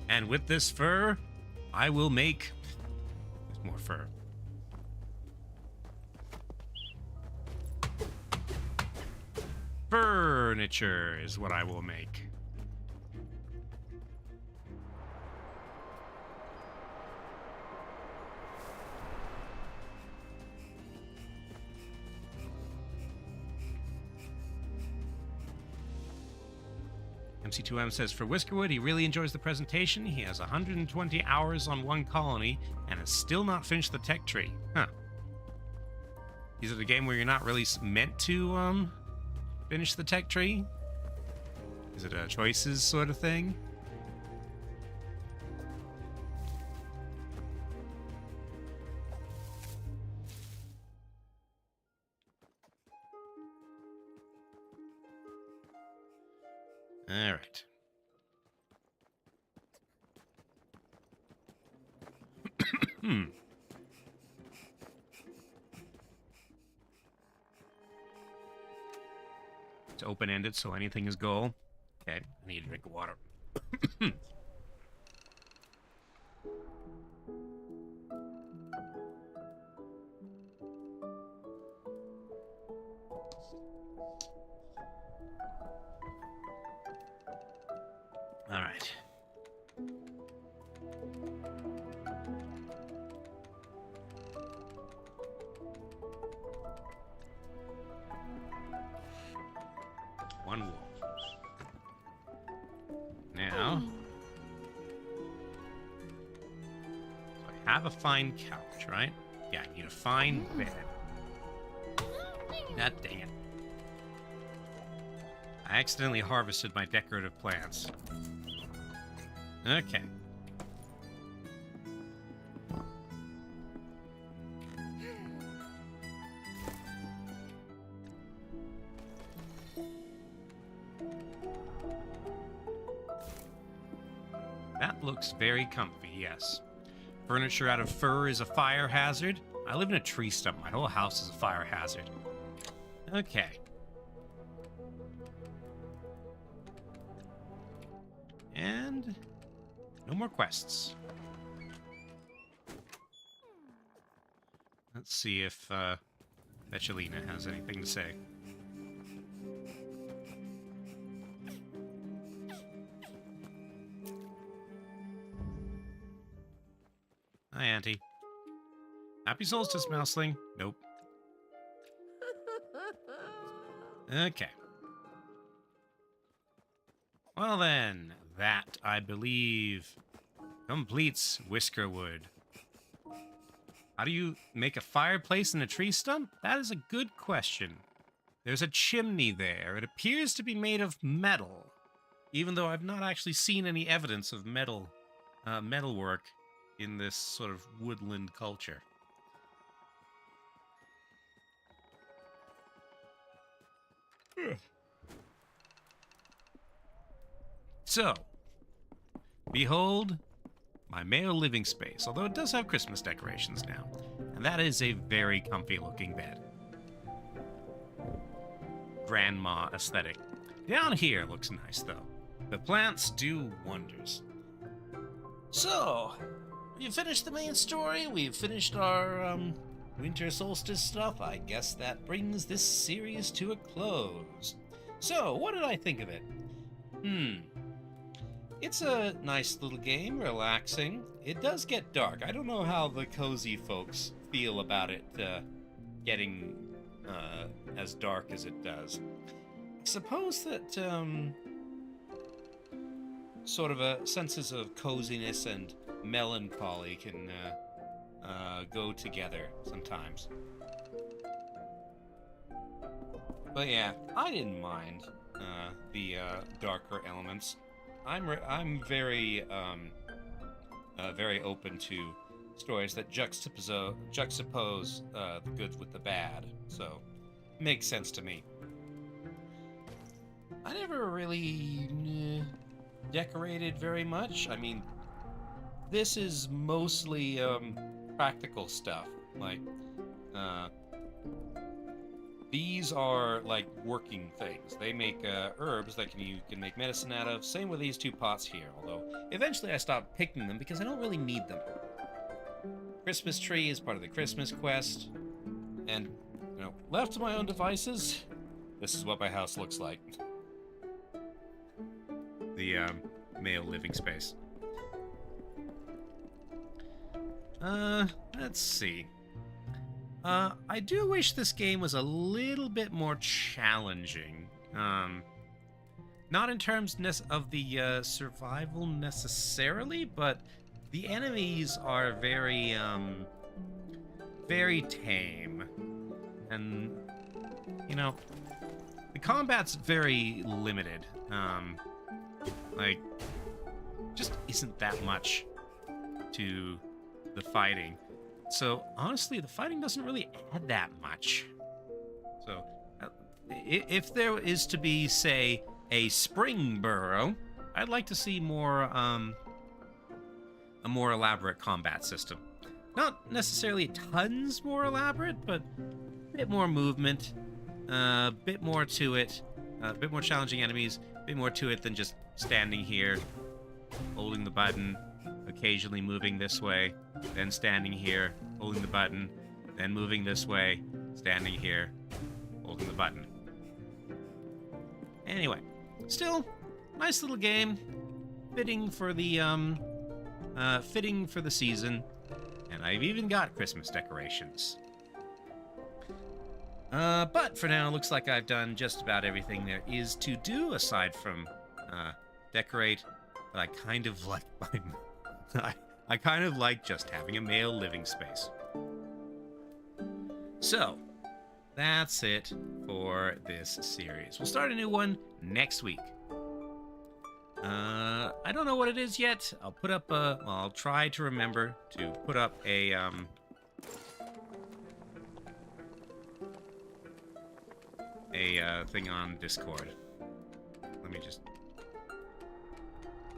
And with this fur, I will make more fur. Furniture is what I will make. MC2M says, for Whiskerwood, he really enjoys the presentation. He has 120 hours on one colony and has still not finished the tech tree. Huh. Is it a game where you're not really meant to finish the tech tree? Is it a choices sort of thing? All right. It's open-ended, so anything is goal. Okay, I need a drink of water. All right. One wolf. Now, so I have a fine couch, right? Yeah, I need a fine bed. God dang it. I accidentally harvested my decorative plants. Okay. That looks very comfy, yes. Furniture out of fur is a fire hazard. I live in a tree stump. My whole house is a fire hazard. Okay. And no more quests. Let's see if Betchelina has anything to say. Hi, Auntie. Happy solstice, Mouseling. Nope. Okay. Well then, that, I believe, completes Whiskerwood. How do you make a fireplace in a tree stump? That is a good question. There's a chimney there. It appears to be made of metal, even though I've not actually seen any evidence of metalwork in this sort of woodland culture. So, behold my male living space, although it does have Christmas decorations now. And that is a very comfy looking bed. Grandma aesthetic. Down here looks nice though. The plants do wonders. So, we've finished the main story. We've finished our winter solstice stuff. I guess that brings this series to a close. So, what did I think of it? It's a nice little game, relaxing. It does get dark. I don't know how the cozy folks feel about it getting as dark as it does. I suppose that sort of a senses of coziness and melancholy can go together sometimes. But yeah, I didn't mind the darker elements. I'm very very open to stories that juxtapose the good with the bad. So it makes sense to me. I never really decorated very much. I mean, this is mostly practical stuff. Like these are like working things. They make herbs that you can make medicine out of. Same with these two pots here, although eventually I stopped picking them because I don't really need them. Christmas tree is part of the Christmas quest. And, you know, left to my own devices, this is what my house looks like. The male living space. Let's see. I do wish this game was a little bit more challenging. Not in terms of the survival necessarily, but the enemies are very, very tame. And, you know, the combat's very limited. Like, just isn't that much to the fighting. So, honestly, the fighting doesn't really add that much. So, if there is to be, say, a spring burrow, I'd like to see more, a more elaborate combat system. Not necessarily tons more elaborate, but a bit more movement, a bit more to it, a bit more challenging enemies, a bit more to it than just standing here, holding the button, occasionally moving this way, then standing here, holding the button, then moving this way, standing here, holding the button. Anyway, still, nice little game, fitting for the season, and I've even got Christmas decorations. But for now, looks like I've done just about everything there is to do aside from decorate. But I kind of like I kind of like just having a male living space. So, that's it for this series. We'll start a new one next week. I don't know what it is yet. I'll put up I'll try to remember to put up a thing on Discord. Let me just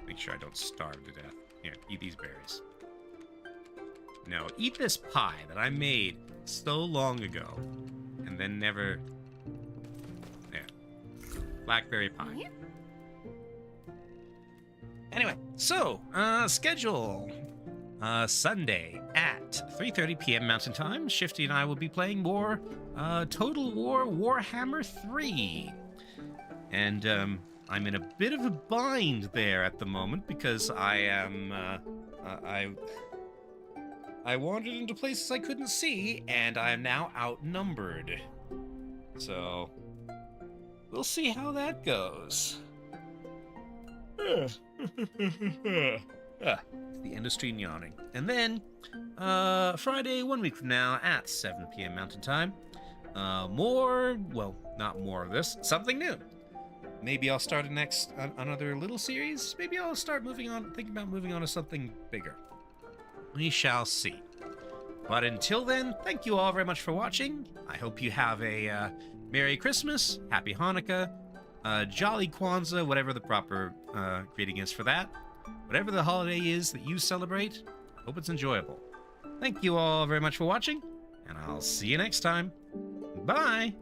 make sure I don't starve to death. Here, eat these berries. No, eat this pie that I made so long ago and then never... There. Blackberry pie. Anyway, so, schedule. Sunday at 3:30 p.m. Mountain Time, Shifty and I will be playing more Total War Warhammer 3. And I'm in a bit of a bind there at the moment because I am I wandered into places I couldn't see, and I am now outnumbered. So we'll see how that goes. The end of stream yawning. And then, Friday, 1 week from now at 7 p.m. Mountain Time. Not more of this, something new. Maybe I'll start another little series. Maybe I'll start thinking about moving on to something bigger. We shall see. But until then, thank you all very much for watching. I hope you have a Merry Christmas, Happy Hanukkah, Jolly Kwanzaa, whatever the proper greeting is for that. Whatever the holiday is that you celebrate, I hope it's enjoyable. Thank you all very much for watching, and I'll see you next time. Bye!